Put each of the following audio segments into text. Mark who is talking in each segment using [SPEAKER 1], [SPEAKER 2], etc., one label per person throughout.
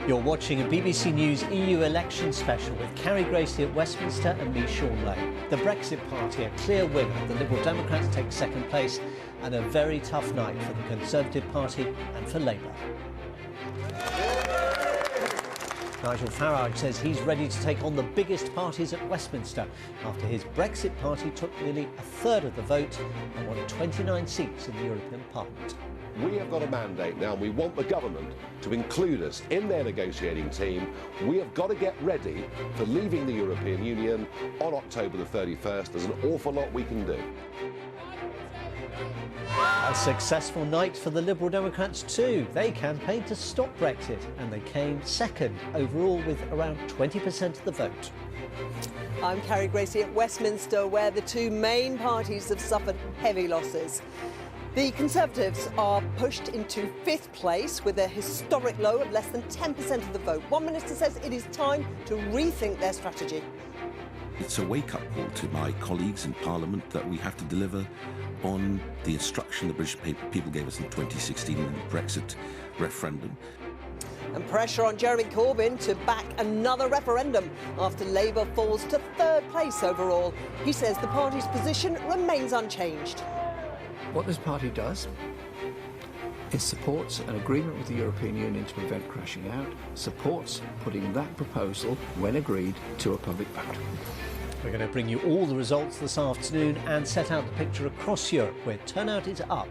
[SPEAKER 1] You're watching a BBC News EU election special with Carrie, Gracie at Westminster and me, Shaun. The Brexit Party a clear winner, the Liberal Democrats take second place, and a very tough night for the Conservative Party and for Labour. Nigel Farage says he's ready to take on the biggest parties at Westminster after his Brexit party took nearly a third of the vote and won 29 seats in the European Parliament.
[SPEAKER 2] We have got a mandate now, and we want the government to include us in their negotiating team. We have got to get ready for leaving the European Union on October the 31st. There's an awful lot we can do.
[SPEAKER 1] A successful night for the Liberal Democrats too. They campaigned to stop Brexit and they came second overall with around 20% of the vote.
[SPEAKER 3] I'm Carrie, Gracie at Westminster, where the two main parties have suffered heavy losses. The Conservatives are pushed into fifth place with a historic low of less than 10% of the vote. One minister says it is time to rethink their strategy.
[SPEAKER 4] It's a wake-up call to my colleagues in Parliament that we have to deliver on the instruction the British people gave us in 2016 in the Brexit referendum.
[SPEAKER 3] And pressure on Jeremy Corbyn to back another referendum after Labour falls to third place overall. He says the party's position remains unchanged.
[SPEAKER 5] What this party does is supports an agreement with the European Union to prevent crashing out, supports putting that proposal, when agreed, to a public vote.
[SPEAKER 1] We're going to bring you all the results this afternoon and set out the picture across Europe where turnout is up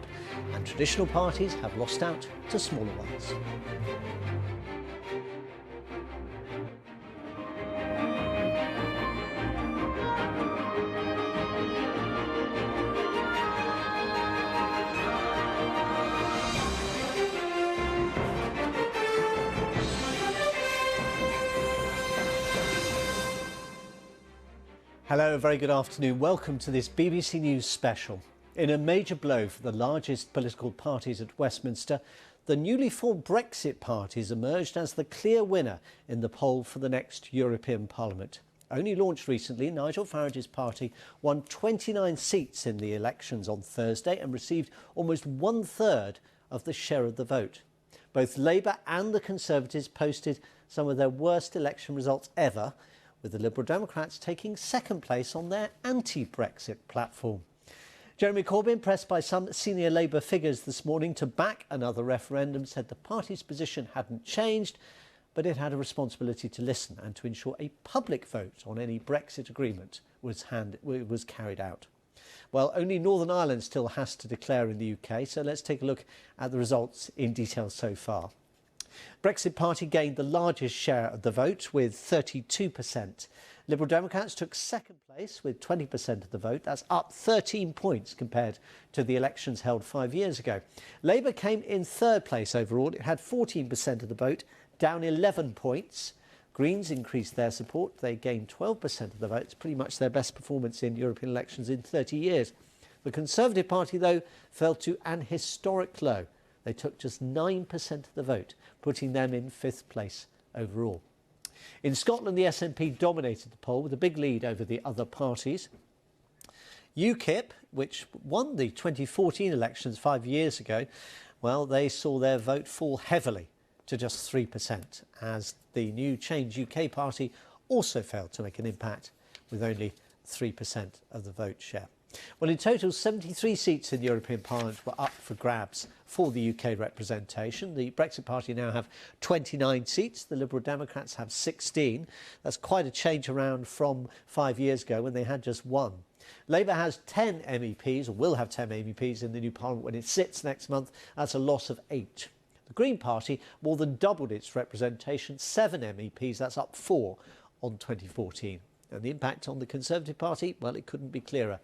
[SPEAKER 1] and traditional parties have lost out to smaller ones. Hello, a very good afternoon. Welcome to this BBC News special. In a major blow for the largest political parties at Westminster, the newly formed Brexit parties emerged as the clear winner in the poll for the next European Parliament. Only launched recently, Nigel Farage's party won 29 seats in the elections on Thursday and received almost one-third of the share of the vote. Both Labour and the Conservatives posted some of their worst election results ever, with the Liberal Democrats taking second place on their anti-Brexit platform. Jeremy Corbyn, pressed by some senior Labour figures this morning to back another referendum, said the party's position hadn't changed, but it had a responsibility to listen and to ensure a public vote on any Brexit agreement was carried out. Well, only Northern Ireland still has to declare in the UK, so let's take a look at the results in detail so far. Brexit Party gained the largest share of the vote with 32%. Liberal Democrats took second place with 20% of the vote. That's up 13 points compared to the elections held 5 years ago. Labour came in third place overall. It had 14% of the vote, down 11 points. Greens increased their support. They gained 12% of the vote. It's pretty much their best performance in European elections in 30 years. The Conservative Party, though, fell to an historic low. They took just 9% of the vote, putting them in fifth place overall. In Scotland, the SNP dominated the poll with a big lead over the other parties. UKIP, which won the 2014 elections 5 years ago, well, they saw their vote fall heavily to just 3%, as the new Change UK party also failed to make an impact with only 3% of the vote share. Well, in total, 73 seats in the European Parliament were up for grabs for the UK representation. The Brexit Party now have 29 seats. The Liberal Democrats have 16. That's quite a change around from 5 years ago when they had just one. Labour has 10 MEPs, or will have 10 MEPs in the new Parliament when it sits next month. That's a loss of 8. The Green Party more than doubled its representation, 7 MEPs. That's up 4 on 2014. And the impact on the Conservative Party, well, it couldn't be clearer.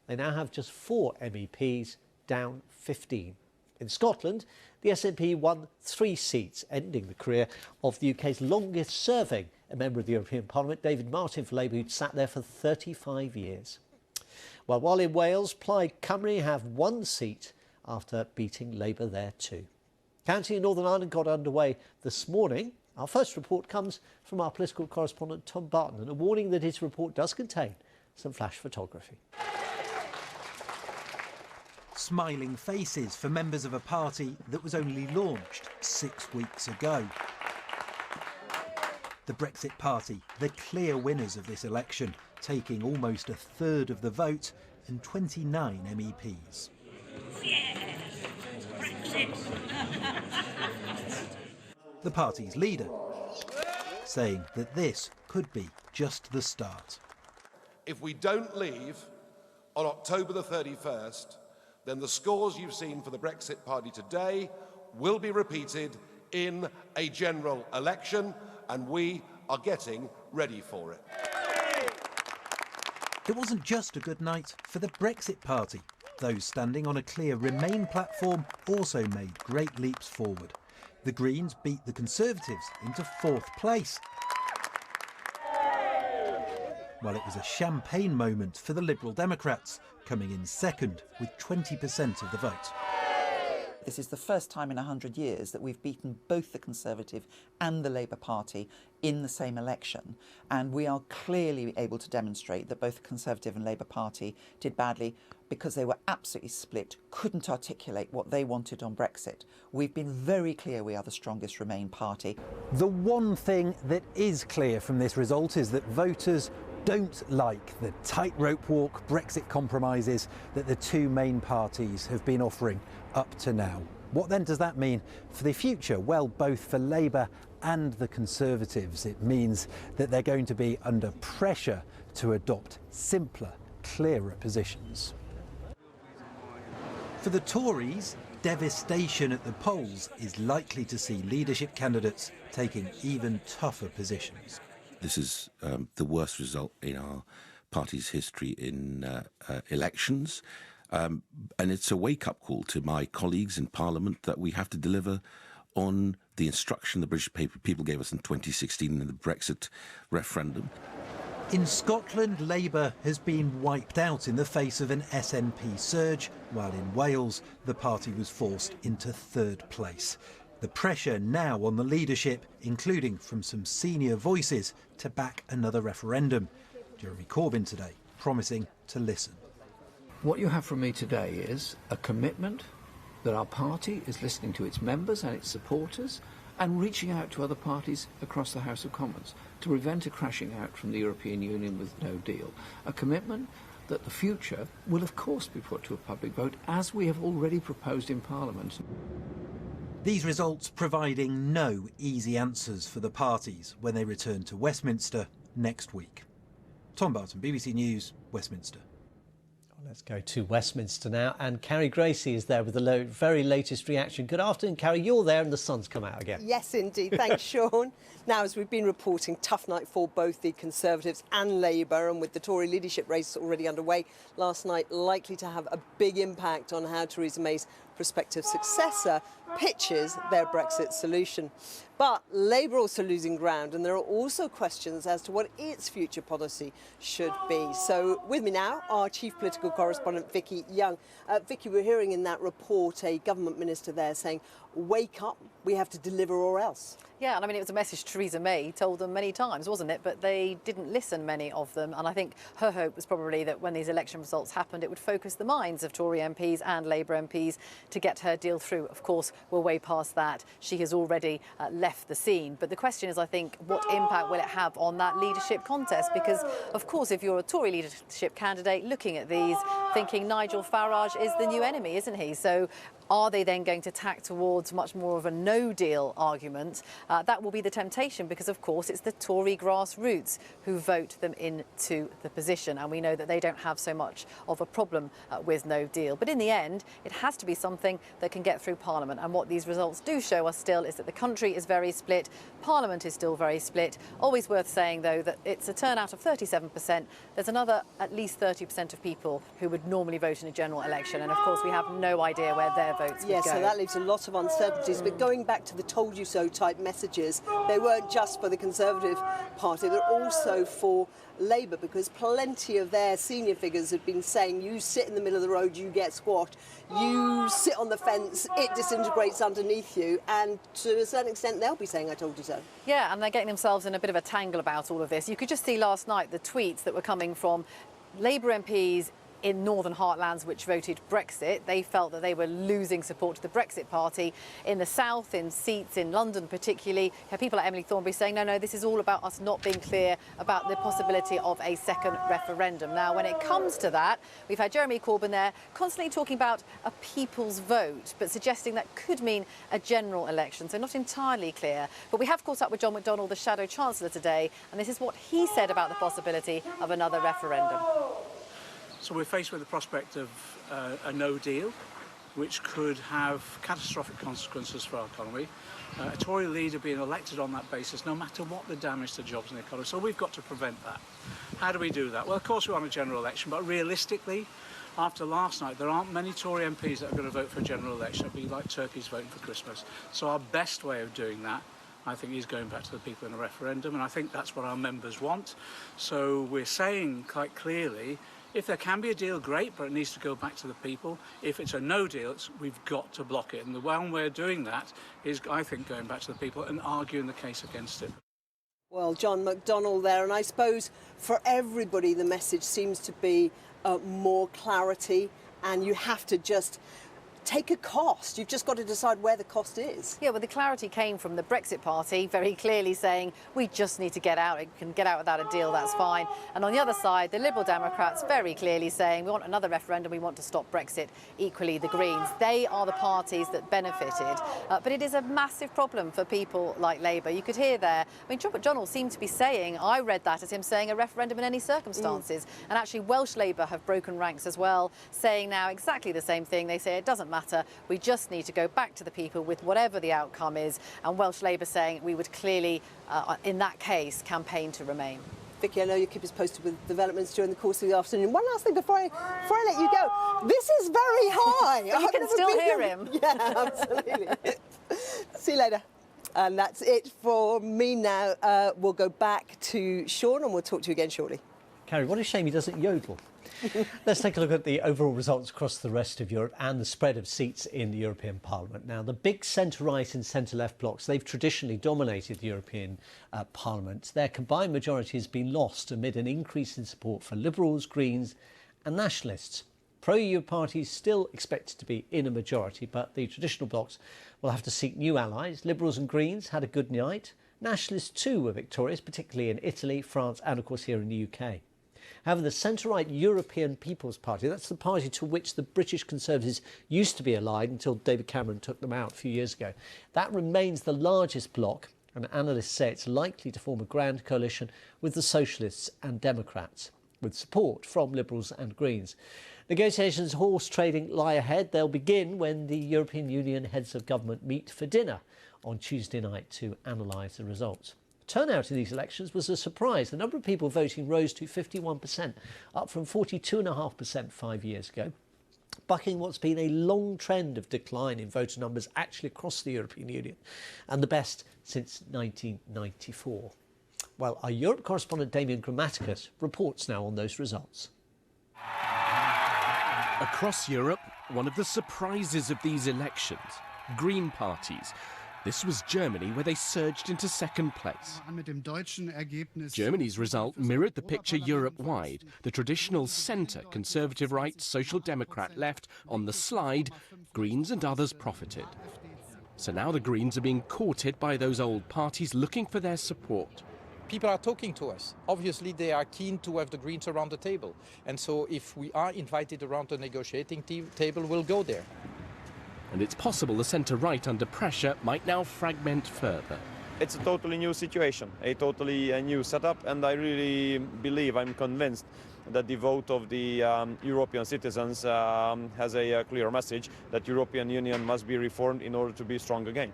[SPEAKER 1] They now have just 4 MEPs, down 15. In Scotland, the SNP won 3 seats, ending the career of the UK's longest-serving member of the European Parliament, David Martin for Labour, who'd sat there for 35 years. Well, while in Wales, Plaid Cymru have 1 seat after beating Labour there too. Counting in Northern Ireland got underway this morning. Our first report comes from our political correspondent Tom Barton, and a warning that his report does contain some flash photography.
[SPEAKER 6] Smiling faces for members of a party that was only launched 6 weeks ago. the Brexit Party, the clear winners of this election, taking almost a third of the vote and 29 MEPs. The party's leader saying that this could be just the start.
[SPEAKER 2] If we don't leave on October the 31st, then the scores you've seen for the Brexit Party today will be repeated in a general election, and we are getting ready for it.
[SPEAKER 6] It wasn't just a good night for the Brexit Party. Those standing on a clear Remain platform also made great leaps forward. The Greens beat the Conservatives into 4th place, while it was a champagne moment for the Liberal Democrats, coming in 2nd with 20% of the vote.
[SPEAKER 7] This is the first time in 100 years that we've beaten both the Conservative and the Labour Party in the same election, and we are clearly able to demonstrate that both the Conservative and Labour Party did badly because they were absolutely split, couldn't articulate what they wanted on Brexit. We've been very clear we are the strongest Remain party.
[SPEAKER 6] The one thing that is clear from this result is that voters don't like the tightrope walk Brexit compromises that the two main parties have been offering up to now. What then does that mean for the future? Well, both for Labour and the Conservatives. It means that they're going to be under pressure to adopt simpler, clearer positions. For the Tories, devastation at the polls is likely to see leadership candidates taking even tougher positions.
[SPEAKER 4] This is the worst result in our party's history in elections. And it's a wake-up call to my colleagues in Parliament that we have to deliver on the instruction the British people gave us in 2016 in the Brexit referendum.
[SPEAKER 6] In Scotland, Labour has been wiped out in the face of an SNP surge, while in Wales, the party was forced into 3rd place. The pressure now on the leadership, including from some senior voices, to back another referendum. Jeremy Corbyn today promising to listen.
[SPEAKER 5] What you have from me today is a commitment that our party is listening to its members and its supporters and reaching out to other parties across the House of Commons to prevent a crashing out from the European Union with no deal. A commitment that the future will of course be put to a public vote, as we have already proposed in Parliament.
[SPEAKER 6] These results providing no easy answers for the parties when they return to Westminster next week. Tom Barton, BBC News, Westminster.
[SPEAKER 1] Let's go to Westminster now, and Carrie Gracie is there with the very latest reaction. Good afternoon, Carrie. You're there and the sun's come out again.
[SPEAKER 3] Yes, indeed. Thanks, Shaun. Now, as we've been reporting, tough night for both the Conservatives and Labour, and with the Tory leadership race already underway last night, likely to have a big impact on how Theresa May's prospective successor pitches their Brexit solution. But Labour also losing ground, and there are also questions as to what its future policy should be. So with me now, our chief political correspondent, Vicky Young. Vicky, we're hearing in that report a government minister there saying, wake up, we have to deliver or else.
[SPEAKER 8] Yeah, and I mean, it was a message Theresa May told them many times, wasn't it? But they didn't listen, many of them. And I think her hope was probably that when these election results happened, it would focus the minds of Tory MPs and Labour MPs to get her deal through. Of course, we're way past that. She has already left the scene. But the question is, I think, what impact will it have on that leadership contest? Because, of course, if you're a Tory leadership candidate looking at these, thinking Nigel Farage is the new enemy, isn't he? So are they then going to tack towards much more of a no-deal argument? That will be the temptation because, of course, it's the Tory grassroots who vote them into the position. And we know that they don't have so much of a problem with no deal. But in the end, it has to be something that can get through Parliament. And what these results do show us still is that the country is very split. Parliament is still very split. Always worth saying, though, that it's a turnout of 37%. There's another at least 30% of people who would normally vote in a general election. And, of course, we have no idea where their votes would go.
[SPEAKER 3] So that leaves a lot of uncertainties. But going back to the told you so type messages, they weren't just for the Conservative Party, they're also for Labour, because plenty of their senior figures have been saying, you sit in the middle of the road, you get squashed, you sit on the fence, it disintegrates underneath you, and to a certain extent they'll be saying I told you so.
[SPEAKER 8] Yeah, and they're getting themselves in a bit of a tangle about all of this. You could just see last night the tweets that were coming from Labour MPs in northern heartlands which voted Brexit. They felt that they were losing support to the Brexit Party. In the south, in seats in London particularly, you have people like Emily Thornberry saying, no, this is all about us not being clear about the possibility of a second referendum. Now, when it comes to that, we've had Jeremy Corbyn there constantly talking about a people's vote, but suggesting that could mean a general election, so not entirely clear. But we have caught up with John McDonnell, the Shadow Chancellor, today, and this is what he said about the possibility of another referendum.
[SPEAKER 9] So we're faced with the prospect of a no deal, which could have catastrophic consequences for our economy. A Tory leader being elected on that basis, no matter what the damage to jobs in the economy. So we've got to prevent that. How do we do that? Well, of course we want a general election, but realistically, after last night, there aren't many Tory MPs that are going to vote for a general election. It'll be like turkeys voting for Christmas. So our best way of doing that, I think, is going back to the people in a referendum, and I think that's what our members want. So we're saying quite clearly, if there can be a deal, great, but it needs to go back to the people. If it's a no deal, we've got to block it. And the one way of doing that is, I think, going back to the people and arguing the case against it.
[SPEAKER 3] Well, John McDonnell there, and I suppose for everybody the message seems to be more clarity, and you have to just take a cost. You've just got to decide where the cost is.
[SPEAKER 8] Yeah, well, the clarity came from the Brexit Party, very clearly saying we just need to get out. It can get out without a deal, that's fine. And on the other side, the Liberal Democrats very clearly saying we want another referendum, we want to stop Brexit. Equally, the Greens. They are the parties that benefited. But it is a massive problem for people like Labour. You could hear there, I mean, John McDonnell seemed to be saying, I read that as him saying a referendum in any circumstances. And actually, Welsh Labour have broken ranks as well, saying now exactly the same thing. They say it doesn't matter. We just need to go back to the people with whatever the outcome is. And Welsh Labour saying we would clearly, in that case, campaign to remain.
[SPEAKER 3] Vicky, I know you keep us posted with developments during the course of the afternoon. One last thing before I let you go. This is very high.
[SPEAKER 8] But you can still hear him.
[SPEAKER 3] Yeah, absolutely. See you later. And that's it for me now. We'll go back to Shaun and we'll talk to you again shortly.
[SPEAKER 1] Carrie, what a shame he doesn't yodel. Let's take a look at the overall results across the rest of Europe and the spread of seats in the European Parliament. Now, the big centre-right and centre-left blocs, they've traditionally dominated the European Parliament. Their combined majority has been lost amid an increase in support for Liberals, Greens and Nationalists. Pro-EU parties still expected to be in a majority, but the traditional blocs will have to seek new allies. Liberals and Greens had a good night. Nationalists too were victorious, particularly in Italy, France and of course here in the UK. However, the centre-right European People's Party, that's the party to which the British Conservatives used to be allied until David Cameron took them out a few years ago, that remains the largest bloc, and analysts say it's likely to form a grand coalition with the Socialists and Democrats, with support from Liberals and Greens. Negotiations horse trading lie ahead. They'll begin when the European Union heads of government meet for dinner on Tuesday night to analyse the results. Turnout in these elections was a surprise. The number of people voting rose to 51%, up from 42.5% 5 years ago, bucking what's been a long trend of decline in voter numbers actually across the European Union, and the best since 1994. Well, our Europe correspondent Damien Grammaticus reports now on those results.
[SPEAKER 10] Across Europe, one of the surprises of these elections, Green parties. This was Germany, where they surged into second place. Germany's result mirrored the picture Europe-wide. The traditional centre, conservative right, social democrat left on the slide, Greens and others profited. So now the Greens are being courted by those old parties looking for their support.
[SPEAKER 11] People are talking to us. Obviously, they are keen to have the Greens around the table. And so if we are invited around the negotiating table, we'll go there.
[SPEAKER 10] And it's possible the centre-right under pressure might now fragment further.
[SPEAKER 12] It's a totally new situation, a totally new setup, and I really believe, I'm convinced that the vote of the European citizens has a clear message that European Union must be reformed in order to be strong again.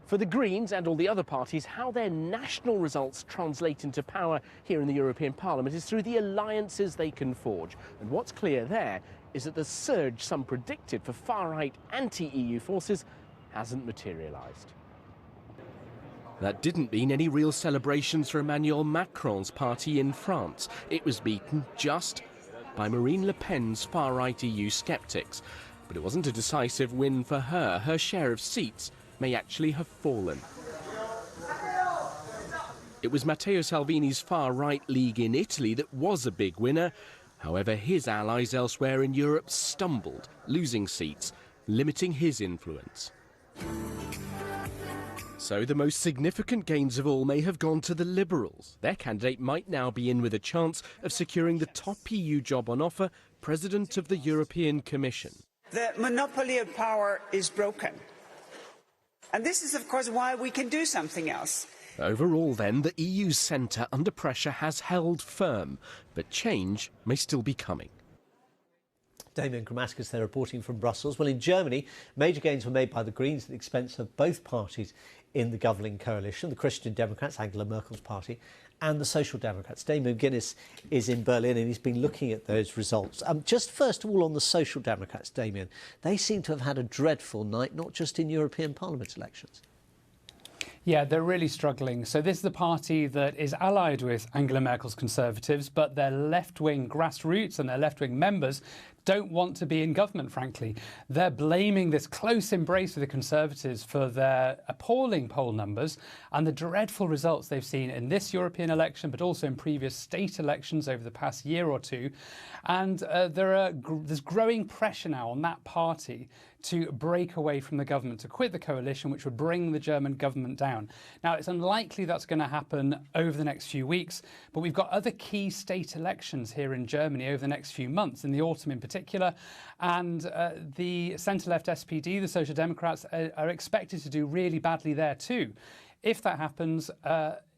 [SPEAKER 10] For the Greens and all the other parties, how their national results translate into power here in the European Parliament is through the alliances they can forge. And what's clear there is that the surge some predicted for far-right anti-EU forces hasn't materialised. That didn't mean any real celebrations for Emmanuel Macron's party in France. It was beaten just by Marine Le Pen's far-right EU sceptics. But it wasn't a decisive win for her. Her share of seats may actually have fallen. It was Matteo Salvini's far-right League in Italy that was a big winner. However, his allies elsewhere in Europe stumbled, losing seats, limiting his influence. So the most significant gains of all may have gone to the Liberals. Their candidate might now be in with a chance of securing the top EU job on offer, President of the European Commission.
[SPEAKER 13] The monopoly of power is broken. And this is, of course, why we can do something else.
[SPEAKER 10] Overall, then, the EU's centre under pressure has held firm, but change may still be coming.
[SPEAKER 1] Damien Grammaticus there reporting from Brussels. Well, in Germany, major gains were made by the Greens at the expense of both parties in the governing coalition, the Christian Democrats, Angela Merkel's party, and the Social Democrats. Damien McGuinness is in Berlin and he's been looking at those results. Just first of all on the Social Democrats, Damien, they seem to have had a dreadful night, not just in European Parliament elections.
[SPEAKER 14] Yeah, they're really struggling. So this is the party that is allied with Angela Merkel's Conservatives, but their left-wing grassroots and their left-wing members don't want to be in government, frankly. They're blaming this close embrace with the Conservatives for their appalling poll numbers and the dreadful results they've seen in this European election, but also in previous state elections over the past year or two. And there's growing pressure now on that party to break away from the government, to quit the coalition, which would bring the German government down. Now, it's unlikely that's going to happen over the next few weeks, but we've got other key state elections here in Germany over the next few months, in the autumn in particular, and the centre-left SPD, the Social Democrats, are expected to do really badly there too. If that happens,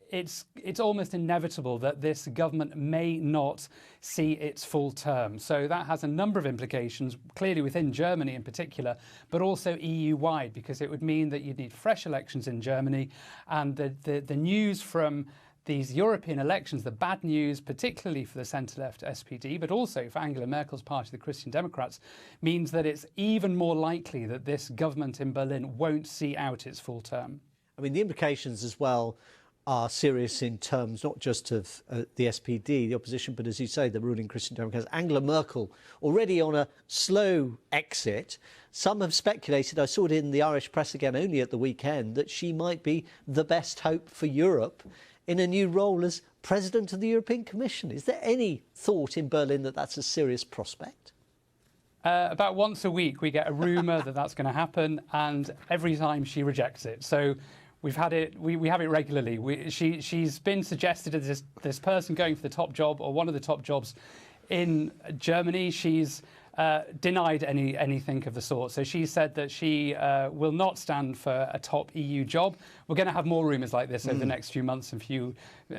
[SPEAKER 14] it's almost inevitable that this government may not see its full term. So that has a number of implications, clearly within Germany in particular, but also EU-wide, because it would mean that you'd need fresh elections in Germany. And the news from these European elections, the bad news, particularly for the centre-left SPD, but also for Angela Merkel's party, the Christian Democrats, means that it's even more likely that this government in Berlin won't see out its full term.
[SPEAKER 1] I mean, the implications as well are serious in terms not just of the SPD, the opposition, but as you say, the ruling Christian Democrats. Angela Merkel already on a slow exit. Some have speculated, I saw it in the Irish press again only at the weekend, that she might be the best hope for Europe in a new role as President of the European Commission. Is there any thought in Berlin that that's a serious prospect?
[SPEAKER 14] About once a week we get a rumour that that's going to happen, and every time she rejects it. So we've had it. We have it regularly. She's been suggested as this person going for the top job or one of the top jobs in Germany. She's denied anything of the sort. So she said that she will not stand for a top EU job. We're going to have more rumours like this over the next few months and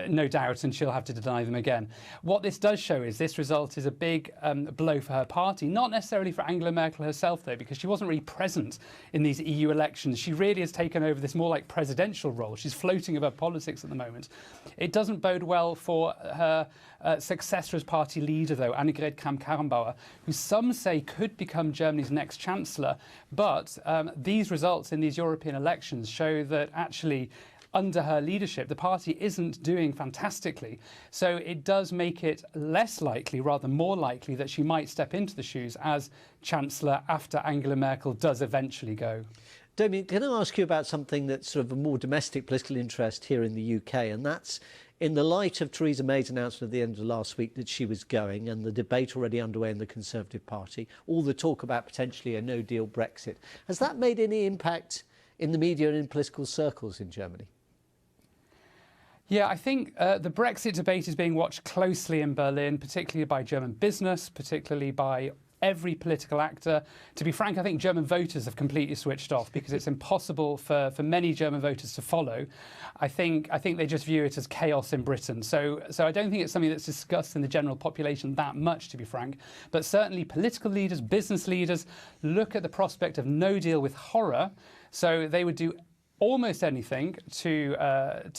[SPEAKER 14] no doubt, and she'll have to deny them again. What this does show is this result is a big blow for her party, not necessarily for Angela Merkel herself, though, because she wasn't really present in these EU elections. She really has taken over this more like presidential role. She's floating above politics at the moment. It doesn't bode well for her successor as party leader, though, Annegret Kramp-Karrenbauer, who some say could become Germany's next chancellor. But these results in these European elections show that actually under her leadership, the party isn't doing fantastically. So it does make it less likely, rather more likely, that she might step into the shoes as Chancellor after Angela Merkel does eventually go.
[SPEAKER 1] Damien, can I ask you about something that's sort of a more domestic political interest here in the UK, and that's in the light of Theresa May's announcement at the end of last week that she was going, and the debate already underway in the Conservative Party, all the talk about potentially a no-deal Brexit. Has that made any impact in the media and in political circles in Germany?
[SPEAKER 14] Yeah, I think the Brexit debate is being watched closely in Berlin, particularly by German business, particularly by every political actor. To be frank, I think German voters have completely switched off because it's impossible for many German voters to follow. I think they just view it as chaos in Britain. So I don't think it's something that's discussed in the general population that much, to be frank. But certainly political leaders, business leaders look at the prospect of no deal with horror. So they would do almost anything to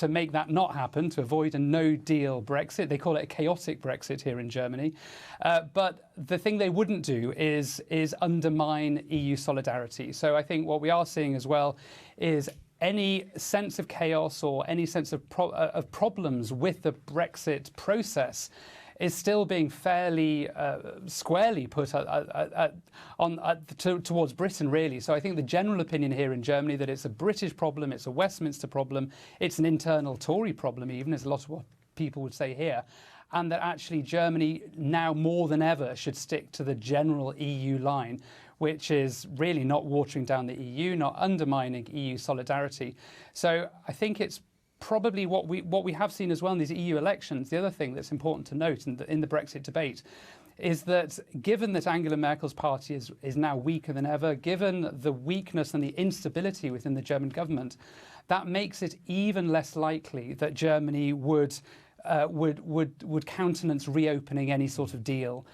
[SPEAKER 14] make that not happen, to avoid a no-deal Brexit. They call it a chaotic Brexit here in Germany. But the thing they wouldn't do is undermine EU solidarity. So I think what we are seeing as well is any sense of chaos or any sense of problems with the Brexit process is still being fairly squarely put towards Britain, really. So I think the general opinion here in Germany that it's a British problem, it's a Westminster problem, it's an internal Tory problem even, as a lot of what people would say here. and that actually Germany now more than ever should stick to the general EU line, which is really not watering down the EU, not undermining EU solidarity. So I think it's probably what we have seen as well in these EU elections. The other thing that's important to note in the Brexit debate is that given that Angela Merkel's party is now weaker than ever, given the weakness and the instability within the German government, that makes it even less likely that Germany would countenance reopening any sort of deal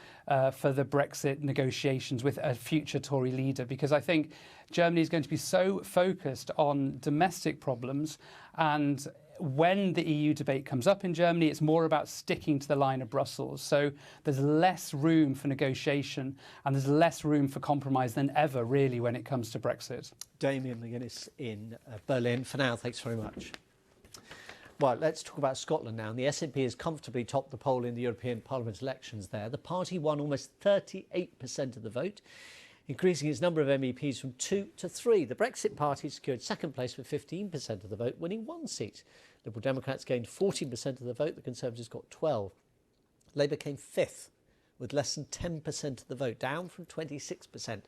[SPEAKER 14] for the Brexit negotiations with a future Tory leader, because I think Germany is going to be so focused on domestic problems, and when the EU debate comes up in Germany, it's more about sticking to the line of Brussels. So there's less room for negotiation and there's less room for compromise than ever, really, when it comes to Brexit.
[SPEAKER 1] Damien McGuinness in Berlin. For now, thanks very much. Well, let's talk about Scotland now. And the SNP has comfortably topped the poll in the European Parliament elections there. The party won almost 38% of the vote, increasing its number of MEPs from 2 to 3. The Brexit Party secured second place with 15% of the vote, winning 1 seat. Liberal Democrats gained 14% of the vote. The Conservatives got 12. Labour came fifth with less than 10% of the vote, down from 26%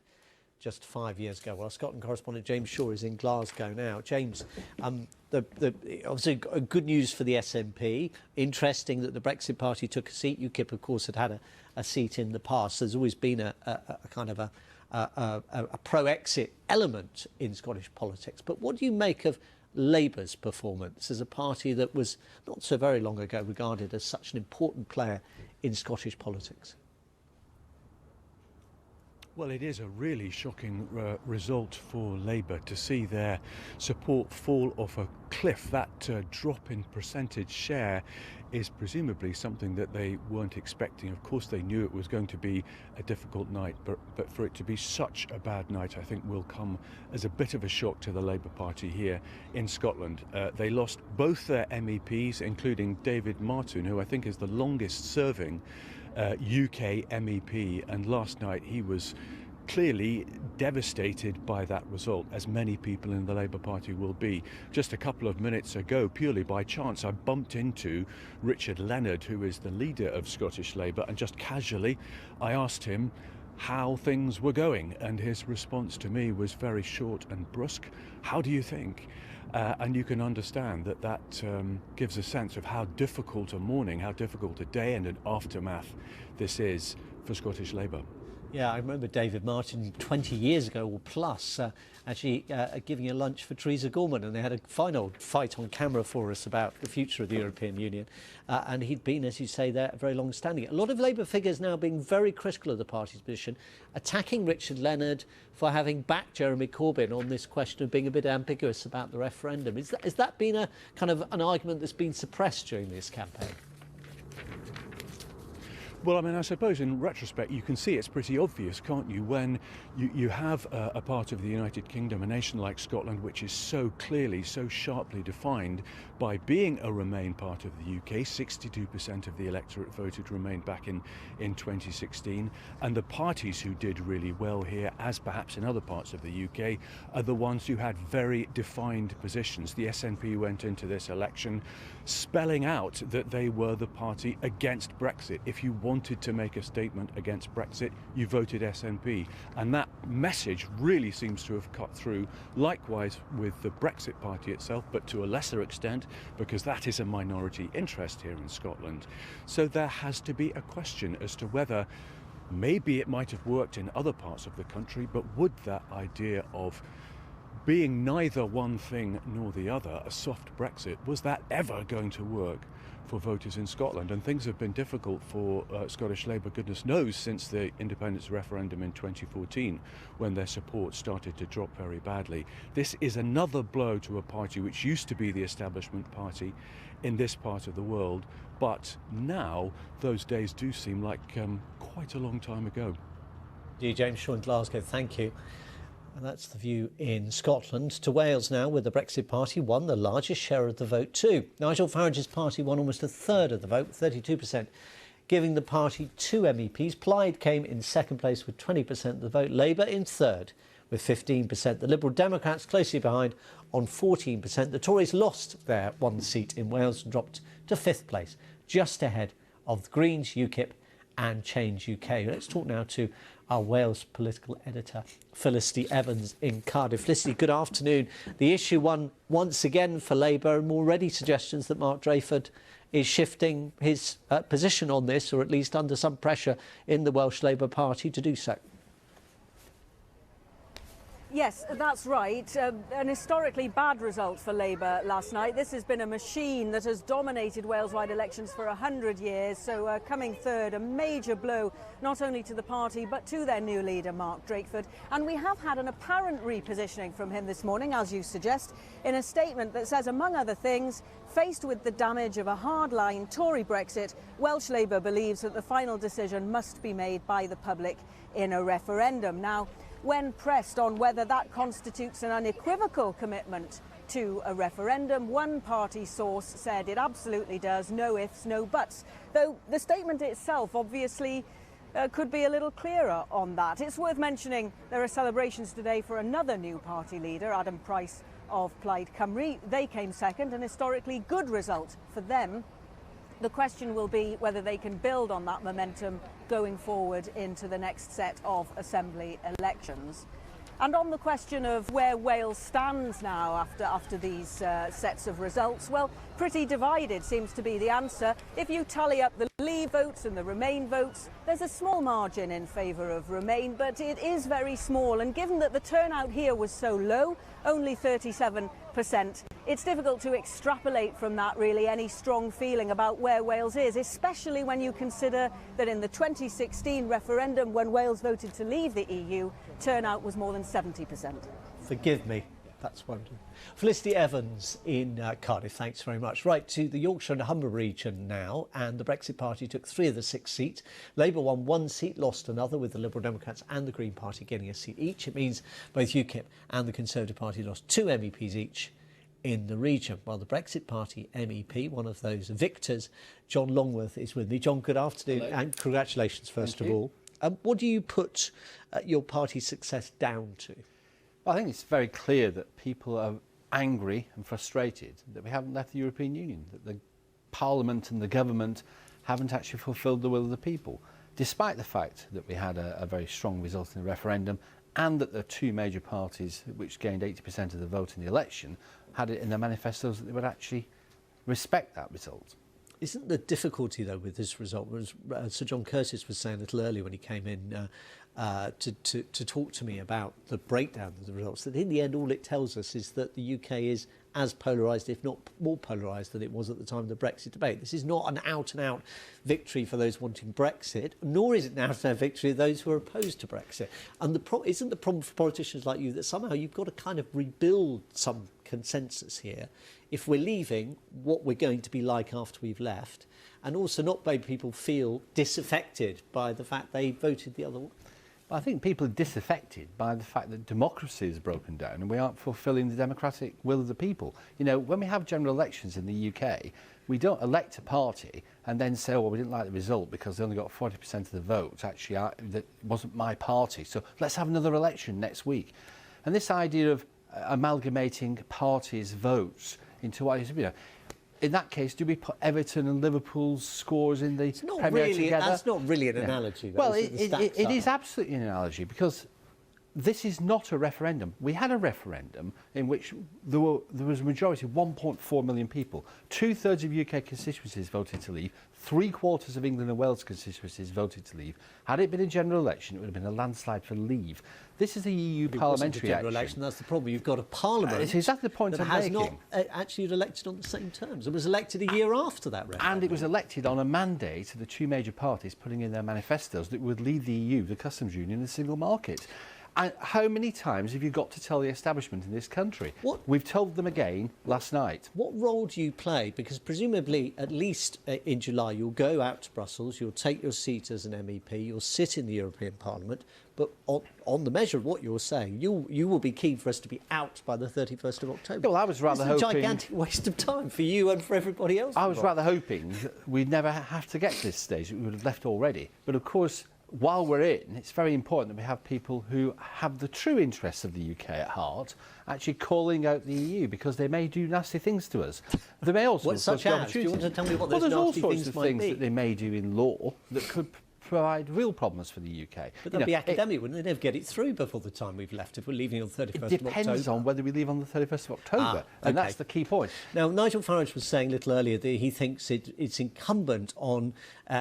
[SPEAKER 1] just 5 years ago. Well, Scotland correspondent James Shaw is in Glasgow now. James, obviously good news for the SNP. Interesting that the Brexit Party took a seat. UKIP, of course, had a seat in the past. There's always been a kind of a pro-exit element in Scottish politics. But what do you make of Labour's performance as a party that was not so very long ago regarded as such an important player in Scottish politics?
[SPEAKER 15] Well, it is a really shocking result for Labour to see their support fall off a cliff. That drop in percentage share is presumably something that they weren't expecting. Of course, they knew it was going to be a difficult night, but for it to be such a bad night, I think will come as a bit of a shock to the Labour Party here in Scotland. They lost both their MEPs, including David Martin, who I think is the longest serving UK MEP, and last night he was clearly devastated by that result, as many people in the Labour Party will be. Just a couple of minutes ago, purely by chance, I bumped into Richard Leonard, who is the leader of Scottish Labour, and just casually I asked him how things were going, and his response to me was very short and brusque. How do you think? And you can understand that gives a sense of how difficult a morning, how difficult a day and an aftermath this is for Scottish Labour.
[SPEAKER 1] Yeah, I remember David Martin 20 years ago or plus actually giving a lunch for Theresa Gorman, and they had a fine old fight on camera for us about the future of the European Union. And he'd been, as you say there, very long standing. A lot of Labour figures now being very critical of the party's position, attacking Richard Leonard for having backed Jeremy Corbyn on this question of being a bit ambiguous about the referendum. Has that been a kind of an argument that's been suppressed during this campaign?
[SPEAKER 15] Well, I mean, I suppose in retrospect you can see it's pretty obvious, can't you, when you have a part of the United Kingdom, a nation like Scotland, which is so clearly, so sharply defined by being a Remain part of the UK. 62% of the electorate voted Remain back in 2016, and the parties who did really well here, as perhaps in other parts of the UK, are the ones who had very defined positions. The SNP went into this election spelling out that they were the party against Brexit. If you wanted to make a statement against Brexit, you voted SNP. And that message really seems to have cut through, likewise with the Brexit Party itself, but to a lesser extent, because that is a minority interest here in Scotland. So there has to be a question as to whether maybe it might have worked in other parts of the country, but would that idea of being neither one thing nor the other, a soft Brexit, was that ever going to work for voters in Scotland? And things have been difficult for Scottish Labour, goodness knows, since the independence referendum in 2014, when their support started to drop very badly. This is another blow to a party which used to be the establishment party in this part of the world, but now those days do seem like quite a long time ago.
[SPEAKER 1] James Shaun in Glasgow, thank you. And that's the view in Scotland. To Wales now, where the Brexit Party won the largest share of the vote too. Nigel Farage's party won almost a third of the vote, 32%, giving the party 2 MEPs. Plaid came in second place with 20% of the vote. Labour in third with 15%. The Liberal Democrats closely behind on 14%. The Tories lost their 1 seat in Wales and dropped to 5th place, just ahead of the Greens, UKIP and Change UK. Let's talk now to our Wales political editor, Felicity Evans in Cardiff. Felicity, good afternoon. The issue one once again for Labour, and already suggestions that Mark Drakeford is shifting his position on this, or at least under some pressure in the Welsh Labour Party to do so.
[SPEAKER 16] Yes, that's right. An historically bad result for Labour last night. This has been a machine that has dominated Wales-wide elections for 100 years. So coming third, a major blow not only to the party but to their new leader, Mark Drakeford. And we have had an apparent repositioning from him this morning, as you suggest, in a statement that says, among other things, faced with the damage of a hardline Tory Brexit, Welsh Labour believes that the final decision must be made by the public in a referendum. Now, when pressed on whether that constitutes an unequivocal commitment to a referendum, one party source said it absolutely does, no ifs, no buts. Though the statement itself obviously could be a little clearer on that. It's worth mentioning there are celebrations today for another new party leader, Adam Price of Plaid Cymru. They came second, an historically good result for them. The question will be whether they can build on that momentum going forward into the next set of Assembly elections. And on the question of where Wales stands now after these sets of results, well, pretty divided seems to be the answer. If you tally up the Leave votes and the Remain votes, there's a small margin in favour of Remain, but it is very small. And given that the turnout here was so low, only 37%, it's difficult to extrapolate from that really any strong feeling about where Wales is, especially when you consider that in the 2016 referendum, when Wales voted to leave the EU, turnout was more than 70%.
[SPEAKER 1] Forgive me, that's one. Felicity Evans in Cardiff, thanks very much. Right, to the Yorkshire and Humber region now, and the Brexit Party took 3 of the 6 seats. Labour won 1 seat, lost another, with the Liberal Democrats and the Green Party getting a seat each. It means both UKIP and the Conservative Party lost 2 MEPs each in the region. While the Brexit Party MEP, one of those victors, John Longworth, is with me. John, good afternoon. Hello. And congratulations, first of all. What do you put your party's success down to?
[SPEAKER 17] Well, I think it's very clear that people are angry and frustrated that we haven't left the European Union, that the Parliament and the government haven't actually fulfilled the will of the people, despite the fact that we had a very strong result in the referendum and that the 2 major parties which gained 80% of the vote in the election had it in their manifestos that they would actually respect that result.
[SPEAKER 1] Isn't the difficulty, though, with this result, was Sir John Curtice was saying a little earlier when he came in to talk to me about the breakdown of the results, that in the end all it tells us is that the UK is as polarised, if not more polarised, than it was at the time of the Brexit debate. This is not an out-and-out victory for those wanting Brexit, nor is it an out-and-out victory of those who are opposed to Brexit. And isn't the problem for politicians like you that somehow you've got to kind of rebuild some consensus here if we're leaving, what we're going to be like after we've left, and also not make people feel disaffected by the fact they voted the other way?
[SPEAKER 17] I think people are disaffected by the fact that democracy is broken down and we aren't fulfilling the democratic will of the people. You know, when we have general elections in the UK, we don't elect a party and then say, oh, well, we didn't like the result because they only got 40% of the vote. Actually, that wasn't my party, so let's have another election next week. And this idea of amalgamating parties' votes into what is, you know, in that case, do we put Everton and Liverpool's scores in the Premier together?
[SPEAKER 1] That's not really an analogy.
[SPEAKER 17] Well, it is absolutely an analogy because this is not a referendum. We had a referendum in which there was a majority of 1.4 million people. 2/3 of UK constituencies voted to leave. 3/4 of England and Wales constituencies voted to leave. Had it been a general election, it would have been a landslide for leave. This is a EU parliamentary election.
[SPEAKER 1] That's the problem. You've got a parliament.
[SPEAKER 17] It's exactly the point I'm making.
[SPEAKER 1] Has not actually elected on the same terms. It was elected a year after that referendum.
[SPEAKER 17] And it was elected on a mandate of the 2 major parties putting in their manifestos that would leave the EU, the customs union, the single market. And how many times have you got to tell the establishment in this country? We've told them again last night.
[SPEAKER 1] What role do you play? Because presumably, at least in July, you'll go out to Brussels, you'll take your seat as an MEP, you'll sit in the European Parliament, but on the measure of what you're saying, you will be keen for us to be out by the 31st of October.
[SPEAKER 17] Well, I was rather hoping...
[SPEAKER 1] It's a gigantic waste of time for you and for everybody else.
[SPEAKER 17] I was rather hoping that we'd never have to get to this stage. We would have left already. But of course, while we're in, it's very important that we have people who have the true interests of the UK at heart actually calling out the EU, because they may do nasty things to us. They may also...
[SPEAKER 1] Such as? Do you want to tell me what those
[SPEAKER 17] there's all
[SPEAKER 1] nasty
[SPEAKER 17] sorts
[SPEAKER 1] things
[SPEAKER 17] of
[SPEAKER 1] might
[SPEAKER 17] things
[SPEAKER 1] be?
[SPEAKER 17] that they may do in law that could provide real problems for the UK.
[SPEAKER 1] But they'll be academic, wouldn't they? They'd get it through before the time we've left, if we're leaving on the 31st of October.
[SPEAKER 17] It depends on whether we leave on the 31st of October, and that's the key point.
[SPEAKER 1] Now, Nigel Farage was saying a little earlier that he thinks it's incumbent on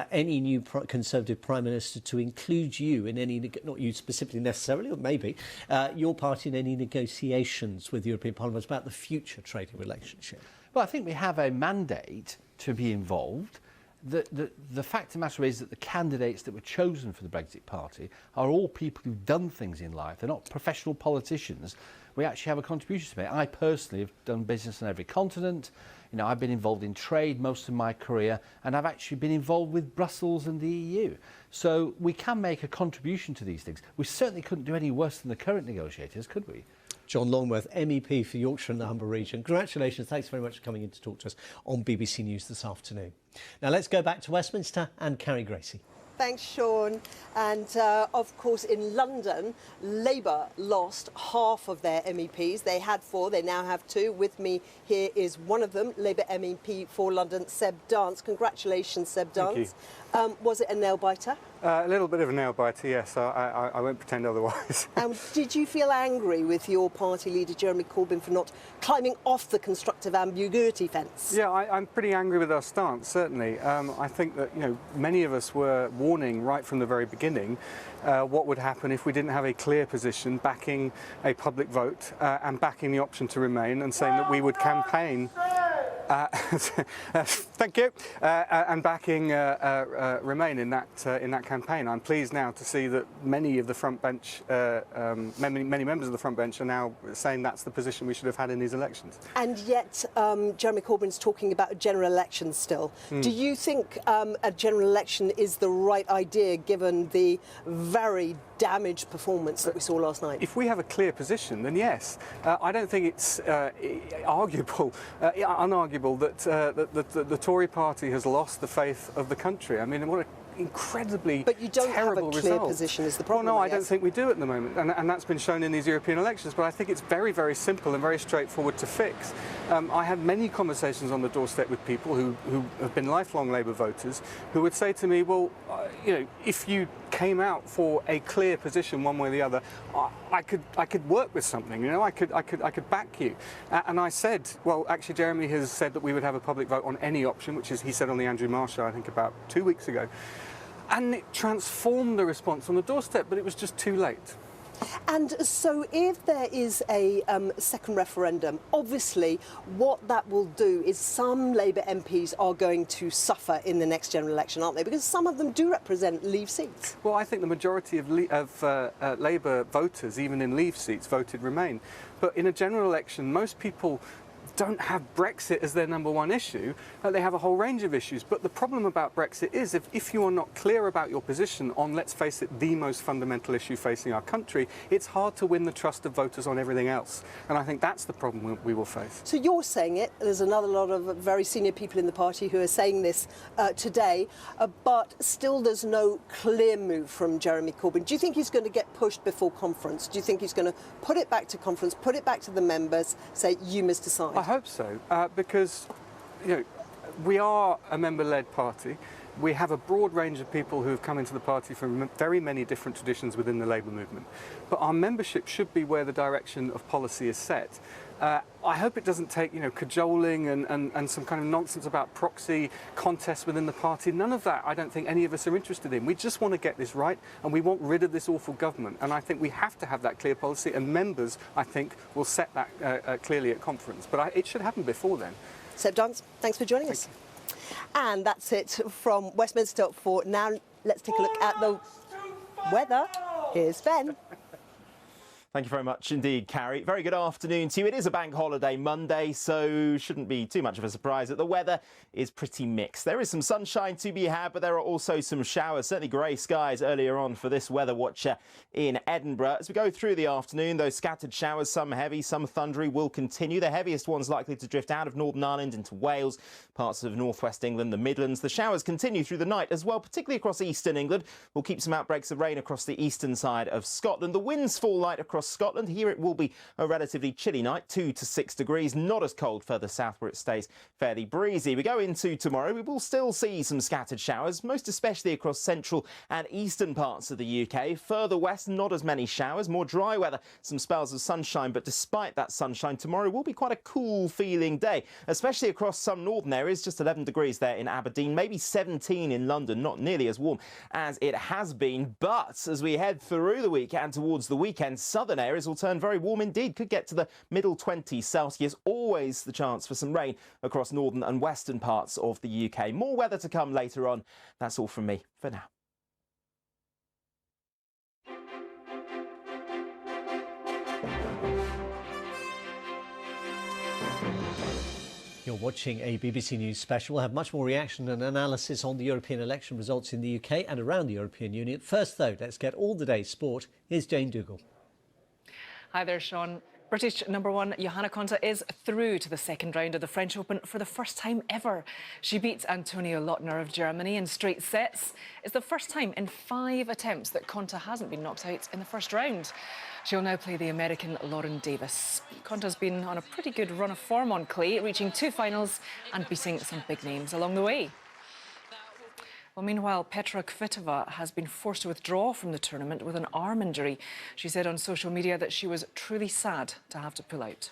[SPEAKER 1] any new Conservative Prime Minister to include you in any, not you specifically necessarily, or maybe, your party in any negotiations with the European Parliament about the future trading relationship.
[SPEAKER 17] Well, I think we have a mandate to be involved. The fact of the matter is that the candidates that were chosen for the Brexit Party are all people who've done things in life. They're not professional politicians. We actually have a contribution to make. I personally have done business on every continent. You know, I've been involved in trade most of my career, and I've actually been involved with Brussels and the EU. So we can make a contribution to these things. We certainly couldn't do any worse than the current negotiators, could we?
[SPEAKER 1] John Longworth, MEP for Yorkshire and the Humber region. Congratulations. Thanks very much for coming in to talk to us on BBC News this afternoon. Now let's go back to Westminster and Carrie Gracie.
[SPEAKER 3] Thanks, Shaun. And of course, in London, Labour lost half of their MEPs. They had 4, they now have 2. With me here is one of them, Labour MEP for London, Seb Dance. Congratulations, Seb Dance. Was it a nail-biter?
[SPEAKER 18] A little bit of a nail-biter, yes. I won't pretend otherwise.
[SPEAKER 3] And did you feel angry with your party leader, Jeremy Corbyn, for not climbing off the constructive ambiguity fence?
[SPEAKER 18] Yeah, I'm pretty angry with our stance, certainly. I think that, you know, many of us were warning right from the very beginning what would happen if we didn't have a clear position backing a public vote and backing the option to remain, and saying that we would campaign thank you, and backing Remain in that campaign. I'm pleased now to see that many of the front bench, many members of the front bench, are now saying that's the position we should have had in these elections.
[SPEAKER 3] And yet, Jeremy Corbyn's talking about a general election still. Do you think a general election is the right idea, given the very damaged performance that we saw last night?
[SPEAKER 18] If we have a clear position, then yes. I don't think it's unarguable that the Tory party has lost the faith of the country. I mean, what an incredibly terrible result.
[SPEAKER 3] But you don't have a clear position is the problem.
[SPEAKER 18] Well, no, I don't think we do at the moment, and that's been shown in these European elections, but I think it's very, very simple and very straightforward to fix. I had many conversations on the doorstep with people who have been lifelong Labour voters who would say to me, well, you know, if you came out for a clear position one way or the other, I could work with something, you know, I could back you. And I said, well, actually Jeremy has said that we would have a public vote on any option, which is, he said on the Andrew Marr show, I think about 2 weeks ago. And it transformed the response on the doorstep, but it was just too late.
[SPEAKER 3] And so if there is a second referendum, obviously what that will do is some Labour MPs are going to suffer in the next general election, aren't they? Because some of them do represent Leave seats.
[SPEAKER 18] Well, I think the majority of Labour voters, even in Leave seats, voted Remain. But in a general election, most people don't have Brexit as their number one issue. They have a whole range of issues. But the problem about Brexit is if you are not clear about your position on, let's face it, the most fundamental issue facing our country, it's hard to win the trust of voters on everything else. And I think that's the problem we will face.
[SPEAKER 3] So you're saying it. There's another lot of very senior people in the party who are saying this today. But still there's no clear move from Jeremy Corbyn. Do you think he's going to get pushed before conference? Do you think he's going to put it back to conference, put it back to the members, say, you must decide?
[SPEAKER 18] I hope so, because, you know, we are a member-led party. We have a broad range of people who have come into the party from very many different traditions within the Labour movement. But our membership should be where the direction of policy is set. I hope it doesn't take, you know, cajoling and some kind of nonsense about proxy contests within the party. None of that I don't think any of us are interested in. We just want to get this right, and we want rid of this awful government. And I think we have to have that clear policy, and members, I think, will set that clearly at conference. But it should happen before then.
[SPEAKER 3] Seb Dance, thanks for joining us. And that's it from Westminster for now. Let's take a look at the weather. Here's Ben.
[SPEAKER 19] Thank you very much indeed, Carrie. Very good afternoon to you. It is a bank holiday Monday, so shouldn't be too much of a surprise that the weather is pretty mixed. There is some sunshine to be had, but there are also some showers, certainly grey skies earlier on for this weather watcher in Edinburgh. As we go through the afternoon, those scattered showers, some heavy, some thundery, will continue. The heaviest ones likely to drift out of Northern Ireland into Wales, parts of northwest England, the Midlands. The showers continue through the night as well, particularly across eastern England. We'll keep some outbreaks of rain across the eastern side of Scotland. The winds fall light across Scotland. Here it will be a relatively chilly night, 2 to 6 degrees, not as cold further south where it stays fairly breezy. We go into tomorrow, we will still see some scattered showers, most especially across central and eastern parts of the UK. Further west, not as many showers, more dry weather, some spells of sunshine, but despite that sunshine, tomorrow will be quite a cool feeling day, especially across some northern areas, just 11 degrees there in Aberdeen, maybe 17 in London, not nearly as warm as it has been. But as we head through the week and towards the weekend, southern areas will turn very warm indeed, could get to the middle 20s Celsius. Always the chance for some rain across northern and western parts of the UK. More weather to come later on. That's all from me for now.
[SPEAKER 1] You're watching a BBC News special. We'll have much more reaction and analysis on the European election results in the UK and around the European Union. First, though, let's get all the day's sport. Here's Jane Dougal.
[SPEAKER 20] Hi there, Shaun. British #1 Johanna Konta is through to the second round of the French Open for the first time ever. She beat Antonia Lottner of Germany in straight sets. It's the first time in 5 attempts that Konta hasn't been knocked out in the first round. She'll now play the American Lauren Davis. Konta's been on a pretty good run of form on clay, reaching 2 finals and beating some big names along the way. Well, meanwhile, Petra Kvitova has been forced to withdraw from the tournament with an arm injury. She said on social media that she was truly sad to have to pull out.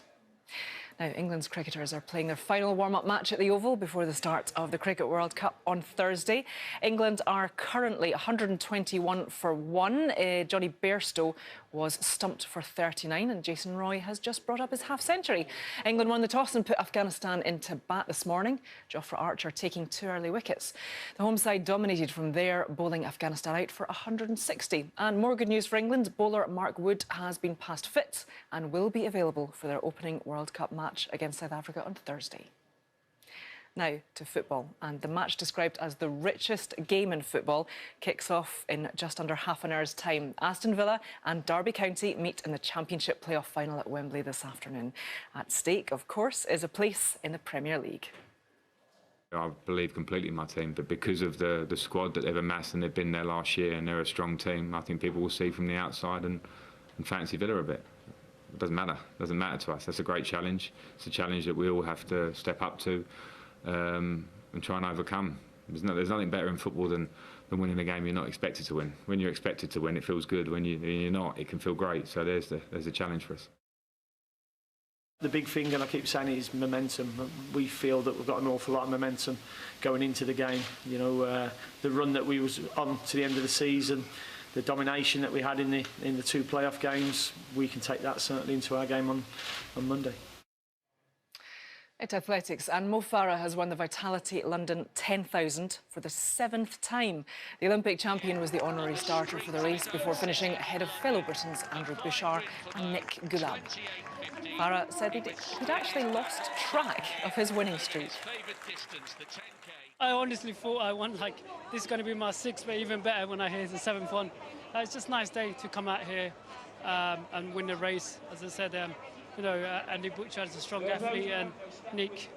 [SPEAKER 20] Now, England's cricketers are playing their final warm-up match at the Oval before the start of the Cricket World Cup on Thursday. England are currently 121 for 1. Johnny Bairstow was stumped for 39 and Jason Roy has just brought up his half-century. England won the toss and put Afghanistan into bat this morning. Jofra Archer taking 2 early wickets. The home side dominated from there, bowling Afghanistan out for 160. And more good news for England. Bowler Mark Wood has been past fit and will be available for their opening World Cup match against South Africa on Thursday. Now to football, and the match described as the richest game in football kicks off in just under half an hour's time. Aston Villa and Derby County meet in the Championship playoff final at Wembley this afternoon. At stake, of course, is a place in the Premier League.
[SPEAKER 21] I believe completely in my team, but because of the squad that they've amassed and they've been there last year and they're a strong team, I think people will see from the outside and fancy Villa a bit. It doesn't matter to us. That's a great challenge. It's a challenge that we all have to step up to and try and overcome. There's nothing better in football than winning a game you're not expected to win. When you're expected to win, it feels good. When you're not, it can feel great. So there's a challenge for us.
[SPEAKER 22] The big thing, and I keep saying it, is momentum. We feel that we've got an awful lot of momentum going into the game. You know, the run that we was on to the end of the season, the domination that we had in the 2 playoff games, we can take that certainly into our game on Monday.
[SPEAKER 20] At athletics, and Mo Farah has won the Vitality London 10,000 for the 7th time. The Olympic champion was the honorary starter for the race before finishing ahead of fellow Britons Andrew Bouchard and Nick Gulab. Farah said he'd actually lost track of his winning streak.
[SPEAKER 23] I honestly thought I won, this is going to be my 6th, but even better when I hear the 7th one. It's just a nice day to come out here and win the race. As I said, Andy Bouchard's a strong athlete, and Nick,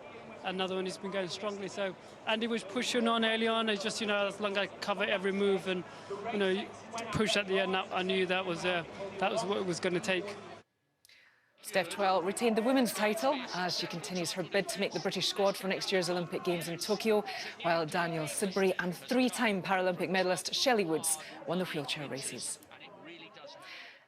[SPEAKER 23] another one, he's been going strongly. So Andy was pushing on early on. It's just, as long as I cover every move and, push at the end, I knew that was what it was going to take.
[SPEAKER 20] Steph Twell retained the women's title as she continues her bid to make the British squad for next year's Olympic Games in Tokyo, while Daniel Sidbury and 3-time Paralympic medalist Shelley Woods won the wheelchair races.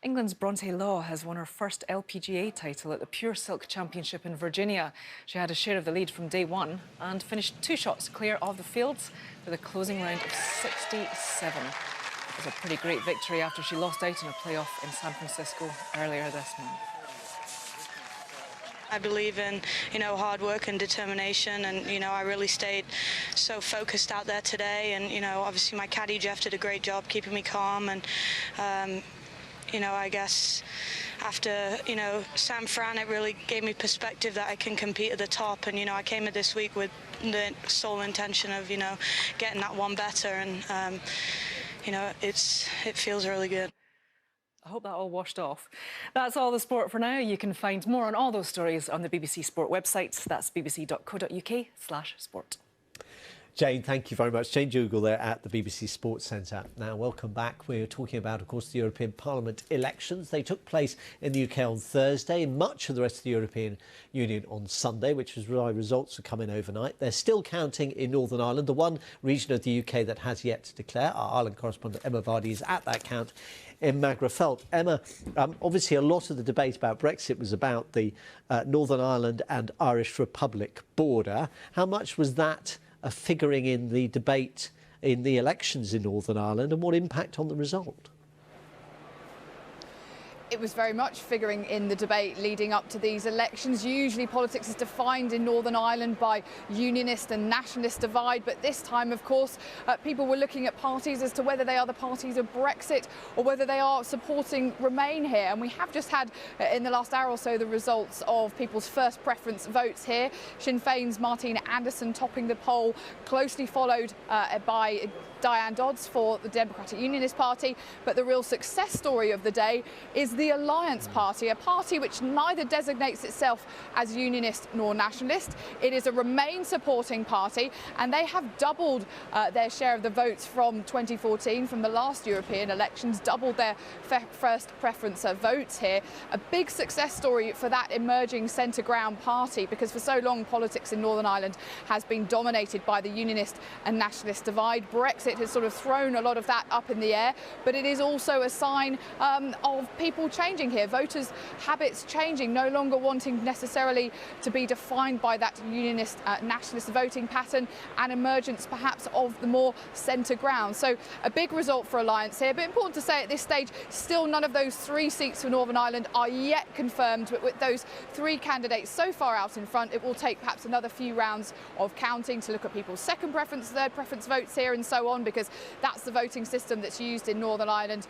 [SPEAKER 20] England's Bronte Law has won her first LPGA title at the Pure Silk Championship in Virginia. She had a share of the lead from day one and finished 2 shots clear of the fields for the closing round of 67. It was a pretty great victory after she lost out in a playoff in San Francisco earlier this month.
[SPEAKER 24] I believe in, hard work and determination, and, I really stayed so focused out there today. And, obviously my caddy, Jeff, did a great job keeping me calm. And, I guess after, you know, San Fran, it really gave me perspective that I can compete at the top. And, you know, I came in this week with the sole intention of, you know, getting that one better. And, you know, it feels really good.
[SPEAKER 20] I hope that all washed off. That's all the sport for now. You can find more on all those stories on the BBC Sport website. That's bbc.co.uk/sport.
[SPEAKER 1] Jane, thank you very much. Jane Dougal there at the BBC Sports Centre. Now, welcome back. We're talking about, of course, the European Parliament elections. They took place in the UK on Thursday, and much of the rest of the European Union on Sunday, which is why results are coming overnight. They're still counting in Northern Ireland, the one region of the UK that has yet to declare. Our Ireland correspondent Emma Vardy is at that count in Magherafelt. Emma, obviously a lot of the debate about Brexit was about the Northern Ireland and Irish Republic border. How much was that figuring in the debate in the elections in Northern Ireland, and what impact on the result?
[SPEAKER 2] It was very much figuring in the debate leading up to these elections. Usually politics is defined in Northern Ireland by unionist and nationalist divide, but this time, of course, people were looking at parties as to whether they are the parties of Brexit or whether they are supporting Remain here. And we have just had, in the last hour or so, the results of people's first preference votes here. Sinn Féin's Martina Anderson topping the poll, closely followed by Diane Dodds for the Democratic Unionist Party. But the real success story of the day is the Alliance Party, a party which neither designates itself as unionist nor nationalist. It is a Remain supporting party, and they have doubled their share of the votes from 2014, from the last European elections, doubled their first preference votes here. A big success story for that emerging centre ground party, because for so long politics in Northern Ireland has been dominated by the unionist and nationalist divide. Brexit has sort of thrown a lot of that up in the air, but it is also a sign of people changing here, voters' habits changing, no longer wanting necessarily to be defined by that unionist nationalist voting pattern, and emergence perhaps of the more centre ground. So a big result for Alliance here, but important to say at this stage, still none of those 3 seats for Northern Ireland are yet confirmed, but with those 3 candidates so far out in front, it will take perhaps another few rounds of counting to look at people's second preference, third preference votes here and so on, because that's the voting system that's used in Northern Ireland.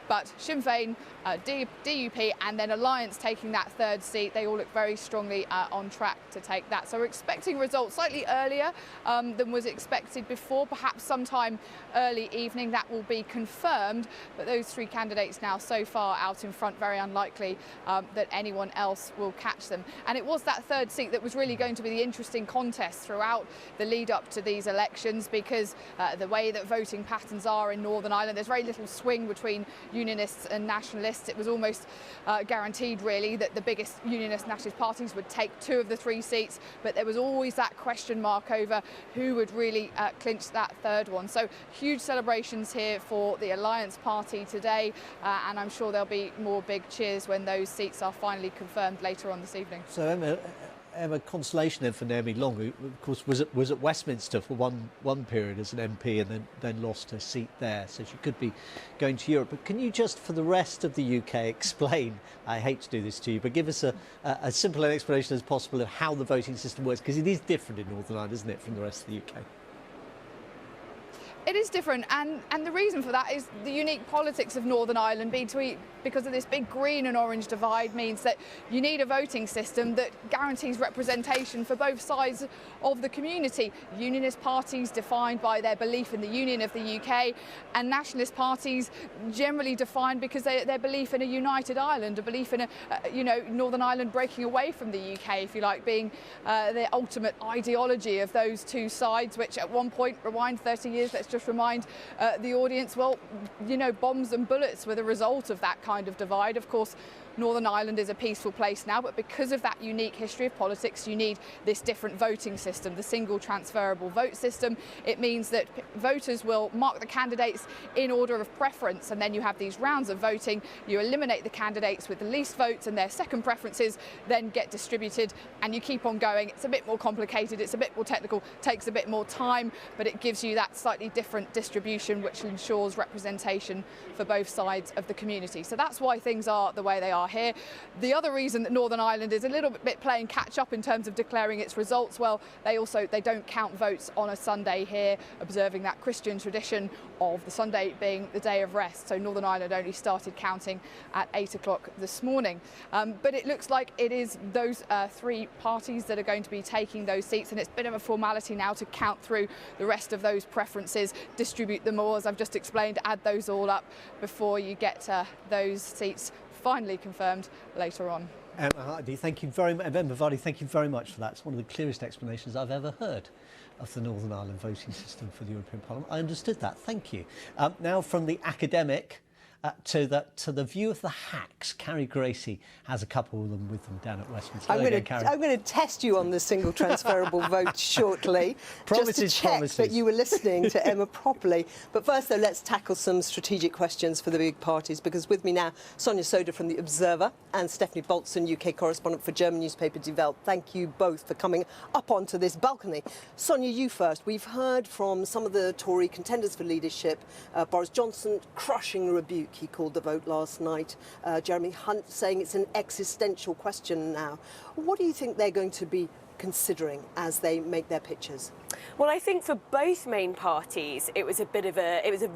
[SPEAKER 2] But Sinn Féin, DUP and then Alliance taking that 3rd seat, they all look very strongly on track to take that. So we're expecting results slightly earlier than was expected before, perhaps sometime early evening that will be confirmed. But those 3 candidates now so far out in front, very unlikely that anyone else will catch them. And it was that 3rd seat that was really going to be the interesting contest throughout the lead up to these elections, because the way that voting patterns are in Northern Ireland, there's very little swing between unionists and nationalists. It was almost guaranteed really that the biggest unionist nationalist parties would take 2 of the 3 seats, but there was always that question mark over who would really clinch that 3rd one. So huge celebrations here for the Alliance Party today, and I'm sure there'll be more big cheers when those seats are finally confirmed later on this evening.
[SPEAKER 1] So Emma, consolation then for Naomi Long, who of course was at Westminster for one period as an MP and then lost her seat there, so she could be going to Europe. But can you just, for the rest of the UK, explain, I hate to do this to you, but give us a simple explanation as possible of how the voting system works, because it is different in Northern Ireland, isn't it, from the rest of the UK?
[SPEAKER 2] It is different, and the reason for that is the unique politics of Northern Ireland because of this big green and orange divide means that you need a voting system that guarantees representation for both sides of the community. Unionist parties defined by their belief in the union of the UK, and nationalist parties generally defined because their belief in a united Ireland, a belief in Northern Ireland breaking away from the UK, if you like, being the ultimate ideology of those 2 sides, which at one point, rewind 30 years, let's just remind the audience, well, bombs and bullets were the result of that kind of divide. Of course, Northern Ireland is a peaceful place now, but because of that unique history of politics, you need this different voting system, the single transferable vote system. It means that voters will mark the candidates in order of preference, and then you have these rounds of voting. You eliminate the candidates with the least votes, and their second preferences then get distributed, and you keep on going. It's a bit more complicated, it's a bit more technical, takes a bit more time, but it gives you that slightly different distribution, which ensures representation for both sides of the community. So that's why things are the way they are are here. The other reason that Northern Ireland is a little bit playing catch up in terms of declaring its results, well, they don't count votes on a Sunday here, observing that Christian tradition of the Sunday being the day of rest. So Northern Ireland only started counting at 8 o'clock this morning. But it looks like it is those three parties that are going to be taking those seats, and it's a bit of a formality now to count through the rest of those preferences, distribute them all, as I've just explained, add those all up before you get those seats finally confirmed later on.
[SPEAKER 1] Emma Vardy, thank you very much for that. It's one of the clearest explanations I've ever heard of the Northern Ireland voting system for the European Parliament. I understood that. Thank you. Now from the academic to the view of the hacks. Carrie Gracie has a couple of them with them down at Westminster.
[SPEAKER 3] I'm going to test you on the single transferable vote shortly, just to check that you were listening to Emma properly. But first, though, let's tackle some strategic questions for the big parties, because with me now, Sonia Soda from The Observer and Stephanie Bolton, UK correspondent for German newspaper Die Welt. Thank you both for coming up onto this balcony. Sonia, you first. We've heard from some of the Tory contenders for leadership, Boris Johnson crushing rebuke. He called the vote last night. Jeremy Hunt saying it's an existential question now. What do you think they're going to be considering as they make their pitches?
[SPEAKER 4] Well, I think for both main parties, it was a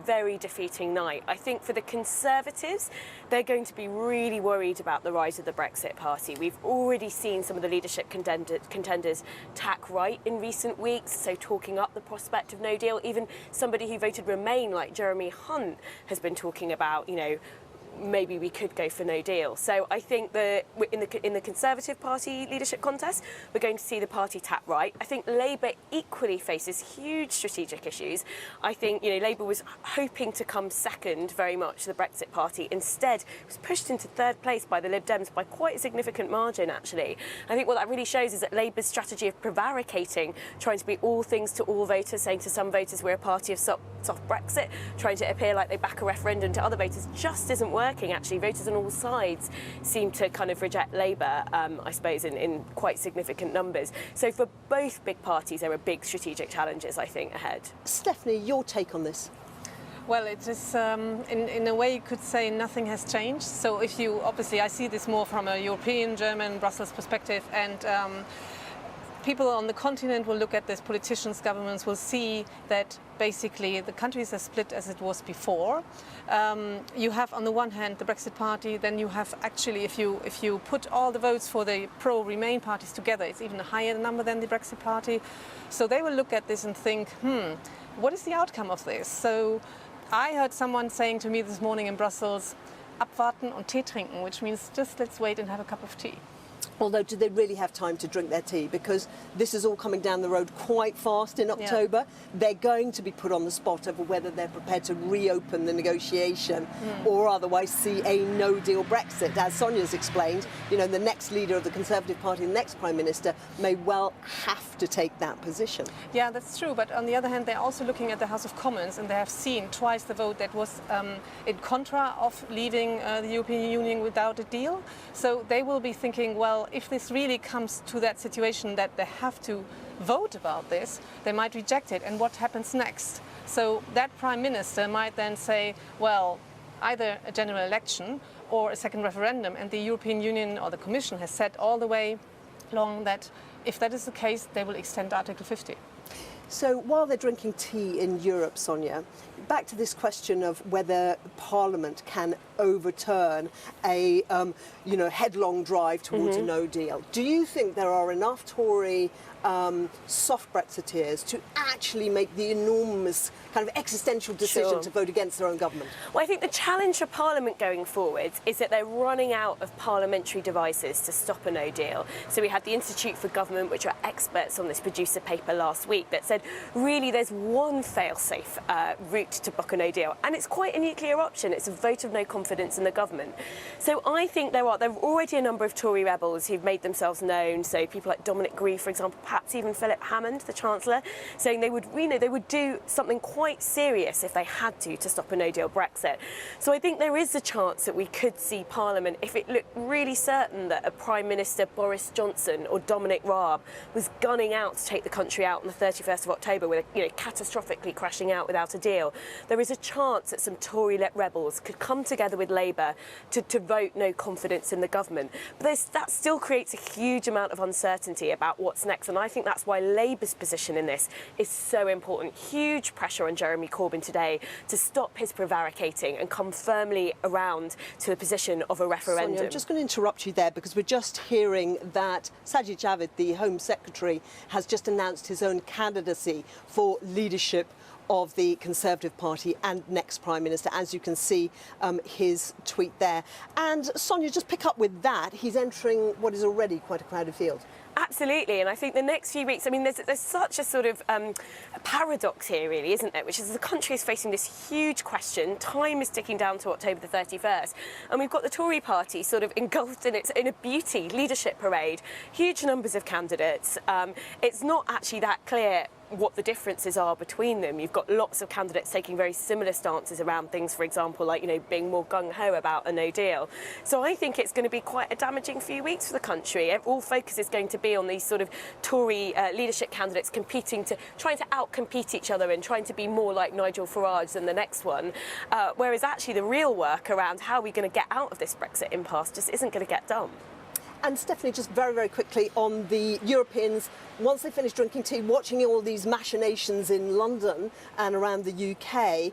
[SPEAKER 4] very defeating night. I think for the Conservatives, they're going to be really worried about the rise of the Brexit Party. We've already seen some of the leadership contenders tack right in recent weeks, so talking up the prospect of no deal. Even somebody who voted Remain, like Jeremy Hunt, has been talking about, maybe we could go for no deal. So I think that in the Conservative Party leadership contest, we're going to see the party tap right. I think Labour equally faces huge strategic issues. I think Labour was hoping to come second very much to the Brexit Party. Instead, it was pushed into third place by the Lib Dems by quite a significant margin, actually. I think what that really shows is that Labour's strategy of prevaricating, trying to be all things to all voters, saying to some voters we're a party of soft Brexit, trying to appear like they back a referendum to other voters, just isn't working. Actually, voters on all sides seem to kind of reject Labour, I suppose, in quite significant numbers. So for both big parties, there are big strategic challenges, I think, ahead.
[SPEAKER 3] Stephanie, your take on this?
[SPEAKER 5] Well, it is, in a way, you could say nothing has changed. So if you, obviously, I see this more from a European, German, Brussels perspective, and people on the continent will look at this, politicians, governments will see that basically the countries are split as it was before. You have on the one hand the Brexit Party, then you have actually, if you put all the votes for the pro-Remain parties together, it's even a higher number than the Brexit Party. So they will look at this and think, what is the outcome of this? So I heard someone saying to me this morning in Brussels, abwarten und Tee trinken, which means just let's wait and have a cup of tea.
[SPEAKER 3] Although, do they really have time to drink their tea? Because this is all coming down the road quite fast in October. Yeah. They're going to be put on the spot over whether they're prepared to reopen the negotiation or otherwise see a no-deal Brexit. As Sonia's explained, the next leader of the Conservative Party, the next Prime Minister, may well have to take that position.
[SPEAKER 5] Yeah, that's true. But on the other hand, they're also looking at the House of Commons, and they have seen twice the vote that was in contra of leaving the European Union without a deal. So they will be thinking, well, if this really comes to that situation that they have to vote about this, they might reject it. And what happens next? So that Prime Minister might then say, well, either a general election or a second referendum. And the European Union or the Commission has said all the way along that if that is the case, they will extend Article 50.
[SPEAKER 3] So while they're drinking tea in Europe, Sonia, back to this question of whether Parliament can overturn a headlong drive towards a no deal. Do you think there are enough Tory soft Brexiteers to actually make the enormous kind of existential decision to vote against their own government?
[SPEAKER 4] Well, I think the challenge for Parliament going forward is that they're running out of parliamentary devices to stop a no deal. So we had the Institute for Government, which are experts on this, produce a paper last week that said really there's one fail-safe route to block a no deal, and it's quite a nuclear option. It's a vote of no confidence in the government. So I think there are already a number of Tory rebels who've made themselves known. So people like Dominic Grieve, for example, perhaps even Philip Hammond, the Chancellor, saying they would do something quite serious if they had to stop a no-deal Brexit. So I think there is a chance that we could see Parliament, if it looked really certain that a Prime Minister, Boris Johnson or Dominic Raab, was gunning out to take the country out on the 31st of October with catastrophically crashing out without a deal, there is a chance that some Tory rebels could come together together with Labour to vote no confidence in the government. But that still creates a huge amount of uncertainty about what's next, and I think that's why Labour's position in this is so important. Huge pressure on Jeremy Corbyn today to stop his prevaricating and come firmly around to the position of a referendum.
[SPEAKER 3] Sonia, I'm just going to interrupt you there because we're just hearing that Sajid Javid, the Home Secretary, has just announced his own candidacy for leadership of the Conservative Party and next Prime Minister, as you can see his tweet there. And Sonia, just pick up with that. He's entering what is already quite a crowded field.
[SPEAKER 4] Absolutely, and I think the next few weeks, I mean, there's such a sort of paradox here, really, isn't there? Which is the country is facing this huge question. Time is ticking down to October the 31st, and we've got the Tory party sort of engulfed in a beauty leadership parade, huge numbers of candidates. It's not actually that clear what the differences are between them. You've got lots of candidates taking very similar stances around things, for example, like, you know, being more gung-ho about a no deal. So I think it's going to be quite a damaging few weeks for the country. All focus is going to be on these sort of Tory leadership candidates trying to out-compete each other and trying to be more like Nigel Farage than the next one, whereas actually the real work around how we're going to get out of this Brexit impasse just isn't going to get done.
[SPEAKER 3] And Stephanie, just very, very quickly on the Europeans, once they finish drinking tea, watching all these machinations in London and around the UK,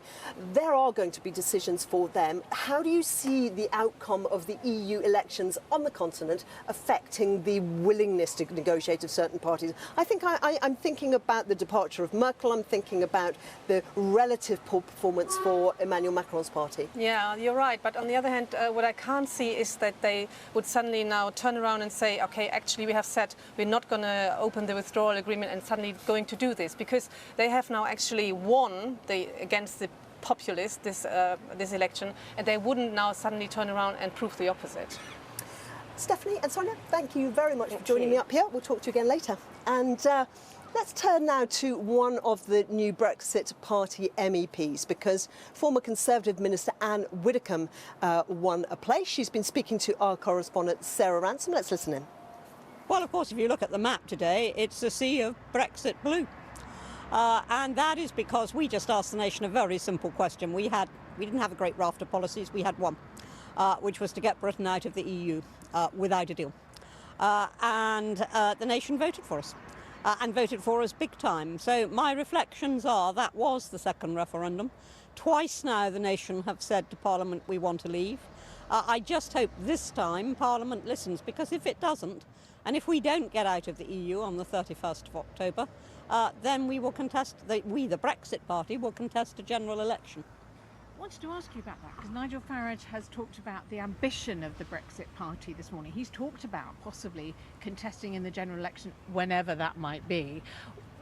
[SPEAKER 3] there are going to be decisions for them. How do you see the outcome of the EU elections on the continent affecting the willingness to negotiate of certain parties? I think I'm thinking about the departure of Merkel. I'm thinking about the relative poor performance for Emmanuel Macron's party.
[SPEAKER 5] Yeah, you're right. But on the other hand, what I can't see is that they would suddenly now turn around and say, OK, actually, we have said we're not going to open the withdrawal agreement and suddenly going to do this, because they have now actually won against the populists this election, and they wouldn't now suddenly turn around and prove the opposite.
[SPEAKER 3] Stephanie and Sonia, thank you very much for joining me up here. We'll talk to you again later. And let's turn now to one of the new Brexit Party MEPs, because former Conservative Minister Anne Widdecombe won a place. She's been speaking to our correspondent Sarah Ransom. Let's listen in.
[SPEAKER 6] Well, of course, if you look at the map today, it's a sea of Brexit blue. And that is because we just asked the nation a very simple question. We didn't have a great raft of policies. We had one, which was to get Britain out of the EU without a deal. And the nation voted for us. And voted for us big time. So my reflections are that was the second referendum. Twice now the nation have said to Parliament we want to leave. I just hope this time Parliament listens, because if it doesn't, and if we don't get out of the EU on the 31st of October, then we will contest, the Brexit Party will contest a general election.
[SPEAKER 7] I wanted to ask you about that, because Nigel Farage has talked about the ambition of the Brexit Party this morning. He's talked about possibly contesting in the general election whenever that might be.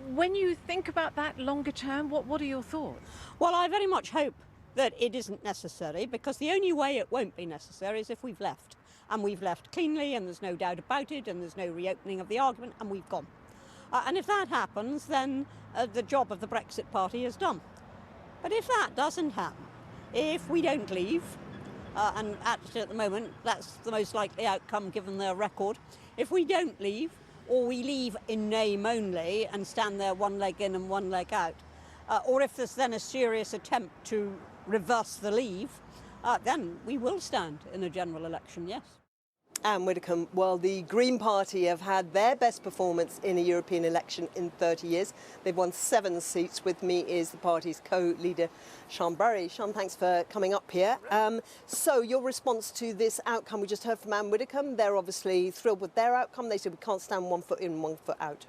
[SPEAKER 7] When you think about that longer term, what are your thoughts?
[SPEAKER 6] Well, I very much hope that it isn't necessary, because the only way it won't be necessary is if we've left. And we've left cleanly, and there's no doubt about it, and there's no reopening of the argument, and we've gone. And if that happens, then the job of the Brexit Party is done. But if that doesn't happen, if we don't leave, and actually at the moment that's the most likely outcome given their record, if we don't leave, or we leave in name only and stand there one leg in and one leg out, or if there's then a serious attempt to reverse the leave, then we will stand in a general election, yes.
[SPEAKER 3] Anne Widdecombe, well, the Green Party have had their best performance in a European election in 30 years. They've won 7 seats. With me is the party's co-leader, Shaun. Shaun, thanks for coming up here. So your response to this outcome, we just heard from Anne Widdecombe. They're obviously thrilled with their outcome. They said we can't stand 1 foot in, 1 foot out.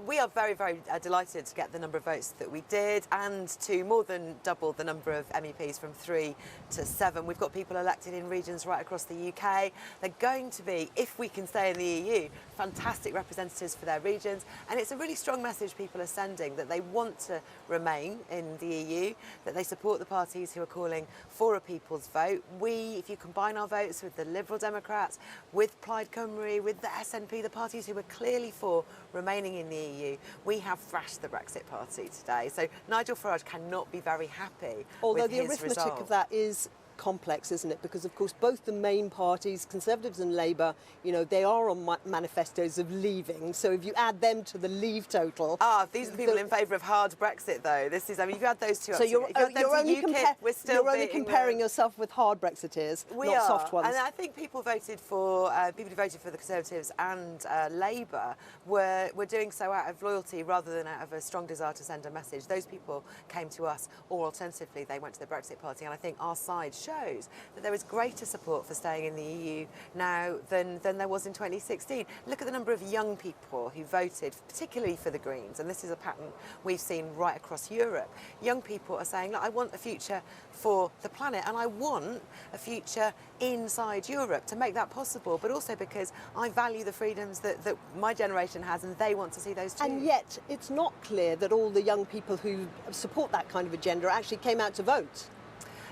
[SPEAKER 8] We are very, very delighted to get the number of votes that we did, and to more than double the number of MEPs from 3 to 7. We've got people elected in regions right across the UK. They're going to be, if we can stay in the EU, fantastic representatives for their regions. And it's a really strong message people are sending, that they want to remain in the EU, that they support the parties who are calling for a people's vote. If you combine our votes with the Liberal Democrats, with Plaid Cymru, with the SNP, the parties who are clearly for remaining in the EU, we have thrashed the Brexit Party today. So Nigel Farage cannot be very happy
[SPEAKER 3] Although
[SPEAKER 8] with
[SPEAKER 3] the
[SPEAKER 8] his
[SPEAKER 3] arithmetic
[SPEAKER 8] result.
[SPEAKER 3] of that is complex, isn't it? Because, of course, both the main parties, Conservatives and Labour, you know, they are on manifestos of leaving. So if you add them to the leave total...
[SPEAKER 8] These are the people in favour of hard Brexit, though. This is, I mean, if you add those two up...
[SPEAKER 3] So you're only comparing
[SPEAKER 8] them.
[SPEAKER 3] yourself with hard Brexiteers, not soft ones.
[SPEAKER 8] And I think people who voted for the Conservatives and Labour were doing so out of loyalty rather than out of a strong desire to send a message. Those people came to us, or alternatively, they went to the Brexit Party, and I think our side shows that there is greater support for staying in the EU now than there was in 2016. Look at the number of young people who voted, particularly for the Greens, and this is a pattern we've seen right across Europe. Young people are saying, look, I want a future for the planet, and I want a future inside Europe to make that possible, but also because I value the freedoms that my generation has, and they want to see those too.
[SPEAKER 3] And yet, it's not clear that all the young people who support that kind of agenda actually came out to vote.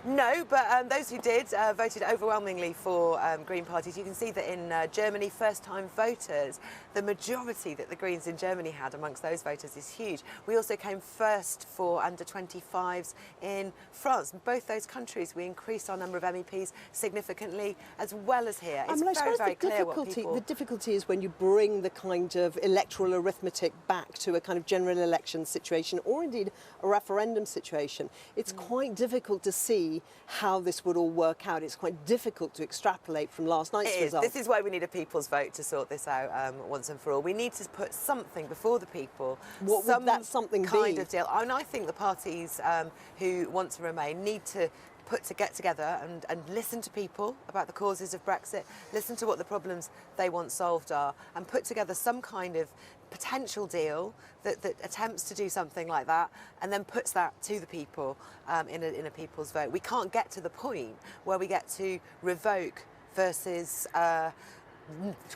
[SPEAKER 8] No, but those who did voted overwhelmingly for Green parties. You can see that in Germany, first-time voters, the majority that the Greens in Germany had amongst those voters is huge. We also came first for under-25s in France. In both those countries, we increased our number of MEPs significantly, as well as here. It's very clear what people...
[SPEAKER 3] The difficulty is when you bring the kind of electoral arithmetic back to a kind of general election situation, or indeed a referendum situation. It's quite difficult to see how this would all work out. It's quite difficult to extrapolate from last night's result.
[SPEAKER 8] This is why we need a people's vote to sort this out once and for all. We need to put something before the people.
[SPEAKER 3] What would that something
[SPEAKER 8] kind
[SPEAKER 3] be?
[SPEAKER 8] of deal. And I think the parties who want to remain need to get together and listen to people about the causes of Brexit, listen to what the problems they want solved are, and put together some kind of potential deal that attempts to do something like that and then puts that to the people in a people's vote. We can't get to the point where we get to revoke versus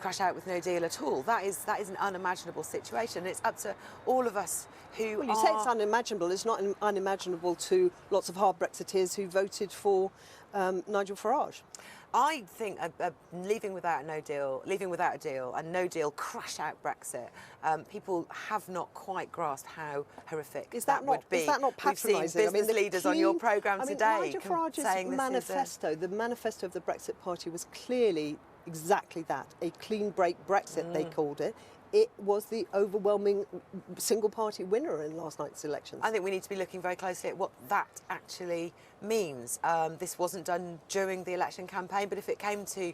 [SPEAKER 8] crash out with no deal at all. That is an unimaginable situation. It's up to all of us who
[SPEAKER 3] Well, you say it's unimaginable. It's not unimaginable to lots of hard Brexiteers who voted for Nigel Farage.
[SPEAKER 8] I think leaving without a deal, and no deal, crash out Brexit. People have not quite grasped how horrific that would be.
[SPEAKER 3] Is that not patronising?
[SPEAKER 8] We've seen business leaders on your programme today
[SPEAKER 3] Nigel Farage's manifesto, the manifesto of the Brexit Party was clearly exactly that, a clean break Brexit, they called it. It was the overwhelming single-party winner in last night's elections.
[SPEAKER 8] I think we need to be looking very closely at what that actually means. This wasn't done during the election campaign, but if it came to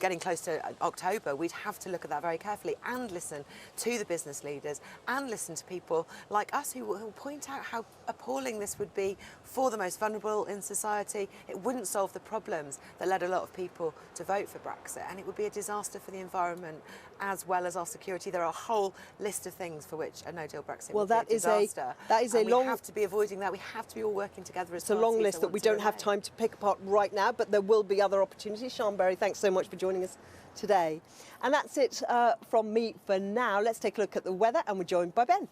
[SPEAKER 8] getting close to October, we'd have to look at that very carefully and listen to the business leaders and listen to people like us who will point out how appalling this would be for the most vulnerable in society. It wouldn't solve the problems that led a lot of people to vote for Brexit, and it would be a disaster for the environment as well as our security. There are a whole list of things for which a no-deal Brexit would be a disaster. We have to be avoiding that. We have to be all working together as
[SPEAKER 3] It's a long list that we don't have time to pick apart right now, but there will be other opportunities. Shaun, thanks so much for joining us today. And that's it from me for now. Let's take a look at the weather, and we're joined by Ben.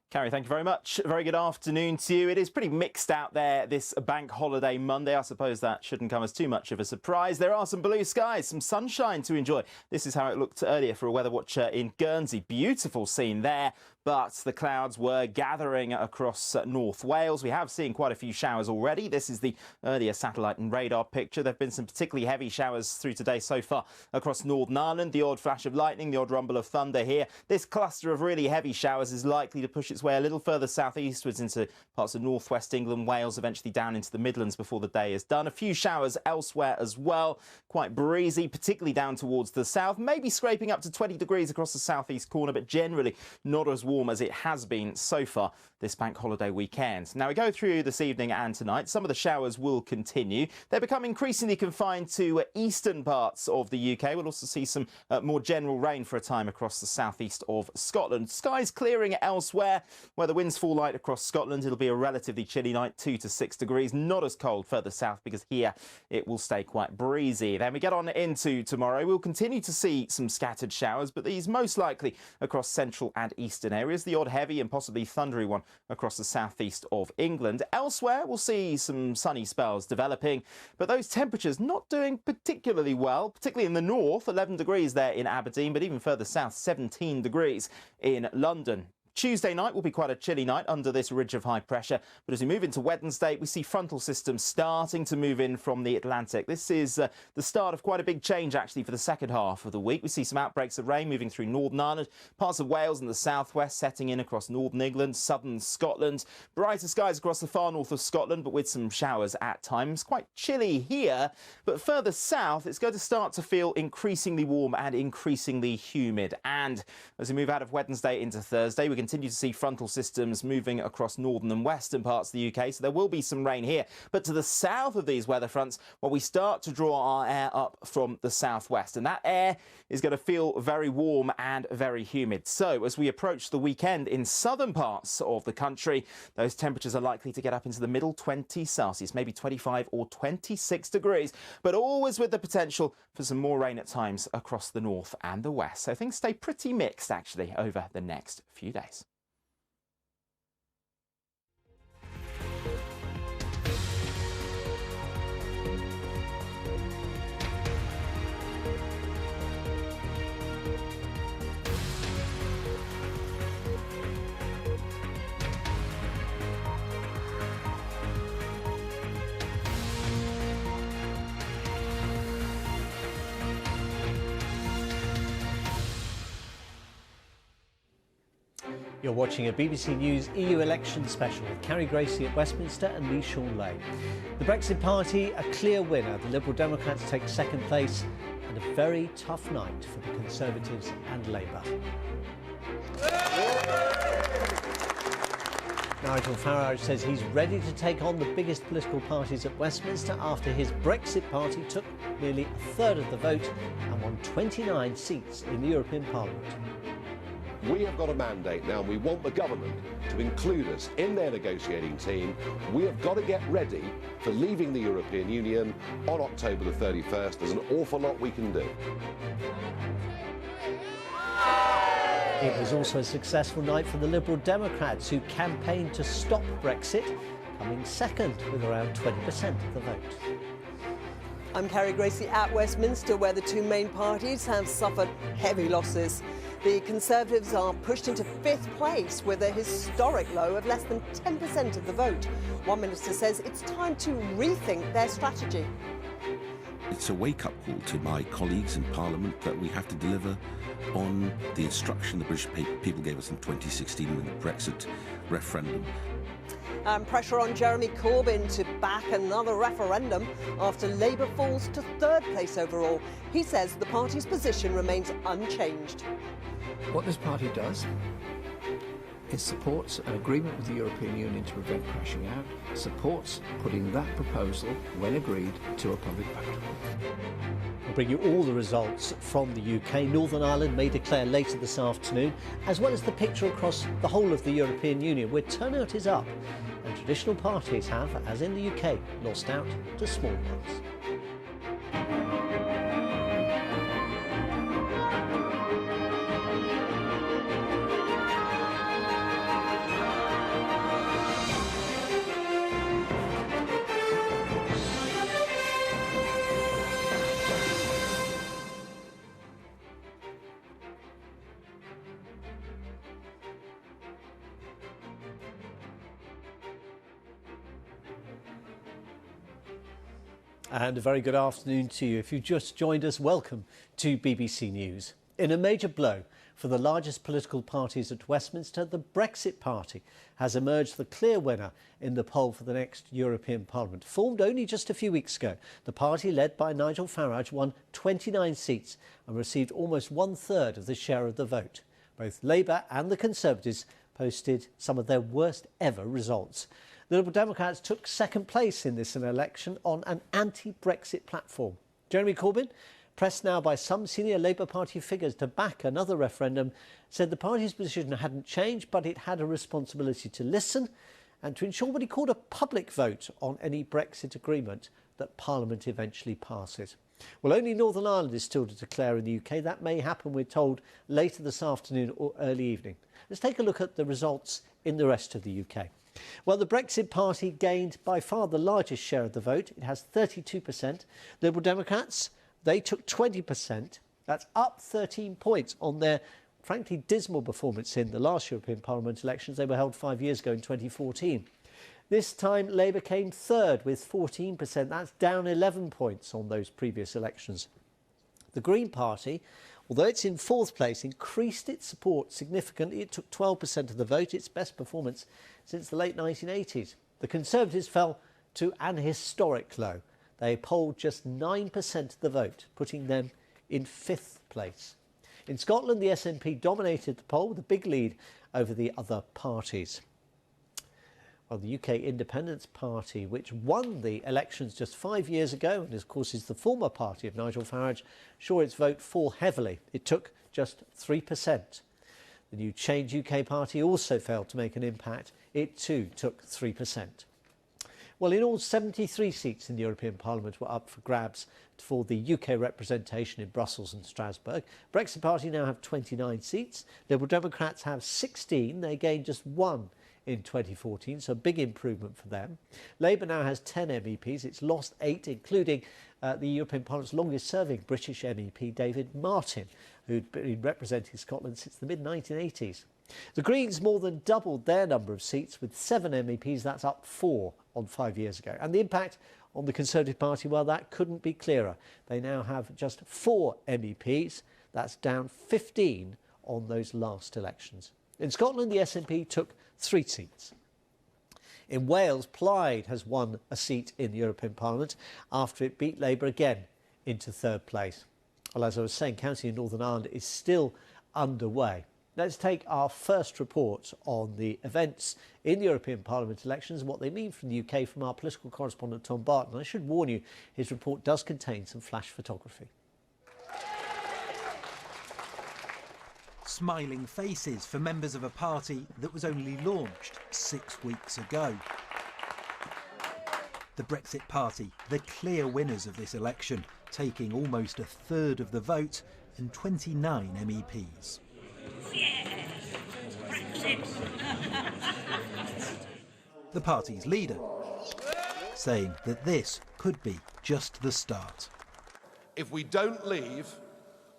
[SPEAKER 19] Carrie, thank you very much. Very good afternoon to you. It is pretty mixed out there this bank holiday Monday. I suppose that shouldn't come as too much of a surprise. There are some blue skies, some sunshine to enjoy. This is how it looked earlier for a weather watcher in Guernsey. Beautiful scene there. But the clouds were gathering across North Wales. We have seen quite a few showers already. This is the earlier satellite and radar picture. There have been some particularly heavy showers through today so far across Northern Ireland. The odd flash of lightning, the odd rumble of thunder here. This cluster of really heavy showers is likely to push its way a little further southeastwards into parts of northwest England, Wales, eventually down into the Midlands before the day is done. A few showers elsewhere as well. Quite breezy, particularly down towards the south. Maybe scraping up to 20 degrees across the southeast corner, but generally not as warm as it has been so far this bank holiday weekend. Now we go through this evening and tonight. Some of the showers will continue. They become increasingly confined to eastern parts of the UK. We'll also see some more general rain for a time across the southeast of Scotland. Skies clearing elsewhere where the winds fall light across Scotland. It'll be a relatively chilly night, 2 to 6 degrees. Not as cold further south because here it will stay quite breezy. Then we get on into tomorrow. We'll continue to see some scattered showers, but these most likely across central and eastern areas. The odd heavy and possibly thundery one across the southeast of England. Elsewhere, we'll see some sunny spells developing, but those temperatures not doing particularly well, particularly in the north, 11 degrees there in Aberdeen, but even further south, 17 degrees in London. Tuesday night will be quite a chilly night under this ridge of high pressure, but as we move into Wednesday, we see frontal systems starting to move in from the Atlantic. This is the start of quite a big change, actually, for the second half of the week. We see some outbreaks of rain moving through Northern Ireland, parts of Wales and the southwest, setting in across Northern England, southern Scotland. Brighter skies across the far north of Scotland, but with some showers at times. Quite chilly here, but further south, it's going to start to feel increasingly warm and increasingly humid. And as we move out of Wednesday into Thursday, we continue to see frontal systems moving across northern and western parts of the UK, so there will be some rain here. But to the south of these weather fronts, well, we start to draw our air up from the southwest, and that air is going to feel very warm and very humid. So as we approach the weekend in southern parts of the country, those temperatures are likely to get up into the middle 20s Celsius, maybe 25 or 26 degrees, but always with the potential for some more rain at times across the north and the west. So things stay pretty mixed, actually, over the next few days.
[SPEAKER 1] You're watching a BBC News EU election special with Carrie, Gracie at Westminster and me, Shaun. The Brexit Party a clear winner. The Liberal Democrats take second place, and a very tough night for the Conservatives and Labour. Nigel Farage says he's ready to take on the biggest political parties at Westminster after his Brexit party took nearly a third of the vote and won 29 seats in the European Parliament.
[SPEAKER 9] We have got a mandate now, and we want the government to include us in their negotiating team. We have got to get ready for leaving the European Union on October the 31st. There's an awful lot we can do.
[SPEAKER 1] It was also a successful night for the Liberal Democrats, who campaigned to stop Brexit, coming second with around 20% of the vote.
[SPEAKER 3] I'm Carrie, Gracie at Westminster, where the two main parties have suffered heavy losses. The Conservatives are pushed into fifth place with a historic low of less than 10% of the vote. One minister says it's time to rethink their strategy.
[SPEAKER 11] It's a wake-up call to my colleagues in Parliament that we have to deliver on the instruction the British people gave us in 2016 in the Brexit referendum.
[SPEAKER 3] And pressure on Jeremy Corbyn to back another referendum after Labour falls to third place overall. He says the party's position remains unchanged.
[SPEAKER 12] What this party does is supports an agreement with the European Union to prevent crashing out, supports putting that proposal, when agreed, to a public vote.
[SPEAKER 1] We'll bring you all the results from the UK. Northern Ireland may declare later this afternoon, as well as the picture across the whole of the European Union, where turnout is up and traditional parties have, as in the UK, lost out to small ones. And a very good afternoon to you. If you've just joined us, welcome to BBC News. In a major blow for the largest political parties at Westminster, the Brexit Party has emerged the clear winner in the poll for the next European Parliament. Formed only just a few weeks ago, the party led by Nigel Farage won 29 seats and received almost one-third of the share of the vote. Both Labour and the Conservatives posted some of their worst ever results. The Liberal Democrats took second place in this election on an anti-Brexit platform. Jeremy Corbyn, pressed now by some senior Labour Party figures to back another referendum, said the party's position hadn't changed, but it had a responsibility to listen and to ensure what he called a public vote on any Brexit agreement that Parliament eventually passes. Well, only Northern Ireland is still to declare in the UK. That may happen, we're told, later this afternoon or early evening. Let's take a look at the results in the rest of the UK. Well, the Brexit Party gained by far the largest share of the vote. It has 32%. Liberal Democrats, they took 20%. That's up 13 points on their frankly dismal performance in the last European Parliament elections. They were held 5 years ago in 2014. This time Labour came third with 14%. That's down 11 points on those previous elections. The Green Party, although it's in fourth place, increased its support significantly. It took 12% of the vote, its best performance since the late 1980s. The Conservatives fell to an historic low. They polled just 9% of the vote, putting them in fifth place. In Scotland, the SNP dominated the poll with a big lead over the other parties. Well, the UK Independence Party, which won the elections just 5 years ago and of course is the former party of Nigel Farage, saw its vote fall heavily. It took just 3%. The New Change UK Party also failed to make an impact. It too took 3%. Well, in all, 73 seats in the European Parliament were up for grabs for the UK representation in Brussels and Strasbourg. Brexit Party now have 29 seats. Liberal Democrats have 16. They gained just 1 in 2014, so a big improvement for them. Labour now has 10 MEPs. It's lost 8, including the European Parliament's longest-serving British MEP, David Martin, who'd been representing Scotland since the mid-1980s. The Greens more than doubled their number of seats with 7 MEPs. That's up 4 on 5 years ago. And the impact on the Conservative Party, well, that couldn't be clearer. They now have just 4 MEPs. That's down 15 on those last elections. In Scotland, the SNP took 3 seats. In Wales, Plaid has won a seat in the European Parliament after it beat Labour again into third place. Well, as I was saying, counting in Northern Ireland is still underway. Let's take our first report on the events in the European Parliament elections and what they mean from the UK from our political correspondent Tom Barton. I should warn you, his report does contain some flash photography.
[SPEAKER 10] Smiling faces for members of a party that was only launched 6 weeks ago. The Brexit Party, the clear winners of this election, taking almost a third of the vote and 29 MEPs. The party's leader saying that this could be just the start.
[SPEAKER 9] If we don't leave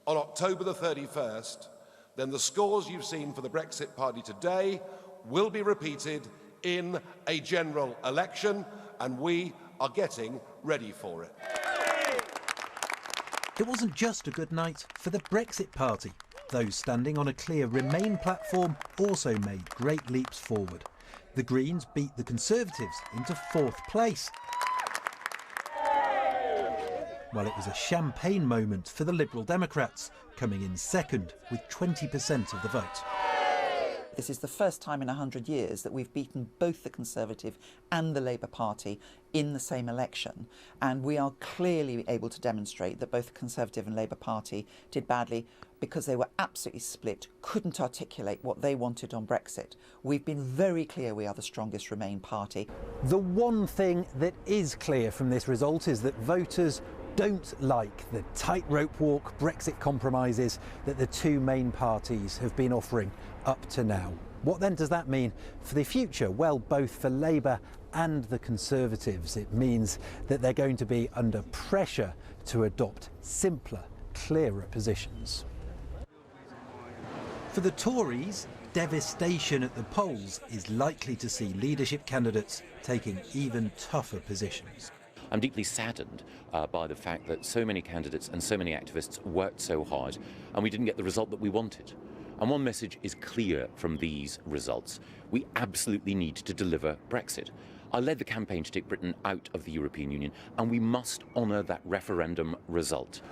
[SPEAKER 9] on October the 31st, then the scores you've seen for the Brexit Party today will be repeated in a general election, and we are getting ready for it.
[SPEAKER 10] It wasn't just a good night for the Brexit Party. Those standing on a clear Remain platform also made great leaps forward. The Greens beat the Conservatives into 4th place, while it was a champagne moment for the Liberal Democrats, coming in second with 20% of the vote.
[SPEAKER 13] This is the first time in 100 years that we've beaten both the Conservative and the Labour Party in the same election, and we are clearly able to demonstrate that both the Conservative and Labour Party did badly because they were absolutely split, couldn't articulate what they wanted on Brexit. We've been very clear we are the strongest Remain party.
[SPEAKER 10] The one thing that is clear from this result is that voters don't like the tightrope walk Brexit compromises that the two main parties have been offering up to now. What then does that mean for the future? Well, both for Labour and the Conservatives. It means that they're going to be under pressure to adopt simpler, clearer positions. For the Tories, devastation at the polls is likely to see leadership candidates taking even tougher positions.
[SPEAKER 14] I'm deeply saddened by the fact that so many candidates and so many activists worked so hard and we didn't get the result that we wanted. And one message is clear from these results. We absolutely need to deliver Brexit. I led the campaign to take Britain out of the European Union, and we must honour that referendum result.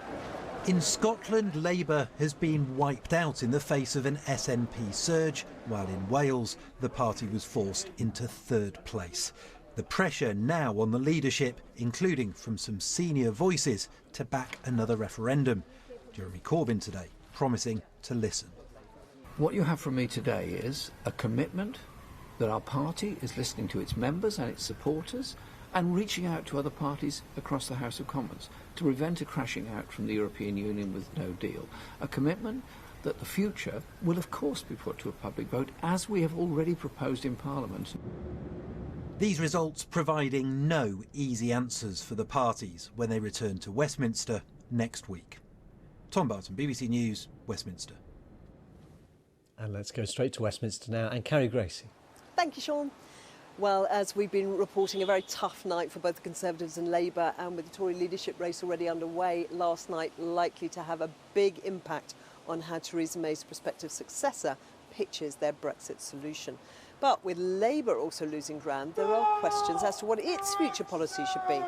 [SPEAKER 10] In Scotland, Labour has been wiped out in the face of an SNP surge, while in Wales, the party was forced into 3rd place. The pressure now on the leadership, including from some senior voices, to back another referendum. Jeremy Corbyn today promising to listen.
[SPEAKER 12] What you have from me today is a commitment that our party is listening to its members and its supporters and reaching out to other parties across the House of Commons to prevent a crashing out from the European Union with no deal. A commitment that the future will of course be put to a public vote, as we have already proposed in Parliament.
[SPEAKER 10] These results providing no easy answers for the parties when they return to Westminster next week. Tom Barton, BBC News, Westminster.
[SPEAKER 1] And let's go straight to Westminster now and Carrie Gracie.
[SPEAKER 3] Thank you, Shaun. Well, as we've been reporting, a very tough night for both the Conservatives and Labour, and with the Tory leadership race already underway last night, likely to have a big impact on how Theresa May's prospective successor pitches their Brexit solution. But with Labour also losing ground, there are questions as to what its future policy should be.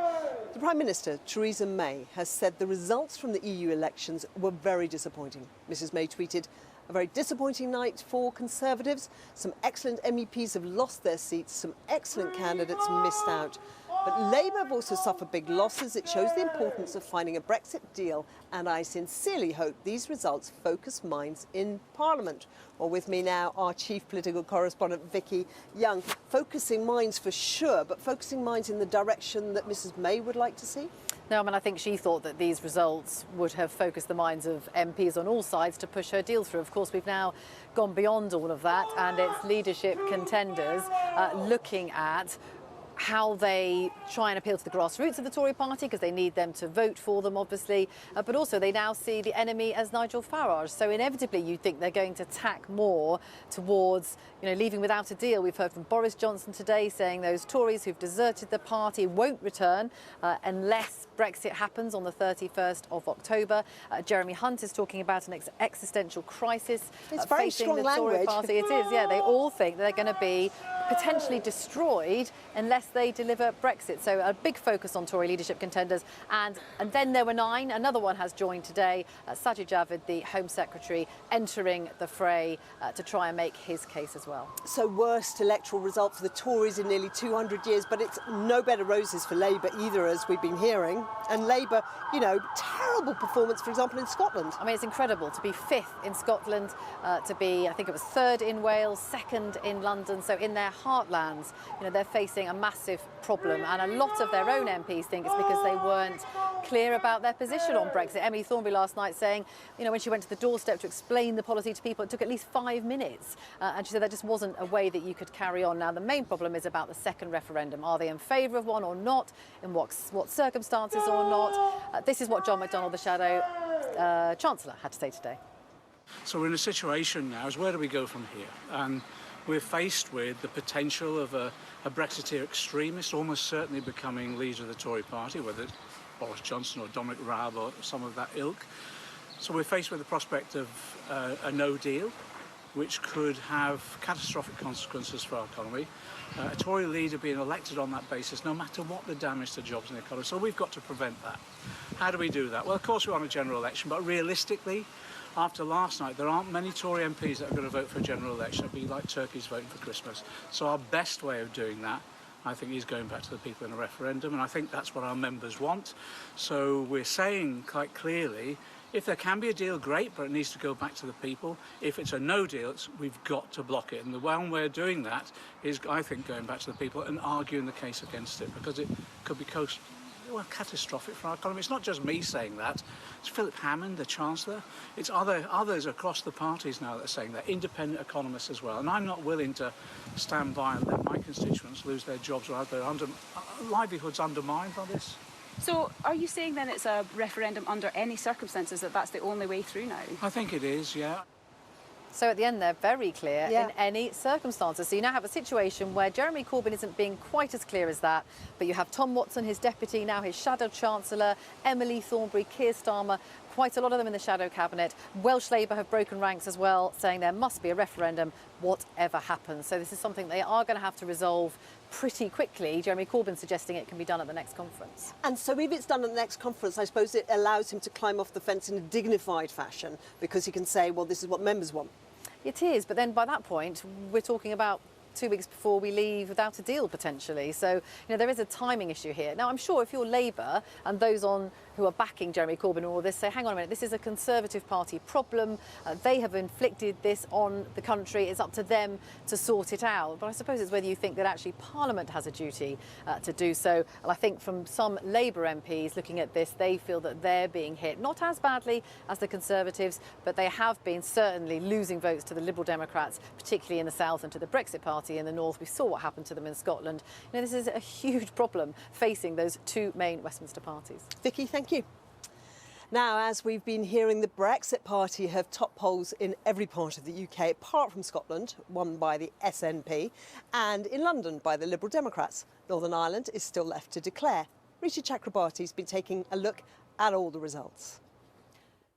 [SPEAKER 3] The Prime Minister, Theresa May, has said the results from the EU elections were very disappointing. Mrs May tweeted, "A very disappointing night for Conservatives. Some excellent MEPs have lost their seats, some excellent candidates missed out. But Labour have also suffered big losses. It shows the importance of finding a Brexit deal, and I sincerely hope these results focus minds in Parliament." Well, with me now, our chief political correspondent, Vicky Young. Focusing minds for sure, but focusing minds in the direction that Mrs May would like to see?
[SPEAKER 15] No, I mean, I think she thought that these results would have focused the minds of MPs on all sides to push her deal through. Of course, we've now gone beyond all of that, and it's leadership contenders looking at how they try and appeal to the grassroots of the Tory party, because they need them to vote for them, obviously, but also they now see the enemy as Nigel Farage. So inevitably you'd think they're going to tack more towards, leaving without a deal. We've heard from Boris Johnson today saying those Tories who've deserted the party won't return unless Brexit happens on the 31st of October. Jeremy Hunt is talking about an existential crisis facing the Tory party. It is, yeah. They all think they're going to be potentially destroyed unless they deliver Brexit. So a big focus on Tory leadership contenders. And then there were 9. Another one has joined today. Sajid Javid, the Home Secretary, entering the fray to try and make his case as well.
[SPEAKER 3] So worst electoral result for the Tories in nearly 200 years, but it's no better roses for Labour either, as we've been hearing. And Labour, terrible performance, for example, in Scotland.
[SPEAKER 15] I mean, it's incredible to be 5th in Scotland, to be, I think it was 3rd in Wales, 2nd in London. So in their heartlands, they're facing a massive problem, and a lot of their own MPs think it's because they weren't clear about their position on Brexit. Emily Thornberry last night saying, when she went to the doorstep to explain the policy to people, it took at least 5 minutes, and she said there just wasn't a way that you could carry on. Now, the main problem is about the second referendum. Are they in favour of one or not? In what circumstances or not? This is what John McDonnell, the Shadow Chancellor, had to say today.
[SPEAKER 16] So we're in a situation now, is where do we go from here? And we're faced with the potential of a Brexiteer extremist almost certainly becoming leader of the Tory party, whether it's Boris Johnson or Dominic Raab or some of that ilk. So we're faced with the prospect of a no deal, which could have catastrophic consequences for our economy. A Tory leader being elected on that basis, no matter what the damage to jobs in the economy. So we've got to prevent that. How do we do that? Well, of course, we want a general election, but realistically, after last night, there aren't many Tory MPs that are going to vote for a general election. It'll be like turkeys voting for Christmas. So our best way of doing that, I think, is going back to the people in a referendum, and I think that's what our members want. So we're saying quite clearly, if there can be a deal, great, but it needs to go back to the people. If it's a no deal, we've got to block it. And the one way of doing that is, I think, going back to the people and arguing the case against it, because it could be catastrophic for our economy. It's not just me saying that. It's Philip Hammond, the Chancellor. It's others across the parties now that are saying that, independent economists as well. And I'm not willing to stand by and let my constituents lose their jobs or have their livelihoods undermined by this.
[SPEAKER 17] So are you saying then it's a referendum under any circumstances, that's the only way through now?
[SPEAKER 16] I think it is, yeah.
[SPEAKER 15] So at the end, they're very clear in any circumstances. So you now have a situation where Jeremy Corbyn isn't being quite as clear as that, but you have Tom Watson, his deputy, now his shadow chancellor, Emily Thornberry, Keir Starmer, quite a lot of them in the shadow cabinet. Welsh Labour have broken ranks as well, saying there must be a referendum, whatever happens. So this is something they are going to have to resolve pretty quickly. Jeremy Corbyn suggesting it can be done at the next conference.
[SPEAKER 3] And so if it's done at the next conference, I suppose it allows him to climb off the fence in a dignified fashion, because he can say, well, this is what members want.
[SPEAKER 15] It is, but then by that point, we're talking about 2 weeks before we leave without a deal, potentially. So, there is a timing issue here. Now, I'm sure if you're Labour and those who are backing Jeremy Corbyn and all this say, hang on a minute, this is a Conservative Party problem. They have inflicted this on the country. It's up to them to sort it out. But I suppose it's whether you think that actually Parliament has a duty to do so. And I think from some Labour MPs looking at this, they feel that they're being hit, not as badly as the Conservatives, but they have been certainly losing votes to the Liberal Democrats, particularly in the south, and to the Brexit Party in the north. We saw what happened to them in Scotland. This is a huge problem facing those 2 main Westminster parties.
[SPEAKER 3] Vicky, thank you. Now, as we've been hearing, the Brexit Party have top polls in every part of the UK, apart from Scotland, won by the SNP, and in London by the Liberal Democrats. Northern Ireland is still left to declare. Rita Chakrabarti has been taking a look at all the results.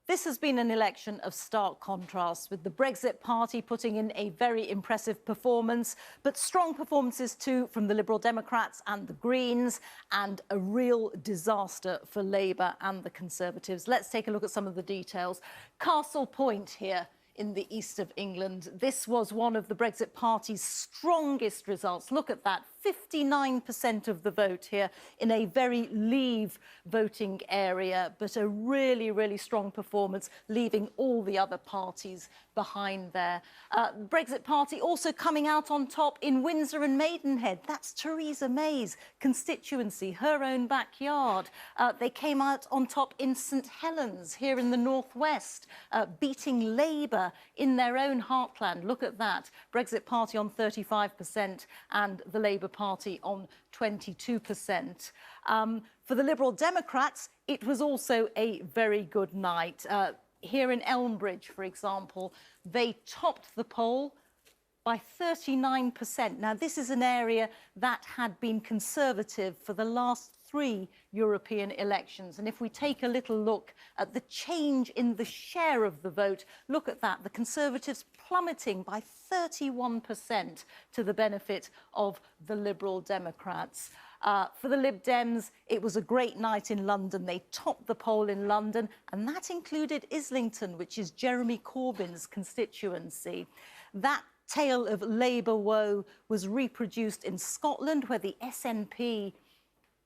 [SPEAKER 18] This has been an election of stark contrasts, with the Brexit Party putting in a very impressive performance, but strong performances too from the Liberal Democrats and the Greens, and a real disaster for Labour and the Conservatives. Let's take a look at some of the details. Castle Point here in the east of England. This was one of the Brexit Party's strongest results. Look at that, 59% of the vote here in a very Leave voting area, but a really, really strong performance, leaving all the other parties behind there. Brexit Party also coming out on top in Windsor and Maidenhead. That's Theresa May's constituency, her own backyard. They came out on top in St Helens here in the northwest, beating Labour in their own heartland. Look at that. Brexit Party on 35% and the Labour Party on 22%. For the Liberal Democrats, it was also a very good night. Here in Elmbridge, for example, they topped the poll by 39%. Now, this is an area that had been Conservative for the last 3 European elections. And if we take a little look at the change in the share of the vote, look at that. The Conservatives plummeting by 31% to the benefit of the Liberal Democrats. For the Lib Dems, it was a great night in London. They topped the poll in London, and that included Islington, which is Jeremy Corbyn's constituency. That tale of Labour woe was reproduced in Scotland, where the SNP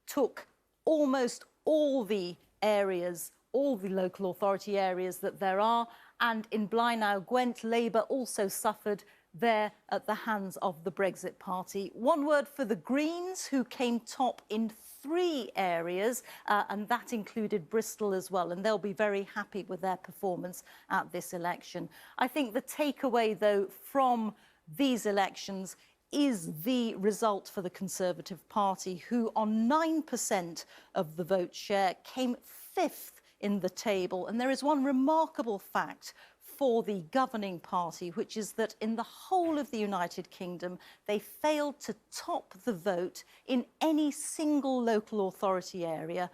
[SPEAKER 18] took almost all the areas, all the local authority areas that there are, and in Blaenau Gwent, Labour also suffered there at the hands of the Brexit Party. One word for the Greens, who came top in 3 areas, and that included Bristol as well, and they'll be very happy with their performance at this election. I think the takeaway, though, from these elections is the result for the Conservative Party, who on 9% of the vote share came 5th in the table. And there is one remarkable fact for the governing party, which is that in the whole of the United Kingdom, they failed to top the vote in any single local authority area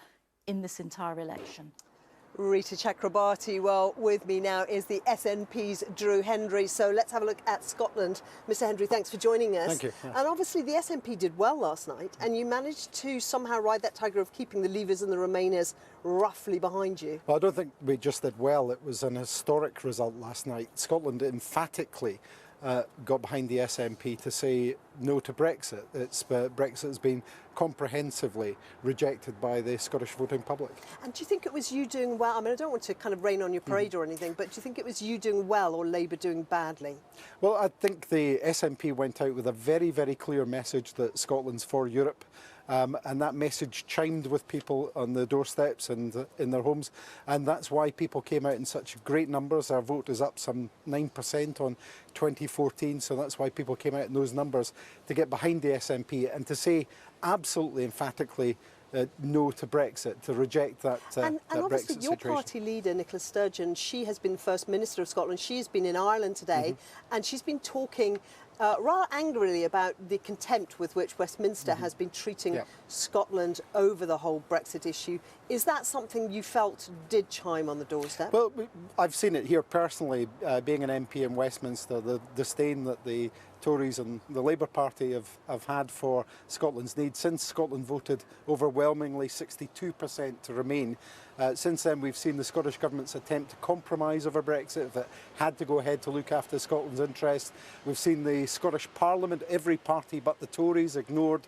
[SPEAKER 18] in this entire election.
[SPEAKER 3] Rita Chakrabarti. Well, with me now is the SNP's Drew Hendry. So let's have a look at Scotland. Mr. Hendry, thanks for joining us.
[SPEAKER 21] Thank you. Yes.
[SPEAKER 3] And obviously the SNP did well last night, and you managed to somehow ride that tiger of keeping the Leavers and the Remainers roughly behind you.
[SPEAKER 21] Well, I don't think we just did well. It was an historic result last night. Scotland emphatically got behind the SNP to say no to Brexit. Brexit has been comprehensively rejected by the Scottish voting public.
[SPEAKER 3] And do you think it was you doing well? I mean, I don't want to kind of rain on your parade or anything, but do you think it was you doing well or Labour doing badly?
[SPEAKER 21] Well, I think the SNP went out with a very, very clear message that Scotland's for Europe. And that message chimed with people on the doorsteps and in their homes, and that's why people came out in such great numbers. Our vote is up some 9% on 2014, so that's why people came out in those numbers to get behind the SNP and to say absolutely emphatically no to Brexit, to reject that
[SPEAKER 3] and obviously
[SPEAKER 21] Brexit
[SPEAKER 3] your
[SPEAKER 21] situation.
[SPEAKER 3] party leader, Nicola Sturgeon, she has been First Minister of Scotland. She has been in Ireland today, and she's been talking rather angrily about the contempt with which Westminster has been treating Scotland over the whole Brexit issue. Is that something you felt did chime on the doorstep?
[SPEAKER 21] Well, I've seen it here personally, being an MP in Westminster, the disdain that the Tories and the Labour Party have had for Scotland's needs since Scotland voted overwhelmingly 62% to remain. Since then, we've seen the Scottish Government's attempt to compromise over Brexit, if it had to go ahead to look after Scotland's interests. We've seen the Scottish Parliament, every party but the Tories, ignored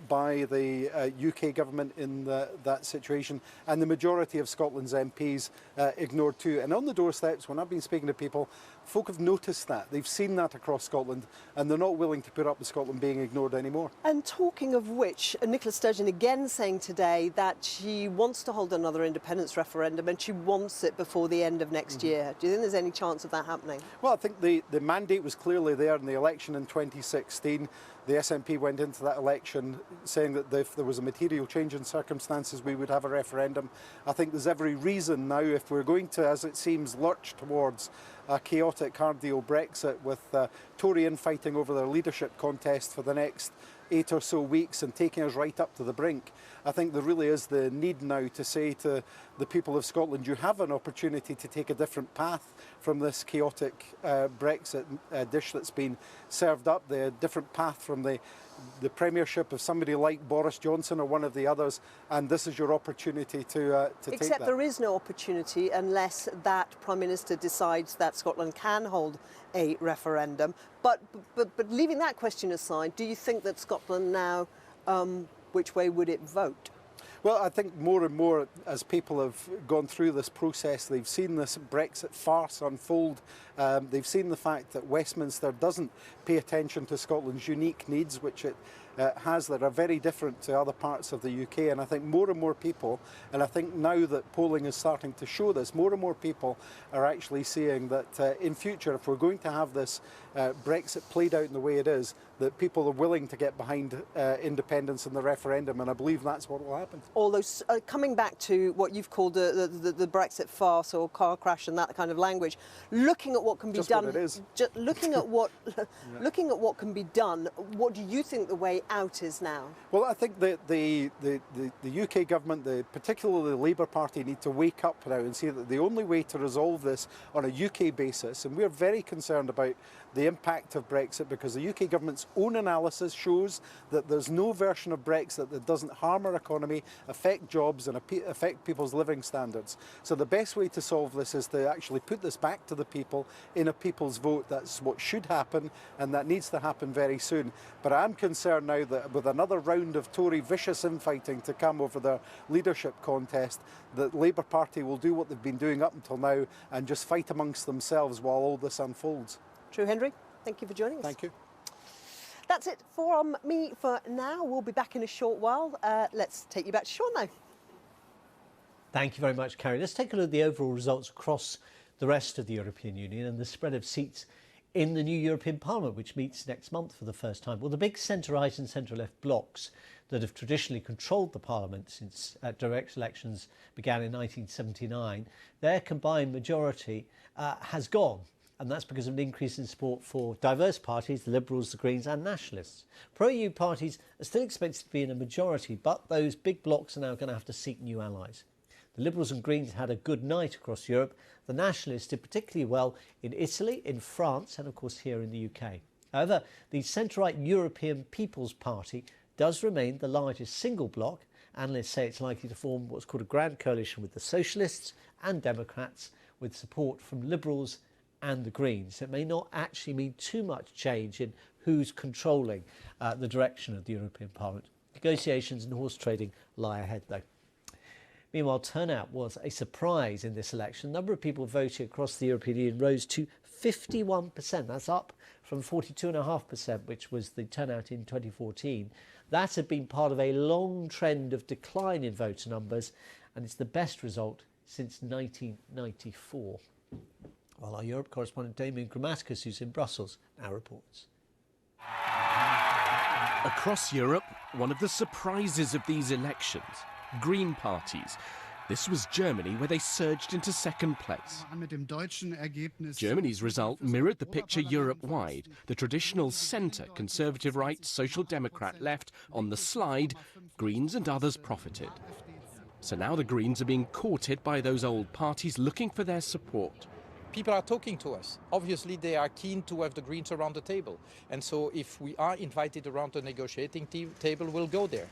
[SPEAKER 21] by the UK government in that situation, and the majority of Scotland's MPs ignored too. And on the doorsteps, when I've been speaking to people, folk have noticed that. They've seen that across Scotland, and they're not willing to put up with Scotland being ignored anymore.
[SPEAKER 3] And talking of which, Nicola Sturgeon again saying today that she wants to hold another independence referendum and she wants it before the end of next year. Do you think there's any chance of that happening?
[SPEAKER 21] Well, I think the mandate was clearly there in the election in 2016. The SNP went into that election saying that if there was a material change in circumstances, we would have a referendum. I think there's every reason now, if we're going to, as it seems, lurch towards a chaotic hard deal Brexit with Tory infighting over their leadership contest for the next 8 or so weeks and taking us right up to the brink, I think there really is the need now to say to the people of Scotland, you have an opportunity to take a different path from this chaotic Brexit dish that's been served up, the different path from the premiership of somebody like Boris Johnson or one of the others, and this is your opportunity to take that.
[SPEAKER 3] Except there is no opportunity unless that Prime Minister decides that Scotland can hold a referendum. But leaving that question aside, do you think that Scotland now, which way would it vote?
[SPEAKER 21] Well, I think more and more as people have gone through this process, they've seen this Brexit farce unfold. They've seen the fact that Westminster doesn't pay attention to Scotland's unique needs, which it has that are very different to other parts of the UK. And I think more and more people, and I think now that polling is starting to show this, more and more people are actually seeing that in future, if we're going to have this Brexit played out in the way it is, that people are willing to get behind independence in the referendum, and I believe that's what will happen.
[SPEAKER 3] Although, coming back to what you've called the Brexit farce or car crash and that kind of language, looking at what can be done,
[SPEAKER 21] what it is.
[SPEAKER 3] looking at what looking at what can be done, what do you think the way out is now?
[SPEAKER 21] Well, I think that the UK government, particularly the Labour Party, need to wake up now and see that the only way to resolve this on a UK basis, and we're very concerned about the impact of Brexit because the UK government's own analysis shows that there's no version of Brexit that doesn't harm our economy, affect jobs and affect people's living standards. So the best way to solve this is to actually put this back to the people in a people's vote. That's what should happen, and that needs to happen very soon. But I'm concerned now that with another round of Tory vicious infighting to come over their leadership contest, that the Labour Party will do what they've been doing up until now and just fight amongst themselves while all this unfolds.
[SPEAKER 3] Drew Hendry, thank you for joining us.
[SPEAKER 21] Thank you.
[SPEAKER 3] That's it from me for now. We'll be back in a short while. Let's take you back to Shaun now.
[SPEAKER 1] Thank you very much, Carrie. Let's take a look at the overall results across the rest of the European Union and the spread of seats in the new European Parliament, which meets next month for the first time. Well, the big centre-right and centre-left blocs that have traditionally controlled the Parliament since direct elections began in 1979, their combined majority has gone. And that's because of an increase in support for diverse parties, the Liberals, the Greens and Nationalists. Pro-EU parties are still expected to be in a majority, but those big blocs are now going to have to seek new allies. The Liberals and Greens had a good night across Europe. The Nationalists did particularly well in Italy, in France and of course here in the UK. However, the centre-right European People's Party does remain the largest single bloc. Analysts say it's likely to form what's called a grand coalition with the Socialists and Democrats, with support from Liberals and the Greens. It may not actually mean too much change in who's controlling the direction of the European Parliament. Negotiations and horse trading lie ahead though. Meanwhile, turnout was a surprise in this election. The number of people voting across the European Union rose to 51%. That's up from 42.5%, which was the turnout in 2014. That had been part of a long trend of decline in voter numbers, and it's the best result since 1994. Well, our Europe correspondent Damien Grammaticus, who's in Brussels, now reports.
[SPEAKER 20] Across Europe, one of the surprises of these elections, Green parties. This was Germany, where they surged into second place. Germany's result mirrored the picture Europe-wide. The traditional centre, Conservative right, Social Democrat left, on the slide, Greens and others profited. So now the Greens are being courted by those old parties looking for their support.
[SPEAKER 22] People are talking to us. Obviously, they are keen to have the Greens around the table. And so if we are invited around the negotiating table, we'll go there.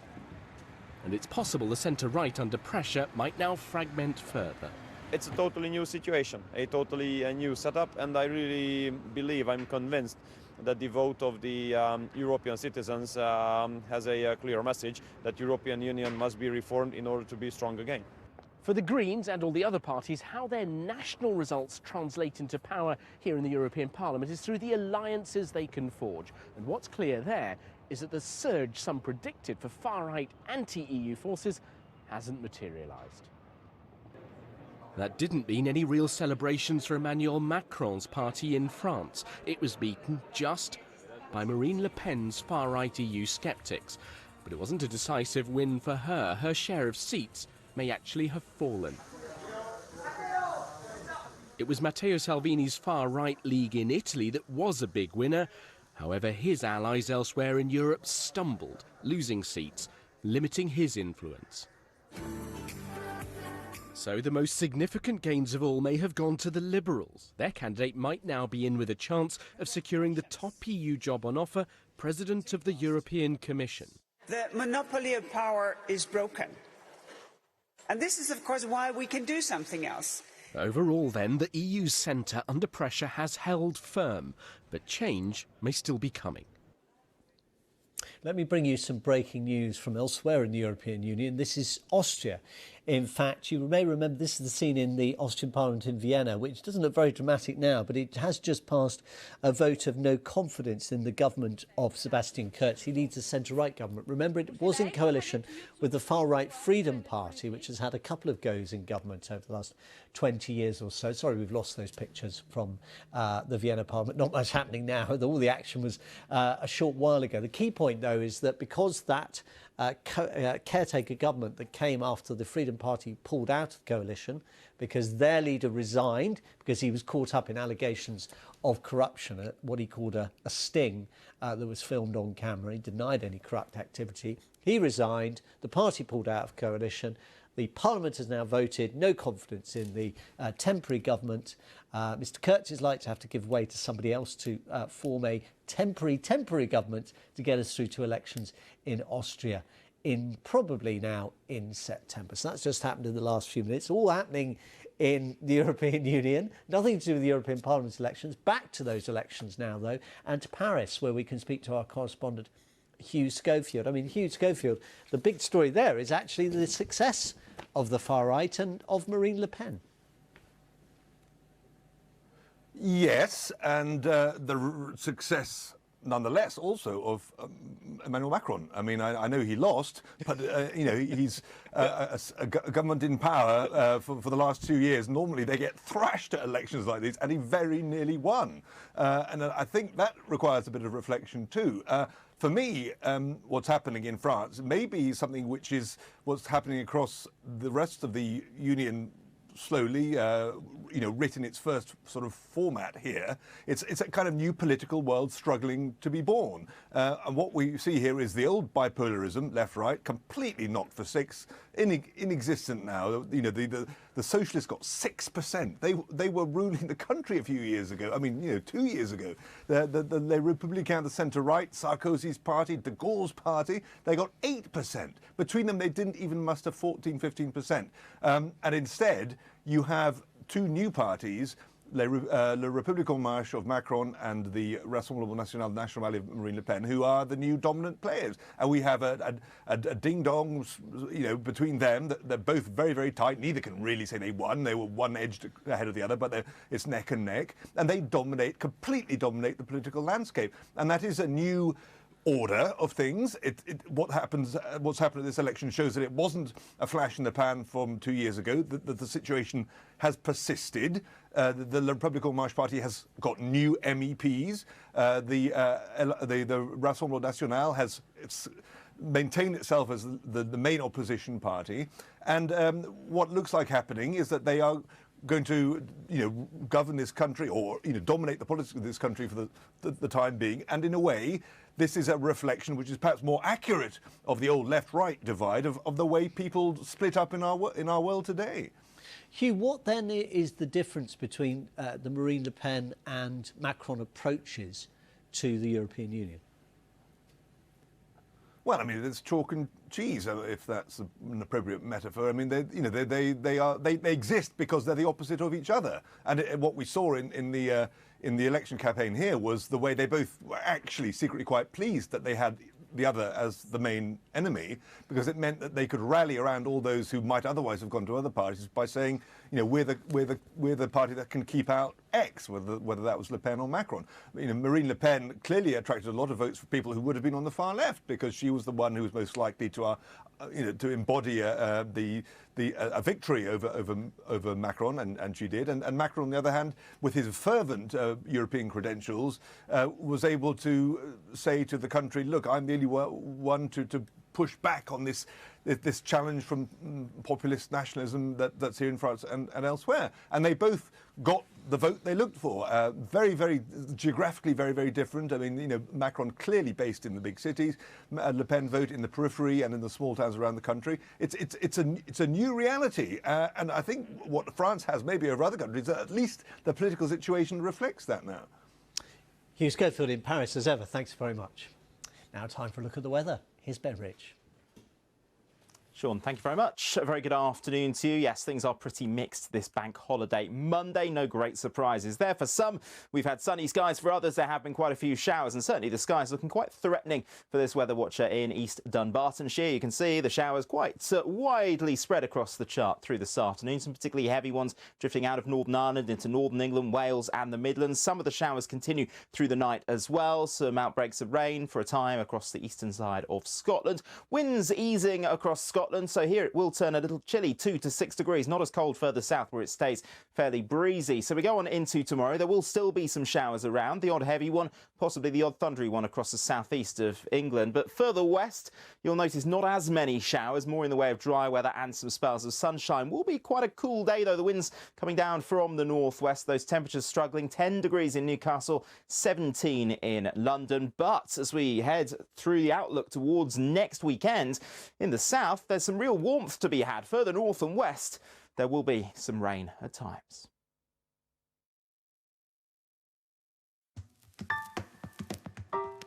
[SPEAKER 20] And it's possible the centre-right under pressure might now fragment further.
[SPEAKER 23] It's a totally new situation, a totally new setup, and I really believe, I'm convinced, that the vote of the European citizens has a clear message that European Union must be reformed in order to be strong again.
[SPEAKER 20] For the Greens and all the other parties, how their national results translate into power here in the European Parliament is through the alliances they can forge. And what's clear there is that the surge some predicted for far-right anti-EU forces hasn't materialised. That didn't mean any real celebrations for Emmanuel Macron's party in France. It was beaten just by Marine Le Pen's far-right EU sceptics. But it wasn't a decisive win for her. Her share of seats may actually have fallen. It was Matteo Salvini's far-right League in Italy that was a big winner. However, his allies elsewhere in Europe stumbled, losing seats, limiting his influence. So the most significant gains of all may have gone to the Liberals. Their candidate might now be in with a chance of securing the top EU job on offer, President of the European Commission.
[SPEAKER 2] The monopoly of power is broken. And this is, of course, why we can do something else.
[SPEAKER 20] Overall, then, the EU's centre under pressure has held firm, but change may still be coming.
[SPEAKER 1] Let me bring you some breaking news from elsewhere in the European Union. This is Austria. In fact, you may remember this is the scene in the Austrian Parliament in Vienna, which doesn't look very dramatic now, but it has just passed a vote of no confidence in the government of Sebastian Kurz. He leads the centre-right government. Remember, it was in coalition with the far-right Freedom Party, which has had a couple of goes in government over the last 20 years or so. Sorry, we've lost those pictures from the Vienna Parliament. Not much happening now. All the action was a short while ago. The key point, though, is that because that caretaker government that came after the Freedom Party pulled out of the coalition because their leader resigned because he was caught up in allegations of corruption, what he called a sting that was filmed on camera. He denied any corrupt activity. He resigned. The party pulled out of coalition. The Parliament has now voted no confidence in the temporary government. Mr Curtice is like to have to give way to somebody else to form a temporary government to get us through to elections in Austria probably now in September. So that's just happened in the last few minutes. All happening in the European Union. Nothing to do with the European Parliament elections. Back to those elections now, though, and to Paris, where we can speak to our correspondent, Hugh Schofield. I mean, Hugh Schofield, the big story there is actually the success of the far right and of Marine Le Pen.
[SPEAKER 4] Yes, and the success, nonetheless, also of Emmanuel Macron. I mean, I know he lost, but you know, he's a government in power for the last 2 years. Normally, they get thrashed at elections like these, and he very nearly won. And I think that requires a bit of reflection too. For me, what's happening in France may be something which is what's happening across the rest of the Union slowly, you know, written its first sort of format here. It's a kind of new political world struggling to be born. And what we see here is the old bipolarism, left-right, completely knocked for six, inexistent now. You know, the socialists got 6%. They were ruling the country a few years ago. I mean, you know, 2 years ago. The Les Républicains, the centre-right, Sarkozy's party, de Gaulle's party, they got 8%. Between them, they didn't even muster 14, 15%. And instead, you have two new parties, Le République En Marche of Macron and the Rassemblement National, National Rally of Marine Le Pen, who are the new dominant players. And we have a ding-dong, you know, between them. They're both very, very tight. Neither can really say they won. They were one edged ahead of the other, but it's neck and neck. And they completely dominate the political landscape. And that is a new order of things. What's happened at this election shows that it wasn't a flash in the pan from 2 years ago, that the situation has persisted. The République En Marche party has got new MEPs. The Rassemblement National has maintained itself as the main opposition party. And what looks like happening is that they are going to, you know, govern this country, or, you know, dominate the politics of this country for the time being. And in a way, this is a reflection which is perhaps more accurate of the old left-right divide of the way people split up in our world today.
[SPEAKER 1] Hugh, what then is the difference between the Marine Le Pen and Macron approaches to the European Union?
[SPEAKER 4] Well, I mean, it's chalk and cheese, if that's an appropriate metaphor. I mean, they exist because they're the opposite of each other. And what we saw in the election campaign here was the way they both were actually secretly quite pleased that they had the other as the main enemy, because it meant that they could rally around all those who might otherwise have gone to other parties by saying, you know, we're the party that can keep out X, whether that was Le Pen or Macron. You know, Marine Le Pen clearly attracted a lot of votes for people who would have been on the far left, because she was the one who was most likely to, to embody a victory over Macron, and she did. And Macron, on the other hand, with his fervent European credentials, was able to say to the country, look, I'm the only one to push back on this challenge from populist nationalism that's here in France and elsewhere. And they both got the vote they looked for. Very, very geographically, very, very different. I mean, you know, Macron clearly based in the big cities, Le Pen vote in the periphery and in the small towns around the country. It's a new reality, and I think what France has maybe over other countries, at least the political situation reflects that now.
[SPEAKER 1] Hugh Schofield in Paris, as ever. Thanks very much. Now time for a look at the weather. Here's Ben Rich.
[SPEAKER 19] Shaun, thank you very much. A very good afternoon to you. Yes, things are pretty mixed this bank holiday Monday. No great surprises there. For some, we've had sunny skies. For others, there have been quite a few showers, and certainly the sky's looking quite threatening for this weather watcher in East Dunbartonshire. You can see the showers quite widely spread across the chart through this afternoon. Some particularly heavy ones drifting out of Northern Ireland into Northern England, Wales and the Midlands. Some of the showers continue through the night as well. Some outbreaks of rain for a time across the eastern side of Scotland. Winds easing across Scotland. So here it will turn a little chilly, 2 to 6 degrees, not as cold further south where it stays fairly breezy. So we go on into tomorrow. There will still be some showers around, the odd heavy one, possibly the odd thundery one across the southeast of England. But further west, you'll notice not as many showers, more in the way of dry weather and some spells of sunshine. Will be quite a cool day, though. The winds coming down from the northwest, those temperatures struggling, 10 degrees in Newcastle, 17 in London. But as we head through the outlook towards next weekend, in the south, there's some real warmth to be had. Further north and west, there will be some rain at times.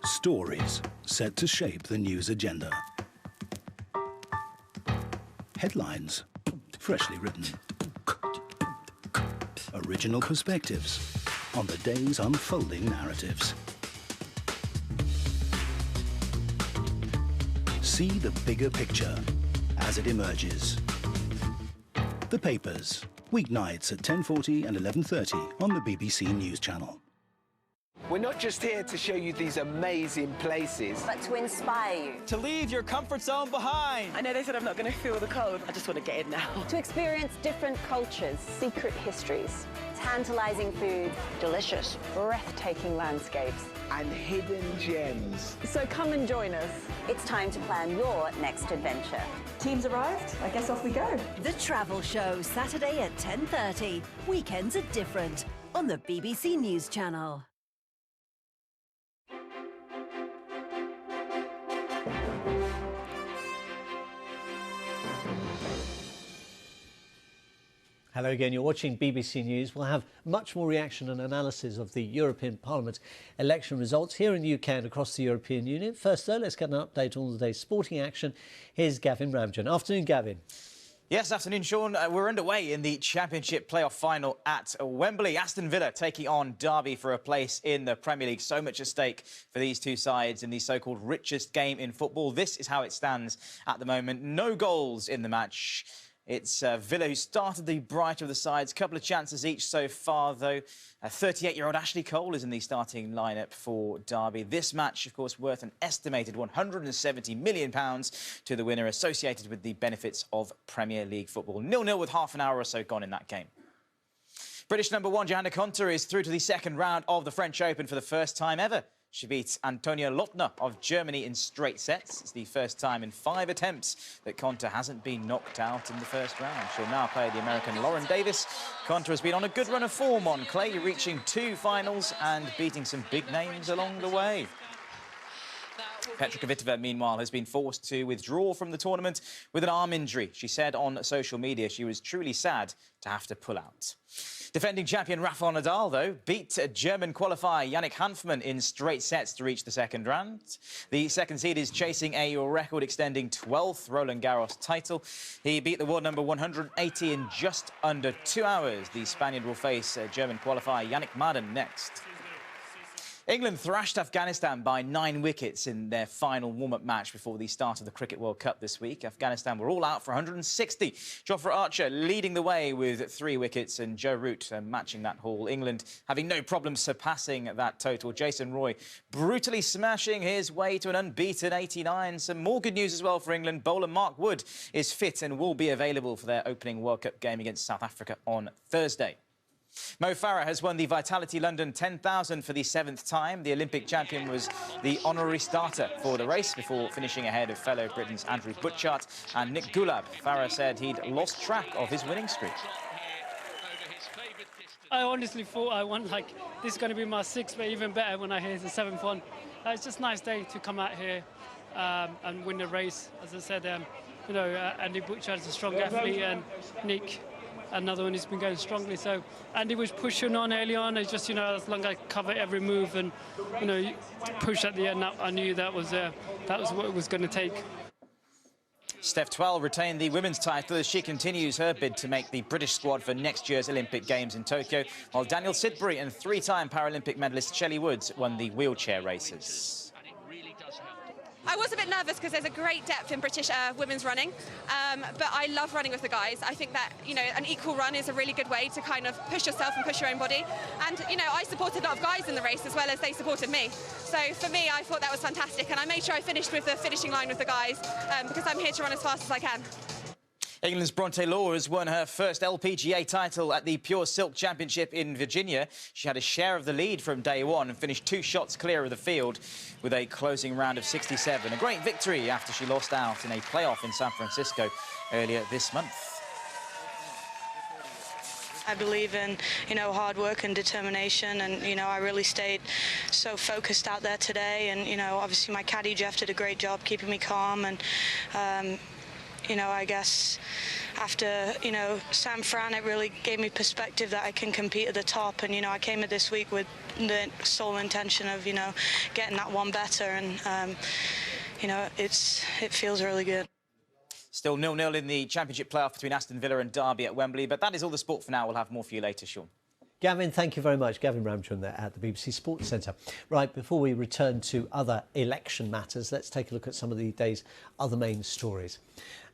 [SPEAKER 5] Stories set to shape the news agenda. Headlines, freshly written. Original perspectives on the day's unfolding narratives. See the bigger picture as it emerges. The Papers, weeknights at 10:40 and 11:30 on the BBC News Channel.
[SPEAKER 6] We're not just here to show you these amazing places,
[SPEAKER 7] but to inspire you.
[SPEAKER 6] To leave your comfort zone behind.
[SPEAKER 7] I know they said I'm not going to feel the cold. I just want to get in now. To experience different cultures, secret histories, tantalizing food, delicious, breathtaking landscapes,
[SPEAKER 6] and hidden gems.
[SPEAKER 7] So come and join us. It's time to plan your next adventure. Teams arrived. I guess off we go.
[SPEAKER 24] The Travel Show, Saturday at 10:30. Weekends are different on the BBC News Channel.
[SPEAKER 1] Hello again, you're watching BBC News. We'll have much more reaction and analysis of the European Parliament election results here in the UK and across the European Union. First though, let's get an update on the day's sporting action. Here's Gavin Ramjan. Afternoon, Gavin.
[SPEAKER 25] Yes, afternoon, Shaun. We're underway in the Championship playoff final at Wembley. Aston Villa taking on Derby for a place in the Premier League. So much at stake for these two sides in the so-called richest game in football. This is how it stands at the moment. No goals in the match. It's Villa who started the brighter of the sides. Couple of chances each so far, though. 38-year-old Ashley Cole is in the starting lineup for Derby. This match, of course, worth an estimated £170 million to the winner, associated with the benefits of Premier League football. 0-0 with half an hour or so gone in that game. British number one Johanna Konta is through to the second round of the French Open for the first time ever. She beats Antonia Lottner of Germany in straight sets. It's the first time in 5 attempts that Konta hasn't been knocked out in the first round. She'll now play the American Lauren Davis. Konta has been on a good run of form on clay, reaching 2 finals and beating some big names along the way. Petra Kvitova, meanwhile, has been forced to withdraw from the tournament with an arm injury. She said on social media she was truly sad to have to pull out. Defending champion Rafael Nadal, though, beat German qualifier Yannick Hanfmann in straight sets to reach the second round. The second seed is chasing a record-extending 12th Roland Garros title. He beat the world number 180 in just under 2 hours. The Spaniard will face German qualifier Yannick Madden next. England thrashed Afghanistan by 9 wickets in their final warm-up match before the start of the Cricket World Cup this week. Afghanistan were all out for 160. Jofra Archer leading the way with 3 wickets and Joe Root matching that haul. England having no problem surpassing that total. Jason Roy brutally smashing his way to an unbeaten 89. Some more good news as well for England. Bowler Mark Wood is fit and will be available for their opening World Cup game against South Africa on Thursday. Mo Farah has won the Vitality London 10,000 for the 7th time. The Olympic champion was the honorary starter for the race before finishing ahead of fellow Britons Andrew Butchart and Nick Gulab. Farah said he'd lost track of his winning streak.
[SPEAKER 8] I honestly thought I won, like, this is going to be my 6th, but even better when I hear the 7th one. It's just a nice day to come out here and win the race. As I said, you know, Andy Butchart is a strong athlete, and Nick, another one who's been going strongly. So Andy was pushing on early on. It's just, you know, as long as I cover every move and, you know, push at the end, I knew that was what it was going to take.
[SPEAKER 25] Steph Twell retained the women's title as she continues her bid to make the British squad for next year's Olympic Games in Tokyo, while Daniel Sidbury and 3-time Paralympic medalist Shelley Woods won the wheelchair races.
[SPEAKER 9] I was a bit nervous because there's a great depth in British women's running, but I love running with the guys. I think that, you know, an equal run is a really good way to kind of push yourself and push your own body. And, you know, I supported a lot of guys in the race as well as they supported me. So for me, I thought that was fantastic, and I made sure I finished with the finishing line with the guys because I'm here to run as fast as I can.
[SPEAKER 25] England's Bronte Law has won her first LPGA title at the Pure Silk Championship in Virginia. She had a share of the lead from day one and finished 2 shots clear of the field with a closing round of 67. A great victory after she lost out in a playoff in San Francisco earlier this month.
[SPEAKER 11] I believe in, you know, hard work and determination, and, you know, I really stayed so focused out there today. And, you know, obviously my caddy Jeff did a great job keeping me calm, and you know, I guess after, you know, San Fran, it really gave me perspective that I can compete at the top. And, you know, I came at this week with the sole intention of, you know, getting that one better. And, you know, it feels really good.
[SPEAKER 25] Still 0-0 in the Championship playoff between Aston Villa and Derby at Wembley. But that is all the sport for now. We'll have more for you later, Shaun.
[SPEAKER 1] Gavin, thank you very much. Gavin Ramchun there at the BBC Sports Centre. Right, before we return to other election matters, let's take a look at some of the day's other main stories.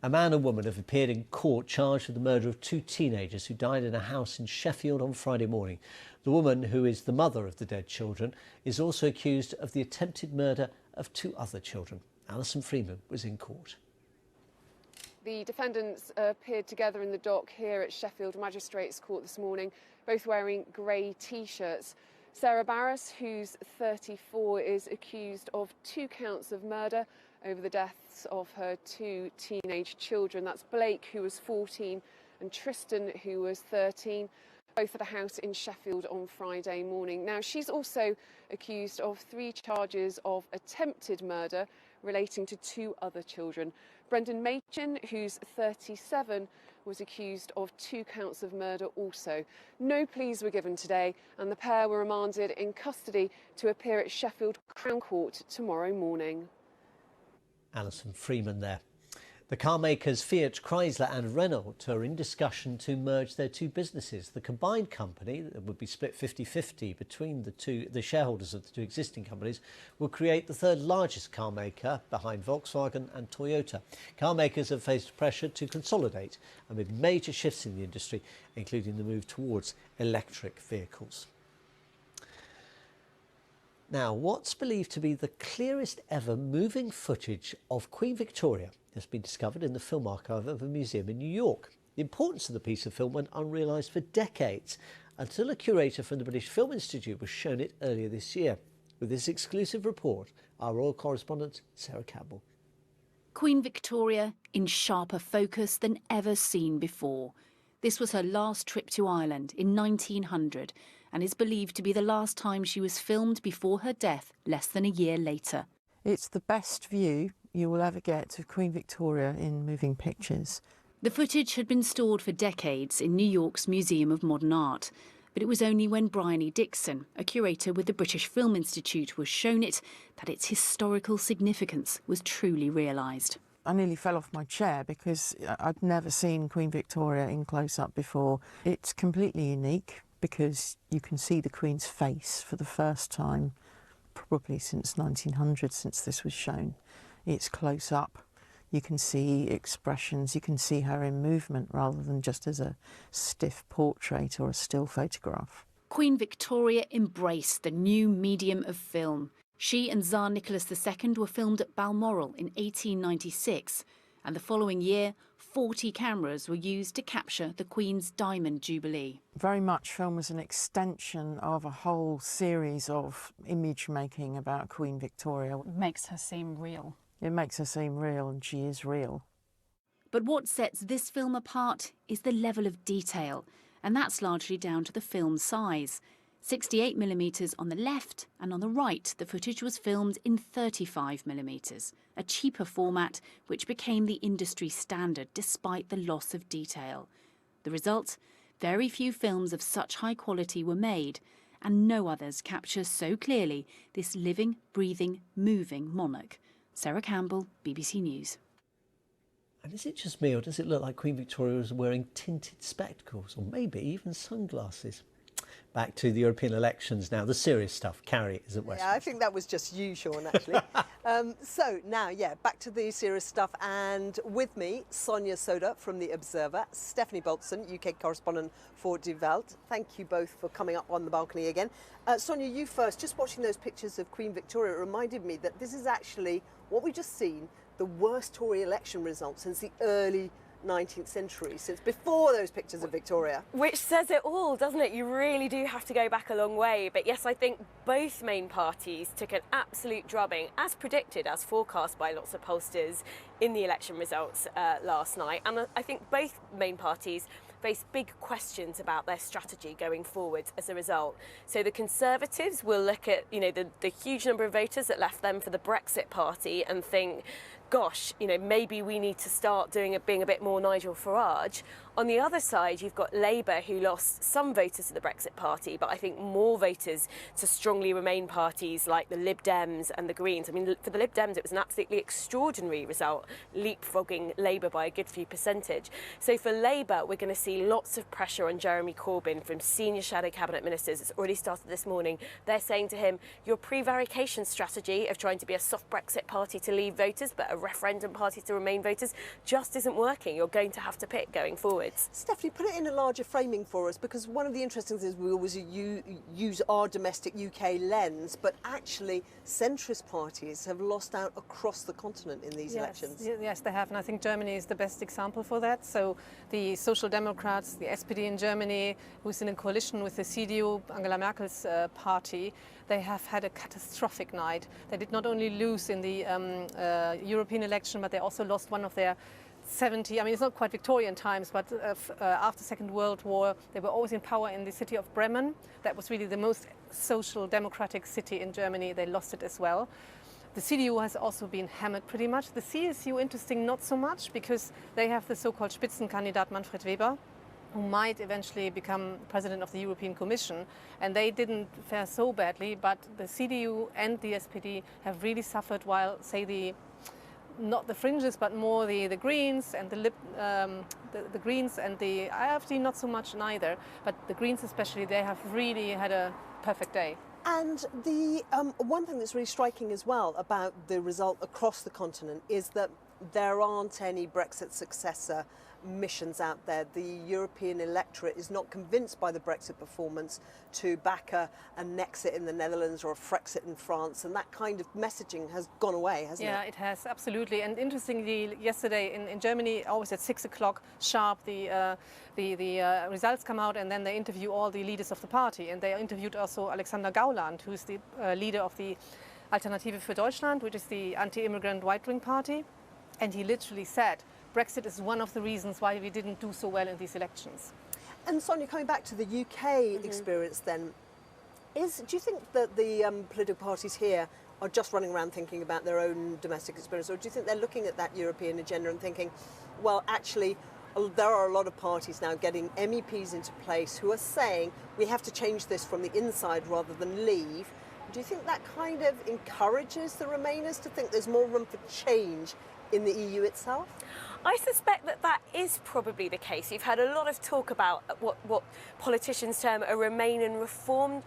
[SPEAKER 1] A man and woman have appeared in court charged with the murder of 2 teenagers who died in a house in Sheffield on Friday morning. The woman, who is the mother of the dead children, is also accused of the attempted murder of 2 other children. Alison Freeman was in court.
[SPEAKER 13] The defendants appeared together in the dock here at Sheffield Magistrates Court this morning, both wearing grey T-shirts. Sarah Barras, who's 34, is accused of 2 counts of murder over the deaths of her 2 teenage children. That's Blake, who was 14, and Tristan, who was 13, both at a house in Sheffield on Friday morning. Now, she's also accused of 3 charges of attempted murder relating to 2 other children. Brendan Machin, who's 37, was accused of 2 counts of murder also. No pleas were given today, and the pair were remanded in custody to appear at Sheffield Crown Court tomorrow morning.
[SPEAKER 1] Alison Freeman there. The car makers Fiat, Chrysler and Renault are in discussion to merge their 2 businesses. The combined company, that would be split 50-50 between the shareholders of the 2 existing companies, will create the 3rd largest car maker behind Volkswagen and Toyota. Car makers have faced pressure to consolidate amid major shifts in the industry, including the move towards electric vehicles. Now, what's believed to be the clearest ever moving footage of Queen Victoria has been discovered in the film archive of a museum in New York. The importance of the piece of film went unrealised for decades, until a curator from the British Film Institute was shown it earlier this year. With this exclusive report, our royal correspondent Sarah Campbell.
[SPEAKER 14] Queen Victoria in sharper focus than ever seen before. This was her last trip to Ireland in 1900 and is believed to be the last time she was filmed before her death less than a year later.
[SPEAKER 26] It's the best view you will ever get of Queen Victoria in moving pictures.
[SPEAKER 14] The footage had been stored for decades in New York's Museum of Modern Art, but it was only when Bryony Dixon, a curator with the British Film Institute, was shown it that its historical significance was truly realised.
[SPEAKER 26] I nearly fell off my chair because I'd never seen Queen Victoria in close-up before. It's completely unique because you can see the Queen's face for the first time probably since 1900, since this was shown. It's close up. You can see expressions, you can see her in movement rather than just as a stiff portrait or a still photograph.
[SPEAKER 14] Queen Victoria embraced the new medium of film. She and Tsar Nicholas II were filmed at Balmoral in 1896, and the following year, 40 cameras were used to capture the Queen's Diamond Jubilee.
[SPEAKER 26] Very much film was an extension of a whole series of image making about Queen Victoria.
[SPEAKER 10] It makes her seem real.
[SPEAKER 26] It makes her seem real, and she is real.
[SPEAKER 14] But what sets this film apart is the level of detail, and that's largely down to the film's size. 68mm on the left, and on the right the footage was filmed in 35mm, a cheaper format which became the industry standard despite the loss of detail. The result? Very few films of such high quality were made, and no others capture so clearly this living, breathing, moving monarch. Sarah Campbell, BBC News.
[SPEAKER 1] And is it just me, or does it look like Queen Victoria was wearing tinted spectacles, or maybe even sunglasses? Back to the European elections now, the serious stuff. Carrie is at Westminster.
[SPEAKER 3] Yeah, I think that was just you, Shaun, actually. So now, back to the serious stuff. And with me, Sonia Soda from The Observer, Stephanie Bolton, UK correspondent for Die Welt. Thank you both for coming up on the balcony again. Sonia, you first. Just watching those pictures of Queen Victoria, it reminded me that this is actually, what we've just seen, the worst Tory election result since the early 19th century, since before those pictures of Victoria.
[SPEAKER 12] Which says it all, doesn't it? You really do have to go back a long way. But yes, I think both main parties took an absolute drubbing, as predicted, as forecast by lots of pollsters in the election results last night. And I think both main parties face big questions about their strategy going forward as a result. So the Conservatives will look at, the huge number of voters that left them for the Brexit party and think, gosh, maybe we need to start being a bit more Nigel Farage. On the other side, you've got Labour, who lost some voters to the Brexit party, but I think more voters to strongly Remain parties like the Lib Dems and the Greens. I mean, for the Lib Dems, it was an absolutely extraordinary result, leapfrogging Labour by a good few percentage. So for Labour, we're going to see lots of pressure on Jeremy Corbyn from senior shadow cabinet ministers. It's already started this morning. They're saying to him, your prevarication strategy of trying to be a soft Brexit party to leave voters, but a referendum party to Remain voters, just isn't working. You're going to have to pick going forward.
[SPEAKER 3] Stephanie, put it in a larger framing for us, because one of the interesting things is we always use our domestic UK lens, but actually centrist parties have lost out across the continent in these elections.
[SPEAKER 10] Yes, they have, and I think Germany is the best example for that. So the Social Democrats, the SPD in Germany, who's in a coalition with the CDU, Angela Merkel's party, they have had a catastrophic night. They did not only lose in the European election, but they also lost one of their 70, I mean, it's not quite Victorian times, but after the Second World War, they were always in power in the city of Bremen. That was really the most social democratic city in Germany. They lost it as well. The CDU has also been hammered pretty much. The CSU, interesting, not so much, because they have the so-called Spitzenkandidat Manfred Weber, who might eventually become president of the European Commission. And they didn't fare so badly, but the CDU and the SPD have really suffered, while, say, not the fringes, but more the Greens and the Greens and the AfD, not so much neither, but the Greens especially, they have really had a perfect day.
[SPEAKER 3] And the one thing that's really striking as well about the result across the continent is that there aren't any Brexit successor missions out there. The European electorate is not convinced by the Brexit performance to back an exit in the Netherlands or a Frexit in France, and that kind of messaging has gone away, hasn't it?
[SPEAKER 10] Yeah, it has, absolutely. And interestingly, yesterday in Germany, always at 6 o'clock sharp, the results come out, and then they interview all the leaders of the party. And they interviewed also Alexander Gauland, who's the leader of the Alternative für Deutschland, which is the anti-immigrant right-wing party. And he literally said, Brexit is one of the reasons why we didn't do so well in these elections.
[SPEAKER 3] And Sonia, coming back to the UK experience then, do you think that the political parties here are just running around thinking about their own domestic experience, or do you think they're looking at that European agenda and thinking, well, actually, there are a lot of parties now getting MEPs into place who are saying we have to change this from the inside rather than leave? Do you think that kind of encourages the Remainers to think there's more room for change in the EU itself?
[SPEAKER 12] I suspect that that is probably the case. You've had a lot of talk about what politicians term a Remain and Reform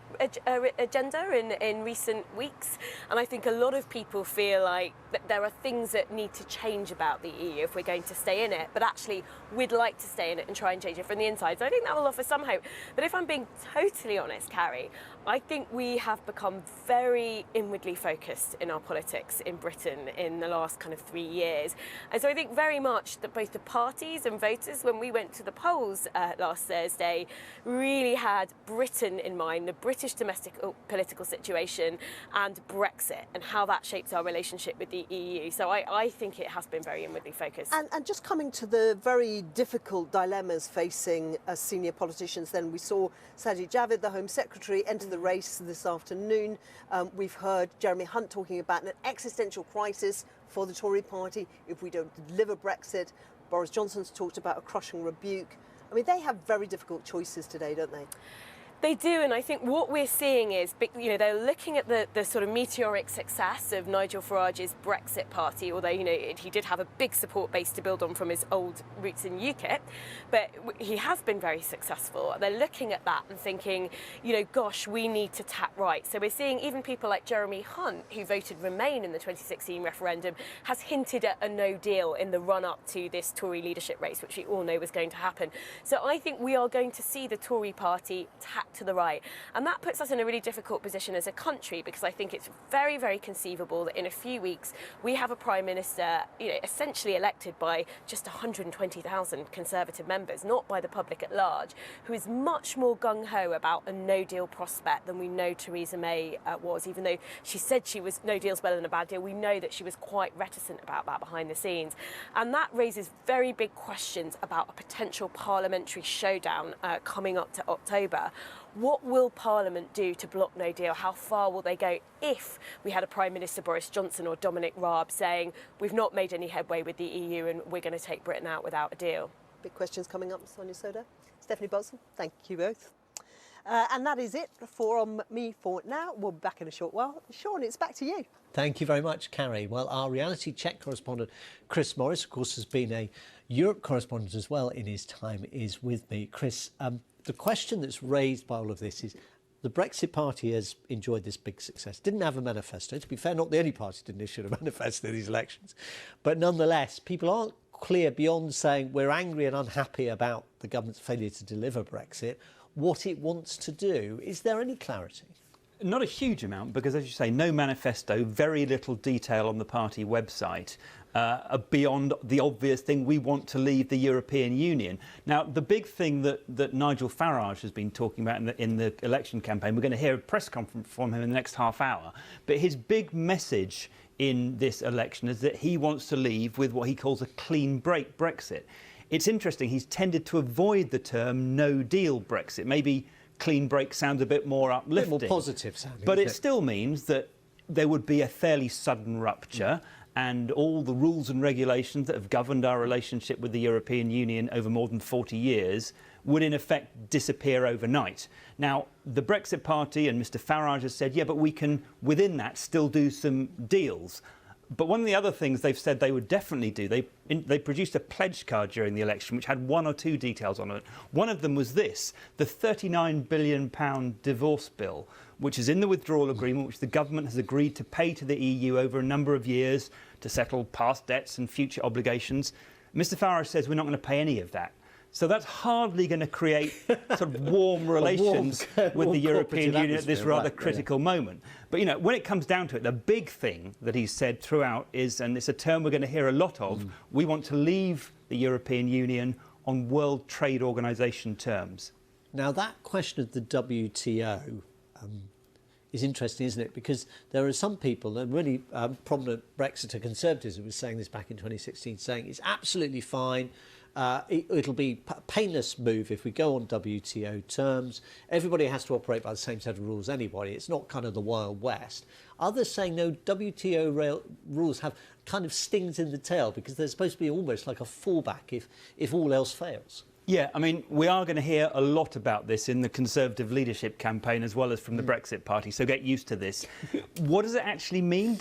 [SPEAKER 12] agenda in recent weeks, and I think a lot of people feel like that there are things that need to change about the EU if we're going to stay in it, but actually we'd like to stay in it and try and change it from the inside. So I think that will offer some hope. But if I'm being totally honest, Carrie, I think we have become very inwardly focused in our politics in Britain in the last kind of 3 years. And so I think very much that both the parties and voters, when we went to the polls last Thursday, really had Britain in mind, the British domestic political situation and Brexit and how that shapes our relationship with the EU. So I think it has been very inwardly focused.
[SPEAKER 3] And just coming to the very difficult dilemmas facing senior politicians, then we saw Sajid Javid, the Home Secretary, enter the race this afternoon. We've heard Jeremy Hunt talking about an existential crisis for the Tory party if we don't deliver Brexit. Boris Johnson's talked about a crushing rebuke. I mean, they have very difficult choices today, don't they?
[SPEAKER 12] They do, and I think what we're seeing is, you know, they're looking at the sort of meteoric success of Nigel Farage's Brexit party, although, you know, he did have a big support base to build on from his old roots in UKIP, but he has been very successful. They're looking at that and thinking, you know, gosh, we need to tap right. So we're seeing even people like Jeremy Hunt, who voted Remain in the 2016 referendum, has hinted at a no deal in the run-up to this Tory leadership race, which we all know was going to happen. So I think we are going to see the Tory party tap to the right, and that puts us in a really difficult position as a country, because I think it's very, very conceivable that in a few weeks we have a Prime Minister, you know, essentially elected by just 120,000 Conservative members, not by the public at large, who is much more gung-ho about a no-deal prospect than we know Theresa May was. Even though she said she was no deal's better than a bad deal, we know that she was quite reticent about that behind the scenes, and that raises very big questions about a potential parliamentary showdown coming up to October. What will Parliament do to block no deal? How far will they go if we had a Prime Minister, Boris Johnson or Dominic Raab, saying we've not made any headway with the EU and we're going to take Britain out without a deal?
[SPEAKER 3] Big questions coming up, Sonia Soda. Stephanie Bolson, thank you both. And that is it from me for now. We'll be back in a short while. Shaun, it's back to you.
[SPEAKER 1] Thank you very much, Carrie. Well, our reality check correspondent, Chris Morris, of course, has been a Europe correspondent as well in his time, is with me. Chris, the question that's raised by all of this is the Brexit Party has enjoyed this big success. Didn't have a manifesto. To be fair, not the only party didn't issue a manifesto in these elections. But nonetheless, people aren't clear beyond saying we're angry and unhappy about the government's failure to deliver Brexit, what it wants to do. Is there any clarity?
[SPEAKER 15] Not a huge amount, because, as you say, no manifesto, very little detail on the party website. Beyond the obvious thing, we want to leave the European Union. Now, the big thing that Nigel Farage has been talking about in the election campaign, we're going to hear a press conference from him in the next half hour, but his big message in this election is that he wants to leave with what he calls a clean break Brexit. It's interesting, he's tended to avoid the term no deal Brexit. Maybe clean break sounds a bit more uplifting.
[SPEAKER 1] A bit more positive sounding.
[SPEAKER 15] But it still means that there would be a fairly sudden rupture. And all the rules and regulations that have governed our relationship with the European Union over more than 40 years would in effect disappear overnight. Now, the Brexit Party and Mr Farage has said, yeah, but we can, within that, still do some deals. But one of the other things they've said they would definitely do, they produced a pledge card during the election which had one or two details on it. One of them was this, the £39 billion divorce bill, which is in the withdrawal agreement, which the government has agreed to pay to the EU over a number of years to settle past debts and future obligations. Mr Farage says we're not going to pay any of that. So that's hardly going to create sort of warm relations with the European Union at this rather critical moment. But, you know, when it comes down to it, the big thing that he's said throughout is, and it's a term we're going to hear a lot of, we want to leave the European Union on World Trade Organization terms.
[SPEAKER 1] Now, that question of the WTO is interesting, isn't it? Because there are some people, and really prominent Brexiter conservatives who were saying this back in 2016, saying it's absolutely fine. It'll be a painless move if we go on WTO terms. Everybody has to operate by the same set of rules anyway. It's not kind of the Wild West. Others saying, no, WTO rules have kind of stings in the tail because they're supposed to be almost like a fallback if all else fails.
[SPEAKER 15] Yeah, I mean, we are going to hear a lot about this in the Conservative leadership campaign as well as from the Brexit Party, so get used to this. What does it actually mean?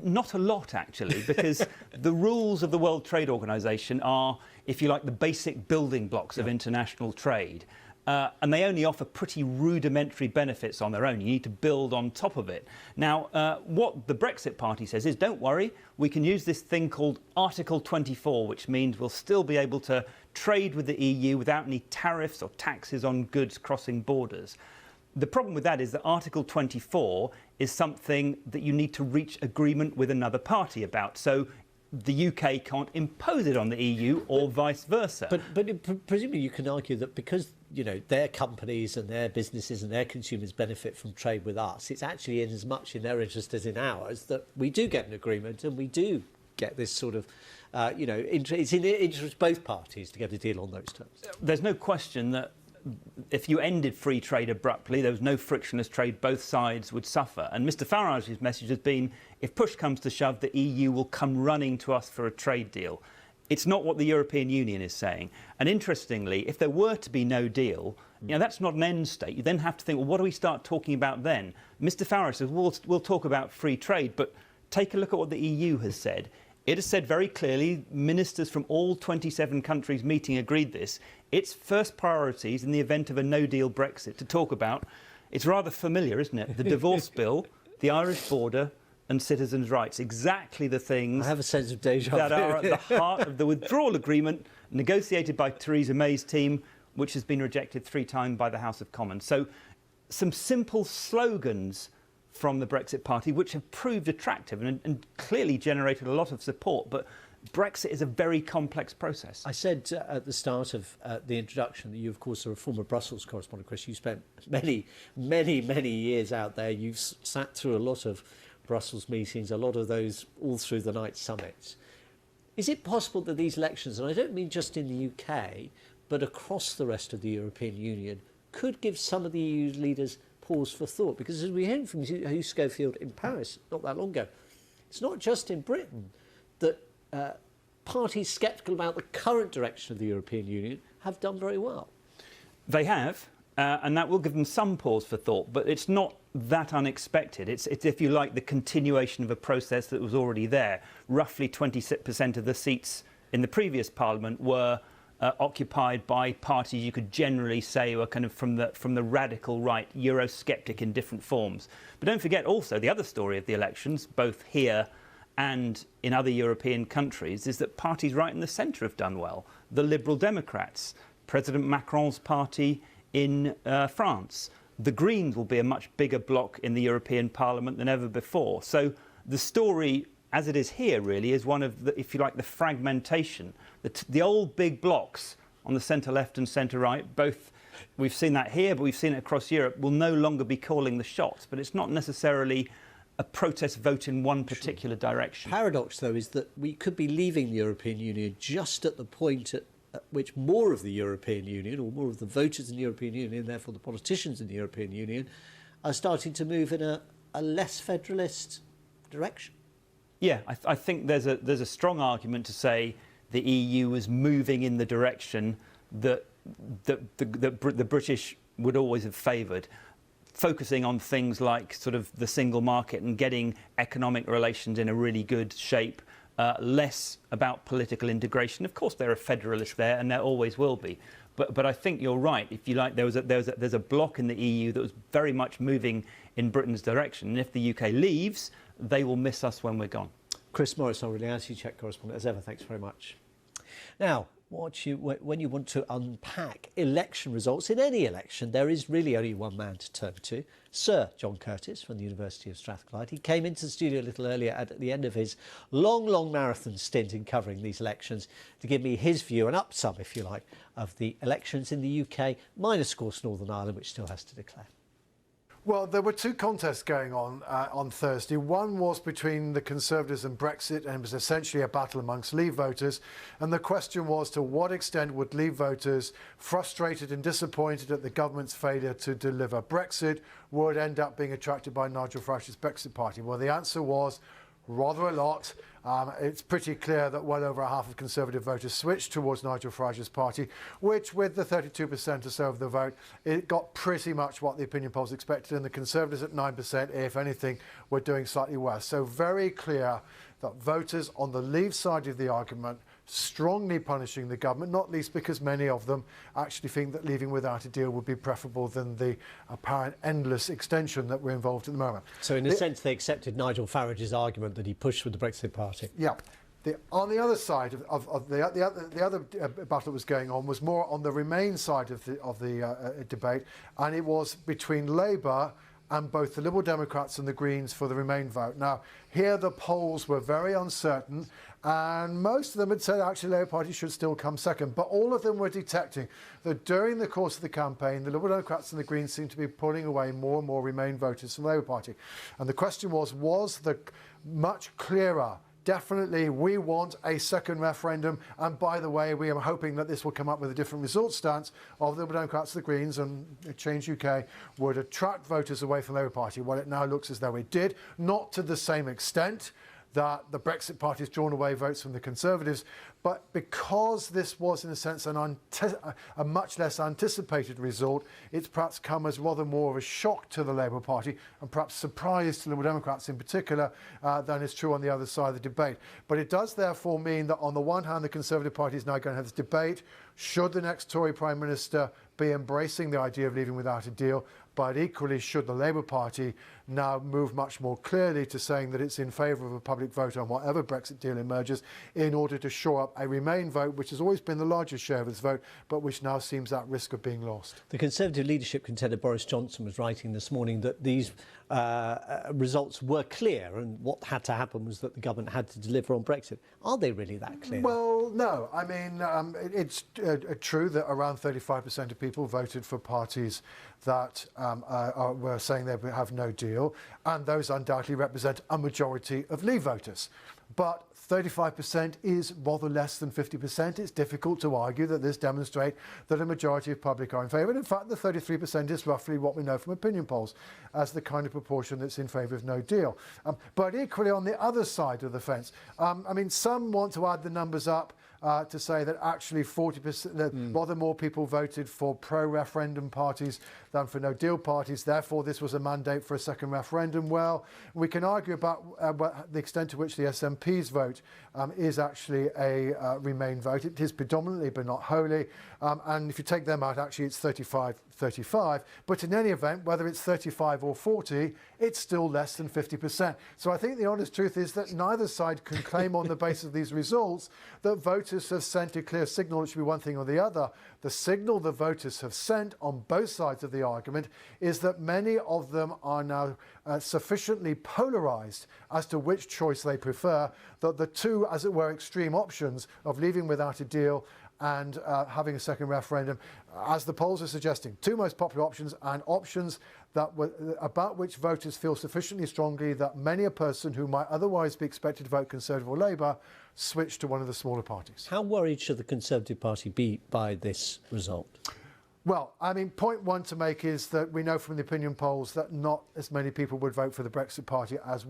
[SPEAKER 15] Not a lot, actually, because the rules of the World Trade Organization are, if you like, the basic building blocks of international trade. And they only offer pretty rudimentary benefits on their own. You need to build on top of it. Now, what the Brexit Party says is, don't worry, we can use this thing called Article 24, which means we'll still be able to trade with the EU without any tariffs or taxes on goods crossing borders. The problem with that is that Article 24 is something that you need to reach agreement with another party about. So the UK can't impose it on the EU or vice versa.
[SPEAKER 1] But presumably you can argue that because, you know, their companies and their businesses and their consumers benefit from trade with us, it's actually in as much in their interest as in ours that we do get an agreement and we do get this sort of, you know, it's in the interest of both parties to get a deal on those terms.
[SPEAKER 15] There's no question that if you ended free trade abruptly, there was no frictionless trade, both sides would suffer. And Mr Farage's message has been, if push comes to shove, the EU will come running to us for a trade deal. It's not what the European Union is saying. And interestingly, if there were to be no deal, you know, that's not an end state. You then have to think, well, what do we start talking about then? Mr Farage says, we'll talk about free trade, but take a look at what the EU has said. It has said very clearly, ministers from all 27 countries meeting agreed this. Its first priorities in the event of a no-deal Brexit to talk about, it's rather familiar, isn't it? The divorce bill, the Irish border and citizens' rights. Exactly the things
[SPEAKER 1] I have a sense of déjà vu.
[SPEAKER 15] That are at the heart of the withdrawal agreement negotiated by Theresa May's team, which has been rejected 3 times by the House of Commons. So some simple slogans from the Brexit Party, which have proved attractive and clearly generated a lot of support. But Brexit is a very complex process.
[SPEAKER 1] I said at the start of the introduction that you, of course, are a former Brussels correspondent, Chris. You spent many years out there. You've sat through a lot of Brussels meetings, a lot of those all through the night summits. Is it possible that these elections, and I don't mean just in the UK, but across the rest of the European Union, could give some of the EU's leaders pause for thought? Because as we heard from Hugh Schofield in Paris not that long ago, it's not just in Britain that parties sceptical about the current direction of the European Union have done very well.
[SPEAKER 15] They have, and that will give them some pause for thought, but it's not that unexpected. It's, if you like, the continuation of a process that was already there. Roughly 20% of the seats in the previous Parliament were occupied by parties you could generally say were kind of from the radical right, Eurosceptic in different forms. But don't forget also the other story of the elections, both here and in other European countries, is that parties right in the centre have done well. The Liberal Democrats, President Macron's party in France. The Greens will be a much bigger bloc in the European Parliament than ever before. So the story, as it is here, really, is one of, the, if you like, the fragmentation. The old big blocs on the centre-left and centre-right, both, we've seen that here, but we've seen it across Europe, will no longer be calling the shots. But it's not necessarily a protest vote in one particular direction.
[SPEAKER 1] Paradox, though, is that we could be leaving the European Union just at the point at which more of the European Union, or more of the voters in the European Union, and therefore the politicians in the European Union, are starting to move in a less federalist direction.
[SPEAKER 15] Yeah, I think there's a strong argument to say the EU is moving in the direction that the British would always have favoured, focusing on things like sort of the single market and getting economic relations in a really good shape, less about political integration. Of course, there are federalists there, and there always will be. But I think you're right. If you like, there's a bloc in the EU that was very much moving in Britain's direction. And if the UK leaves, they will miss us when we're gone.
[SPEAKER 1] Chris Morris, our reality check correspondent, as ever, thanks very much. Now, when you want to unpack election results in any election, there is really only one man to turn to, Sir John Curtice from the University of Strathclyde. He came into the studio a little earlier at the end of his long marathon stint in covering these elections to give me his view, and up some, if you like, of the elections in the UK, minus, of course, Northern Ireland, which still has to declare.
[SPEAKER 16] Well, there were 2 contests going on Thursday. One was between the Conservatives and Brexit, and it was essentially a battle amongst Leave voters. And the question was, to what extent would Leave voters, frustrated and disappointed at the government's failure to deliver Brexit, would end up being attracted by Nigel Farage's Brexit Party? Well, the answer was rather a lot. It's pretty clear that well over half of Conservative voters switched towards Nigel Farage's party, which with the 32% or so of the vote, it got pretty much what the opinion polls expected, and the Conservatives at 9%, if anything, were doing slightly worse. So very clear that voters on the Leave side of the argument strongly punishing the government, not least because many of them actually think that leaving without a deal would be preferable than the apparent endless extension that we're involved at the moment.
[SPEAKER 1] So in a sense they accepted Nigel Farage's argument that he pushed with the Brexit Party.
[SPEAKER 16] Yeah. On the other side of the other battle that was going on was more on the Remain side of the debate, and it was between Labour and both the Liberal Democrats and the Greens for the Remain vote. Now, here the polls were very uncertain, and most of them had said actually the Labour Party should still come second, but all of them were detecting that during the course of the campaign, the Liberal Democrats and the Greens seemed to be pulling away more and more Remain voters from the Labour Party. And the question was the much clearer, definitely, we want a second referendum, and by the way, we are hoping that this will come up with a different result stance of the Liberal Democrats, the Greens and Change UK would attract voters away from the Labour Party. Well, it now looks as though it did, not to the same extent that the Brexit Party has drawn away votes from the Conservatives, but because this was, in a sense, a much less anticipated result, it's perhaps come as rather more of a shock to the Labour Party and perhaps surprise to Liberal Democrats in particular than is true on the other side of the debate. But it does therefore mean that on the one hand, the Conservative Party is now going to have this debate. Should the next Tory Prime Minister be embracing the idea of leaving without a deal? But equally, should the Labour Party now move much more clearly to saying that it's in favour of a public vote on whatever Brexit deal emerges in order to shore up a Remain vote, which has always been the largest share of its vote, but which now seems at risk of being lost.
[SPEAKER 1] The Conservative leadership contender Boris Johnson was writing this morning that these results were clear, and what had to happen was that the government had to deliver on Brexit. Are they really that clear?
[SPEAKER 16] Well, no. I mean, it's true that around 35% of people voted for parties that were saying they would have no deal, and those undoubtedly represent a majority of Leave voters. But 35% is rather less than 50%. It's difficult to argue that this demonstrates that a majority of public are in favour. And in fact, the 33% is roughly what we know from opinion polls as the kind of proportion that's in favour of no deal. But equally, on the other side of the fence, I mean, some want to add the numbers up to say that actually 40%, rather more people voted for pro-referendum parties than for no-deal parties. Therefore, this was a mandate for a second referendum. Well, we can argue about the extent to which the SNP's vote is actually a Remain vote. It is predominantly, but not wholly. And if you take them out, actually it's 35-35. But in any event, whether it's 35 or 40, it's still less than 50%. So I think the honest truth is that neither side can claim on the basis of these results that voters have sent a clear signal. It should be one thing or the other. The signal the voters have sent on both sides of the argument is that many of them are now sufficiently polarised as to which choice they prefer, that the two, as it were, extreme options of leaving without a deal and having a second referendum, as the polls are suggesting, two most popular options, and options that about which voters feel sufficiently strongly that many a person who might otherwise be expected to vote Conservative or Labour switch to one of the smaller parties.
[SPEAKER 1] How worried should the Conservative Party be by this result?
[SPEAKER 16] Well, I mean, point one to make is that we know from the opinion polls that not as many people would vote for the Brexit Party as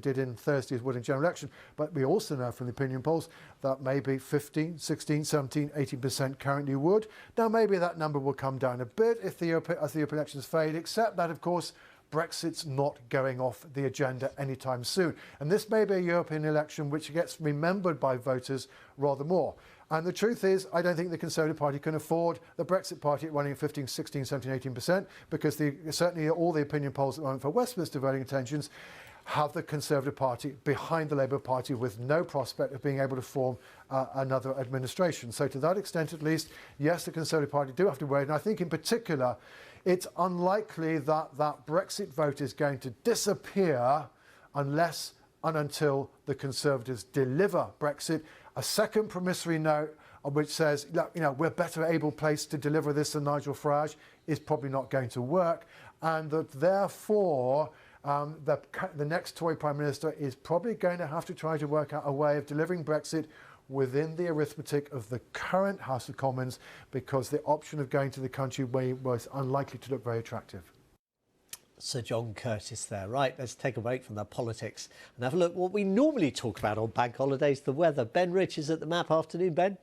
[SPEAKER 16] did in Thursday as would in general election. But we also know from the opinion polls that maybe 15, 16, 17, 18% currently would. Now, maybe that number will come down a bit as the European elections fade, except that, of course, Brexit's not going off the agenda anytime soon. And this may be a European election which gets remembered by voters rather more. And the truth is, I don't think the Conservative Party can afford the Brexit Party running at 15, 16, 17, 18%, because certainly all the opinion polls at the moment for Westminster voting intentions have the Conservative Party behind the Labour Party with no prospect of being able to form another administration. So to that extent, at least, yes, the Conservative Party do have to worry. And I think in particular, it's unlikely that that Brexit vote is going to disappear unless and until the Conservatives deliver Brexit. A second promissory note which says, look, you know, we're better able placed to deliver this than Nigel Farage is probably not going to work, and that therefore the next Tory Prime Minister is probably going to have to try to work out a way of delivering Brexit within the arithmetic of the current House of Commons, because the option of going to the country way was unlikely to look very attractive.
[SPEAKER 1] Sir John Curtice there. Right, let's take a break from the politics and have a look at what we normally talk about on bank holidays, the weather. Ben Rich is at the map. Afternoon, Ben.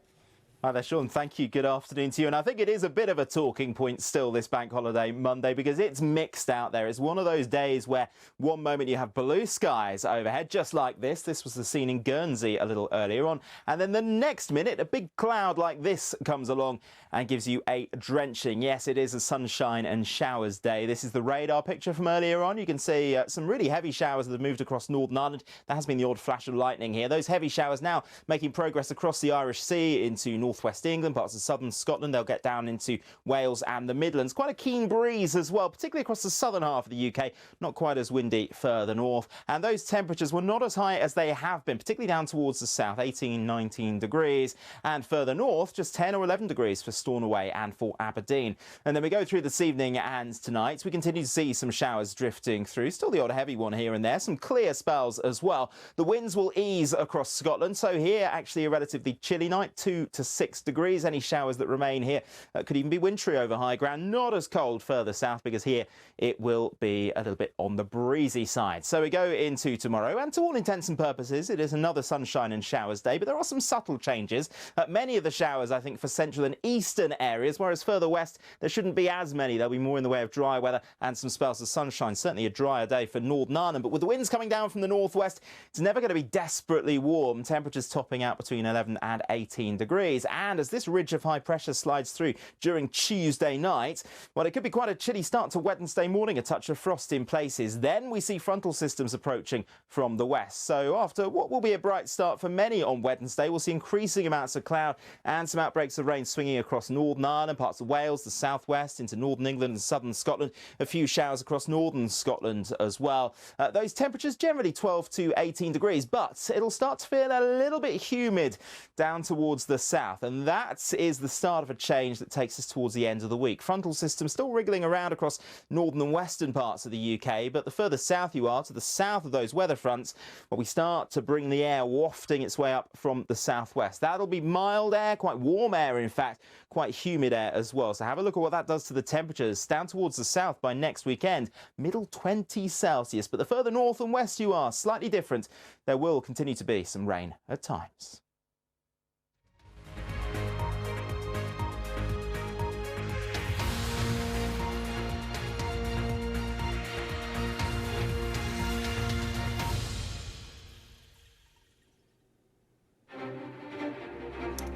[SPEAKER 19] Hi there, Shaun. Thank you. Good afternoon to you. And I think it is a bit of a talking point still this bank holiday Monday because it's mixed out there. It's one of those days where one moment you have blue skies overhead, just like this. This was the scene in Guernsey a little earlier on. And then the next minute, a big cloud like this comes along and gives you a drenching. Yes, it is a sunshine and showers day. This is the radar picture from earlier on. You can see some really heavy showers that have moved across Northern Ireland. There has been the odd flash of lightning here. Those heavy showers now making progress across the Irish Sea into northwest England, parts of southern Scotland. They'll get down into Wales and the Midlands. Quite a keen breeze as well, particularly across the southern half of the UK. Not quite as windy further north. And those temperatures were not as high as they have been, particularly down towards the south, 18, 19 degrees. And further north, just 10 or 11 degrees for Stornoway and for Aberdeen. And then we go through this evening and tonight. We continue to see some showers drifting through. Still the odd heavy one here and there. Some clear spells as well. The winds will ease across Scotland. So here, actually a relatively chilly night, 2 to 6 degrees. Any showers that remain here could even be wintry over high ground. Not as cold further south because here it will be a little bit on the breezy side. So we go into tomorrow, and to all intents and purposes, it is another sunshine and showers day, but there are some subtle changes. Many of the showers, I think, for central and eastern areas, whereas further west, there shouldn't be as many. There'll be more in the way of dry weather and some spells of sunshine. Certainly a drier day for Northern Ireland, but with the winds coming down from the northwest, it's never going to be desperately warm. Temperatures topping out between 11 and 18 degrees. And as this ridge of high pressure slides through during Tuesday night, well, it could be quite a chilly start to Wednesday morning, a touch of frost in places. Then we see frontal systems approaching from the west. So after what will be a bright start for many on Wednesday, we'll see increasing amounts of cloud and some outbreaks of rain swinging across Northern Ireland, parts of Wales, the southwest into northern England and southern Scotland. A few showers across northern Scotland as well. Those temperatures generally 12 to 18 degrees, but it'll start to feel a little bit humid down towards the south, and that is the start of a change that takes us towards the end of the week. Frontal system still wriggling around across northern and western parts of the UK, but the further south you are, to the south of those weather fronts, well, we start to bring the air wafting its way up from the southwest. That'll be mild air, quite warm air in fact, quite humid air as well. So have a look at what that does to the temperatures down towards the south by next weekend. Middle 20s Celsius, but the further north and west you are, slightly different. There will continue to be some rain at times.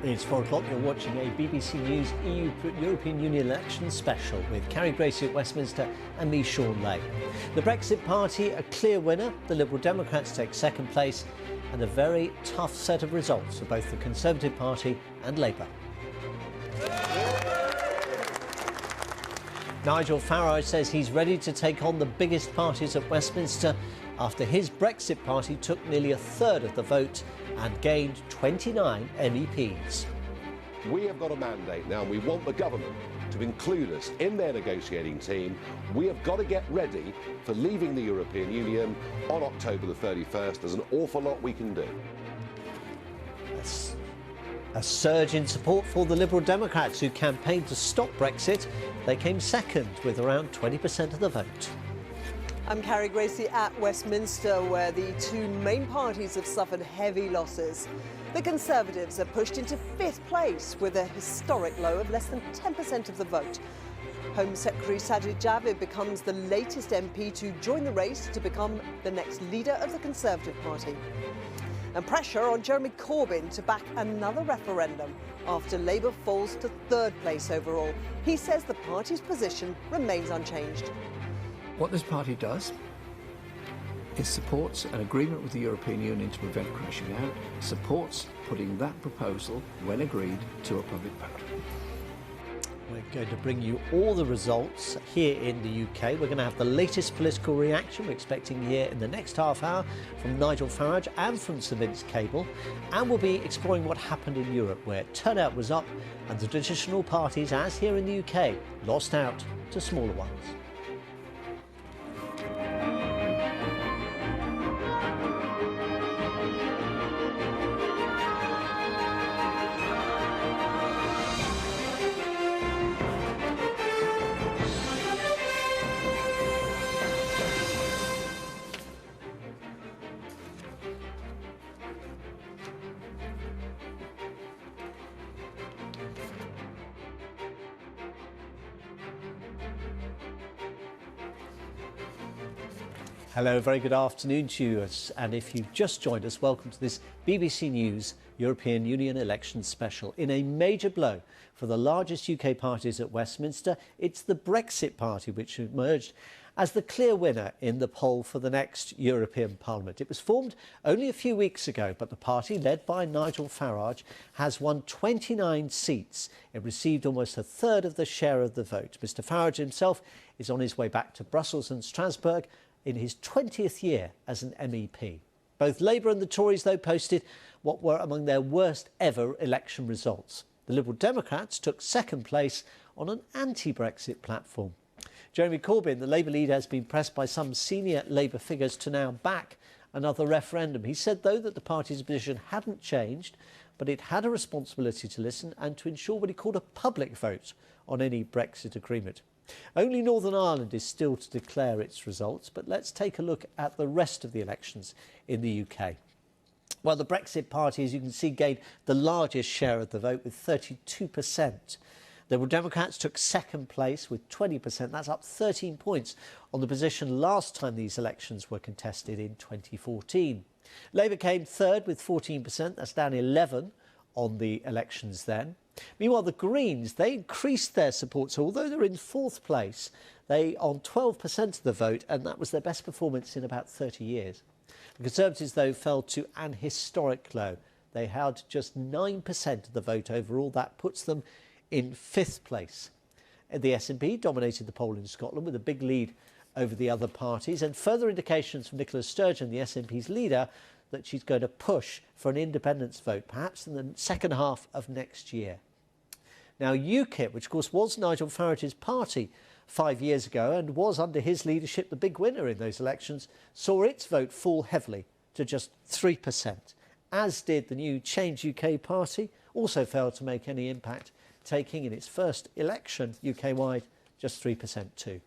[SPEAKER 1] It's 4 o'clock. You're watching a BBC News European Union election special with Carrie, Gracie at Westminster and me, Shaun. The Brexit Party a clear winner. The Liberal Democrats take second place, and a very tough set of results for both the Conservative Party and Labour. Nigel Farage says he's ready to take on the biggest parties at Westminster after his Brexit party took nearly a third of the vote and gained 29 MEPs.
[SPEAKER 2] We have got a mandate now, and we want the government to include us in their negotiating team. We have got to get ready for leaving the European Union on October the 31st. There's an awful lot we can do.
[SPEAKER 1] A surge in support for the Liberal Democrats, who campaigned to stop Brexit. They came second with around 20% of the vote.
[SPEAKER 3] I'm Carrie, Gracie at Westminster, where the two main parties have suffered heavy losses. The Conservatives are pushed into fifth place with a historic low of less than 10% of the vote. Home Secretary Sajid Javid becomes the latest MP to join the race to become the next leader of the Conservative Party. And pressure on Jeremy Corbyn to back another referendum after Labour falls to third place overall. He says the party's position remains unchanged.
[SPEAKER 17] What this party does is supports an agreement with the European Union to prevent crashing out, supports putting that proposal, when agreed, to a public vote.
[SPEAKER 1] We're going to bring you all the results here in the UK. We're going to have the latest political reaction we're expecting here in the next half hour from Nigel Farage and from Sir Vince Cable. And we'll be exploring what happened in Europe, where turnout was up and the traditional parties, as here in the UK, lost out to smaller ones. Hello, very good afternoon to you. And if you've just joined us, welcome to this BBC News European Union election special. In a major blow for the largest UK parties at Westminster, it's the Brexit Party which emerged as the clear winner in the poll for the next European Parliament. It was formed only a few weeks ago, but the party, led by Nigel Farage, has won 29 seats. It received almost a third of the share of the vote. Mr Farage himself is on his way back to Brussels and Strasbourg in his 20th year as an MEP. Both Labour and the Tories, though, posted what were among their worst ever election results. The Liberal Democrats took second place on an anti-Brexit platform. Jeremy Corbyn, the Labour leader, has been pressed by some senior Labour figures to now back another referendum. He said, though, that the party's position hadn't changed, but it had a responsibility to listen and to ensure what he called a public vote on any Brexit agreement. Only Northern Ireland is still to declare its results, but let's take a look at the rest of the elections in the UK. Well, the Brexit Party, as you can see, gained the largest share of the vote with 32%. The Liberal Democrats took second place with 20%. That's up 13 points on the position last time these elections were contested in 2014. Labour came third with 14%. That's down 11 on the elections then. Meanwhile, the Greens, they increased their support. So although they're in fourth place, they on 12% of the vote, and that was their best performance in about 30 years. The Conservatives, though, fell to an historic low. They held just 9% of the vote overall. That puts them in fifth place. The SNP dominated the poll in Scotland with a big lead over the other parties, and further indications from Nicola Sturgeon, the SNP's leader, that she's going to push for an independence vote, perhaps in the second half of next year. Now, UKIP, which of course was Nigel Farage's party 5 years ago and was under his leadership the big winner in those elections, saw its vote fall heavily to just 3%, as did the new Change UK party, also failed to make any impact, taking in its first election UK-wide just 3% too.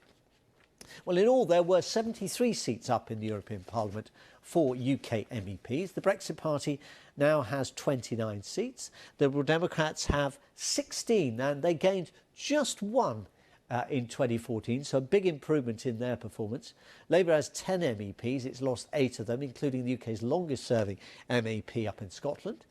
[SPEAKER 1] Well, in all, there were 73 seats up in the European Parliament for UK MEPs. The Brexit Party now has 29 seats. The Liberal Democrats have 16, and they gained just one in 2014, so a big improvement in their performance. Labour has 10 MEPs. It's lost 8 of them, including the UK's longest-serving MEP up in Scotland.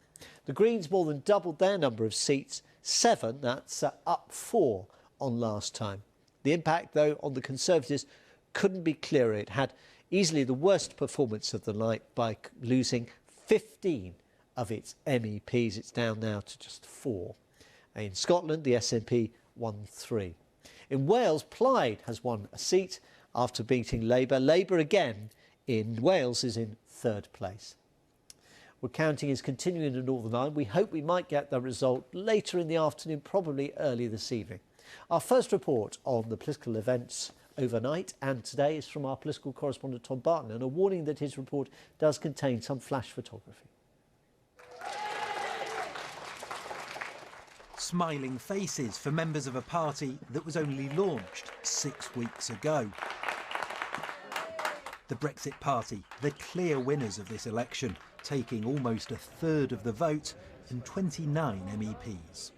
[SPEAKER 1] The Greens more than doubled their number of seats, 7. That's up 4 on last time. The impact, though, on the Conservatives couldn't be clearer. It had easily the worst performance of the night by losing 15 of its MEPs. It's down now to just 4. In Scotland, the SNP won 3. In Wales, Plaid has won a seat after beating Labour. Labour again in Wales is in third place. Well, counting is continuing in Northern Ireland. We hope we might get the result later in the afternoon, probably early this evening. Our first report on the political events overnight and today is from our political correspondent Tom Barton, and a warning that his report does contain some flash photography.
[SPEAKER 4] Smiling faces for members of a party that was only launched 6 weeks ago. The Brexit Party, the clear winners of this election, taking almost a third of the vote and 29 MEPs.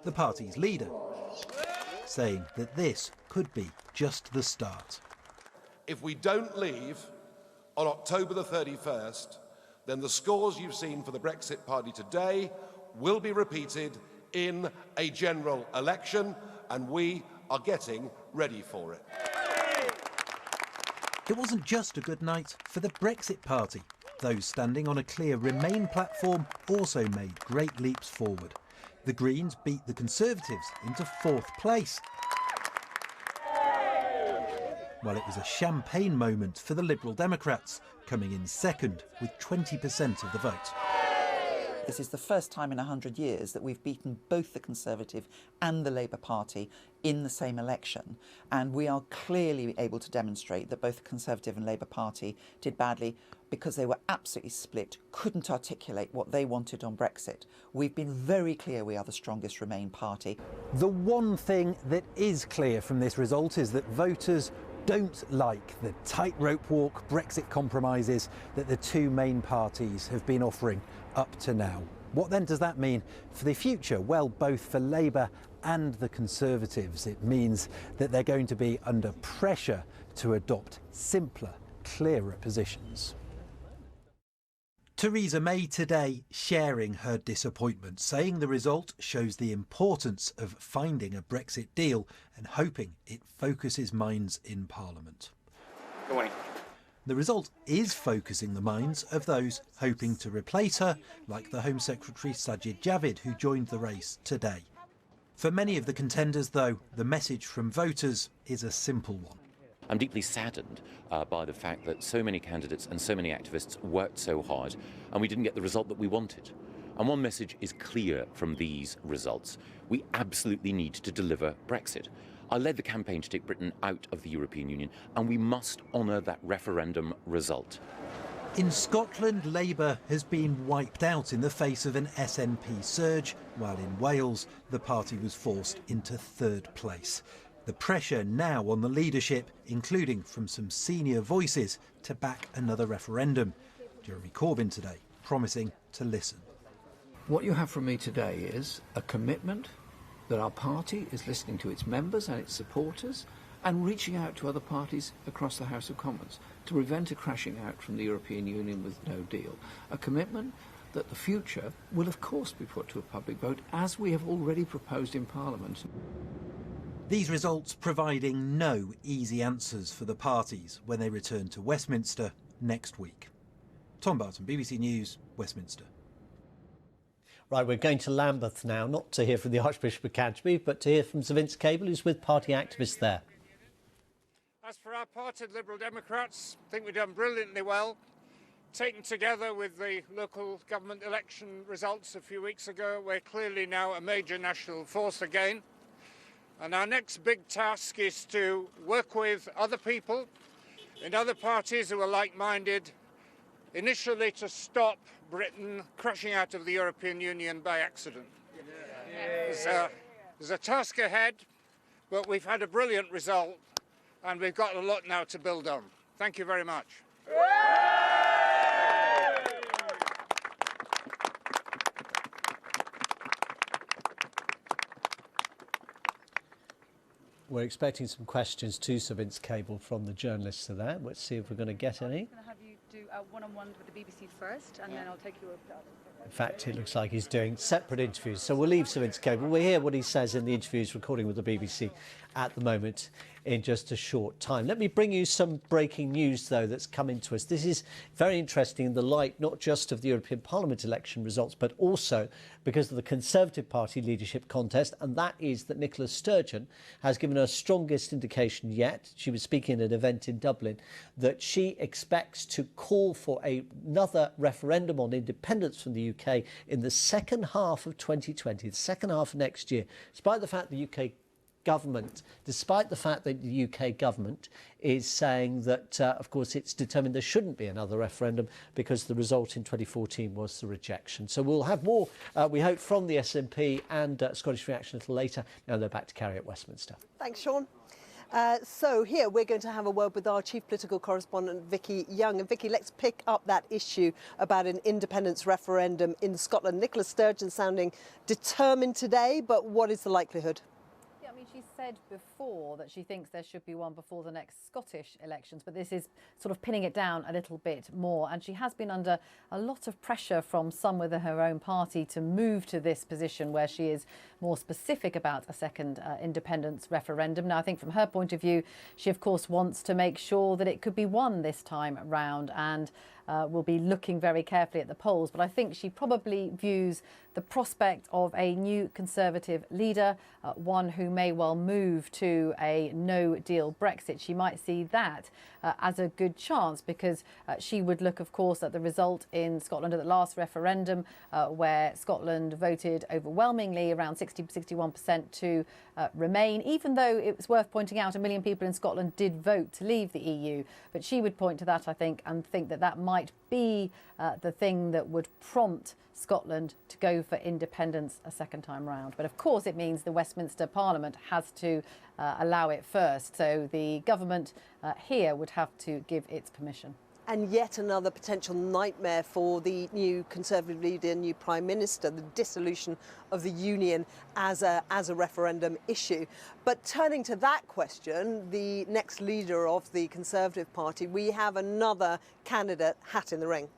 [SPEAKER 4] The party's leader saying that this could be just the start.
[SPEAKER 2] If we don't leave on October the 31st, then the scores you've seen for the Brexit Party today will be repeated in a general election, and we are getting ready for it.
[SPEAKER 4] It wasn't just a good night for the Brexit Party. Those standing on a clear Remain platform also made great leaps forward. The Greens beat the Conservatives into fourth place, while it was a champagne moment for the Liberal Democrats, coming in second with 20% of the vote.
[SPEAKER 18] This is the first time in 100 years that we've beaten both the Conservative and the Labour Party in the same election, and we are clearly able to demonstrate that both the Conservative and Labour Party did badly because they were absolutely split, couldn't articulate what they wanted on Brexit. We've been very clear we are the strongest Remain party.
[SPEAKER 20] The one thing that is clear from this result is that voters don't like the tightrope walk Brexit compromises that the two main parties have been offering up to now. What then does that mean for the future? Well, both for Labour and the Conservatives. It means that they're going to be under pressure to adopt simpler, clearer positions. Theresa May today sharing her disappointment, saying the result shows the importance of finding a Brexit deal and hoping it focuses minds in Parliament.
[SPEAKER 5] Good morning.
[SPEAKER 20] The result is focusing the minds of those hoping to replace her, like the Home Secretary Sajid Javid, who joined the race today. For many of the contenders, though, the message from voters is a simple one.
[SPEAKER 6] I'm deeply saddened by the fact that so many candidates and so many activists worked so hard and we didn't get the result that we wanted. And one message is clear from these results. We absolutely need to deliver Brexit. I led the campaign to take Britain out of the European Union, and we must honour that referendum result.
[SPEAKER 20] In Scotland, Labour has been wiped out in the face of an SNP surge, while in Wales, the party was forced into third place. The pressure now on the leadership, including from some senior voices, to back another referendum. Jeremy Corbyn today promising to listen.
[SPEAKER 17] What you have from me today is a commitment that our party is listening to its members and its supporters and reaching out to other parties across the House of Commons to prevent a crashing out from the European Union with no deal. A commitment that the future will of course be put to a public vote, as we have already proposed in Parliament.
[SPEAKER 20] These results providing no easy answers for the parties when they return to Westminster next week. Tom Barton, BBC News, Westminster.
[SPEAKER 1] Right, we're going to Lambeth now, not to hear from the Archbishop of Canterbury, but to hear from Sir Vince Cable, who's with party activists there.
[SPEAKER 7] As for our party, the Liberal Democrats, I think we've done brilliantly well. Taken together with the local government election results a few weeks ago, we're clearly now a major national force again. And our next big task is to work with other people in other parties who are like-minded, initially to stop Britain crashing out of the European Union by accident. There's a task ahead, but we've had a brilliant result and we've got a lot now to build on. Thank you very much.
[SPEAKER 1] We're expecting some questions to Sir Vince Cable from the journalists to that. Let's see if we're going to get any.
[SPEAKER 21] I'm going to have you do a one-on-one with the BBC first, and then I'll take you up.
[SPEAKER 1] In fact, it looks like he's doing separate interviews. So we'll leave Sir Vince Cable. We'll hear what he says in the interviews recording with the BBC at the moment in just a short time. Let me bring you some breaking news, though, that's coming to us. This is very interesting in the light not just of the European Parliament election results, but also because of the Conservative Party leadership contest, and that is that Nicola Sturgeon has given her strongest indication yet. She was speaking at an event in Dublin that she expects to call for another referendum on independence from the UK in the second half of 2020, the second half of next year, despite the fact the UK government is saying that, of course, it's determined there shouldn't be another referendum because the result in 2014 was the rejection. So we'll have more, we hope, from the SNP and Scottish Reaction a little later. Now they're back to Carrie at Westminster.
[SPEAKER 3] Thanks, Shaun. So here we're going to have a word with our chief political correspondent, Vicky Young. And Vicky, let's pick up that issue about an independence referendum in Scotland. Nicola Sturgeon sounding determined today, but what is the likelihood?
[SPEAKER 22] She said before that she thinks there should be one before the next Scottish elections, but this is sort of pinning it down a little bit more. And she has been under a lot of pressure from some within her own party to move to this position where she is more specific about a second independence referendum. Now, I think from her point of view, she, of course, wants to make sure that it could be won this time round and will be looking very carefully at the polls. But I think she probably views the prospect of a new Conservative leader, one who may well move to a no-deal Brexit. She might see that as a good chance because she would look, of course, at the result in Scotland at the last referendum where Scotland voted overwhelmingly, around 60-61% to remain, even though it was worth pointing out 1 million people in Scotland did vote to leave the EU. But she would point to that, I think, and think that that might be the thing that would prompt Scotland to go for independence a second time round. But of course it means the Westminster Parliament has to allow it first. So the government here would have to give its permission.
[SPEAKER 3] and yet another potential nightmare for the new Conservative leader, new Prime Minister, the dissolution of the Union as a referendum issue. But turning to that question, the next leader of the Conservative Party, we have another candidate hat in the ring.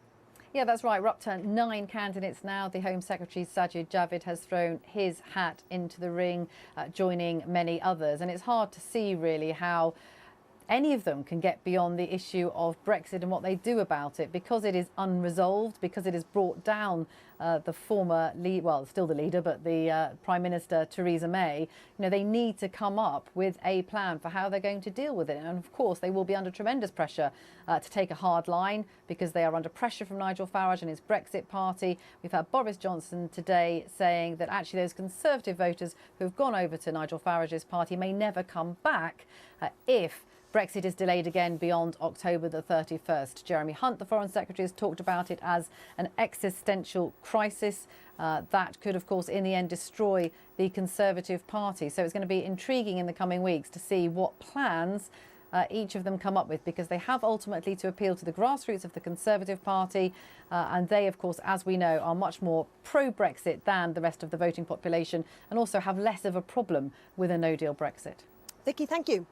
[SPEAKER 22] Yeah, that's right. We're up to 9 candidates now. The Home Secretary, Sajid Javid, has thrown his hat into the ring, joining many others. And it's hard to see, really, how any of them can get beyond the issue of Brexit and what they do about it, because it is unresolved, because it has brought down the former lead, well, still the leader, but the Prime Minister, Theresa May. You know, they need to come up with a plan for how they're going to deal with it. And of course, they will be under tremendous pressure to take a hard line, because they are under pressure from Nigel Farage and his Brexit party. We've had Boris Johnson today saying that actually those Conservative voters who have gone over to Nigel Farage's party may never come back if Brexit is delayed again beyond October the 31st. Jeremy Hunt, the Foreign Secretary, has talked about it as an existential crisis that could, of course, in the end destroy the Conservative Party. So it's going to be intriguing in the coming weeks to see what plans each of them come up with, because they have ultimately to appeal to the grassroots of the Conservative Party. And they, of course, as we know, are much more pro-Brexit than the rest of the voting population, and also have less of a problem with a no-deal Brexit.
[SPEAKER 3] Vicky, thank you.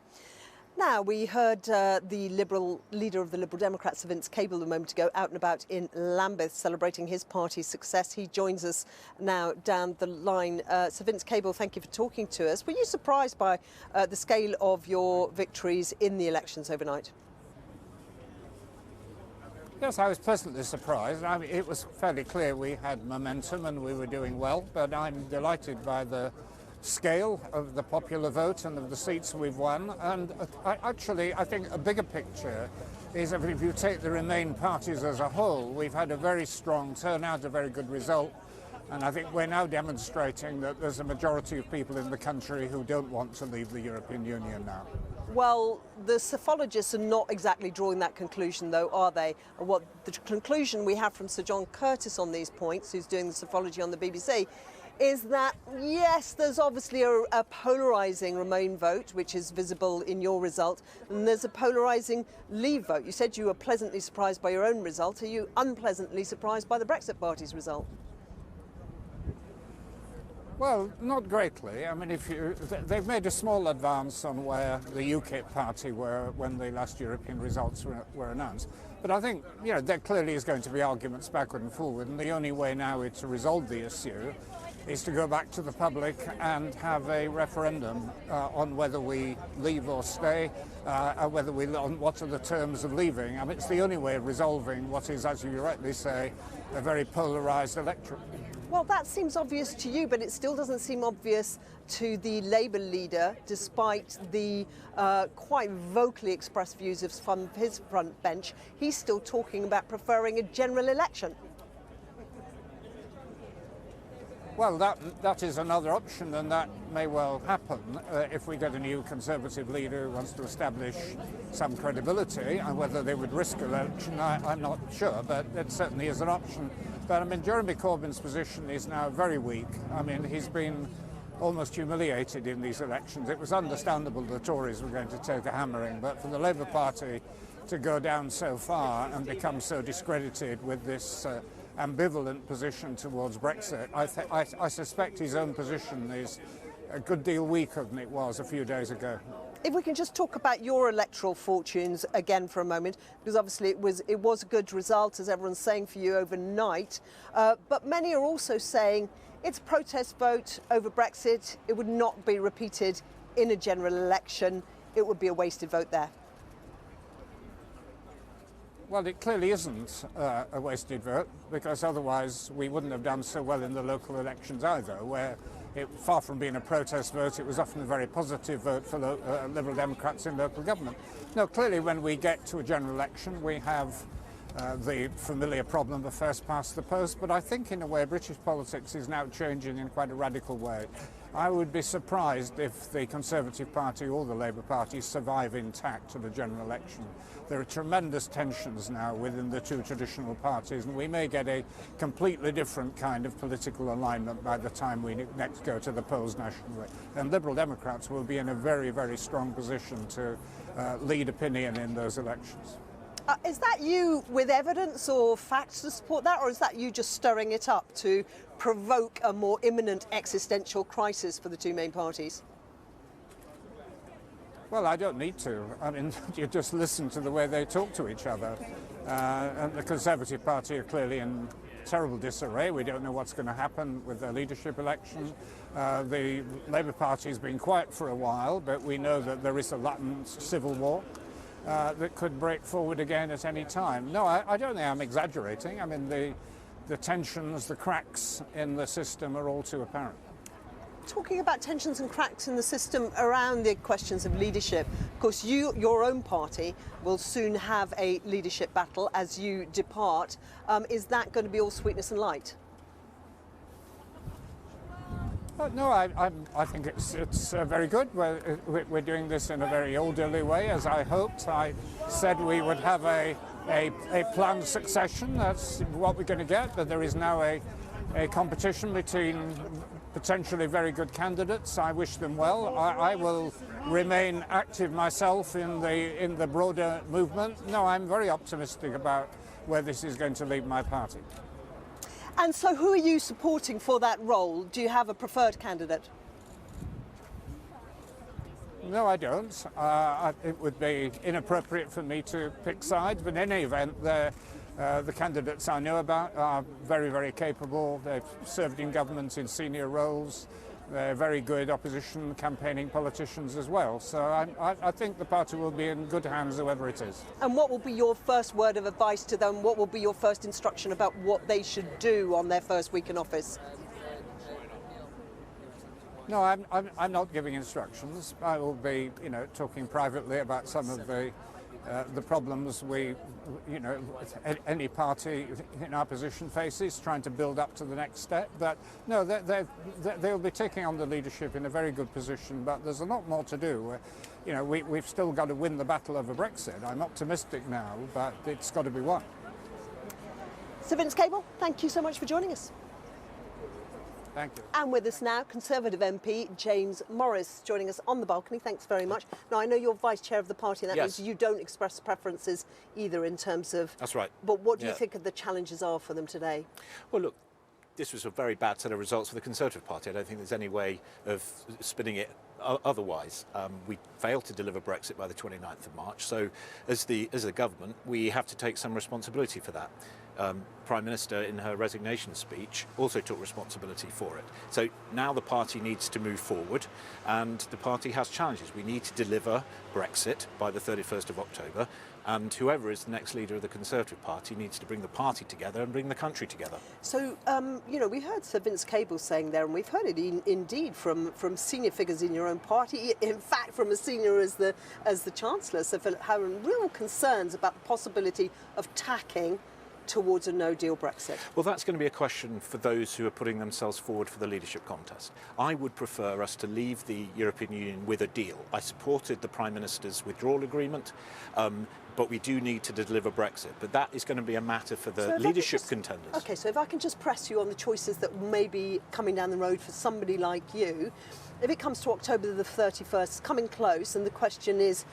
[SPEAKER 3] Now, we heard the leader of the Liberal Democrats, Sir Vince Cable, a moment ago, out and about in Lambeth, celebrating his party's success. He joins us now down the line. Sir Vince Cable, thank you for talking to us. Were you surprised by the scale of your victories in the elections overnight?
[SPEAKER 7] Yes, I was pleasantly surprised. I mean, it was fairly clear we had momentum and we were doing well, but I'm delighted by the scale of the popular vote and of the seats we've won. And I think a bigger picture is that if you take the Remain parties as a whole, we've had a very strong turnout, a very good result. And I think we're now demonstrating that there's a majority of people in the country who don't want to leave the European Union now.
[SPEAKER 3] Well, the psephologists are not exactly drawing that conclusion, though, are they? What the conclusion we have from Sir John Curtice on these points, who's doing the psephology on the BBC, is that, yes, there's obviously a polarising Remain vote, which is visible in your result, and there's a polarising Leave vote. You said you were pleasantly surprised by your own result. Are you unpleasantly surprised by the Brexit Party's result?
[SPEAKER 7] Well, not greatly. I mean, they've made a small advance on where the UKIP party were when the last European results were announced. But I think, you know, there clearly is going to be arguments backward and forward, and the only way now to resolve the issue is to go back to the public and have a referendum on whether we leave or stay, on what are the terms of leaving. I mean, it's the only way of resolving what is, as you rightly say, a very polarised electorate.
[SPEAKER 3] Well, that seems obvious to you, but it still doesn't seem obvious to the Labour leader, despite the quite vocally expressed views of from his front bench. He's still talking about preferring a general election.
[SPEAKER 7] Well, that is another option, and that may well happen if we get a new Conservative leader who wants to establish some credibility. And whether they would risk election, I'm not sure, but it certainly is an option. But I mean, Jeremy Corbyn's position is now very weak. I mean, he's been almost humiliated in these elections. It was understandable the Tories were going to take a hammering, but for the Labour Party to go down so far and become so discredited with this ambivalent position towards Brexit, I suspect his own position is a good deal weaker than it was a few days ago.
[SPEAKER 3] If we can just talk about your electoral fortunes again for a moment, because obviously it was a good result, as everyone's saying, for you overnight, but many are also saying it's a protest vote over Brexit. It would not be repeated in a general election. It would be a wasted vote there.
[SPEAKER 7] Well, it clearly isn't a wasted vote, because otherwise we wouldn't have done so well in the local elections either, where far from being a protest vote, it was often a very positive vote for Liberal Democrats in local government. No, clearly when we get to a general election, we have the familiar problem of first past the post, but I think in a way British politics is now changing in quite a radical way. I would be surprised if the Conservative Party or the Labour Party survive intact to the general election. There are tremendous tensions now within the two traditional parties, and we may get a completely different kind of political alignment by the time we next go to the polls nationally. And Liberal Democrats will be in a very, very strong position to lead opinion in those elections.
[SPEAKER 3] Is that you with evidence or facts to support that, or is that you just stirring it up to provoke a more imminent existential crisis for the two main parties?
[SPEAKER 7] Well, I don't need to. I mean, you just listen to the way they talk to each other. And the Conservative Party are clearly in terrible disarray. We don't know what's going to happen with the leadership election. The Labour Party has been quiet for a while, but we know that there is a latent civil war that could break forward again at any time. No, I don't think I'm exaggerating. I mean, the tensions, the cracks in the system are all too apparent.
[SPEAKER 3] Talking about tensions and cracks in the system around the questions of leadership, of course, your own party will soon have a leadership battle as you depart. Is that going to be all sweetness and light?
[SPEAKER 7] No, I think it's very good. We're doing this in a very orderly way, as I hoped. I said we would have a planned succession. That's what we're going to get, but there is now a competition between potentially very good candidates. I wish them well. I will remain active myself in the broader movement. No, I'm very optimistic about where this is going to lead my party.
[SPEAKER 3] And so who are you supporting for that role? Do you have a preferred candidate?
[SPEAKER 7] No, I don't. It would be inappropriate for me to pick sides, but in any event, the candidates I know about are very, very capable. They've served in government in senior roles. They're very good opposition campaigning politicians as well. So I think the party will be in good hands, whoever it is.
[SPEAKER 3] And what will be your first word of advice to them? What will be your first instruction about what they should do on their first week in office?
[SPEAKER 7] No, I'm not giving instructions. I will be, talking privately about some of the problems any party in our position faces, trying to build up to the next step. But no, they'll be taking on the leadership in a very good position, but there's a lot more to do. We've still got to win the battle over Brexit. I'm optimistic now, but it's got to be won.
[SPEAKER 3] Sir Vince Cable, thank you so much for joining us.
[SPEAKER 7] Thank you.
[SPEAKER 3] And with us now, Conservative MP James Morris, joining us on the balcony. Thanks very much. Now, I know you're Vice Chair of the party, and that means you don't express preferences either in terms of...
[SPEAKER 5] That's right.
[SPEAKER 3] But what do you think the challenges are for them today?
[SPEAKER 5] Well, look, this was a very bad set of results for the Conservative Party. I don't think there's any way of spinning it otherwise. We failed to deliver Brexit by the 29th of March, so as the government, we have to take some responsibility for that. Prime Minister, in her resignation speech, also took responsibility for it. So now the party needs to move forward, and the party has challenges. We need to deliver Brexit by the 31st of October, and whoever is the next leader of the Conservative Party needs to bring the party together and bring the country together.
[SPEAKER 3] So, we heard Sir Vince Cable saying there, and we've heard it indeed from senior figures in your own party, in fact from as senior as the Chancellor, Sir Philip Hammond, real concerns about the possibility of tacking towards a no-deal Brexit?
[SPEAKER 5] Well, that's going to be a question for those who are putting themselves forward for the leadership contest. I would prefer us to leave the European Union with a deal. I supported the Prime Minister's withdrawal agreement, but we do need to deliver Brexit. But that is going to be a matter for the leadership contenders.
[SPEAKER 3] OK, so if I can just press you on the choices that may be coming down the road for somebody like you, if it comes to October the 31st, coming close, and the question is,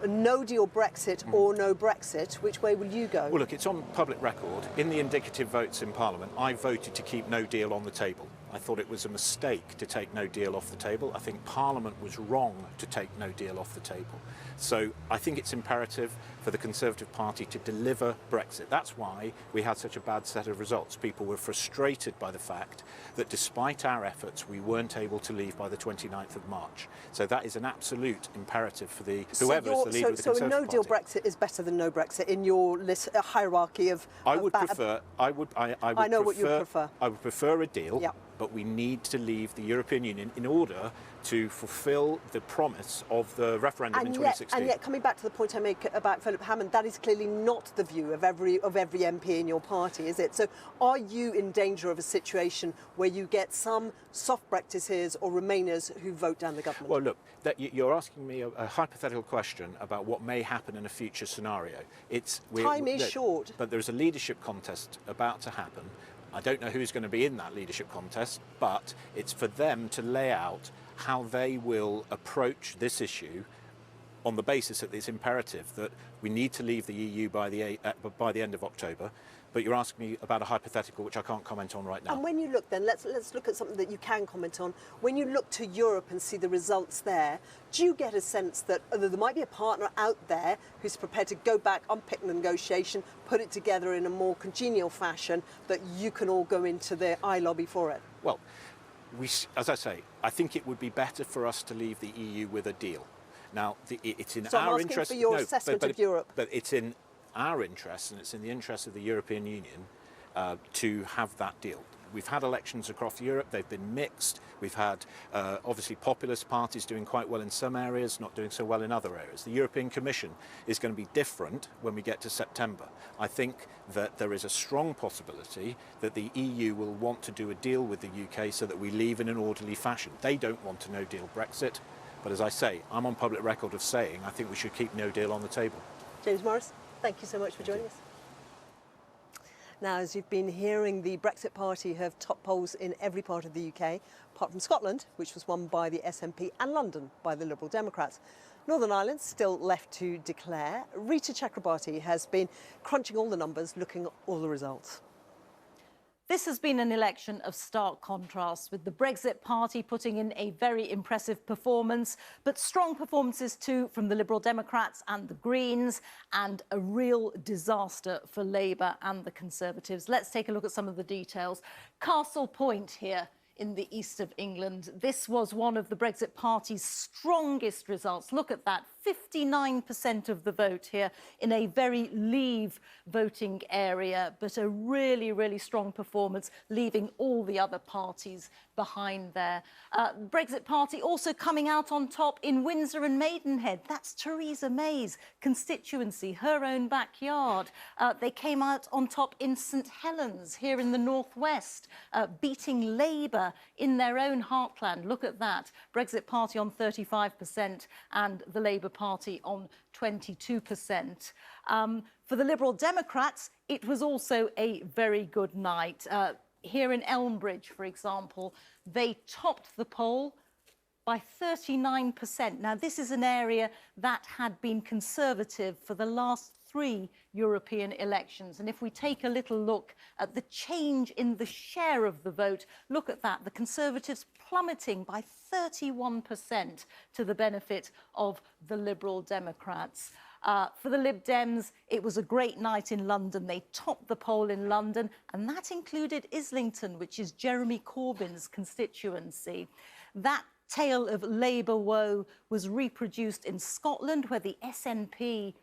[SPEAKER 3] no-deal Brexit or no Brexit, which way will you go?
[SPEAKER 5] Well, look, it's on public record. In the indicative votes in Parliament, I voted to keep no deal on the table. I thought it was a mistake to take no deal off the table. I think Parliament was wrong to take no deal off the table. So I think it's imperative for the Conservative Party to deliver Brexit. That's why we had such a bad set of results. People were frustrated by the fact that despite our efforts, we weren't able to leave by the 29th of March. So that is an absolute imperative for whoever is the leader of the Conservative Party.
[SPEAKER 3] So a no-deal Brexit is better than no Brexit in your list, hierarchy of...
[SPEAKER 5] I would prefer...
[SPEAKER 3] I know what you prefer.
[SPEAKER 5] I would prefer a deal.
[SPEAKER 3] Yep.
[SPEAKER 5] But we need to leave the European Union in order to fulfil the promise of the referendum in 2016.
[SPEAKER 3] And yet, coming back to the point I make about Philip Hammond, that is clearly not the view of every MP in your party, is it? So are you in danger of a situation where you get some soft Brexiteers or Remainers who vote down the government?
[SPEAKER 5] Well, look, you're asking me a hypothetical question about what may happen in a future scenario.
[SPEAKER 3] Time is short.
[SPEAKER 5] But there's a leadership contest about to happen. I don't know who's going to be in that leadership contest, but it's for them to lay out how they will approach this issue on the basis that it's imperative that we need to leave the EU by the end of October. But you're asking me about a hypothetical which I can't comment on right now.
[SPEAKER 3] And when you look then, let's look at something that you can comment on. When you look to Europe and see the results there, do you get a sense that there might be a partner out there who's prepared to go back, unpick the negotiation, put it together in a more congenial fashion, that you can all go into the eye lobby for it?
[SPEAKER 5] Well, as I say, I think it would be better for us to leave the EU with a deal. Now, it's in
[SPEAKER 3] so
[SPEAKER 5] our
[SPEAKER 3] I'm asking
[SPEAKER 5] interest.
[SPEAKER 3] For your assessment of Europe.
[SPEAKER 5] But it's in our interest, and it's in the interest of the European Union to have that deal. We've had elections across Europe, they've been mixed. We've had obviously populist parties doing quite well in some areas, not doing so well in other areas. The European Commission is going to be different when we get to September. I think that there is a strong possibility that the EU will want to do a deal with the UK so that we leave in an orderly fashion. They don't want a no-deal Brexit, but as I say, I'm on public record of saying I think we should keep no deal on the table.
[SPEAKER 3] James Morris, thank you so much for joining us. Now, as you've been hearing, the Brexit Party have top polls in every part of the UK, apart from Scotland, which was won by the SNP, and London by the Liberal Democrats. Northern Ireland's still left to declare. Rita Chakrabarti has been crunching all the numbers, looking at all the results.
[SPEAKER 8] This has been an election of stark contrast, with the Brexit Party putting in a very impressive performance, but strong performances too from the Liberal Democrats and the Greens, and a real disaster for Labour and the Conservatives. Let's take a look at some of the details. Castle Point here in the east of England. This was one of the Brexit Party's strongest results. Look at that, 59% of the vote here in a very Leave voting area, but a really, really strong performance, leaving all the other parties behind there. Brexit Party also coming out on top in Windsor and Maidenhead. That's Theresa May's constituency, her own backyard. They came out on top in St Helens here in the northwest, beating Labour in their own heartland. Look at that. Brexit Party on 35% and the Labour Party on 22%. For the Liberal Democrats, it was also a very good night. Here in Elmbridge, for example, they topped the poll by 39%. Now, this is an area that had been Conservative for the last 3 European elections. And if we take a little look at the change in the share of the vote, look at that. The Conservatives plummeting by 31% to the benefit of the Liberal Democrats. For the Lib Dems, it was a great night in London. They topped the poll in London, and that included Islington, which is Jeremy Corbyn's constituency. That tale of Labour woe was reproduced in Scotland, where the SNP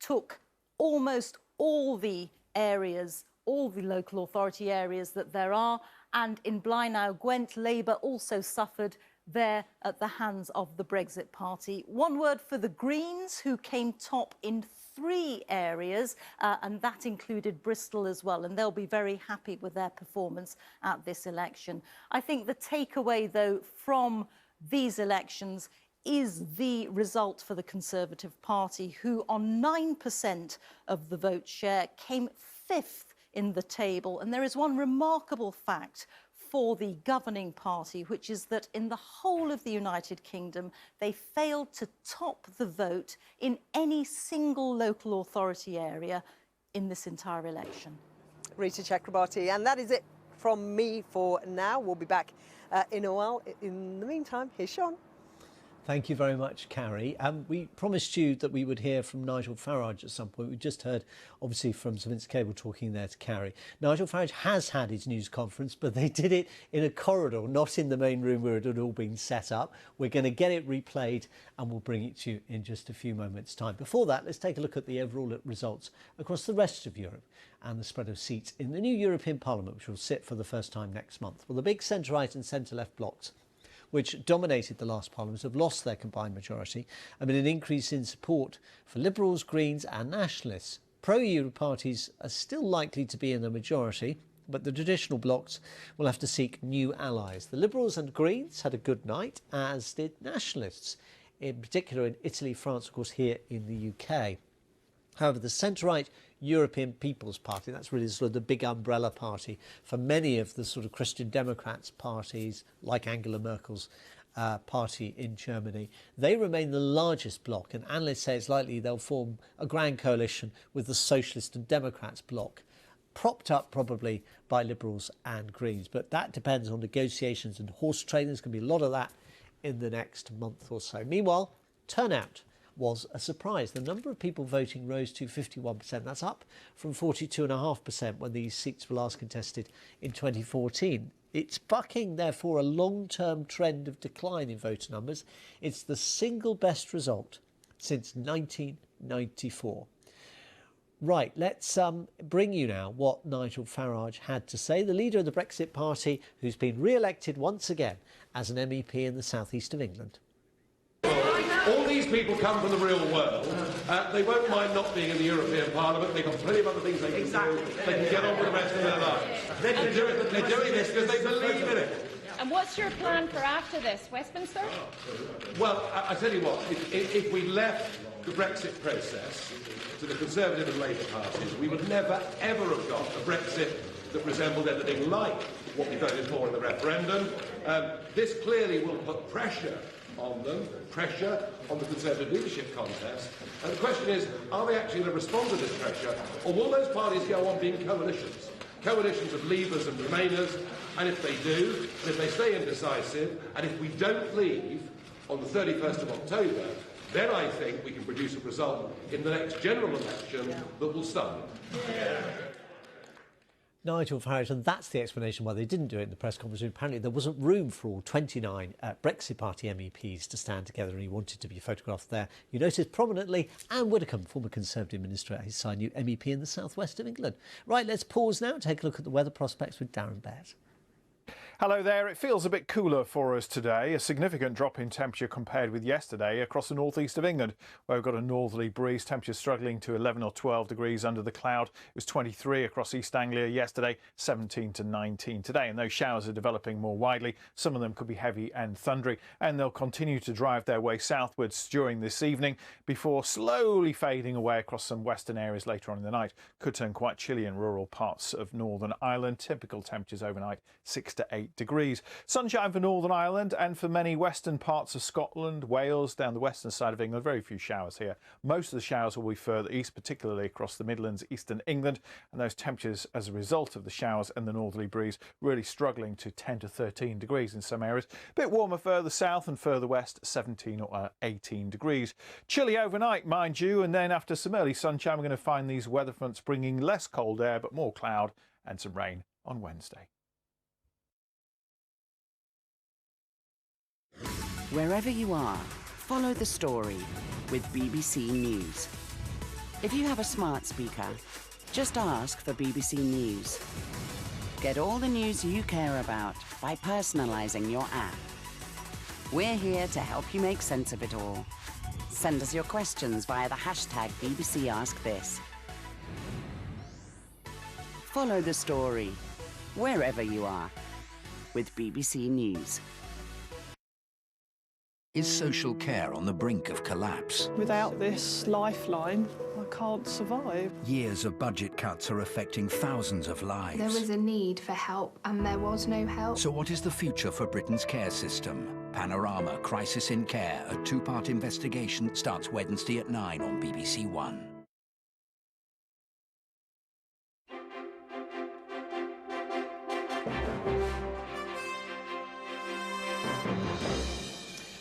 [SPEAKER 8] took almost all the areas, all the local authority areas that there are, and in Blaenau Gwent, Labour also suffered there at the hands of the Brexit Party. One word for the Greens, who came top in 3 areas, and that included Bristol as well, and they'll be very happy with their performance at this election. I think the takeaway, though, from these elections is the result for the Conservative Party, who on 9% of the vote share came 5th in the table. And there is one remarkable fact for the governing party, which is that in the whole of the United Kingdom, they failed to top the vote in any single local authority area in this entire election.
[SPEAKER 3] Rita Chakrabarti, and that is it from me for now. We'll be back in a while. In the meantime, here's Shaun.
[SPEAKER 1] Thank you very much, Carrie. We promised you that we would hear from Nigel Farage at some point. We just heard, obviously, from Sir Vince Cable talking there to Carrie. Nigel Farage has had his news conference, but they did it in a corridor, not in the main room where it had all been set up. We're going to get it replayed and we'll bring it to you in just a few moments' time. Before that, let's take a look at the overall results across the rest of Europe and the spread of seats in the new European Parliament, which will sit for the first time next month. Well, the big centre-right and centre-left blocs, which dominated the last Parliament, have lost their combined majority amid an increase in support for Liberals, Greens and Nationalists. Pro-EU parties are still likely to be in the majority, but the traditional blocs will have to seek new allies. The Liberals and Greens had a good night, as did Nationalists, in particular in Italy, France, of course, here in the UK. However, the centre-right European People's Party, that's really sort of the big umbrella party for many of the sort of Christian Democrats parties like Angela Merkel's party in Germany. They remain the largest bloc, and analysts say it's likely they'll form a grand coalition with the Socialist and Democrats bloc, propped up probably by Liberals and Greens. But that depends on negotiations and horse trading. There's going to be a lot of that in the next month or so. Meanwhile, turnout was a surprise. The number of people voting rose to 51%. That's up from 42.5% when these seats were last contested in 2014. It's bucking, therefore, a long-term trend of decline in voter numbers. It's the single best result since 1994. Right, let's bring you now what Nigel Farage had to say, the leader of the Brexit Party, who's been re-elected once again as an MEP in the southeast of England.
[SPEAKER 2] All these people come from the real world. They won't mind not being in the European Parliament. They've got plenty of other things they can do. They can get on with the rest of their lives. They're doing this because they believe in it.
[SPEAKER 9] And what's your plan for after this, Westminster?
[SPEAKER 2] Well, I tell you what, if we left the Brexit process to the Conservative and Labour parties, we would never, ever have got a Brexit that resembled anything like what we voted for in the referendum. This clearly will put pressure on them, pressure on the Conservative leadership contest. And the question is, are they actually going to respond to this pressure, or will those parties go on being coalitions? Coalitions of Leavers and Remainers, and if they do, and if they stay indecisive, and if we don't leave on the 31st of October, then I think we can produce a result in the next general election that will stun them.
[SPEAKER 1] Nigel Farage, and that's the explanation why they didn't do it in the press conference. Apparently there wasn't room for all 29 Brexit Party MEPs to stand together, and he wanted to be photographed there. You notice prominently Anne Widdecombe, former Conservative minister at his side, new MEP in the southwest of England. Right, let's pause now and take a look at the weather prospects with Darren Baird.
[SPEAKER 11] Hello there. It feels a bit cooler for us today. A significant drop in temperature compared with yesterday across the northeast of England, where we've got a northerly breeze. Temperatures struggling to 11 or 12 degrees under the cloud. It was 23 across East Anglia yesterday, 17 to 19 today. And those showers are developing more widely. Some of them could be heavy and thundery, and they'll continue to drive their way southwards during this evening before slowly fading away across some western areas later on in the night. Could turn quite chilly in rural parts of Northern Ireland. Typical temperatures overnight, 6 to 8 degrees. Sunshine for Northern Ireland and for many western parts of Scotland, Wales, down the western side of England. Very few showers here. Most of the showers will be further east, particularly across the Midlands, eastern England, and those temperatures as a result of the showers and the northerly breeze really struggling to 10 to 13 degrees in some areas. A bit warmer further south and further west, 17 or 18 degrees. Chilly overnight, mind you, and then after some early sunshine we're going to find these weather fronts bringing less cold air but more cloud and some rain on Wednesday.
[SPEAKER 13] Wherever you are, follow the story with BBC News. If you have a smart speaker, just ask for BBC News. Get all the news you care about by personalising your app. We're here to help you make sense of it all. Send us your questions via the hashtag BBC Ask This. Follow the story, wherever you are, with BBC News.
[SPEAKER 23] Is social care on the brink of collapse?
[SPEAKER 24] Without this lifeline, I can't survive.
[SPEAKER 23] Years of budget cuts are affecting thousands of lives.
[SPEAKER 25] There was a need for help and there was no help.
[SPEAKER 23] So what is the future for Britain's care system? Panorama Crisis in Care, a two-part investigation, starts Wednesday at 9 on BBC One.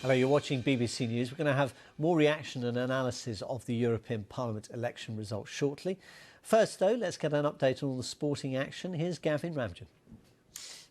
[SPEAKER 1] Hello, you're watching BBC News. We're going to have more reaction and analysis of the European Parliament election results shortly. First, though, let's get an update on all the sporting action. Here's Gavin Ramjan.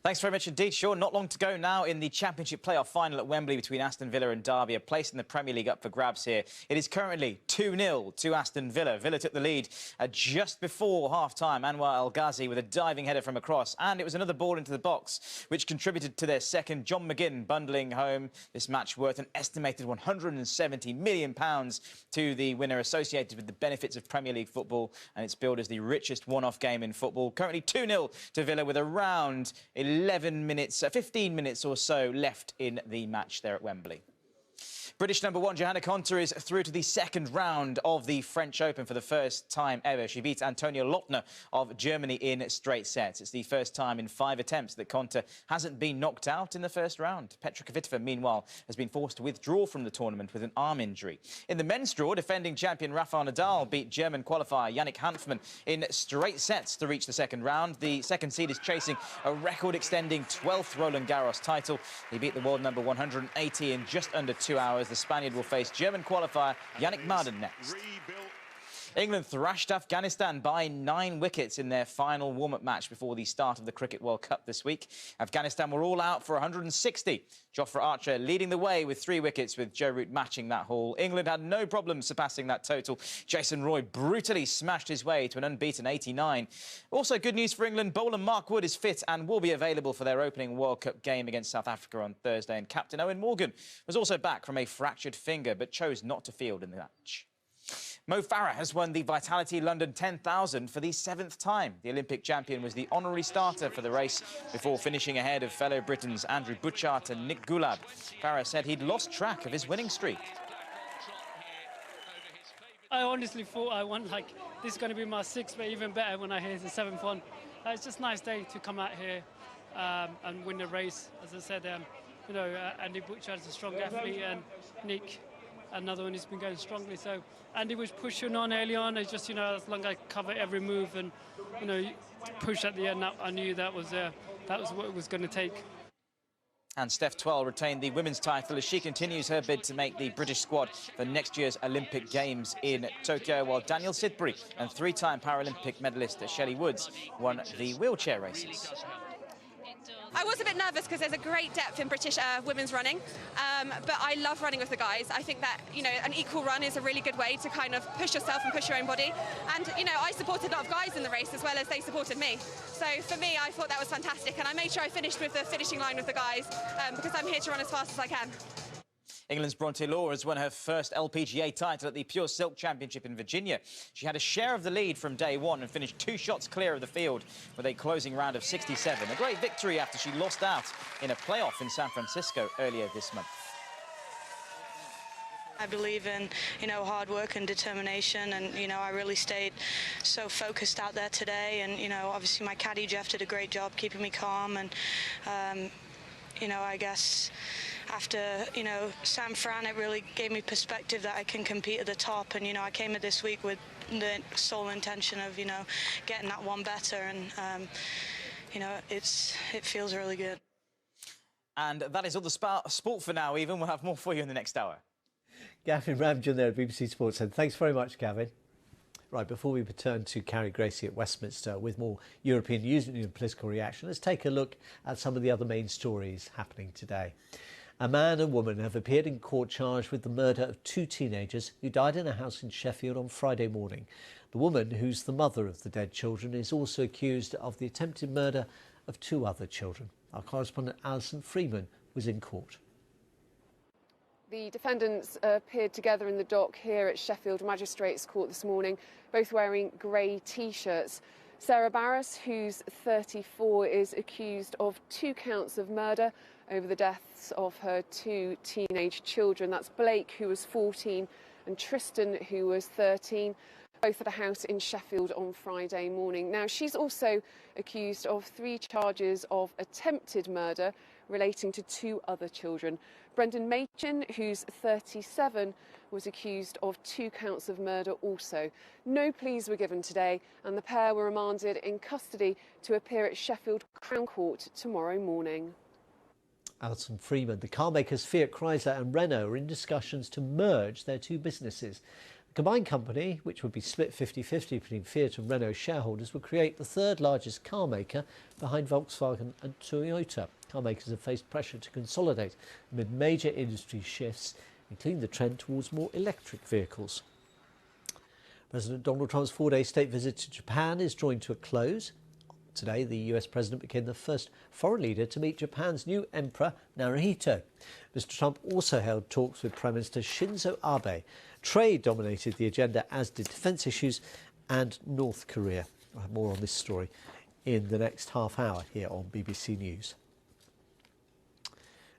[SPEAKER 27] Thanks very much indeed, Shaun. Not long to go now in the Championship playoff final at Wembley between Aston Villa and Derby. A place in the Premier League up for grabs here. It is currently 2-0 to Aston Villa. Villa took the lead just before half-time. Anwar El Ghazi with a diving header from across. And it was another ball into the box, which contributed to their second. John McGinn bundling home this match worth an estimated £170 million to the winner, associated with the benefits of Premier League football. And it's billed as the richest one-off game in football. Currently 2-0 to Villa with around 15 minutes or so left in the match there at Wembley. British number one Johanna Konta is through to the second round of the French Open for the first time ever. She beat Antonia Lottner of Germany in straight sets. It's the first time in 5 attempts that Konta hasn't been knocked out in the first round. Petra Kvitova, meanwhile, has been forced to withdraw from the tournament with an arm injury. In the men's draw, defending champion Rafael Nadal beat German qualifier Yannick Hanfmann in straight sets to reach the second round. The second seed is chasing a record-extending 12th Roland Garros title. He beat the world number 180 in just under 2 hours. The Spaniard will face German qualifier Yannick Madden next. England thrashed Afghanistan by 9 wickets in their final warm-up match before the start of the Cricket World Cup this week. Afghanistan were all out for 160. Jofra Archer leading the way with 3 wickets, with Joe Root matching that haul. England had no problem surpassing that total. Jason Roy brutally smashed his way to an unbeaten 89. Also good news for England, bowler Mark Wood is fit and will be available for their opening World Cup game against South Africa on Thursday. And captain Owen Morgan was also back from a fractured finger but chose not to field in the match. Mo Farah has won the Vitality London 10,000 for the 7th time. The Olympic champion was the honorary starter for the race before finishing ahead of fellow Britons Andrew Butchart and Nick Gulab. Farah said he'd lost track of his winning streak.
[SPEAKER 10] I honestly thought I won, like, this is going to be my 6th, but even better when I hear the 7th one. It's just a nice day to come out here and win the race. As I said, you know, Andy Butchart is a strong athlete, and Nick, another one who's been going strongly. So Andy was pushing on early on. It's just, you know, as long as I cover every move and, you know, push at the end, I knew that was what it was going to take.
[SPEAKER 27] And Steph Twell retained the women's title as she continues her bid to make the British squad for next year's Olympic Games in Tokyo, while Daniel Sidbury and 3-time Paralympic medalist Shelley Woods won the wheelchair races.
[SPEAKER 12] I was a bit nervous because there's a great depth in British women's running, but I love running with the guys. I think that, you know, an equal run is a really good way to kind of push yourself and push your own body. And, you know, I supported a lot of guys in the race as well as they supported me. So for me, I thought that was fantastic, and I made sure I finished with the finishing line with the guys because I'm here to run as fast as I can.
[SPEAKER 27] England's Bronte Law has won her first LPGA title at the Pure Silk Championship in Virginia. She had a share of the lead from day one and finished 2 shots clear of the field with a closing round of 67. A great victory after she lost out in a playoff in San Francisco earlier this month.
[SPEAKER 14] I believe in, you know, hard work and determination, and, you know, I really stayed so focused out there today. And, you know, obviously my caddy Jeff did a great job keeping me calm, and, you know, I guess after, you know, San Fran, it really gave me perspective that I can compete at the top. And, you know, I came at this week with the sole intention of, you know, getting that one better. And, you know, it feels really good.
[SPEAKER 27] And that is all the sport for now, even. We'll have more for you in the next hour.
[SPEAKER 1] Gavin Ramjan there at BBC Sports. And thanks very much, Gavin. Right, before we return to Carrie, Gracie at Westminster with more European Union political reaction, let's take a look at some of the other main stories happening today. A man and woman have appeared in court charged with the murder of 2 teenagers who died in a house in Sheffield on Friday morning. The woman, who's the mother of the dead children, is also accused of the attempted murder of 2 other children. Our correspondent Alison Freeman was in court.
[SPEAKER 15] The defendants appeared together in the dock here at Sheffield Magistrates Court this morning, both wearing grey T-shirts. Sarah Barras, who's 34, is accused of 2 counts of murder over the deaths of her 2 teenage children. That's Blake, who was 14, and Tristan, who was 13, both at a house in Sheffield on Friday morning. Now, she's also accused of 3 charges of attempted murder relating to 2 other children. Brendan Machin, who's 37, was accused of 2 counts of murder also. No pleas were given today, and the pair were remanded in custody to appear at Sheffield Crown Court tomorrow morning.
[SPEAKER 1] Alison Freeman. The car makers Fiat Chrysler and Renault are in discussions to merge their 2 businesses. The combined company, which would be split 50-50 between Fiat and Renault shareholders, would create the 3rd largest car maker behind Volkswagen and Toyota. Car makers have faced pressure to consolidate amid major industry shifts, including the trend towards more electric vehicles. President Donald Trump's 4-day state visit to Japan is drawing to a close. Today, the US president became the first foreign leader to meet Japan's new emperor, Naruhito. Mr. Trump also held talks with Prime Minister Shinzo Abe. Trade dominated the agenda, as did defence issues and North Korea. I'll have more on this story in the next half hour here on BBC News.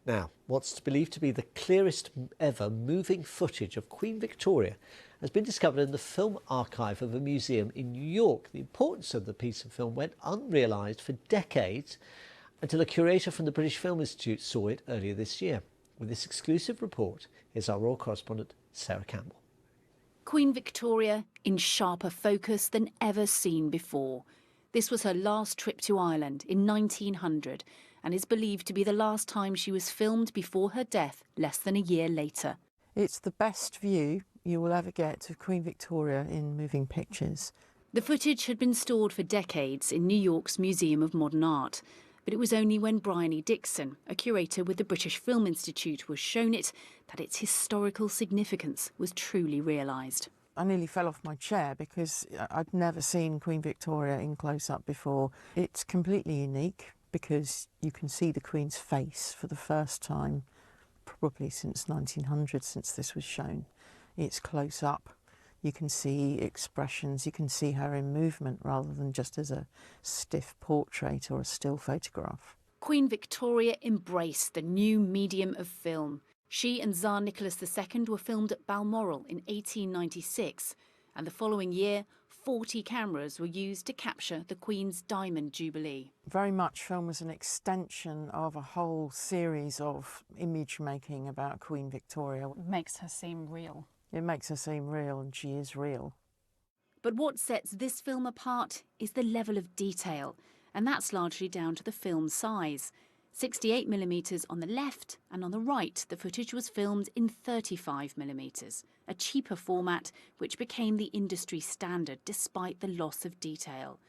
[SPEAKER 1] Now, what's believed to be the clearest ever moving footage of Queen Victoria has been discovered in the film archive of a museum in New York. The importance of the piece of film went unrealised for decades until a curator from the British Film Institute saw it earlier this year. With this exclusive report, here's our royal correspondent, Sarah Campbell.
[SPEAKER 4] Queen Victoria in sharper focus than ever seen before. This was her last trip to Ireland in 1900 and is believed to be the last time she was filmed before her death less than a year later.
[SPEAKER 6] It's the best view you will ever get of Queen Victoria in moving pictures.
[SPEAKER 4] The footage had been stored for decades in New York's Museum of Modern Art, but it was only when Bryony Dixon, a curator with the British Film Institute, was shown it that its historical significance was truly realised.
[SPEAKER 6] I nearly fell off my chair because I'd never seen Queen Victoria in close-up before. It's completely unique because you can see the Queen's face for the first time, probably since 1900, since this was shown. It's close-up. You can see expressions, you can see her in movement rather than just as a stiff portrait or a still photograph.
[SPEAKER 4] Queen Victoria embraced the new medium of film. She and Tsar Nicholas II were filmed at Balmoral in 1896, and the following year, 40 cameras were used to capture the Queen's Diamond Jubilee.
[SPEAKER 6] Very much film as an extension of a whole series of image making about Queen Victoria.
[SPEAKER 21] It makes her seem real.
[SPEAKER 6] It makes her seem real, and she is real.
[SPEAKER 4] But what sets this film apart is the level of detail, and that's largely down to the film's size. 68mm on the left, and on the right the footage was filmed in 35mm, a cheaper format which became the industry standard despite the loss of detail.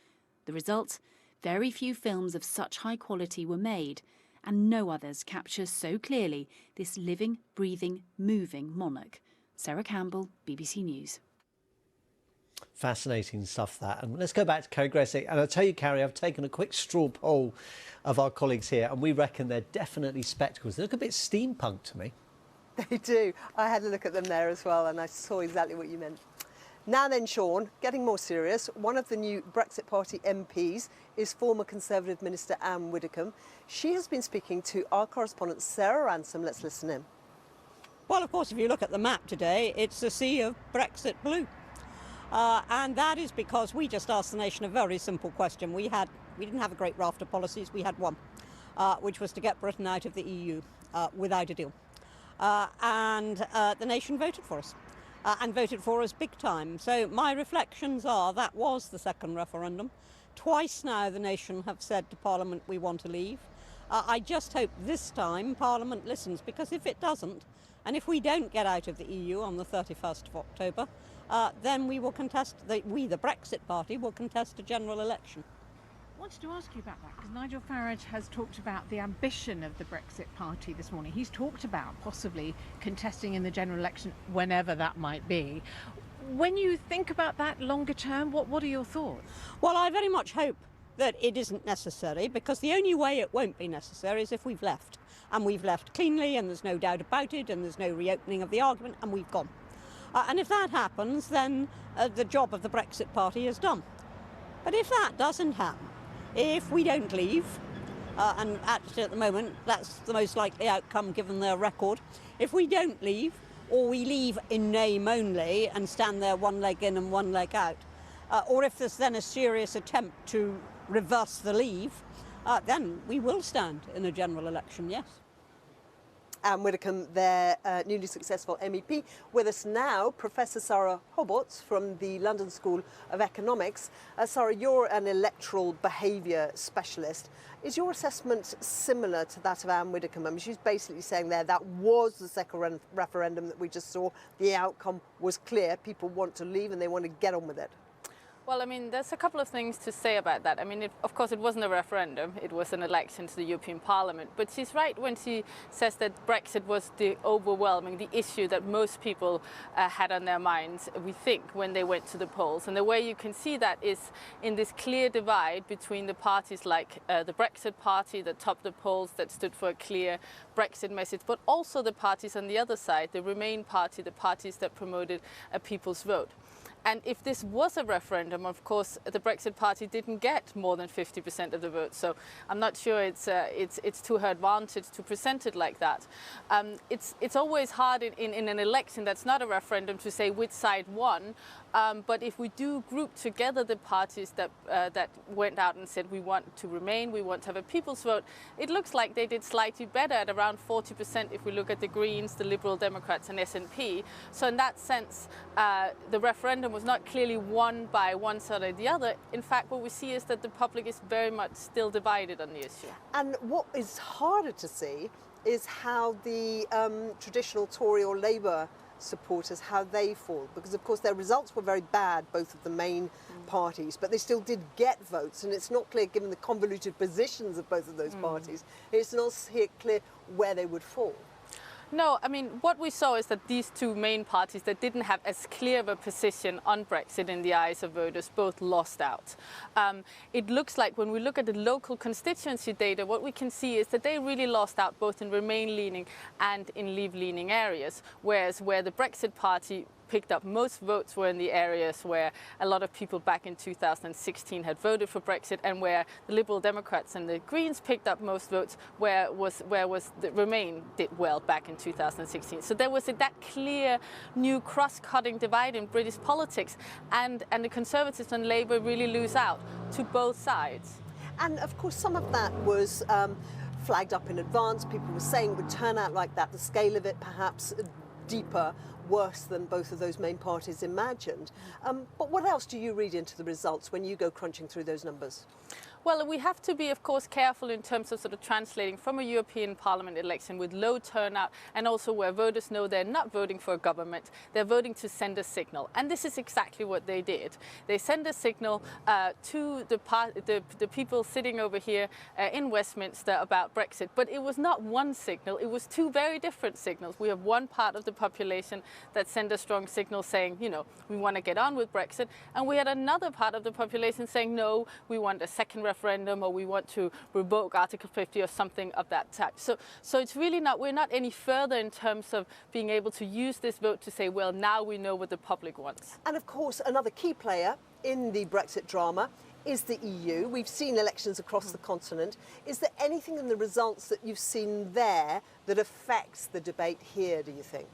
[SPEAKER 4] The result? Very few films of such high quality were made, and no others capture so clearly this living, breathing, moving monarch. Sarah Campbell, BBC News.
[SPEAKER 1] Fascinating stuff, that. And let's go back to Carrie Gracie. And I'll tell you, Carrie, I've taken a quick straw poll of our colleagues here, and we reckon they're definitely spectacles. They look a bit steampunk to me.
[SPEAKER 3] They do. I had a look at them there as well, and I saw exactly what you meant. Now then, Shaun, getting more serious, one of the new Brexit Party MPs is former Conservative Minister Anne Widdecombe. She has been speaking to our correspondent Sarah Ransom. Let's listen in.
[SPEAKER 16] Well, of course, if you look at the map today, it's a sea of Brexit blue. And that is because we just asked the nation a very simple question. We didn't have a great raft of policies. We had one, which was to get Britain out of the EU without a deal. And the nation voted for us, and voted for us big time. So my reflections are that was the second referendum. Twice now the nation have said to Parliament we want to leave. I just hope this time Parliament listens, because if it doesn't, and if we don't get out of the EU on the 31st of October, then we will contest, the Brexit Party, will contest a general election.
[SPEAKER 17] I wanted to ask you about that, because Nigel Farage has talked about the ambition of the Brexit Party this morning. He's talked about possibly contesting in the general election whenever that might be. When you think about that longer term, what are your thoughts?
[SPEAKER 16] Well, I very much hope that it isn't necessary, because the only way it won't be necessary is if we've left. And we've left cleanly, and there's no doubt about it, and there's no reopening of the argument, and we've gone. And if that happens, then the job of the Brexit Party is done. But if that doesn't happen, if we don't leave, and actually at the moment that's the most likely outcome given their record, if we don't leave, or we leave in name only and stand there one leg in and one leg out, or if there's then a serious attempt to reverse the leave, then we will stand in a general election, yes.
[SPEAKER 3] Anne Widdecombe, their newly successful MEP. With us now, Professor Sarah Hobart from the London School of Economics. Sarah, you're an electoral behaviour specialist. Is your assessment similar to that of Anne Widdecombe? I mean, she's basically saying there that was the second referendum that we just saw. The outcome was clear. People want to leave and they want to get on with it.
[SPEAKER 18] Well, I mean, there's a couple of things to say about that. I mean, of course, it wasn't a referendum. It was an election to the European Parliament. But she's right when she says that Brexit was the issue that most people had on their minds, we think, when they went to the polls. And the way you can see that is in this clear divide between the parties like the Brexit Party that topped the polls, that stood for a clear Brexit message, but also the parties on the other side, the Remain Party, the parties that promoted a people's vote. And if this was a referendum, of course, the Brexit Party didn't get more than 50% of the vote. So I'm not sure it's to her advantage to present it like that. It's always hard in an election that's not a referendum to say which side won. But if we do group together the parties that went out and said we want to remain, we want to have a people's vote, it looks like they did slightly better at around 40% if we look at the Greens, the Liberal Democrats and SNP. So in that sense, the referendum was not clearly won by one side or the other. In fact, what we see is that the public is very much still divided on the issue.
[SPEAKER 3] And what is harder to see is how the traditional Tory or Labour supporters, how they fall, because of course their results were very bad, both of the main parties, but they still did get votes, and it's not clear, given the convoluted positions of both of those parties, it's not clear where they would fall.
[SPEAKER 18] No, I mean, what we saw is that these two main parties that didn't have as clear of a position on Brexit in the eyes of voters both lost out. It looks like when we look at the local constituency data, what we can see is that they really lost out both in Remain-leaning and in Leave-leaning areas, whereas where the Brexit Party picked up most votes were in the areas where a lot of people back in 2016 had voted for Brexit, and where the Liberal Democrats and the Greens picked up most votes, where the Remain did well back in 2016. So there was that clear new cross-cutting divide in British politics, and the Conservatives and Labour really lose out to both sides.
[SPEAKER 3] And of course some of that was flagged up in advance. People were saying it would turn out like that, the scale of it perhaps deeper, worse than both of those main parties imagined. But what else do you read into the results when you go crunching through those numbers?
[SPEAKER 18] Well, we have to be, of course, careful in terms of sort of translating from a European Parliament election with low turnout, and also where voters know they're not voting for a government, they're voting to send a signal. And this is exactly what they did. They send a signal to the people sitting over here in Westminster about Brexit. But it was not one signal, it was two very different signals. We have one part of the population that sent a strong signal saying, you know, we want to get on with Brexit. And we had another part of the population saying, no, we want a second referendum, or we want to revoke Article 50 or something of that type. So it's really not, we're not any further in terms of being able to use this vote to say, well, now we know what the public wants.
[SPEAKER 3] And of course, another key player in the Brexit drama is the EU. We've seen elections across the continent. Is there anything in the results that you've seen there that affects the debate here, do you think?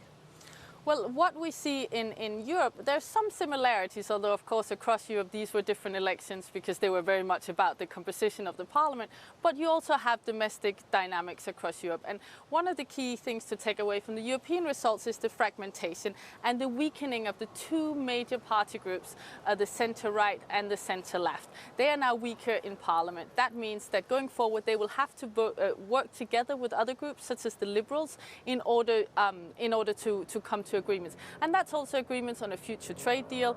[SPEAKER 18] Well, what we see in Europe, there's some similarities, although of course across Europe these were different elections because they were very much about the composition of the parliament, but you also have domestic dynamics across Europe. And one of the key things to take away from the European results is the fragmentation and the weakening of the two major party groups, the centre-right and the centre-left. They are now weaker in parliament. That means that going forward they will have to work together with other groups such as the Liberals in order to come to agreements. And that's also agreements on a future trade deal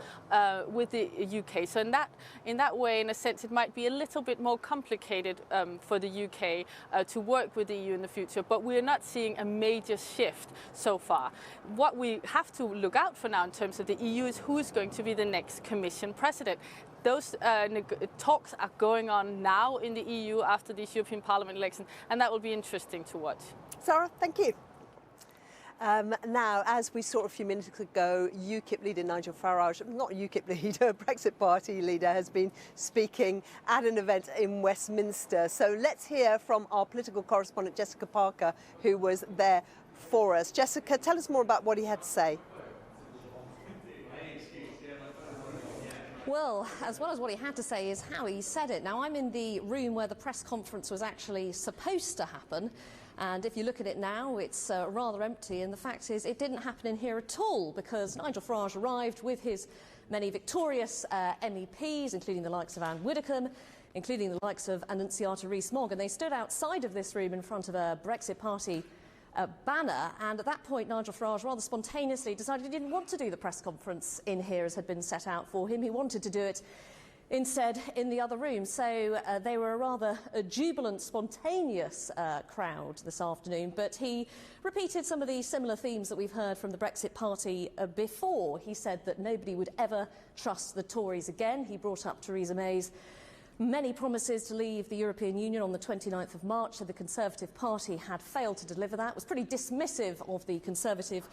[SPEAKER 18] with the UK. So in that way, in a sense, it might be a little bit more complicated for the UK to work with the EU in the future, but we're not seeing a major shift so far. What we have to look out for now in terms of the EU is who is going to be the next Commission President. Those talks are going on now in the EU after these European Parliament elections, and that will be interesting to watch.
[SPEAKER 3] Sarah, thank you. Now, as we saw a few minutes ago, UKIP leader Nigel Farage, not UKIP leader, Brexit Party leader, has been speaking at an event in Westminster. So let's hear from our political correspondent, Jessica Parker, who was there for us. Jessica, tell us more about what he had to say.
[SPEAKER 5] Well as what he had to say is how he said it. Now, I'm in the room where the press conference was actually supposed to happen. And if you look at it now, it's rather empty. And the fact is, it didn't happen in here at all because Nigel Farage arrived with his many victorious MEPs, including the likes of Anne Widdecombe, including the likes of Annunziata Rees-Mogg. And they stood outside of this room in front of a Brexit Party banner. And at that point, Nigel Farage rather spontaneously decided he didn't want to do the press conference in here as had been set out for him. He wanted to do it instead in the other room. So they were a rather jubilant, spontaneous crowd this afternoon, but he repeated some of the similar themes that we've heard from the Brexit Party before. He said that nobody would ever trust the Tories again. He brought up Theresa May's many promises to leave the European Union on the 29th of March, so the Conservative Party had failed to deliver that. Was pretty dismissive of the Conservative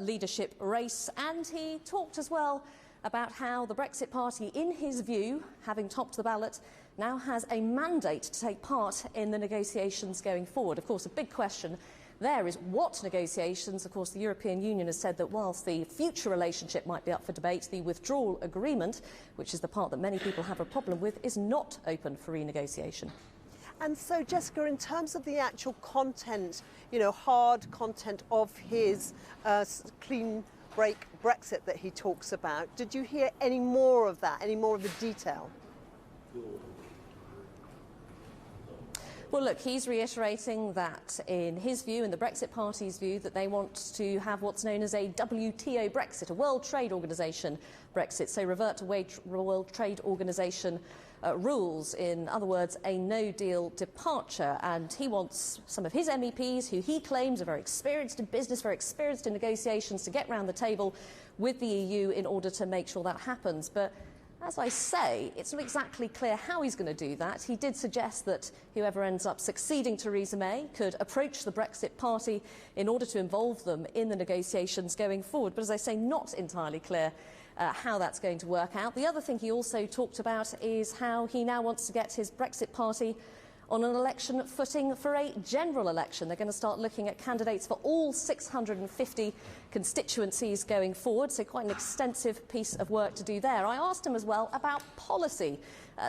[SPEAKER 5] leadership race, and he talked as well about how the Brexit Party, in his view, having topped the ballot, now has a mandate to take part in the negotiations going forward. Of course, a big question there is what negotiations. Of course, the European Union has said that whilst the future relationship might be up for debate, the withdrawal agreement, which is the part that many people have a problem with, is not open for renegotiation.
[SPEAKER 3] And so, Jessica, in terms of the actual content, hard content of his clean break Brexit that he talks about, did you hear any more of that, any more of the detail?
[SPEAKER 5] Well, look, he's reiterating that in his view, in the Brexit Party's view, that they want to have what's known as a WTO Brexit, a World Trade Organisation Brexit, so revert to World Trade Organisation rules. In other words, a no-deal departure. And he wants some of his MEPs, who he claims are very experienced in business, very experienced in negotiations, to get round the table with the EU in order to make sure that happens. But as I say, it's not exactly clear how he's going to do that. He did suggest that whoever ends up succeeding Theresa May could approach the Brexit Party in order to involve them in the negotiations going forward. But as I say, not entirely clear how that's going to work out. The other thing he also talked about is how he now wants to get his Brexit Party on an election footing for a general election. They're going to start looking at candidates for all 650 constituencies going forward, so quite an extensive piece of work to do there. I asked him as well about policy.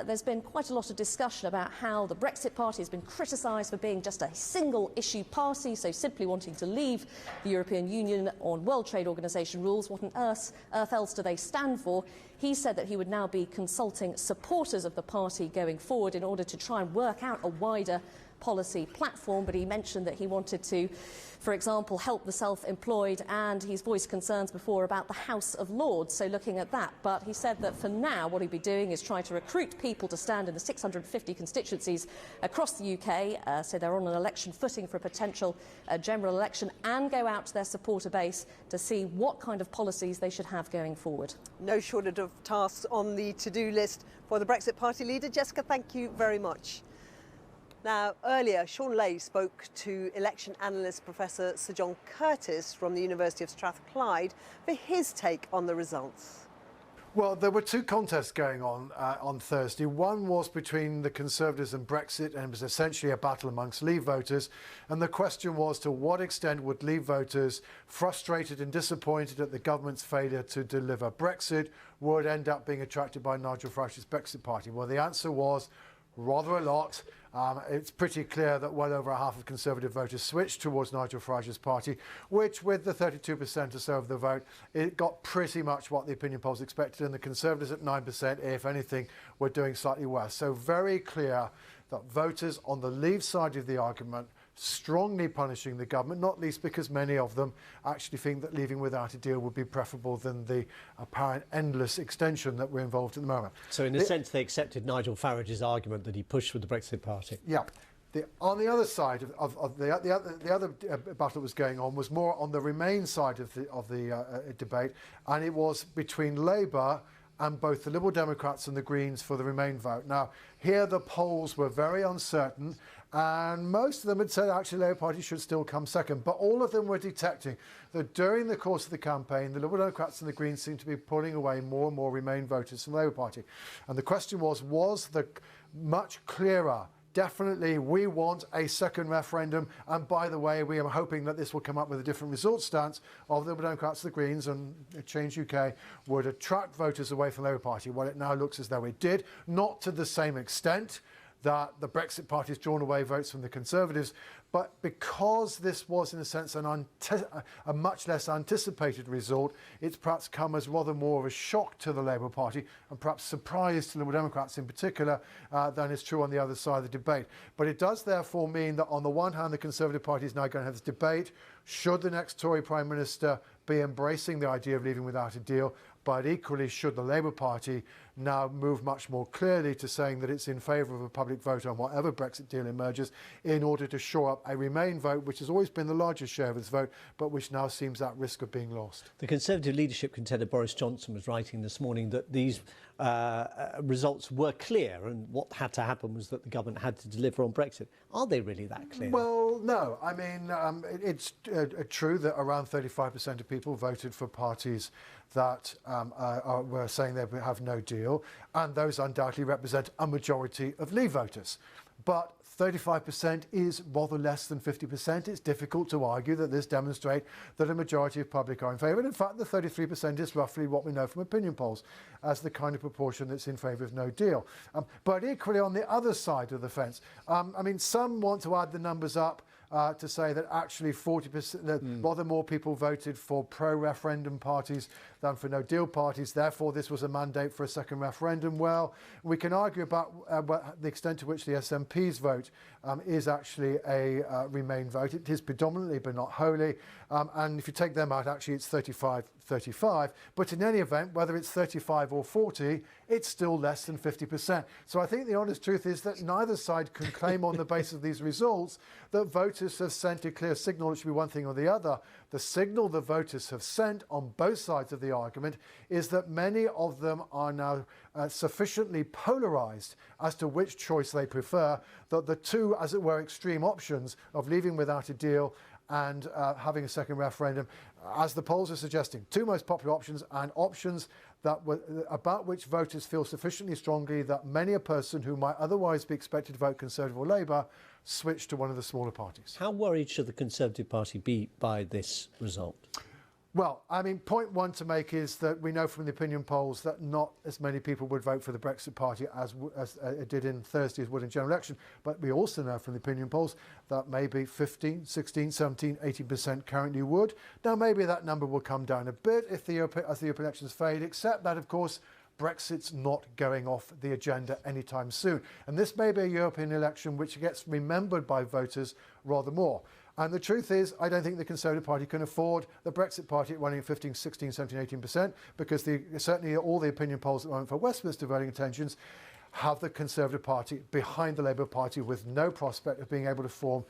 [SPEAKER 5] There's been quite a lot of discussion about how the Brexit Party has been criticised for being just a single-issue party, so simply wanting to leave the European Union on World Trade Organisation rules. What on earth else do they stand for? He said that he would now be consulting supporters of the party going forward in order to try and work out a wider policy platform, but he mentioned that he wanted to, for example, help the self-employed, and he's voiced concerns before about the House of Lords, so looking at that. But he said that for now what he'd be doing is trying to recruit people to stand in the 650 constituencies across the UK, so they're on an election footing for a potential general election, and go out to their supporter base to see what kind of policies they should have going forward.
[SPEAKER 3] No shortage of tasks on the to-do list for the Brexit Party leader. Jessica, thank you very much. Now, earlier, Shaun spoke to election analyst Professor Sir John Curtice from the University of Strathclyde for his take on the results.
[SPEAKER 7] Well, there were two contests going on Thursday. One was between the Conservatives and Brexit, and it was essentially a battle amongst Leave voters. And the question was, to what extent would Leave voters, frustrated and disappointed at the government's failure to deliver Brexit, would end up being attracted by Nigel Farage's Brexit Party? Well, the answer was rather a lot. It's pretty clear that well over half of Conservative voters switched towards Nigel Farage's party, which, with the 32% or so of the vote, it got pretty much what the opinion polls expected, and the Conservatives at 9%, if anything, were doing slightly worse. So very clear that voters on the Leave side of the argument strongly punishing the government, not least because many of them actually think that leaving without a deal would be preferable than the apparent endless extension that we're involved in at the moment.
[SPEAKER 1] So in a sense they accepted Nigel Farage's argument that he pushed with the Brexit Party.
[SPEAKER 7] Yeah. On the other side of the other battle that was going on was more on the Remain side of the debate, and it was between Labour and both the Liberal Democrats and the Greens for the Remain vote. Now, here the polls were very uncertain, and most of them had said actually the Labour Party should still come second, but all of them were detecting that during the course of the campaign, the Liberal Democrats and the Greens seemed to be pulling away more and more Remain voters from the Labour Party. And the question was the much clearer, definitely we want a second referendum, and by the way, we are hoping that this will come up with a different result stance of the Liberal Democrats, the Greens and Change UK would attract voters away from the Labour Party. Well, it now looks as though it did, not to the same extent that the Brexit Party has drawn away votes from the Conservatives, but because this was, in a sense, a much less anticipated result, it's perhaps come as rather more of a shock to the Labour Party and perhaps surprise to the Liberal Democrats in particular than is true on the other side of the debate. But it does therefore mean that on the one hand, the Conservative Party is now going to have this debate. Should the next Tory Prime Minister be embracing the idea of leaving without a deal? But equally, should the Labour Party now move much more clearly to saying that it's in favour of a public vote on whatever Brexit deal emerges in order to shore up a Remain vote, which has always been the largest share of this vote, but which now seems at risk of being lost.
[SPEAKER 1] The Conservative leadership contender Boris Johnson was writing this morning that these results were clear and what had to happen was that the government had to deliver on Brexit. Are they really that clear?
[SPEAKER 7] Well, no. I mean, it's true that around 35% of people voted for parties that were saying they would have no deal, and those undoubtedly represent a majority of Leave voters. But 35% is rather less than 50%. It's difficult to argue that this demonstrates that a majority of public are in favour. And in fact, the 33% is roughly what we know from opinion polls as the kind of proportion that's in favour of no deal. But equally, on the other side of the fence, I mean, some want to add the numbers up to say that actually 40%, rather more people voted for pro-referendum parties than for no-deal parties. Therefore, this was a mandate for a second referendum. Well, we can argue about the extent to which the SNP's vote is actually a Remain vote. It is predominantly, but not wholly. And if you take them out, actually it's 35-35. But in any event, whether it's 35 or 40, it's still less than 50%. So I think the honest truth is that neither side can claim on the basis of these results that voters have sent a clear signal. It should be one thing or the other. The signal the voters have sent on both sides of the argument is that many of them are now sufficiently polarised as to which choice they prefer, that the two, as it were, extreme options of leaving without a deal and having a second referendum, as the polls are suggesting, two most popular options, and options that about which voters feel sufficiently strongly that many a person who might otherwise be expected to vote Conservative or Labour switch to one of the smaller parties.
[SPEAKER 1] How worried should the Conservative Party be by this result?
[SPEAKER 7] Well, I mean, point one to make is that we know from the opinion polls that not as many people would vote for the Brexit Party as it did in Thursday as would in general election. But we also know from the opinion polls that maybe 15, 16, 17, 18% currently would. Now, maybe that number will come down a bit as the European elections fade, except that, of course, Brexit's not going off the agenda anytime soon. And this may be a European election which gets remembered by voters rather more. And the truth is, I don't think the Conservative Party can afford the Brexit Party running at 15, 16, 17, 18%, because certainly all the opinion polls at the moment for Westminster voting intentions have the Conservative Party behind the Labour Party with no prospect of being able to form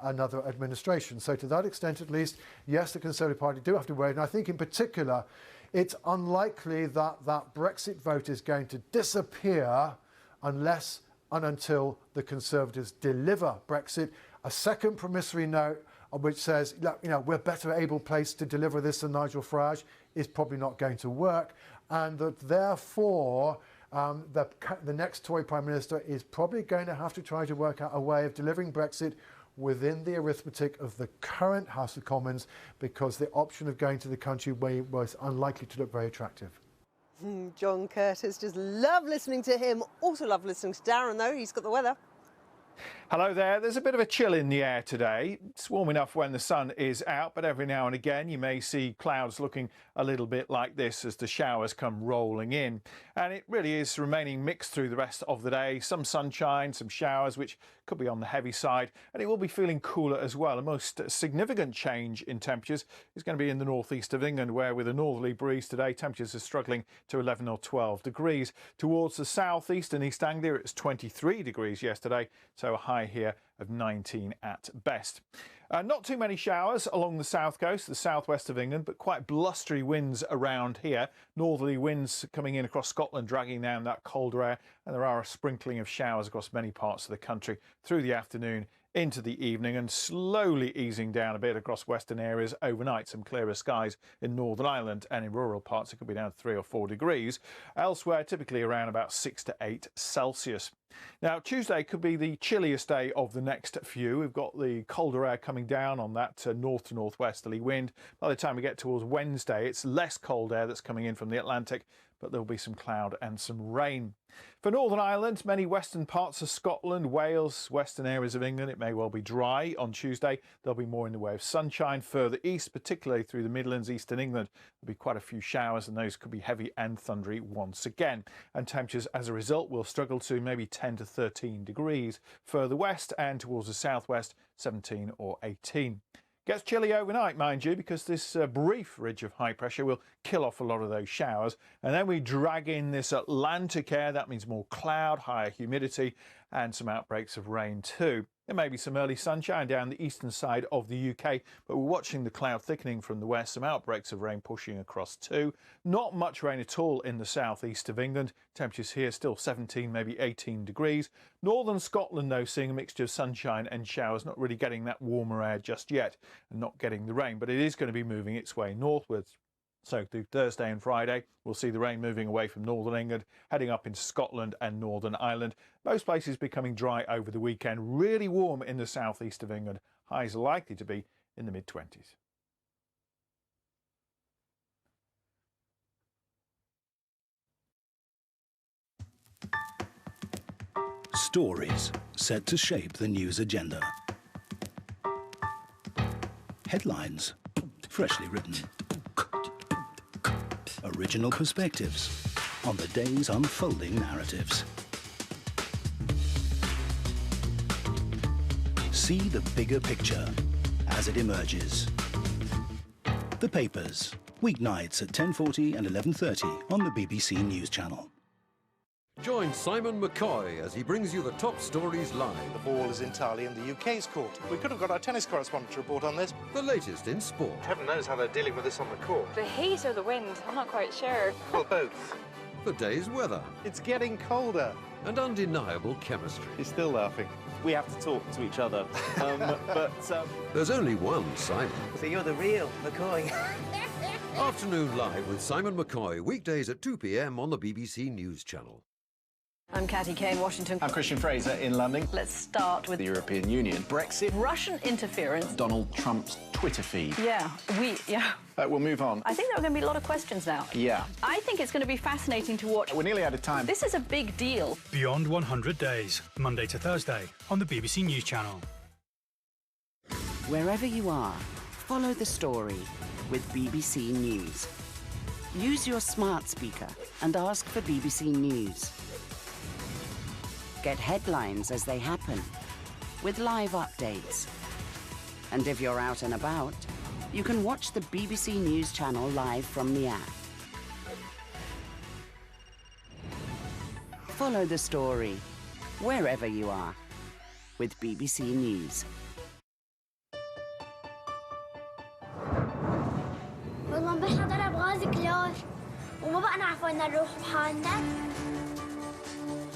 [SPEAKER 7] another administration. So to that extent, at least, yes, the Conservative Party do have to worry. And I think in particular, it's unlikely that that Brexit vote is going to disappear unless and until the Conservatives deliver Brexit. A second promissory note which says, you know, we're better able placed to deliver this than Nigel Farage is probably not going to work, and that therefore the next Tory Prime Minister is probably going to have to try to work out a way of delivering Brexit within the arithmetic of the current House of Commons, because the option of going to the country was unlikely to look very attractive.
[SPEAKER 3] John Curtice, just love listening to him. Also love listening to Darren, though. He's got the weather.
[SPEAKER 11] Hello there. There's a bit of a chill in the air today. It's warm enough when the sun is out, but every now and again you may see clouds looking a little bit like this as the showers come rolling in. And it really is remaining mixed through the rest of the day. Some sunshine, some showers, which could be on the heavy side, and it will be feeling cooler as well. The most significant change in temperatures is going to be in the northeast of England, where with a northerly breeze today, temperatures are struggling to 11 or 12 degrees. Towards the southeast and East Anglia, it's 23 degrees yesterday, so a high here of 19 at best. Not too many showers along the south coast, the southwest of England, but quite blustery winds around here. Northerly winds coming in across Scotland, dragging down that colder air, and there are a sprinkling of showers across many parts of the country through the afternoon into the evening, and slowly easing down a bit across western areas overnight. Some clearer skies in Northern Ireland, and in rural parts it could be down to 3 or 4 degrees. Elsewhere, typically around about 6 to 8 Celsius. Now, Tuesday could be the chilliest day of the next few. We've got the colder air coming down on that north to northwesterly wind. By the time we get towards Wednesday, it's less cold air that's coming in from the Atlantic, but there'll be some cloud and some rain. For Northern Ireland, many western parts of Scotland, Wales, western areas of England, it may well be dry on Tuesday. There'll be more in the way of sunshine. Further east, particularly through the Midlands, eastern England, there'll be quite a few showers, and those could be heavy and thundery once again. And temperatures as a result will struggle to maybe 10 to 13 degrees. Further west and towards the southwest, 17 or 18. Gets chilly overnight, mind you, because this brief ridge of high pressure will kill off a lot of those showers. And then we drag in this Atlantic air. That means more cloud, higher humidity, and some outbreaks of rain too. There may be some early sunshine down the eastern side of the UK, but we're watching the cloud thickening from the west, some outbreaks of rain pushing across too. Not much rain at all in the southeast of England. Temperatures here still 17, maybe 18 degrees. Northern Scotland, though, seeing a mixture of sunshine and showers, not really getting that warmer air just yet and not getting the rain, but it is going to be moving its way northwards. So through Thursday and Friday, we'll see the rain moving away from northern England, heading up into Scotland and Northern Ireland. Most places becoming dry over the weekend. Really warm in the southeast of England. Highs are likely to be in the mid-20s.
[SPEAKER 2] Stories set to shape the news agenda. Headlines, freshly written. Original perspectives on the day's unfolding narratives. See the bigger picture as it emerges. The Papers, weeknights at 10:40 and 11:30 on the BBC News Channel.
[SPEAKER 8] Join Simon McCoy as he brings you the top stories live.
[SPEAKER 9] The ball is entirely in the UK's court. We could have got our tennis correspondent to report on this.
[SPEAKER 8] The latest in sport.
[SPEAKER 9] Heaven knows how they're dealing with this on the court.
[SPEAKER 21] The heat or the wind? I'm not quite sure.
[SPEAKER 9] Well, both.
[SPEAKER 8] The day's weather.
[SPEAKER 9] It's getting colder.
[SPEAKER 8] And undeniable chemistry.
[SPEAKER 9] He's still laughing.
[SPEAKER 19] We have to talk to each other.
[SPEAKER 8] There's only one Simon.
[SPEAKER 20] So you're the real McCoy.
[SPEAKER 8] Afternoon Live with Simon McCoy, weekdays at 2 p.m. on the BBC News Channel.
[SPEAKER 3] I'm Catty Kane, Washington.
[SPEAKER 19] I'm Christian Fraser in London.
[SPEAKER 3] Let's start with
[SPEAKER 19] The European Union. Brexit.
[SPEAKER 3] Russian interference.
[SPEAKER 19] Donald Trump's Twitter feed.
[SPEAKER 3] Yeah.
[SPEAKER 19] We'll move on.
[SPEAKER 3] I think there are going to be a lot of questions now.
[SPEAKER 19] Yeah.
[SPEAKER 3] I think it's going to be fascinating to watch.
[SPEAKER 19] We're nearly out of time.
[SPEAKER 3] This is a big deal.
[SPEAKER 22] Beyond 100 Days, Monday to Thursday on the BBC News Channel.
[SPEAKER 13] Wherever you are, follow the story with BBC News. Use your smart speaker and ask for BBC News. Get headlines as they happen, with live updates. And if you're out and about, you can watch the BBC News Channel live from the app. Follow the story, wherever you are, with BBC News.
[SPEAKER 26] والله بحضر أبغى كلاش وما بقى نعرف وين نروح بحالنا.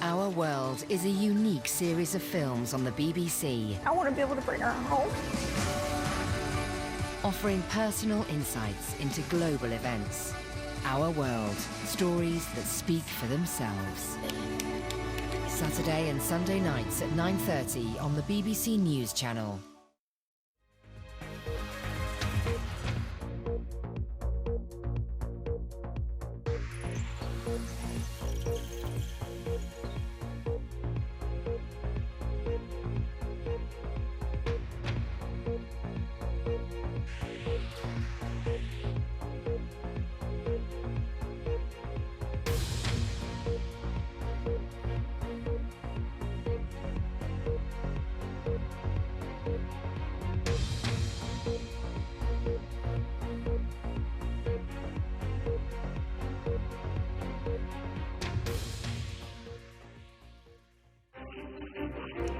[SPEAKER 28] Our World is a unique series of films on the BBC.
[SPEAKER 26] I want to be able to bring her home.
[SPEAKER 28] Offering personal insights into global events. Our World, stories that speak for themselves. Saturday and Sunday nights at 9:30 on the BBC News Channel.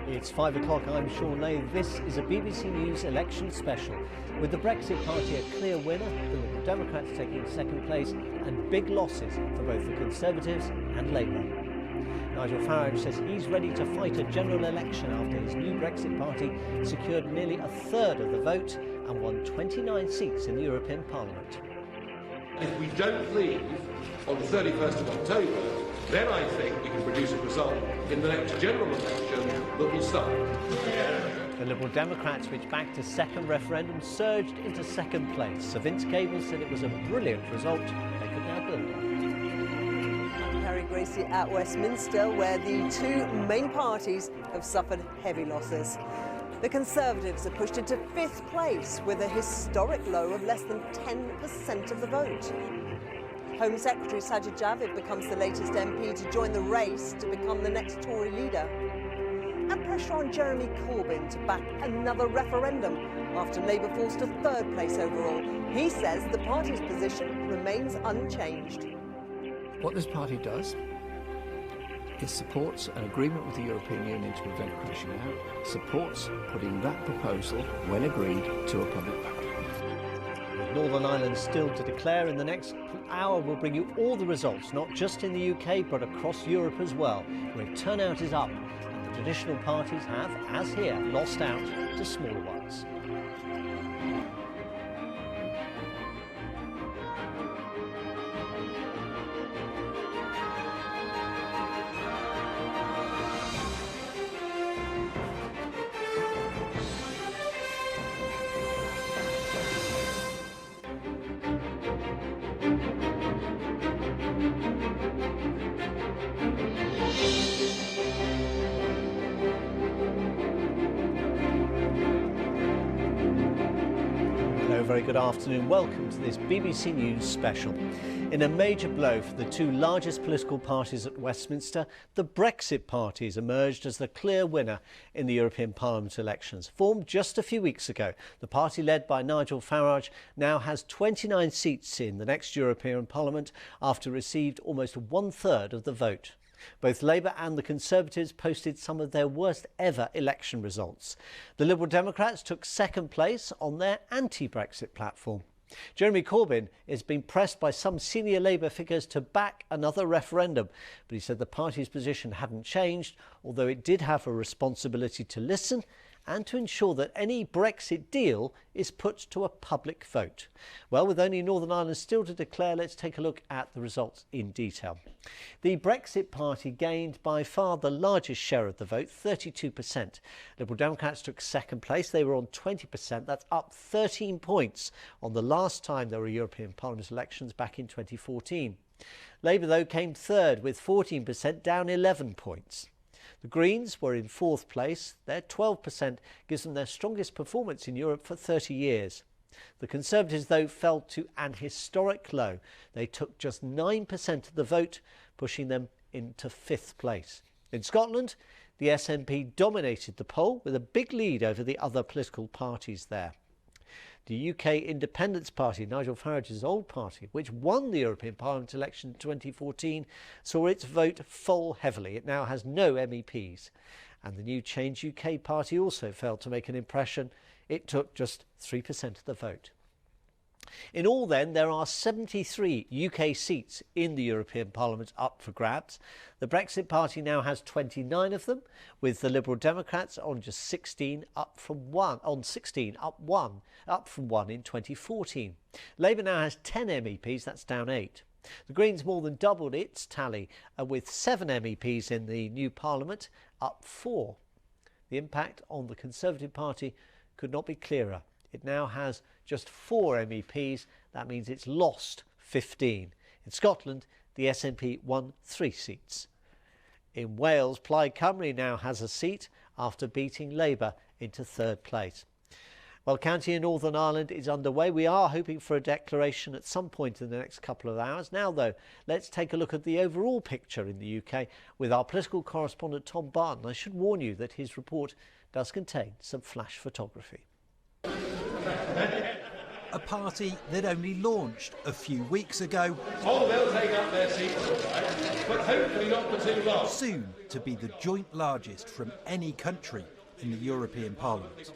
[SPEAKER 1] It's 5 o'clock, I'm Shaun. This is a BBC News election special. With the Brexit Party a clear winner, the Liberal Democrats taking second place, and big losses for both the Conservatives and Labour. Nigel Farage says he's ready to fight a general election after his new Brexit Party secured nearly a third of the vote and won 29 seats in the European Parliament.
[SPEAKER 29] If we don't leave on the 31st of October, then I think we can produce a result in the next general election that will stop.
[SPEAKER 1] The Liberal Democrats, which backed a second referendum, surged into second place. Sir Vince Cable said it was a brilliant result they could now build on.
[SPEAKER 3] I'm Carrie, Gracie at Westminster, where the two main parties have suffered heavy losses. The Conservatives are pushed into fifth place with a historic low of less than 10% of the vote. Home Secretary Sajid Javid becomes the latest MP to join the race to become the next Tory leader. And pressure on Jeremy Corbyn to back another referendum after Labour falls to third place overall. He says the party's position remains unchanged.
[SPEAKER 6] What this party does is supports an agreement with the European Union to prevent crashing out, supports putting that proposal, when agreed, to a public vote.
[SPEAKER 1] With Northern Ireland still to declare, in the next hour we'll bring you all the results, not just in the UK but across Europe as well, where turnout is up and the traditional parties have, as here, lost out to smaller ones. Very good afternoon. Welcome to this BBC News special. In a major blow for the two largest political parties at Westminster, the Brexit Party has emerged as the clear winner in the European Parliament elections. Formed just a few weeks ago, the party led by Nigel Farage now has 29 seats in the next European Parliament after received almost 1/3 of the vote. Both Labour and the Conservatives posted some of their worst ever election results. The Liberal Democrats took second place on their anti-Brexit platform. Jeremy Corbyn has been pressed by some senior Labour figures to back another referendum, but he said the party's position hadn't changed, although it did have a responsibility to listen and to ensure that any Brexit deal is put to a public vote. Well, with only Northern Ireland still to declare, let's take a look at the results in detail. The Brexit Party gained by far the largest share of the vote, 32%. Liberal Democrats took second place. They were on 20%. That's up 13 points on the last time there were European Parliament elections back in 2014. Labour, though, came third with 14%, down 11 points. The Greens were in fourth place. Their 12% gives them their strongest performance in Europe for 30 years. The Conservatives, though, fell to an historic low. They took just 9% of the vote, pushing them into fifth place. In Scotland, the SNP dominated the poll with a big lead over the other political parties there. The UK Independence Party, Nigel Farage's old party, which won the European Parliament election in 2014, saw its vote fall heavily. It now has no MEPs. And the new Change UK party also failed to make an impression. It took just 3% of the vote. In all, then, there are 73 UK seats in the European Parliament up for grabs. The Brexit Party now has 29 of them, with the Liberal Democrats on just 16, up from one in 2014. Labour now has 10 MEPs, that's down 8. The Greens more than doubled its tally, with 7 MEPs in the new Parliament, up 4. The impact on the Conservative Party could not be clearer. It now has just 4 MEPs. That means it's lost 15. In Scotland, the SNP won 3 seats. In Wales, Plaid Cymru now has a seat after beating Labour into third place. Well, county in Northern Ireland is underway. We are hoping for a declaration at some point in the next couple of hours. Now, though, let's take a look at the overall picture in the UK with our political correspondent Tom Barton. I should warn you that his report does contain some flash photography.
[SPEAKER 10] A party that only launched a few weeks ago.
[SPEAKER 29] Oh, they'll take up their seats, but hopefully not for too long.
[SPEAKER 10] Soon to be the joint largest from any country in the European Parliament.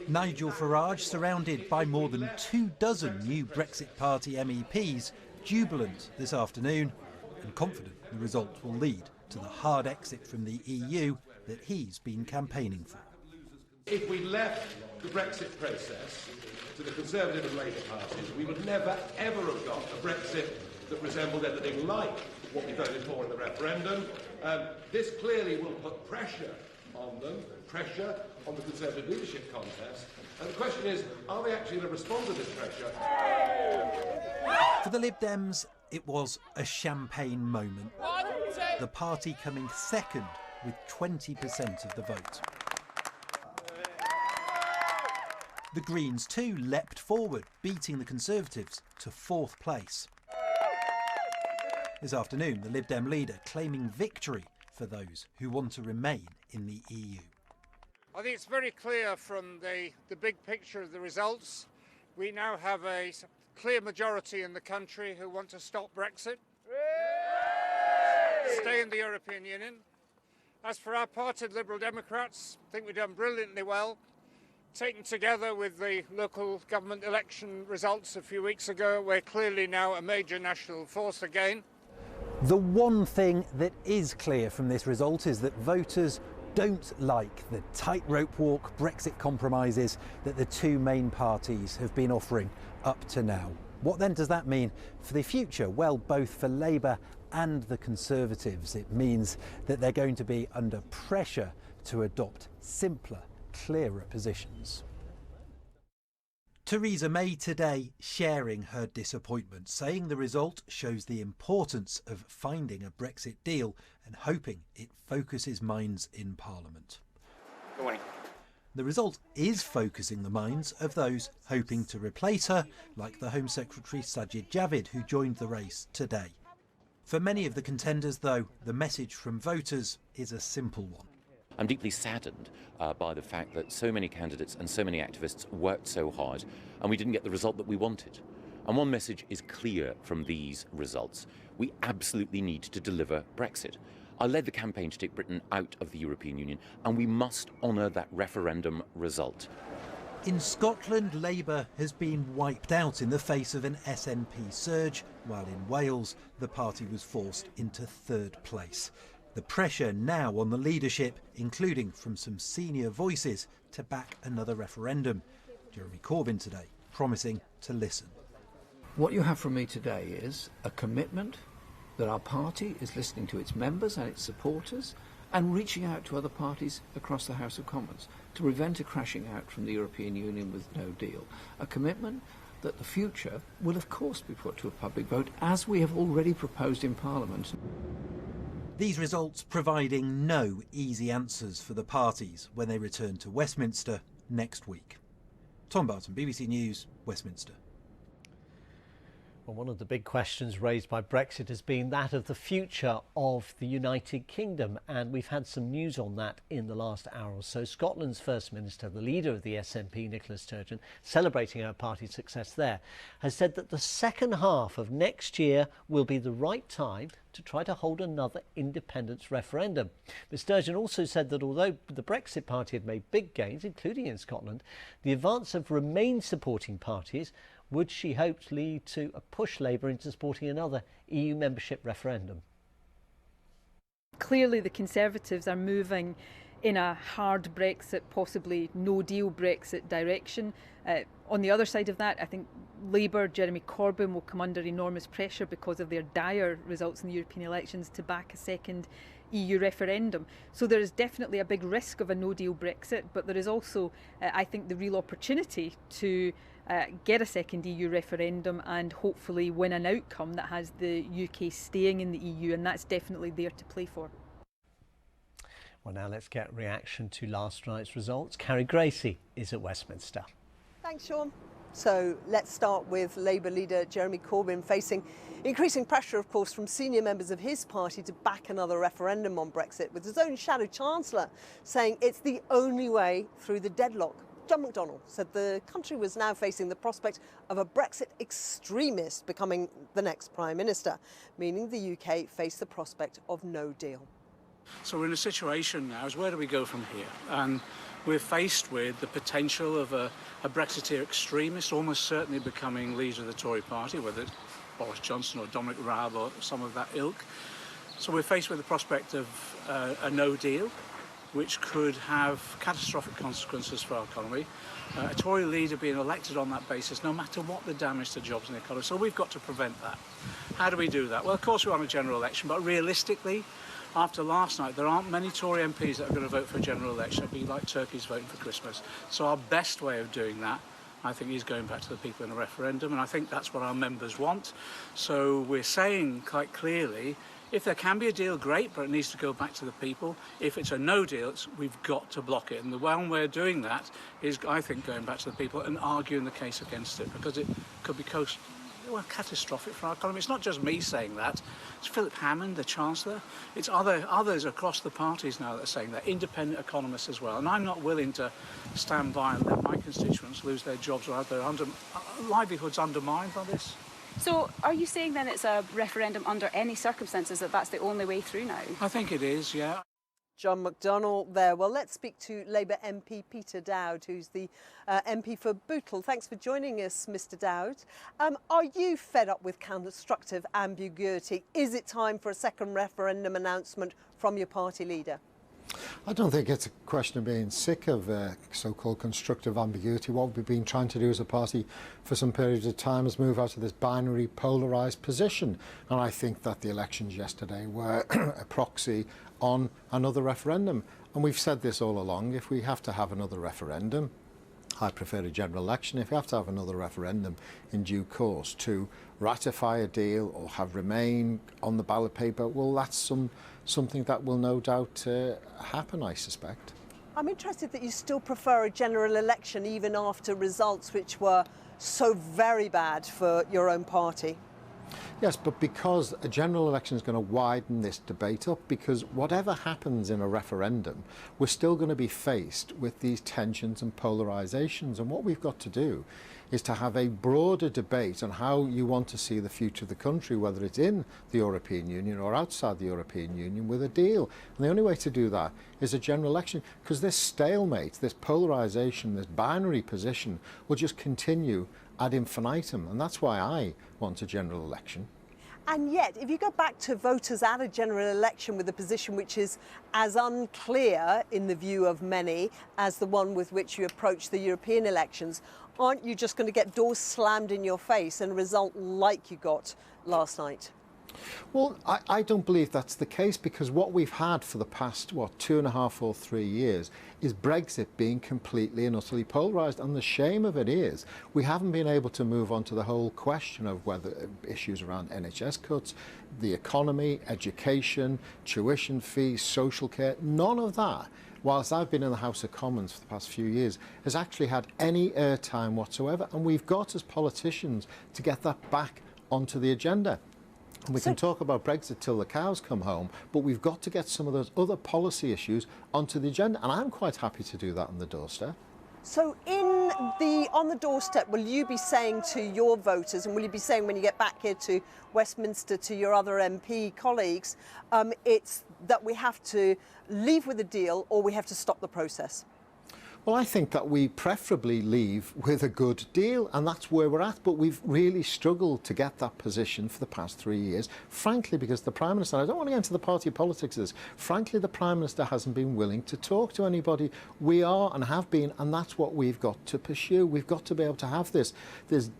[SPEAKER 10] Nigel Farage, surrounded by more than 24 new Brexit Party MEPs, jubilant this afternoon and confident the result will lead to the hard exit from the EU that he's been campaigning for.
[SPEAKER 29] If we left the Brexit process to the Conservative and Labour parties, we would never, ever have got a Brexit that resembled anything like what we voted for in the referendum. This clearly will put pressure on them, pressure on the Conservative leadership contest. And the question is, are they actually going to respond to this pressure?
[SPEAKER 10] For the Lib Dems, it was a champagne moment. The party coming second with 20% of the vote. The Greens too leapt forward, beating the Conservatives to fourth place. This afternoon, the Lib Dem leader claiming victory for those who want to remain in the EU.
[SPEAKER 4] I think it's very clear from the big picture of the results. We now have a clear majority in the country who want to stop Brexit, stay in the European Union. As for our party, the Liberal Democrats, I think we've done brilliantly well. Taken together with the local government election results a few weeks ago, we're clearly now a major national force again.
[SPEAKER 10] The one thing that is clear from this result is that voters don't like the tightrope walk Brexit compromises that the two main parties have been offering up to now. What then does that mean for the future? Well, both for Labour and the Conservatives. It means that they're going to be under pressure to adopt simpler, clearer positions. Theresa May today sharing her disappointment, saying the result shows the importance of finding a Brexit deal and hoping it focuses minds in Parliament.
[SPEAKER 4] Good morning.
[SPEAKER 10] The result is focusing the minds of those hoping to replace her, like the Home Secretary Sajid Javid, who joined the race today. For many of the contenders, though, the message from voters is a simple one.
[SPEAKER 12] I'm deeply saddened by the fact that so many candidates and so many activists worked so hard and we didn't get the result that we wanted. And one message is clear from these results. We absolutely need to deliver Brexit. I led the campaign to take Britain out of the European Union, and we must honour that referendum result.
[SPEAKER 10] In Scotland, Labour has been wiped out in the face of an SNP surge, while in Wales, the party was forced into third place. The pressure now on the leadership, including from some senior voices, to back another referendum. Jeremy Corbyn today promising to listen.
[SPEAKER 6] What you have from me today is a commitment that our party is listening to its members and its supporters and reaching out to other parties across the House of Commons to prevent a crashing out from the European Union with no deal. A commitment that the future will of course be put to a public vote, as we have already proposed in Parliament.
[SPEAKER 10] These results providing no easy answers for the parties when they return to Westminster next week. Tom Barton, BBC News, Westminster.
[SPEAKER 1] Well, one of the big questions raised by Brexit has been that of the future of the United Kingdom, and we've had some news on that in the last hour or so. Scotland's First Minister, the leader of the SNP, Nicola Sturgeon, celebrating her party's success there, has said that the second half of next year will be the right time to try to hold another independence referendum. Ms Sturgeon also said that although the Brexit party had made big gains, including in Scotland, the advance of Remain supporting parties would, she hoped, lead to a push Labour into supporting another EU membership referendum.
[SPEAKER 21] Clearly the Conservatives are moving in a hard Brexit, possibly no-deal Brexit direction. On the other side of that, I think Labour, Jeremy Corbyn, will come under enormous pressure because of their dire results in the European elections to back a second EU referendum. So there is definitely a big risk of a no-deal Brexit, but there is also, I think, the real opportunity to get a second EU referendum and hopefully win an outcome that has the UK staying in the EU, and that's definitely there to play for.
[SPEAKER 1] Well, now let's get reaction to last night's results. Carrie Gracie is at Westminster.
[SPEAKER 3] Thanks, Shaun. So let's start with Labour leader Jeremy Corbyn facing increasing pressure, of course, from senior members of his party to back another referendum on Brexit, with his own shadow chancellor saying it's the only way through the deadlock. John McDonnell said the country was now facing the prospect of a Brexit extremist becoming the next Prime Minister, meaning the UK faced the prospect of no deal.
[SPEAKER 14] So we're in a situation now, is where do we go from here? And we're faced with the potential of a Brexiteer extremist almost certainly becoming leader of the Tory party, whether it's Boris Johnson or Dominic Raab or some of that ilk. So we're faced with the prospect of a no deal, which could have catastrophic consequences for our economy. A Tory leader being elected on that basis, no matter what the damage to jobs in the economy. So we've got to prevent that. How do we do that? Well, of course we want a general election, but realistically, after last night, there aren't many Tory MPs that are going to vote for a general election. It'd be like turkeys voting for Christmas. So our best way of doing that, I think, is going back to the people in a referendum, and I think that's what our members want. So we're saying quite clearly, if there can be a deal, great, but it needs to go back to the people. If it's a no deal, we've got to block it. And the one way of doing that is, I think, going back to the people and arguing the case against it, because it could be well, catastrophic for our economy. It's not just me saying that. It's Philip Hammond, the Chancellor. It's others across the parties now that are saying that, independent economists as well. And I'm not willing to stand by and let my constituents lose their jobs or have their livelihoods undermined by this.
[SPEAKER 5] So are you saying then it's a referendum under any circumstances, that's the only way through now?
[SPEAKER 14] I think it is, yeah.
[SPEAKER 3] John McDonnell there. Well, let's speak to Labour MP Peter Dowd, who's the MP for Bootle. Thanks for joining us, Mr Dowd. Are you fed up with constructive ambiguity? Is it time for a second referendum announcement from your party leader?
[SPEAKER 15] I don't think it's a question of being sick of so-called constructive ambiguity. What we've been trying to do as a party for some periods of time is move out of this binary, polarised position. And I think that the elections yesterday were a proxy on another referendum. And we've said this all along, if we have to have another referendum, I prefer a general election. If you have to have another referendum in due course to ratify a deal or have Remain on the ballot paper, well, that's something that will no doubt happen, I suspect.
[SPEAKER 3] I'm interested that you still prefer a general election even after results which were so very bad for your own party.
[SPEAKER 15] Yes, but because a general election is going to widen this debate up, because whatever happens in a referendum, we're still going to be faced with these tensions and polarisations. And what we've got to do is to have a broader debate on how you want to see the future of the country, whether it's in the European Union or outside the European Union, with a deal. And the only way to do that is a general election, because this stalemate, this polarisation, this binary position will just continue ad infinitum, and that's why I want a general election.
[SPEAKER 3] And yet, if you go back to voters at a general election with a position which is as unclear in the view of many as the one with which you approach the European elections, aren't you just going to get doors slammed in your face and a result like you got last night?
[SPEAKER 15] Well, I don't believe that's the case, because what we've had for the past, 2.5 or 3 years is Brexit being completely and utterly polarised. And the shame of it is we haven't been able to move on to the whole question of whether issues around NHS cuts, the economy, education, tuition fees, social care, none of that, whilst I've been in the House of Commons for the past few years, has actually had any airtime whatsoever. And we've got, as politicians, to get that back onto the agenda. We can talk about Brexit till the cows come home, but we've got to get some of those other policy issues onto the agenda, and I'm quite happy to do that on the doorstep.
[SPEAKER 3] So on the doorstep, will you be saying to your voters, and will you be saying when you get back here to Westminster to your other MP colleagues, it's that we have to leave with a deal or we have to stop the process?
[SPEAKER 15] Well, I think that we preferably leave with a good deal, and that's where we're at. But we've really struggled to get that position for the past 3 years, frankly, because the Prime Minister, I don't want to get into the party politics of this, frankly, the Prime Minister hasn't been willing to talk to anybody. We are and have been, and that's what we've got to pursue. We've got to be able to have this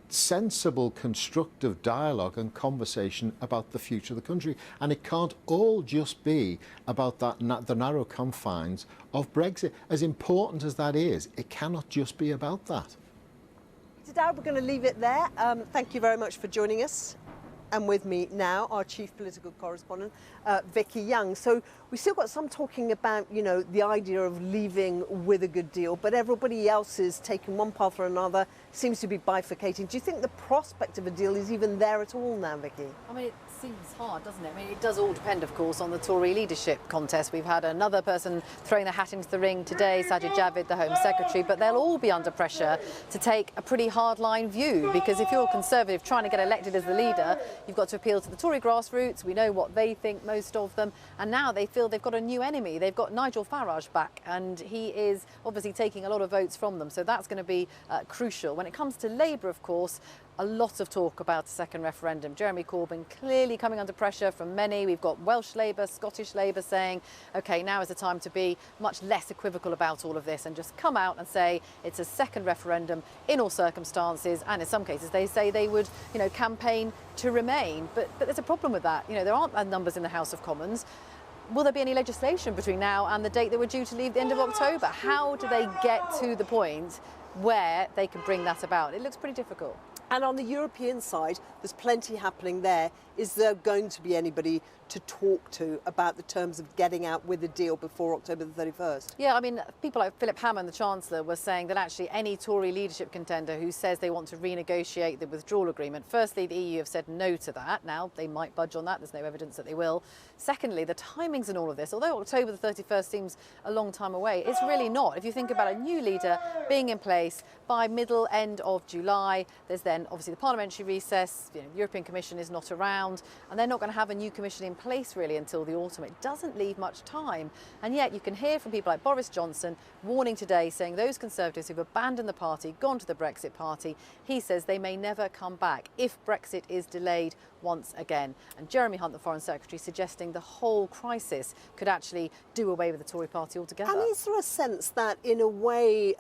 [SPEAKER 15] sensible, constructive dialogue and conversation about the future of the country. And it can't all just be about the narrow confines of Brexit. As important as that is, it cannot just be about that.
[SPEAKER 3] Today we're going to leave it there. Thank you very much for joining us. And with me now, our chief political correspondent, Vicky Young. So we still got some talking about, the idea of leaving with a good deal, but everybody else is taking one path or another, seems to be bifurcating. Do you think the prospect of a deal is even there at all now, Vicky?
[SPEAKER 16] I mean, it seems hard, doesn't it? I mean, it does all depend, of course, on the Tory leadership contest. We've had another person throwing their hat into the ring today, Sajid Javid, the Home Secretary, but they'll all be under pressure to take a pretty hardline view, because if you're a Conservative trying to get elected as the leader, you've got to appeal to the Tory grassroots. We know what they think, most of them, and now they feel they've got a new enemy. They've got Nigel Farage back, and he is obviously taking a lot of votes from them, so that's going to be crucial. When it comes to Labour, of course, a lot of talk about a second referendum. Jeremy Corbyn clearly coming under pressure from many. We've got Welsh Labour, Scottish Labour saying, OK, now is the time to be much less equivocal about all of this and just come out and say it's a second referendum in all circumstances. And in some cases, they say they would, campaign to remain. But there's a problem with that. There aren't numbers in the House of Commons. Will there be any legislation between now and the date they were due to leave the end of October? How do they get to the point where they can bring that about? It looks pretty difficult.
[SPEAKER 3] And on the European side, there's plenty happening there. Is there going to be anybody to talk to about the terms of getting out with a deal before October the 31st?
[SPEAKER 16] Yeah, I mean, people like Philip Hammond, the Chancellor, were saying that actually any Tory leadership contender who says they want to renegotiate the withdrawal agreement, firstly, the EU have said no to that. Now, they might budge on that. There's no evidence that they will. Secondly, the timings in all of this, although October the 31st seems a long time away, it's really not. If you think about a new leader being in place by end of July, there's then obviously the parliamentary recess, the European Commission is not around, and they're not going to have a new commission in place really until the autumn. It doesn't leave much time, and yet you can hear from people like Boris Johnson warning today, saying those Conservatives who've abandoned the party, gone to the Brexit party, he says they may never come back if Brexit is delayed once again. And Jeremy Hunt, the Foreign Secretary, suggesting the whole crisis could actually do away with the Tory party altogether.
[SPEAKER 3] And is there a sense that, in a way,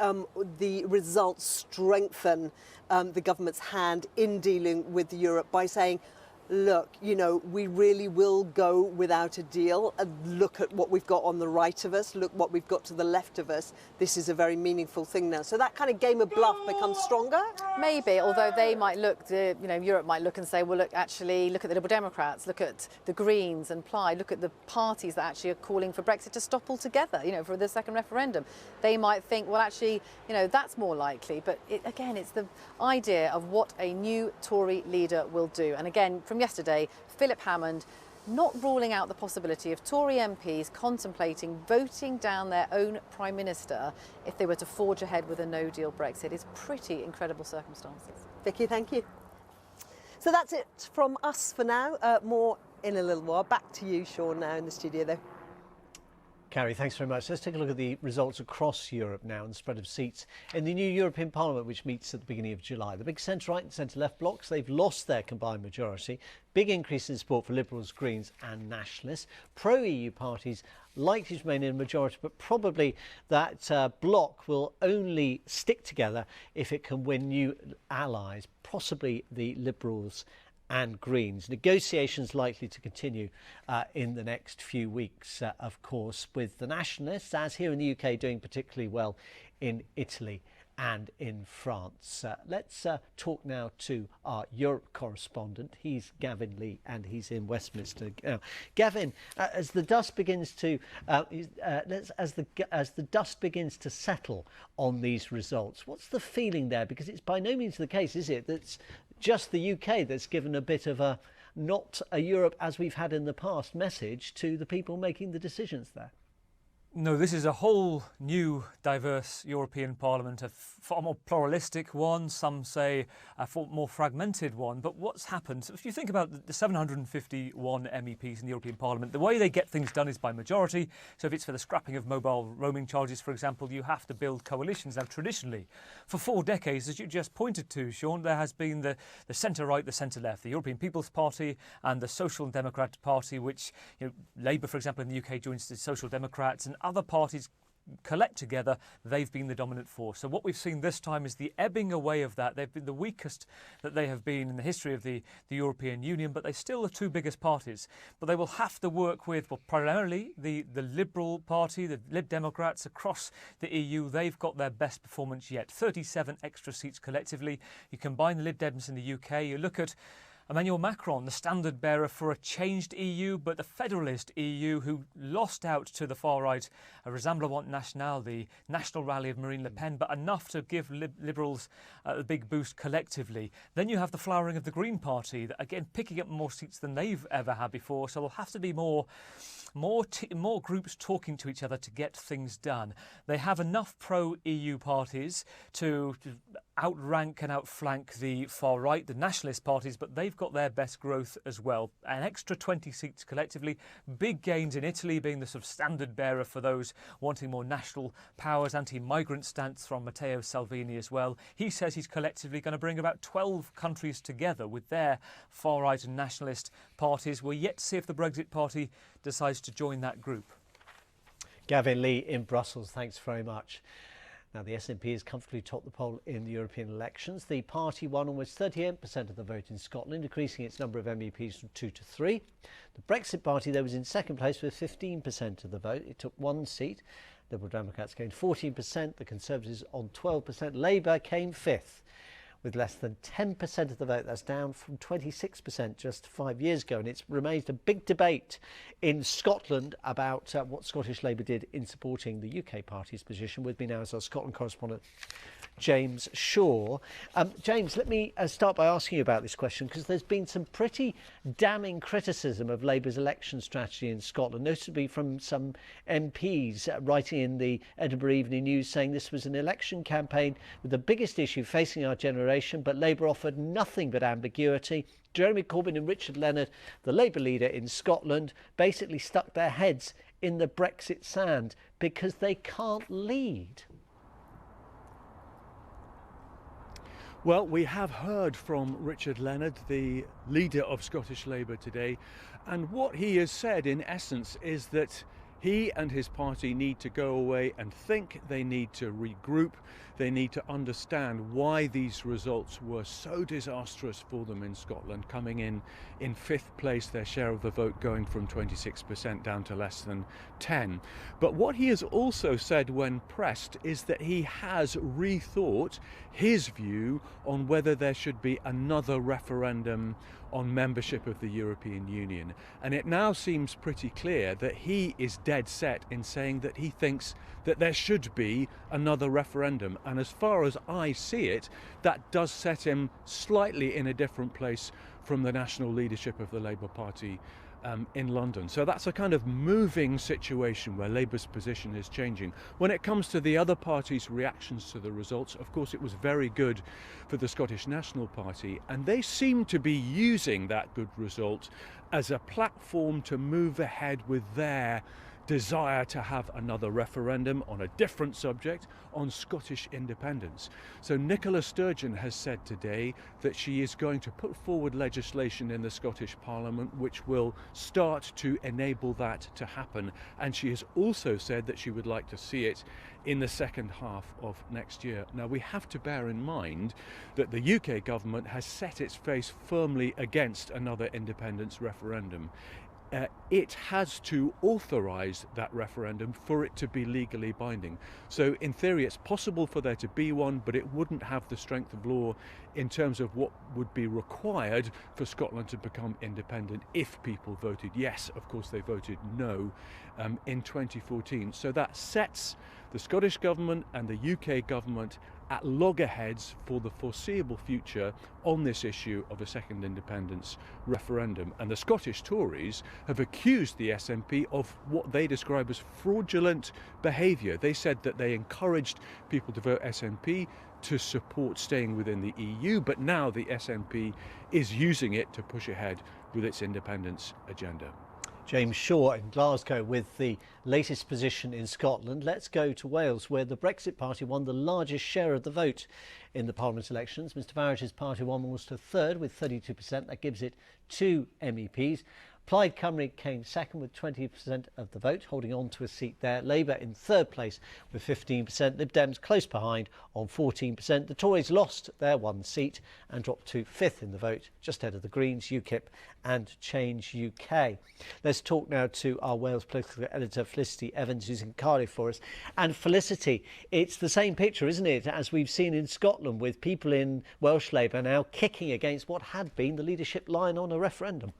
[SPEAKER 3] the results strengthen the government's hand in dealing with Europe by saying, look, we really will go without a deal. Look at what we've got on the right of us. Look what we've got to the left of us. This is a very meaningful thing now. So that kind of game of bluff becomes stronger?
[SPEAKER 16] Maybe, although they might look, Europe might look and say, well, look at the Liberal Democrats, look at the Greens and Plaid, look at the parties that actually are calling for Brexit to stop altogether, for the second referendum. They might think, well, actually, that's more likely. But again, it's the idea of what a new Tory leader will do. And again, from yesterday, Philip Hammond not ruling out the possibility of Tory MPs contemplating voting down their own Prime Minister if they were to forge ahead with a no-deal Brexit. Is pretty incredible circumstances.
[SPEAKER 3] Vicky, thank you. So that's it from us for now. More in a little while. Back to you, Shaun, now in the studio, though.
[SPEAKER 1] Carrie, thanks very much. Let's take a look at the results across Europe now and the spread of seats in the new European Parliament, which meets at the beginning of July. The big centre-right and centre-left blocs, they've lost their combined majority. Big increase in support for Liberals, Greens and Nationalists. Pro-EU parties likely to remain in a majority, but probably that bloc will only stick together if it can win new allies, possibly the Liberals and Greens. Negotiations likely to continue in the next few weeks, of course, with the Nationalists, as here in the UK, doing particularly well in Italy and in France. Let's talk now to our Europe correspondent. He's Gavin Lee and he's in Westminster. Gavin, as the dust begins to as the dust begins to settle on these results, what's the feeling there? Because it's by no means the case, is it, that's just the UK that's given a bit of a not a Europe as we've had in the past message to the people making the decisions there?
[SPEAKER 2] No, this is a whole new, diverse European Parliament, a far more pluralistic one, some say a far more fragmented one. But what's happened, if you think about the 751 MEPs in the European Parliament, the way they get things done is by majority. So if it's for the scrapping of mobile roaming charges, for example, you have to build coalitions. Now, traditionally, for 4 decades, as you just pointed to, Shaun, there has been the centre-right, the centre-left, the European People's Party and the Social Democrat Party, which, Labour, for example, in the UK joins the Social Democrats, and other parties collect together, they've been the dominant force. So what we've seen this time is the ebbing away of that. They've been the weakest that they have been in the history of the European Union, but they're still the 2 biggest parties. But they will have to work with, well, primarily the Liberal Party, the Lib Democrats across the EU. They've got their best performance yet. 37 extra seats collectively. You combine the Lib Dems in the UK, you look at Emmanuel Macron, the standard bearer for a changed EU, but the federalist EU, who lost out to the far-right Rassemblement National, the national rally of Marine Le Pen, but enough to give Liberals a big boost collectively. Then you have the flowering of the Green Party, that, again, picking up more seats than they've ever had before, so there'll have to be more groups talking to each other to get things done. They have enough pro-EU parties to outrank and outflank the far-right, the nationalist parties, but they've got their best growth as well. An extra 20 seats collectively. Big gains in Italy, being the sort of standard bearer for those wanting more national powers. Anti-migrant stance from Matteo Salvini as well. He says he's collectively going to bring about 12 countries together with their far-right and nationalist parties. We're yet to see if the Brexit party decides to join that group.
[SPEAKER 1] Gavin Lee in Brussels, thanks very much. Now, the SNP has comfortably topped the poll in the European elections. The party won almost 38% of the vote in Scotland, increasing its number of MEPs from 2 to 3. The Brexit party, though, was in second place with 15% of the vote. It took 1 seat. Liberal Democrats gained 14%, the Conservatives on 12%. Labour came 5th with less than 10% of the vote. That's down from 26% just 5 years ago. And it's remained a big debate in Scotland about what Scottish Labour did in supporting the UK party's position. With me now is our Scotland correspondent, James Shaw. James, let me start by asking you about this question, because there's been some pretty damning criticism of Labour's election strategy in Scotland, notably from some MPs writing in the Edinburgh Evening News saying this was an election campaign with the biggest issue facing our generation, but Labour offered nothing but ambiguity. Jeremy Corbyn and Richard Leonard, the Labour leader in Scotland, basically stuck their heads in the Brexit sand because they can't lead.
[SPEAKER 7] Well, we have heard from Richard Leonard, the leader of Scottish Labour today, and what he has said in essence is that he and his party need to go away and think. They need to regroup. They need to understand why these results were so disastrous for them in Scotland, coming in 5th place, their share of the vote going from 26% down to less than 10. But what he has also said when pressed is that he has rethought his view on whether there should be another referendum on membership of the European Union. And it now seems pretty clear that he is dead set in saying that he thinks that there should be another referendum. And as far as I see it, that does set him slightly in a different place from the national leadership of the Labour Party in London. So that's a kind of moving situation where Labour's position is changing. When it comes to the other parties' reactions to the results, of course it was very good for the Scottish National Party, and they seem to be using that good result as a platform to move ahead with their desire to have another referendum on a different subject, on Scottish independence. So Nicola Sturgeon has said today that she is going to put forward legislation in the Scottish Parliament which will start to enable that to happen, and she has also said that she would like to see it in the second half of next year. Now, we have to bear in mind that the UK government has set its face firmly against another independence referendum. It has to authorise that referendum for it to be legally binding. So in theory it's possible for there to be one, but it wouldn't have the strength of law in terms of what would be required for Scotland to become independent if people voted yes. Of course they voted no in 2014. So that sets the Scottish Government and the UK Government at loggerheads for the foreseeable future on this issue of a second independence referendum. And the Scottish Tories have accused the SNP of what they describe as fraudulent behaviour. They said that they encouraged people to vote SNP to support staying within the EU, but now the SNP is using it to push ahead with its independence agenda.
[SPEAKER 1] James Shaw in Glasgow with the latest position in Scotland. Let's go to Wales, where the Brexit Party won the largest share of the vote in the Parliament elections. Mr Farage's party won almost a third with 32%. That gives it 2 MEPs. Plaid Cymru came second with 20% of the vote, holding on to a seat there. Labour in third place with 15%. Lib Dems close behind on 14%. The Tories lost their 1 seat and dropped to 5th in the vote, just ahead of the Greens, UKIP and Change UK. Let's talk now to our Wales political editor, Felicity Evans, who's in Cardiff for us. And Felicity, it's the same picture, isn't it, as we've seen in Scotland, with people in Welsh Labour now kicking against what had been the leadership line on a referendum.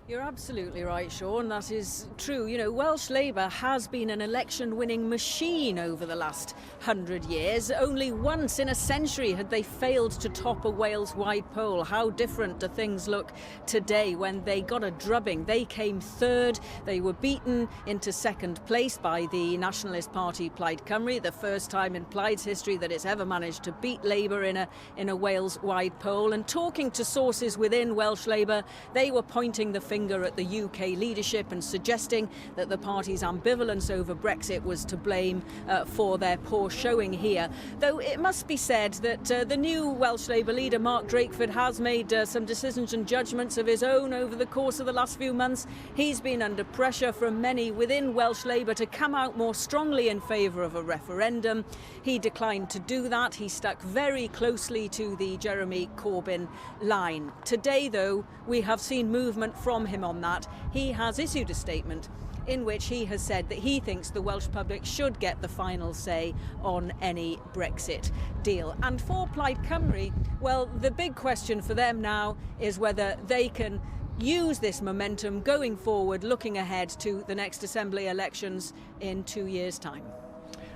[SPEAKER 9] You're absolutely right, Shaun. That is true. You know, Welsh Labour has been an election-winning machine over the last 100 years. Only once in a century had they failed to top a Wales-wide poll. How different do things look today when they got a drubbing? They came third. They were beaten into second place by the Nationalist Party Plaid Cymru, the first time in Plaid's history that it's ever managed to beat Labour in a Wales-wide poll. And talking to sources within Welsh Labour, they were pointing the finger at the UK leadership and suggesting that the party's ambivalence over Brexit was to blame for their poor showing here. Though it must be said that the new Welsh Labour leader, Mark Drakeford, has made some decisions and judgments of his own over the course of the last few months. He's been under pressure from many within Welsh Labour to come out more strongly in favour of a referendum. He declined to do that. He stuck very closely to the Jeremy Corbyn line. Today, though, we have seen movement from him on that. He has issued a statement in which he has said that he thinks the Welsh public should get the final say on any Brexit deal. And for Plaid Cymru, well, the big question for them now is whether they can use this momentum going forward, looking ahead to the next Assembly elections in 2 years' time.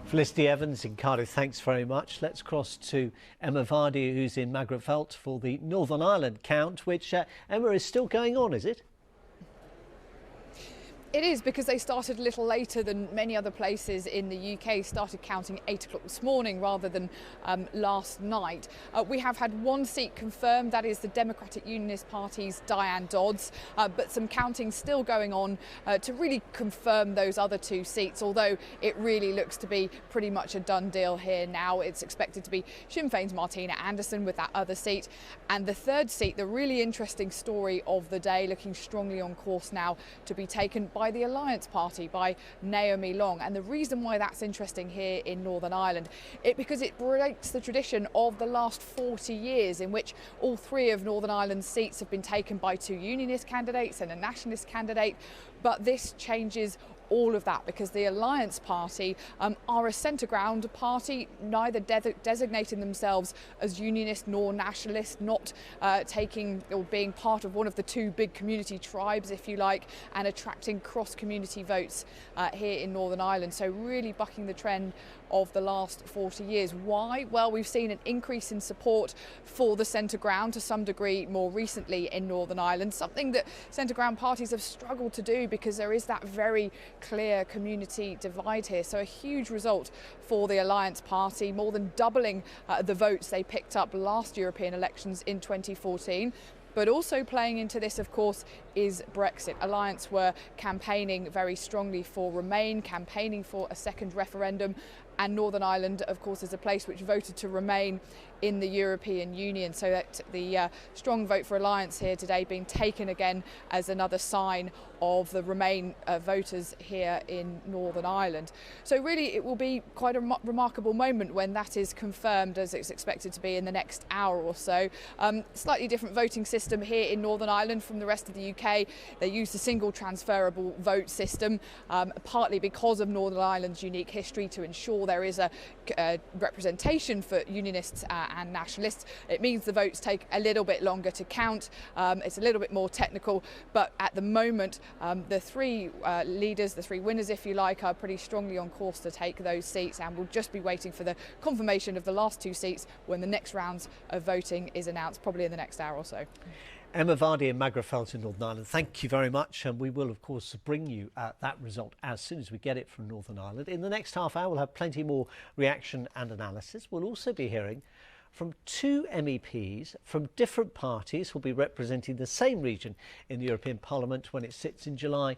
[SPEAKER 1] Felicity Evans in Cardiff, thanks very much. Let's cross to Emma Vardy, who's in Magherafelt for the Northern Ireland count, which, Emma, is still going on, is it?
[SPEAKER 8] It is, because they started a little later than many other places in the UK, started counting 8 o'clock this morning rather than last night. We have had one seat confirmed, that is the Democratic Unionist Party's Diane Dodds, but some counting still going on to really confirm those other 2 seats, although it really looks to be pretty much a done deal here now. It's expected to be Sinn Féin's Martina Anderson with that other seat. And the third seat, the really interesting story of the day, looking strongly on course now to be taken by the Alliance Party, by Naomi Long. And the reason why that's interesting here in Northern Ireland because it breaks the tradition of the last 40 years in which all 3 of Northern Ireland's seats have been taken by 2 unionist candidates and a nationalist candidate. But this changes all of that, because the Alliance Party are a centre ground party, neither designating themselves as unionist nor nationalist, not taking or being part of one of the 2 big community tribes, if you like, and attracting cross-community votes here in Northern Ireland. So really bucking the trend of the last 40 years. Why? Well, we've seen an increase in support for the centre ground to some degree more recently in Northern Ireland, something that centre ground parties have struggled to do because there is that very clear community divide here. So a huge result for the Alliance Party, more than doubling the votes they picked up last European elections in 2014. But also playing into this, of course, is Brexit. Alliance were campaigning very strongly for Remain, campaigning for a second referendum, and Northern Ireland, of course, is a place which voted to remain in the European Union. So that the strong vote for Alliance here today being taken again as another sign of the Remain voters here in Northern Ireland. So really it will be quite a remarkable moment when that is confirmed, as it's expected to be in the next hour or so. Slightly different voting system here in Northern Ireland from the rest of the UK. They use the single transferable vote system, partly because of Northern Ireland's unique history, to ensure there is a representation for unionists and nationalists. It means the votes take a little bit longer to count. It's a little bit more technical, but at the moment the 3 leaders, the 3 winners, if you like, are pretty strongly on course to take those seats, and we'll just be waiting for the confirmation of the last 2 seats when the next rounds of voting is announced, probably in the next hour or so.
[SPEAKER 1] Emma Vardy in Magherafelt in Northern Ireland, thank you very much, and we will of course bring you that result as soon as we get it from Northern Ireland. In the next half hour we'll have plenty more reaction and analysis. We'll also be hearing from 2 MEPs from different parties who will be representing the same region in the European Parliament when it sits in July,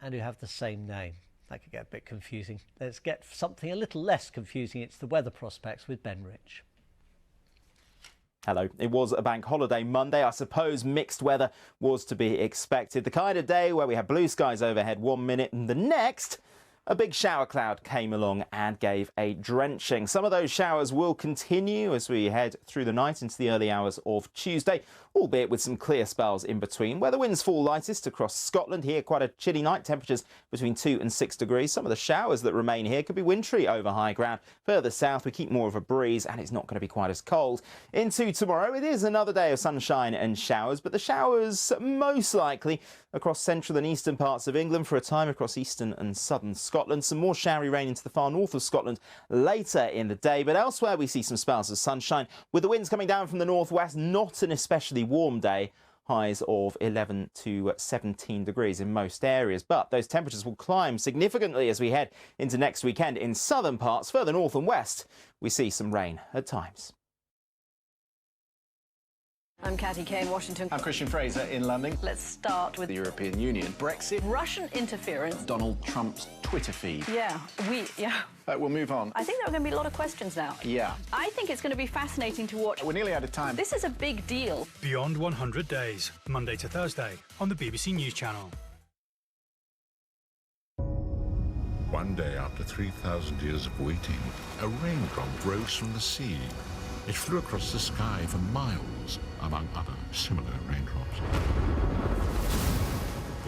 [SPEAKER 1] and who have the same name. That could get a bit confusing. Let's get something a little less confusing. It's the weather prospects with Ben Rich.
[SPEAKER 11] Hello. It was a bank holiday Monday. I suppose mixed weather was to be expected. The kind of day where we had blue skies overhead 1 minute and the next, a big shower cloud came along and gave a drenching. Some of those showers will continue as we head through the night into the early hours of Tuesday, albeit with some clear spells in between. Where the winds fall lightest across Scotland, here quite a chilly night, temperatures between 2 and 6 degrees. Some of the showers that remain here could be wintry over high ground. Further south we keep more of a breeze and it's not going to be quite as cold. Into tomorrow it is another day of sunshine and showers, but the showers most likely across central and eastern parts of England for a time, across eastern and southern Scotland. Some more showery rain into the far north of Scotland later in the day, but elsewhere we see some spells of sunshine with the winds coming down from the northwest. Not an especially warm day, highs of 11 to 17 degrees in most areas, but those temperatures will climb significantly as we head into next weekend. In southern parts, further north and west, we see some rain at times.
[SPEAKER 17] I'm Catty Kay in Washington.
[SPEAKER 19] I'm Christian Fraser in London.
[SPEAKER 17] Let's start with
[SPEAKER 19] The European Union, Brexit,
[SPEAKER 17] Russian interference,
[SPEAKER 19] Donald Trump's Twitter feed.
[SPEAKER 17] We'll
[SPEAKER 19] move on.
[SPEAKER 17] I think there are going to be a lot of questions now.
[SPEAKER 19] Yeah.
[SPEAKER 17] I think it's going to be fascinating to watch.
[SPEAKER 19] We're nearly out of time.
[SPEAKER 17] This is a big deal.
[SPEAKER 22] Beyond 100 Days, Monday to Thursday on the BBC News Channel.
[SPEAKER 18] One day after 3,000 years of waiting, a raindrop rose from the sea. It flew across the sky for miles, among other similar raindrops.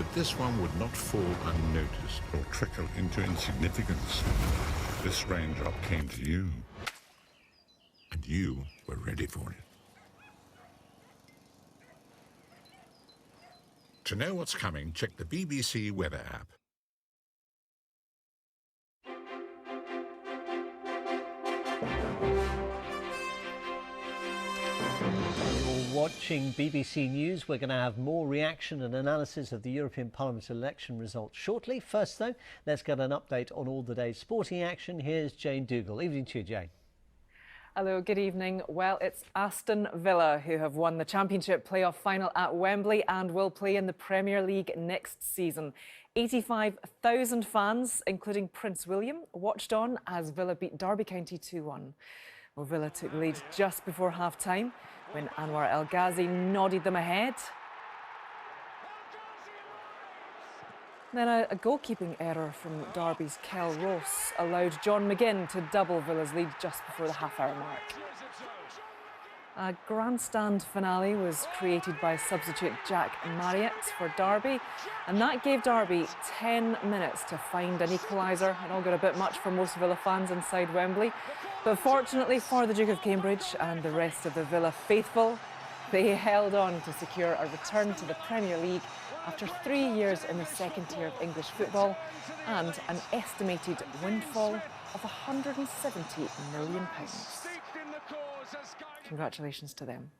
[SPEAKER 18] But this one would not fall unnoticed or trickle into insignificance. This raindrop came to you, and you were ready for it. To know what's coming, check the BBC Weather app.
[SPEAKER 1] You're watching BBC News. We're going to have more reaction and analysis of the European Parliament election results shortly. First, though, let's get an update on all the day's sporting action. Here's Jane Dougal. Evening to you, Jane.
[SPEAKER 13] Hello, good evening. Well, it's Aston Villa who have won the Championship playoff final at Wembley and will play in the Premier League next season. 85,000 fans, including Prince William, watched on as Villa beat Derby County 2-1. Well, Villa took the lead just before half-time when Anwar El Ghazi nodded them ahead. Then a goalkeeping error from Derby's Kel Ross allowed John McGinn to double Villa's lead just before the half-hour mark. A grandstand finale was created by substitute Jack Marriott for Derby, and that gave Derby 10 minutes to find an equaliser. It all got a bit much for most Villa fans inside Wembley, but fortunately for the Duke of Cambridge and the rest of the Villa faithful, they held on to secure a return to the Premier League after 3 years in the second tier of English football and an estimated windfall of £170 million. Congratulations to them.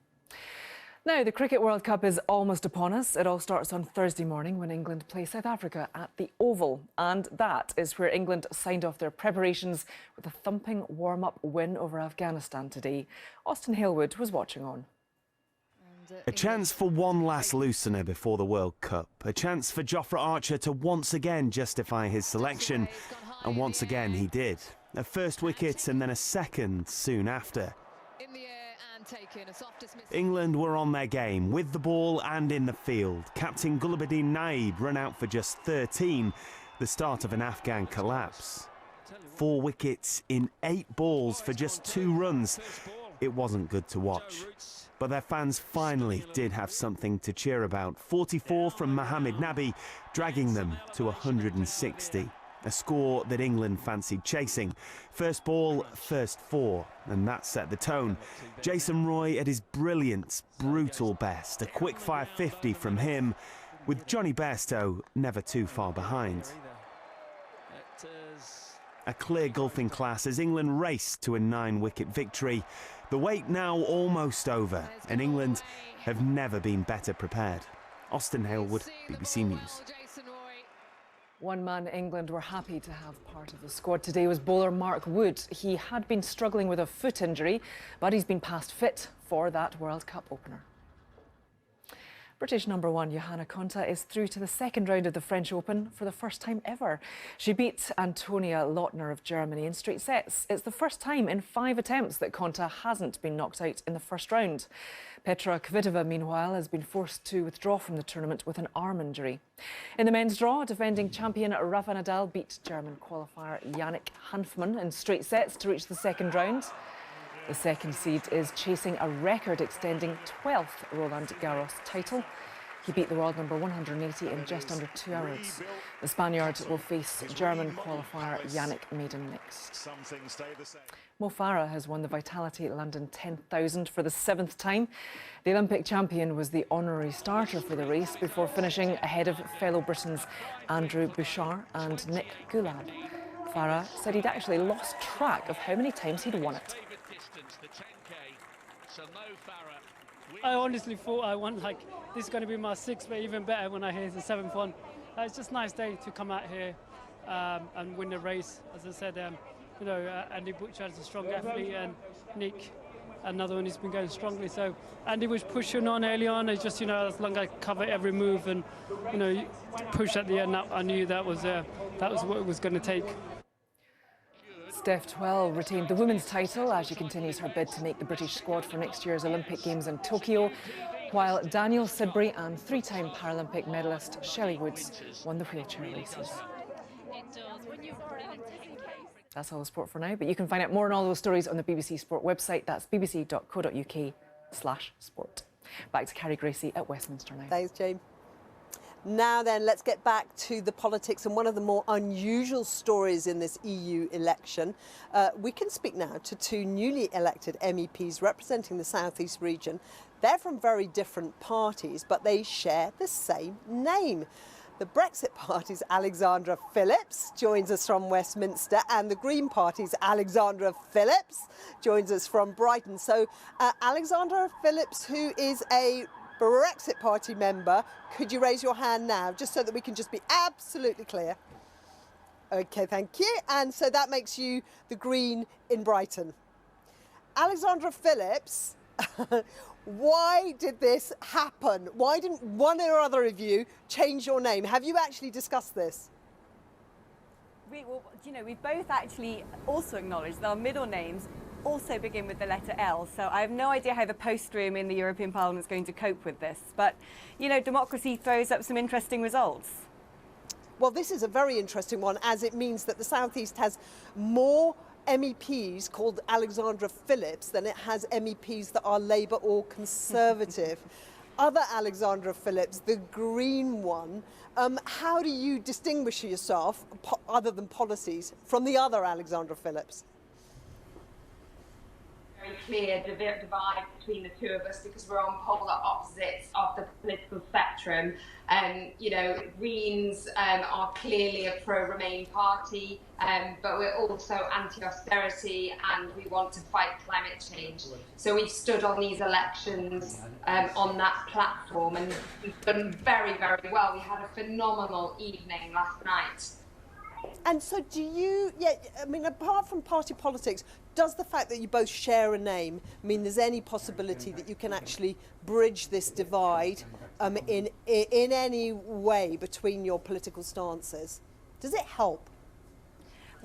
[SPEAKER 13] Now, the Cricket World Cup is almost upon us. It all starts on Thursday morning when England play South Africa at the Oval. And that is where England signed off their preparations with a thumping warm-up win over Afghanistan today. Austin Halewood was watching on.
[SPEAKER 20] A chance for one last loosener before the World Cup. A chance for Jofra Archer to once again justify his selection. And once again he did. A first wicket and then a second soon after. England were on their game, with the ball and in the field. Captain Gulabadin Naib ran out for just 13, the start of an Afghan collapse. 4 wickets in 8 balls for just 2 runs. It wasn't good to watch. But their fans finally did have something to cheer about. 44 from Mohamed Nabi, dragging them to 160. A score that England fancied chasing. First ball, first 4, and that set the tone. Jason Roy at his brilliant, brutal best. A quick-fire 50 from him, with Johnny Bairstow never too far behind. A clear gulf in class as England raced to a 9-wicket victory. The wait now almost over, and England have never been better prepared. Austin Halewood, BBC News.
[SPEAKER 13] One man England were happy to have part of the squad today was bowler Mark Wood. He had been struggling with a foot injury, but he's been passed fit for that World Cup opener. British number 1 Johanna Konta is through to the second round of the French Open for the first time ever. She beat Antonia Lautner of Germany in straight sets. It's the first time in 5 attempts that Konta hasn't been knocked out in the first round. Petra Kvitova, meanwhile, has been forced to withdraw from the tournament with an arm injury. In the men's draw, defending champion Rafa Nadal beat German qualifier Yannick Hanfmann in straight sets to reach the second round. The second seed is chasing a record-extending 12th Roland Garros title. He beat the world number 180 in just under 2 hours. The Spaniard will face German qualifier Yannick Maiden next. Mo Farah has won the Vitality London 10,000 for the 7th time. The Olympic champion was the honorary starter for the race before finishing ahead of fellow Britons Andrew Bouchard and Nick Goulab. Farah said he'd actually lost track of how many times he'd won it.
[SPEAKER 23] I honestly thought I won, like, this is going to be my 6th, but even better when I hear the 7th one. It's just a nice day to come out here and win the race. As I said, you know, Andy Bouchard is a strong athlete, and Nick, another one who's been going strongly. So Andy was pushing on early on. It's just, you know, as long as I cover every move and, you know, push at the end, I knew that was what it was going to take.
[SPEAKER 13] Steph Twell retained the women's title as she continues her bid to make the British squad for next year's Olympic Games in Tokyo, while Daniel Sidbury and 3-time Paralympic medalist Shelley Woods won the wheelchair races. That's all the sport for now, but you can find out more on all those stories on the BBC Sport website. That's bbc.co.uk/sport. Back to Carrie Gracie at Westminster now.
[SPEAKER 3] Thanks, Jane. Now then, let's get back to the politics and one of the more unusual stories in this EU election. We can speak now to two newly elected MEPs representing the South East region. They're from very different parties, but they share the same name. The Brexit Party's Alexandra Phillips joins us from Westminster, and the Green Party's Alexandra Phillips joins us from Brighton. So Alexandra Phillips, who is a Brexit Party member, could you raise your hand now, just so that we can just be absolutely clear? Okay, thank you. And so that makes you the Green in Brighton. Alexandra Phillips, why did this happen? Why didn't one or other of you change your name? Have you actually discussed this?
[SPEAKER 4] Well, you know, we've both actually also acknowledged that our middle names also begin with the letter L, so I have no idea how the post room in the European Parliament is going to cope with this. But, you know, democracy throws up some interesting results.
[SPEAKER 3] Well, this is a very interesting one, as it means that the South East has more MEPs called Alexandra Phillips than it has MEPs that are Labour or Conservative. Other Alexandra Phillips, the Green one, how do you distinguish yourself, other than policies, from the other Alexandra Phillips?
[SPEAKER 6] Very clear divide between the two of us because we're on polar opposites of the political spectrum. You know, Greens are clearly a pro-Remain party, but we're also anti-austerity and we want to fight climate change. So we've stood on these elections on that platform, and we've done very, very well. We had a phenomenal evening last night.
[SPEAKER 3] And so do you, I mean, apart from party politics, does the fact that you both share a name mean there's any possibility that you can actually bridge this divide in any way between your political stances? Does it help?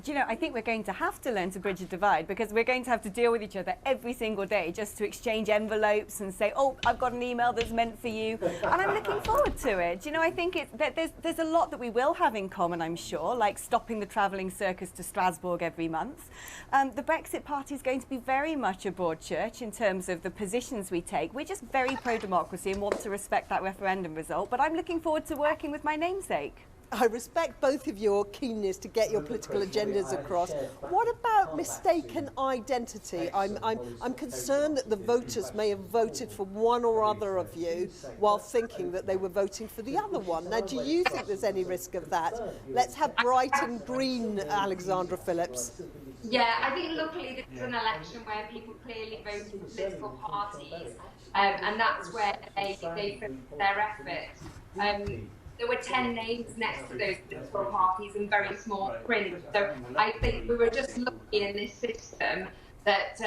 [SPEAKER 4] Do you know, I think we're going to have to learn to bridge the divide, because we're going to have to deal with each other every single day just to exchange envelopes and say, oh, I've got an email that's meant for you. And I'm looking forward to it. Do you know, I think there's a lot that we will have in common, I'm sure, like stopping the travelling circus to Strasbourg every month. The Brexit Party is going to be very much a broad church in terms of the positions we take. We're just very pro-democracy and want to respect that referendum result. But I'm looking forward to working with my namesake.
[SPEAKER 3] I respect both of your keenness to get your political agendas across. What about mistaken identity? I'm concerned that the voters may have voted for one or other of you while thinking that they were voting for the other one. Now, do you think there's any risk of that? Let's have Brighton Green, Alexandra Phillips.
[SPEAKER 6] Yeah, I think luckily this is an election where people clearly vote for political parties, and that's where they put their effort. There were 10 names next to those political parties in very small print. So I think we were just lucky in this system that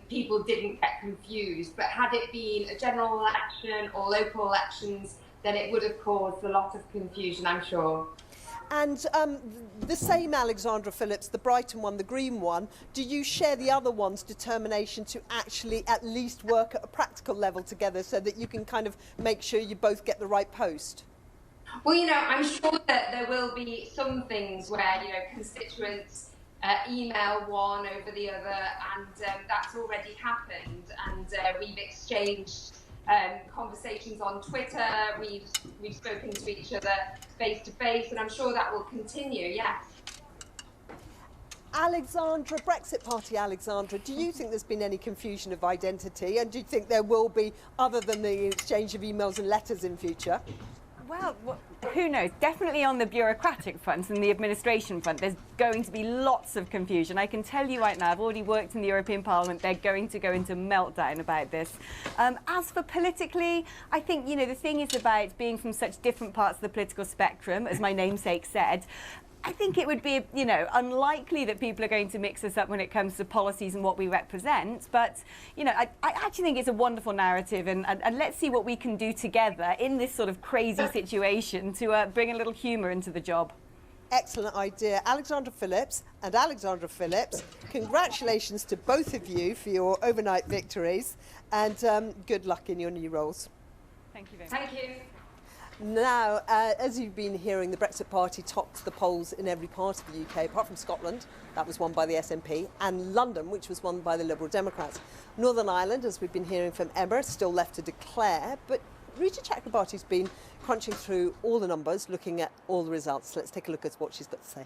[SPEAKER 6] people didn't get confused. But had it been a general election or local elections, then it would have caused a lot of confusion, I'm sure.
[SPEAKER 3] And the same Alexandra Phillips, the Brighton one, the Green one, do you share the other one's determination to actually at least work at a practical level together so that you can kind of make sure you both get the right post?
[SPEAKER 6] Well, you know, I'm sure that there will be some things where, you know, constituents email one over the other, and that's already happened. And we've exchanged conversations on Twitter. We've spoken to each other face to face, and I'm sure that will continue. Yes.
[SPEAKER 3] Alexandra, Brexit Party Alexandra, do you think there's been any confusion of identity, and do you think there will be, other than the exchange of emails and letters in future?
[SPEAKER 4] Well, who knows? Definitely on the bureaucratic front and the administration front, there's going to be lots of confusion. I can tell you right now, I've already worked in the European Parliament, they're going to go into meltdown about this. As for politically, I think, you know, the thing is about being from such different parts of the political spectrum, as my namesake said. I think it would be, you know, unlikely that people are going to mix us up when it comes to policies and what we represent. But, you know, I actually think it's a wonderful narrative, and let's see what we can do together in this sort of crazy situation to bring a little humour into the job.
[SPEAKER 3] Excellent idea. Alexandra Phillips and Alexandra Phillips, congratulations to both of you for your overnight victories, and good luck in your new roles.
[SPEAKER 4] Thank you very much.
[SPEAKER 6] Thank you.
[SPEAKER 3] Now, as you've been hearing, the Brexit Party topped the polls in every part of the UK, apart from Scotland, that was won by the SNP, and London, which was won by the Liberal Democrats. Northern Ireland, as we've been hearing from Emma, still left to declare, but Rita Chakrabarti's been crunching through all the numbers, looking at all the results. Let's take a look at what she's got to say.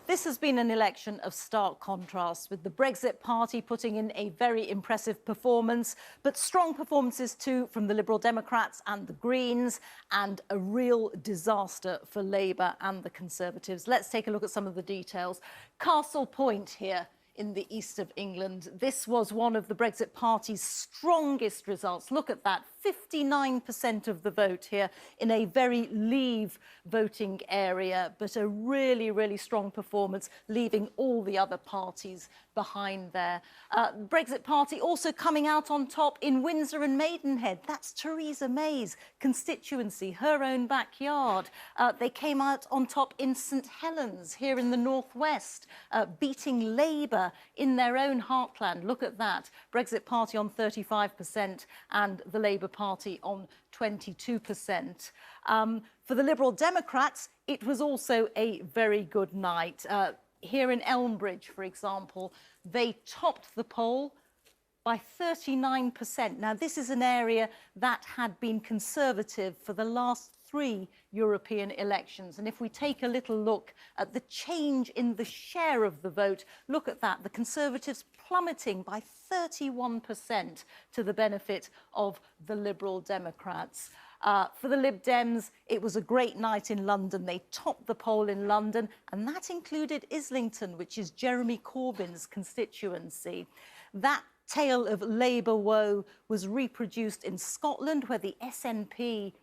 [SPEAKER 10] This has been an election of stark contrasts, with the Brexit Party putting in a very impressive performance, but strong performances too from the Liberal Democrats and the Greens, and a real disaster for Labour and the Conservatives. Let's take a look at some of the details. Castle Point here in the east of England. This was one of the Brexit Party's strongest results. Look at that, 59% of the vote here in a very Leave voting area, but a really, really strong performance, leaving all the other parties behind there. Brexit Party also coming out on top in Windsor and Maidenhead. That's Theresa May's constituency, her own backyard. They came out on top in St Helens here in the northwest, beating Labour in their own heartland. Look at that. Brexit Party on 35% and the Labour Party on 22%. For the Liberal Democrats, it was also a very good night. Here in Elmbridge, for example, they topped the poll by 39%. Now, this is an area that had been Conservative for the last 3 European elections. And if we take a little look at the change in the share of the vote, look at that. The Conservatives plummeting by 31% to the benefit of the Liberal Democrats. For the Lib Dems, it was a great night in London. They topped the poll in London, and that included Islington, which is Jeremy Corbyn's constituency. That tale of Labour woe was reproduced in Scotland, where the SNP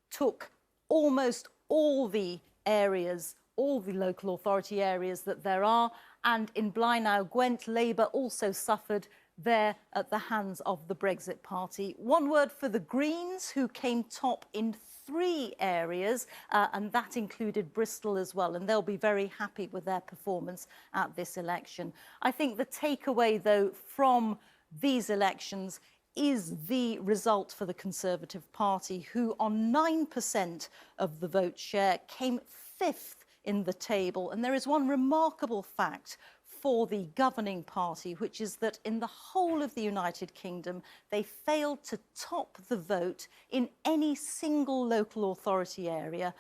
[SPEAKER 10] took almost all the areas, all the local authority areas that there are, and in Blaenau Gwent, Labour also suffered there at the hands of the Brexit Party. One word for the Greens, who came top in 3 areas, and that included Bristol as well, and they'll be very happy with their performance at this election. I think the takeaway, though, from these elections is the result for the Conservative Party, who on 9% of the vote share came 5th in the table. And there is one remarkable fact for the governing party, which is that in the whole of the United Kingdom, they failed to top the vote in any single local authority area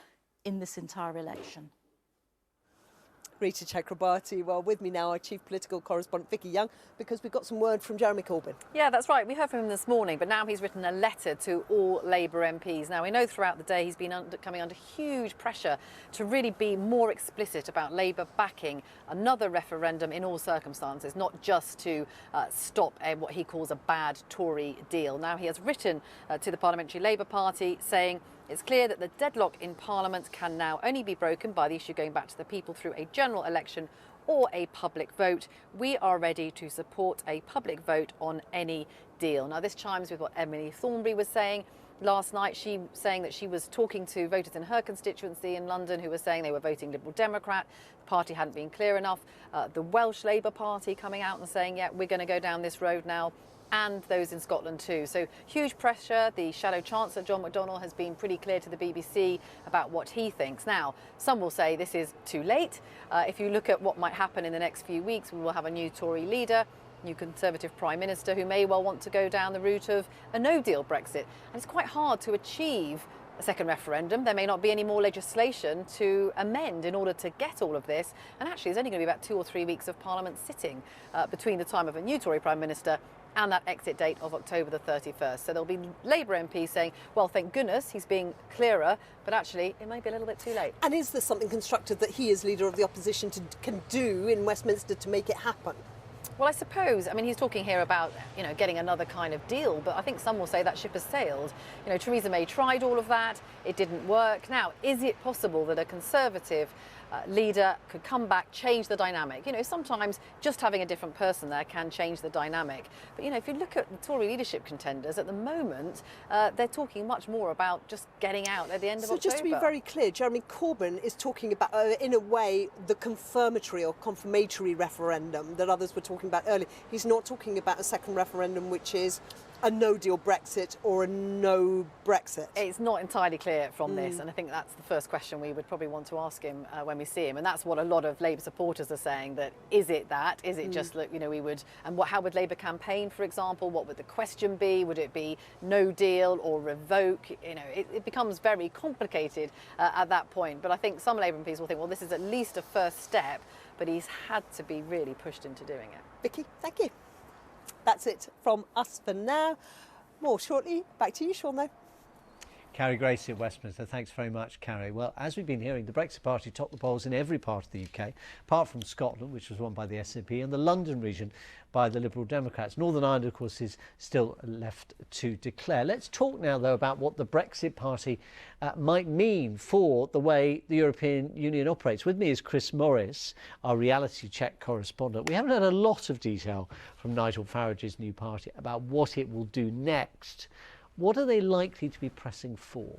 [SPEAKER 10] in this entire election.
[SPEAKER 3] Rita Chakrabarti. Well, with me now, our chief political correspondent, Vicky Young, because we've got some word from Jeremy Corbyn.
[SPEAKER 16] Yeah, that's right. We heard from him this morning, but now he's written a letter to all Labour MPs. Now, we know throughout the day he's been coming under huge pressure to really be more explicit about Labour backing another referendum in all circumstances, not just to stop what he calls a bad Tory deal. Now, he has written to the Parliamentary Labour Party saying, it's clear that the deadlock in Parliament can now only be broken by the issue going back to the people through a general election or a public vote. We are ready to support a public vote on any deal. Now, this chimes with what Emily Thornberry was saying last night. She saying that she was talking to voters in her constituency in London who were saying they were voting Liberal Democrat. The party hadn't been clear enough. The Welsh Labour Party coming out and saying, yeah, we're going to go down this road now, and those in Scotland too. So huge pressure. The Shadow Chancellor, John McDonnell, has been pretty clear to the BBC about what he thinks. Now, some will say this is too late. If you look at what might happen in the next few weeks, we will have a new Tory leader, new Conservative Prime Minister, who may well want to go down the route of a no-deal Brexit. And it's quite hard to achieve a second referendum. There may not be any more legislation to amend in order to get all of this. And actually, there's only going to be about 2 or 3 weeks of Parliament sitting between the time of a new Tory Prime Minister and that exit date of October the 31st. So there'll be Labour MPs saying, well, thank goodness he's being clearer, but actually it may be a little bit too late.
[SPEAKER 3] And is there something constructive that he as leader of the opposition can do in Westminster to make it happen?
[SPEAKER 16] Well, I suppose, I mean, he's talking here about, you know, getting another kind of deal, but I think some will say that ship has sailed. You know, Theresa May tried all of that, it didn't work. Now, is it possible that a Conservative leader could come back, change the dynamic? You know, sometimes just having a different person there can change the dynamic. But, you know, if you look at the Tory leadership contenders at the moment, they're talking much more about just getting out at the end of October.
[SPEAKER 3] So just to be very clear, Jeremy Corbyn is talking about, in a way, the confirmatory or confirmatory referendum that others were talking talking about earlier. He's not talking about a second referendum, which is a no-deal Brexit or a no Brexit.
[SPEAKER 16] It's not entirely clear from this, and I think that's the first question we would probably want to ask him when we see him, and that's what a lot of Labour supporters are saying, that is it that? Is it just, look, you know, we would, and how would Labour campaign, for example? What would the question be? Would it be no deal or revoke? You know, it becomes very complicated at that point, but I think some Labour MPs will think, well, this is at least a first step, but he's had to be really pushed into doing it.
[SPEAKER 3] Vicky, thank you. That's it from us for now. More shortly. Back to you, Shaun, though.
[SPEAKER 1] Carrie, Gracie at Westminster. Thanks very much, Carrie. Well, as we've been hearing, the Brexit Party topped the polls in every part of the UK, apart from Scotland, which was won by the SNP, and the London region by the Liberal Democrats. Northern Ireland, of course, is still left to declare. Let's talk now, though, about what the Brexit Party might mean for the way the European Union operates. With me is Chris Morris, our reality check correspondent. We haven't had a lot of detail from Nigel Farage's new party about what it will do next. What are they likely to be pressing for?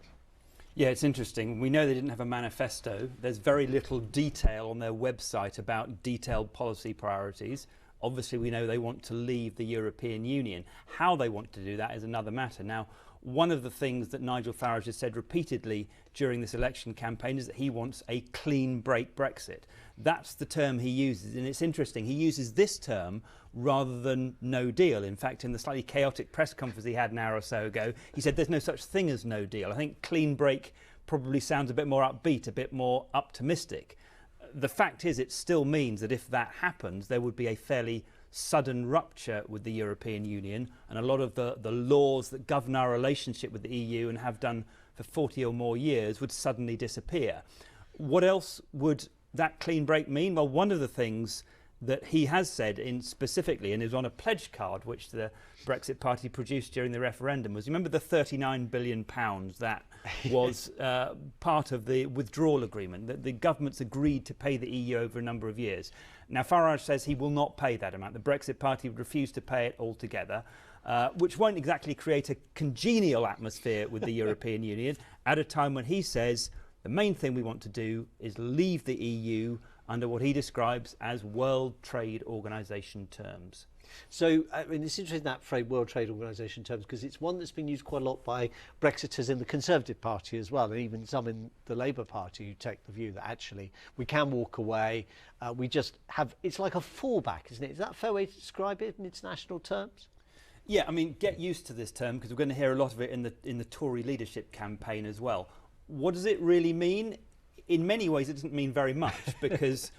[SPEAKER 5] Yeah, it's interesting. We know they didn't have a manifesto. There's very little detail on their website about detailed policy priorities. Obviously, we know they want to leave the European Union. How they want to do that is another matter. Now, one of the things that Nigel Farage has said repeatedly during this election campaign is that he wants a clean break Brexit. That's the term he uses, and it's interesting. He uses this term rather than no deal. In fact, in the slightly chaotic press conference he had an hour or so ago, he said there's no such thing as no deal. I think clean break probably sounds a bit more upbeat, a bit more optimistic. The fact is, it still means that if that happens, there would be a fairly sudden rupture with the European Union, and a lot of the laws that govern our relationship with the EU and have done for 40 or more years would suddenly disappear. What else would that clean break mean? Well, one of the things that he has said specifically, and is on a pledge card which the Brexit Party produced during the referendum, was, you remember the £39 billion that was part of the withdrawal agreement that the governments agreed to pay the EU over a number of years. Now, Farage says he will not pay that amount. The Brexit Party would refuse to pay it altogether, which won't exactly create a congenial atmosphere with the European Union at a time when he says the main thing we want to do is leave the EU under what he describes as World Trade Organisation terms.
[SPEAKER 1] So, I mean, it's interesting that phrase, World Trade Organisation terms, because it's one that's been used quite a lot by Brexiters in the Conservative Party as well, and even some in the Labour Party who take the view that actually we can walk away. We just have, it's like a fallback, isn't it? Is that a fair way to describe it in international terms?
[SPEAKER 5] Yeah, I mean, get used to this term, because we're going to hear a lot of it in the Tory leadership campaign as well. What does it really mean? In many ways, it doesn't mean very much, because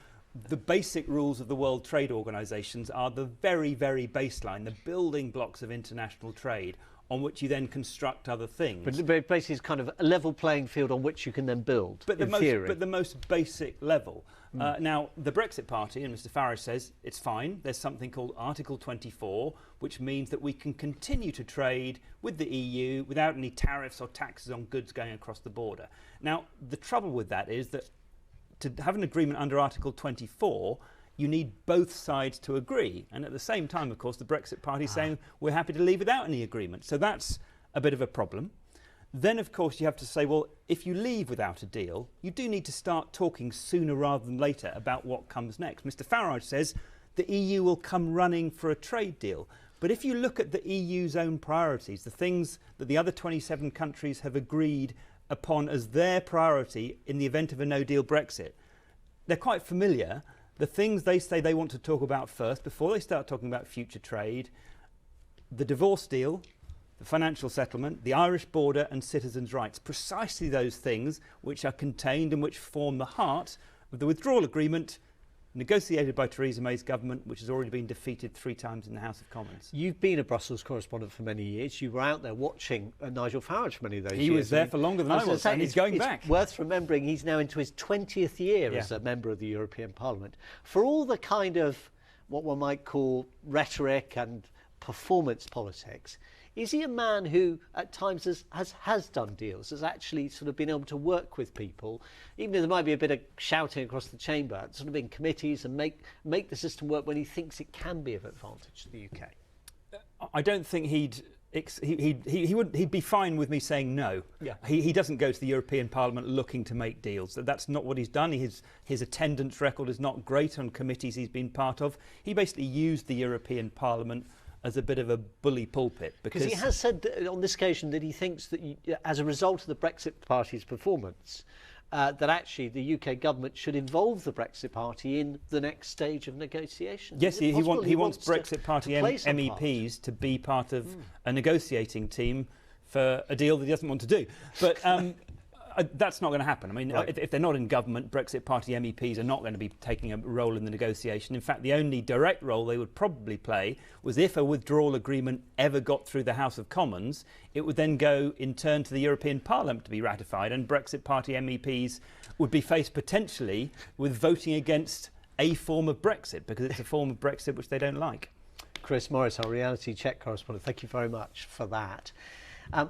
[SPEAKER 5] the basic rules of the World Trade Organisations are the very, very baseline, the building blocks of international trade, on which you then construct other things.
[SPEAKER 1] But basically it's kind of a level playing field on which you can then build,
[SPEAKER 5] but the most basic level. Now, the Brexit Party, and Mr Farage says it's fine, there's something called Article 24, which means that we can continue to trade with the EU without any tariffs or taxes on goods going across the border. Now, the trouble with that is that to have an agreement under Article 24, you need both sides to agree. And at the same time, of course, the Brexit Party is saying we're happy to leave without any agreement. So that's a bit of a problem. Then, of course, you have to say, well, if you leave without a deal, you do need to start talking sooner rather than later about what comes next. Mr Farage says the EU will come running for a trade deal. But if you look at the EU's own priorities, the things that the other 27 countries have agreed upon as their priority in the event of a no-deal Brexit, they're quite familiar. The things they say they want to talk about first, before they start talking about future trade: the divorce deal, the financial settlement, the Irish border and citizens' rights. Precisely those things which are contained and which form the heart of the withdrawal agreement negotiated by Theresa May's government, which has already been defeated 3 times in the House of Commons.
[SPEAKER 1] You've been a Brussels correspondent for many years. You were out there watching Nigel Farage for many of those years.
[SPEAKER 5] He was there for longer than I was, and he's going back.
[SPEAKER 1] It's worth remembering he's now into his 20th year as a member of the European Parliament. For all the kind of what one might call rhetoric and performance politics, is he a man who at times has done deals, has actually sort of been able to work with people, even though there might be a bit of shouting across the chamber, sort of in committees, and make the system work when he thinks it can be of advantage to the UK?
[SPEAKER 5] I don't think he'd He'd be fine with me saying no.
[SPEAKER 2] Yeah.
[SPEAKER 5] He doesn't go to the European Parliament looking to make deals. That's not what he's done. His attendance record is not great on committees he's been part of. He basically used the European Parliament as a bit of a bully pulpit.
[SPEAKER 1] Because he has said on this occasion that he thinks that as a result of the Brexit Party's performance, that actually the UK government should involve the Brexit Party in the next stage of negotiations.
[SPEAKER 5] Yes, he wants Brexit Party MEPs to be part of a negotiating team for a deal that he doesn't want to do. But that's not going to happen. I mean, if they're not in government, Brexit Party MEPs are not going to be taking a role in the negotiation. In fact, the only direct role they would probably play was if a withdrawal agreement ever got through the House of Commons, it would then go in turn to the European Parliament to be ratified, and Brexit Party MEPs would be faced potentially with voting against a form of Brexit, because it's a form of Brexit which they don't like.
[SPEAKER 1] Chris Morris, our reality check correspondent, thank you very much for that.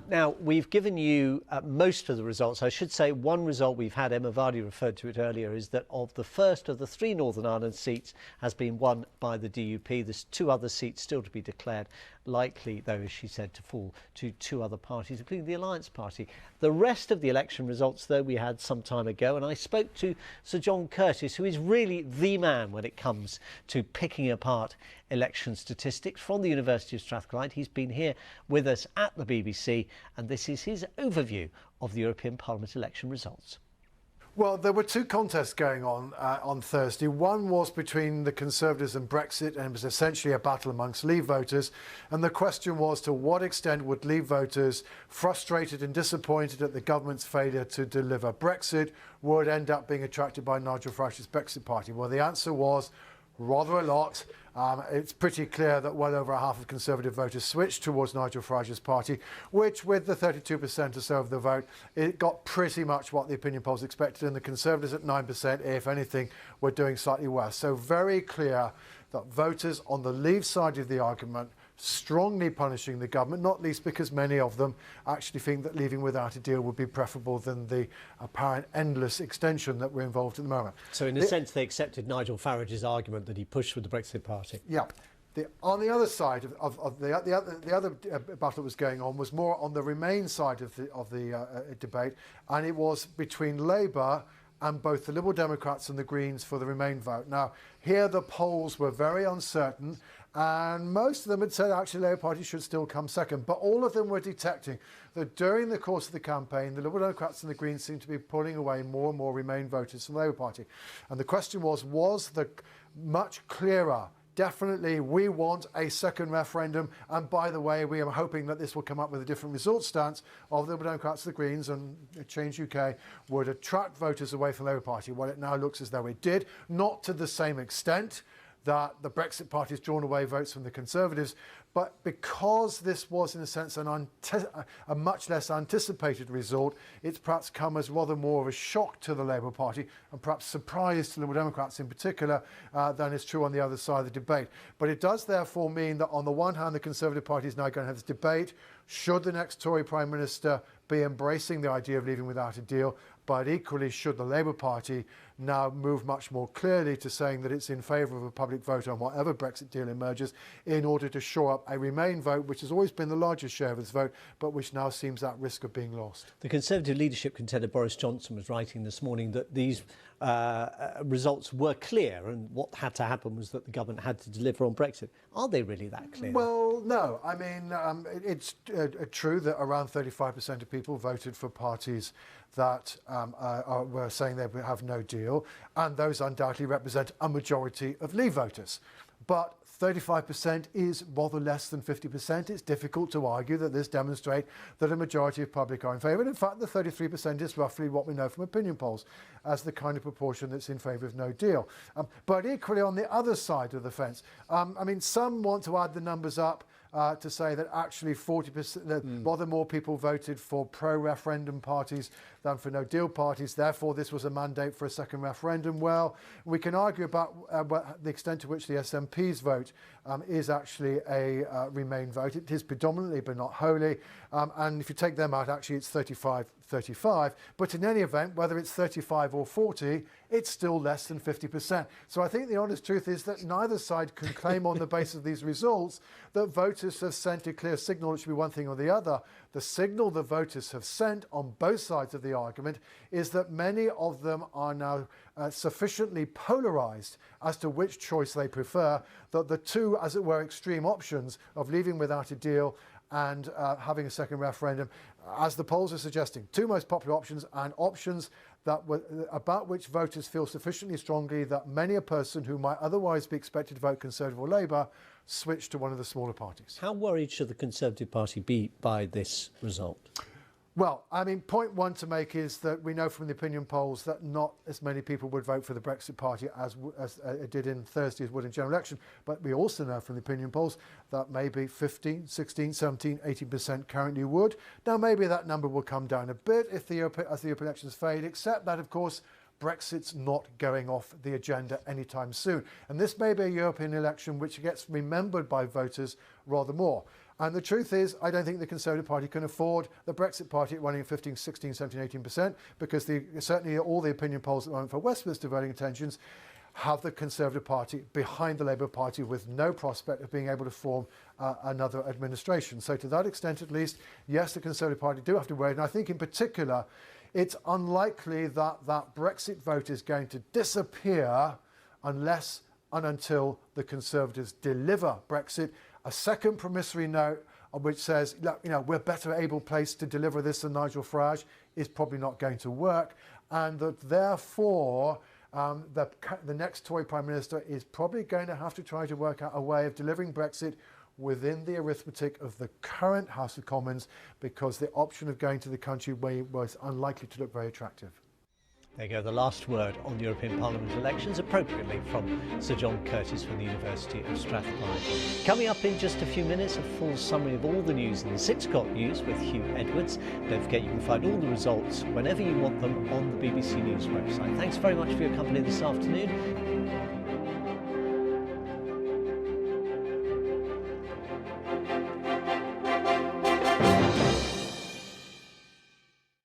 [SPEAKER 1] Now, we've given you most of the results. I should say one result we've had, Emma Vardy referred to it earlier, is that of the first of the 3 Northern Ireland seats has been won by the DUP. There's 2 other seats still to be declared, likely, though, as she said, to fall to 2 other parties, including the Alliance Party. The rest of the election results, though, we had some time ago, and I spoke to Sir John Curtice, who is really the man when it comes to picking apart election statistics from the University of Strathclyde. He's been here with us at the BBC, and this is his overview of the European Parliament election results.
[SPEAKER 12] Well, there were 2 contests going on Thursday. One was between the Conservatives and Brexit, and it was essentially a battle amongst Leave voters. And the question was, to what extent would Leave voters, frustrated and disappointed at the government's failure to deliver Brexit, would end up being attracted by Nigel Farage's Brexit Party? Well, the answer was rather a lot. It's pretty clear that well over half of Conservative voters switched towards Nigel Farage's party, which, with the 32% or so of the vote, it got pretty much what the opinion polls expected, and the Conservatives at 9%, if anything, were doing slightly worse. So very clear that voters on the Leave side of the argument strongly punishing the government, not least because many of them actually think that leaving without a deal would be preferable than the apparent endless extension that we're involved in at the moment.
[SPEAKER 1] So in a sense they accepted Nigel Farage's argument that he pushed with the Brexit Party.
[SPEAKER 12] Yeah. On the other side of the other battle that was going on was more on the Remain side of the debate, and it was between Labour and both the Liberal Democrats and the Greens for the Remain vote. Now, here the polls were very uncertain, and most of them had said actually Labour Party should still come second, but all of them were detecting that during the course of the campaign, the Liberal Democrats and the Greens seemed to be pulling away more and more Remain voters from the Labour Party. And the question was the much clearer, definitely we want a second referendum, and by the way, we are hoping that this will come up with a different result stance of the Liberal Democrats and the Greens, and Change UK would attract voters away from the Labour Party. Well, it now looks as though it did, not to the same extent that the Brexit Party has drawn away votes from the Conservatives, but because this was, in a sense, a much less anticipated result, it's perhaps come as rather more of a shock to the Labour Party, and perhaps surprise to Liberal Democrats in particular, than is true on the other side of the debate. But it does therefore mean that on the one hand, the Conservative Party is now going to have this debate: should the next Tory Prime Minister be embracing the idea of leaving without a deal? But equally, should the Labour Party now move much more clearly to saying that it's in favour of a public vote on whatever Brexit deal emerges, in order to shore up a Remain vote, which has always been the largest share of this vote, but which now seems at risk of being lost.
[SPEAKER 1] The Conservative leadership contender Boris Johnson was writing this morning that these results were clear, and what had to happen was that the government had to deliver on Brexit. Are they really that clear?
[SPEAKER 12] Well, no. I mean, it's true that around 35% of people voted for parties that were saying they would have no deal, and those undoubtedly represent a majority of Leave voters. But 35% is rather less than 50%. It's difficult to argue that this demonstrates that a majority of public are in favour. And in fact, the 33% is roughly what we know from opinion polls as the kind of proportion that's in favour of no deal. But equally, on the other side of the fence, I mean, some want to add the numbers up to say that actually 40%, rather more people voted for pro-referendum parties than for no-deal parties. Therefore, this was a mandate for a second referendum. Well, we can argue about the extent to which the SNP's vote is actually a Remain vote. It is predominantly, but not wholly. And if you take them out, actually it's 35-35. But in any event, whether it's 35 or 40, it's still less than 50%. So I think the honest truth is that neither side can claim on the basis of these results that voters have sent a clear signal. It should be one thing or the other. The signal the voters have sent on both sides of the argument is that many of them are now sufficiently polarised as to which choice they prefer, that the two, as it were, extreme options of leaving without a deal and having a second referendum, as the polls are suggesting, two most popular options, and options that about which voters feel sufficiently strongly that many a person who might otherwise be expected to vote Conservative or Labour switch to one of the smaller parties.
[SPEAKER 1] How worried should the Conservative Party be by this result?
[SPEAKER 12] Well, I mean, point one to make is that we know from the opinion polls that not as many people would vote for the Brexit Party as it did in Thursday as would in general election. But we also know from the opinion polls that maybe 15, 16, 17, 18% currently would. Now, maybe that number will come down a bit as the European elections fade, except that, of course, Brexit's not going off the agenda anytime soon. And this may be a European election which gets remembered by voters rather more. And the truth is, I don't think the Conservative Party can afford the Brexit Party running at 15, 16, 17, 18%, because certainly all the opinion polls at the moment for Westminster voting intentions have the Conservative Party behind the Labour Party with no prospect of being able to form another administration. So to that extent, at least, yes, the Conservative Party do have to wait. And I think in particular, it's unlikely that that Brexit vote is going to disappear unless and until the Conservatives deliver Brexit. A second promissory note which says, look, you know, we're better able placed to deliver this than Nigel Farage is probably not going to work, and that therefore the next Tory Prime Minister is probably going to have to try to work out a way of delivering Brexit within the arithmetic of the current House of Commons, because the option of going to the country way was unlikely to look very attractive.
[SPEAKER 1] There you go, the last word on the European Parliament elections, appropriately from Sir John Curtice from the University of Strathclyde. Coming up in just a few minutes, a full summary of all the news in the 6 o'clock news with Hugh Edwards. Don't forget you can find all the results whenever you want them on the BBC News website. Thanks very much for your company this afternoon.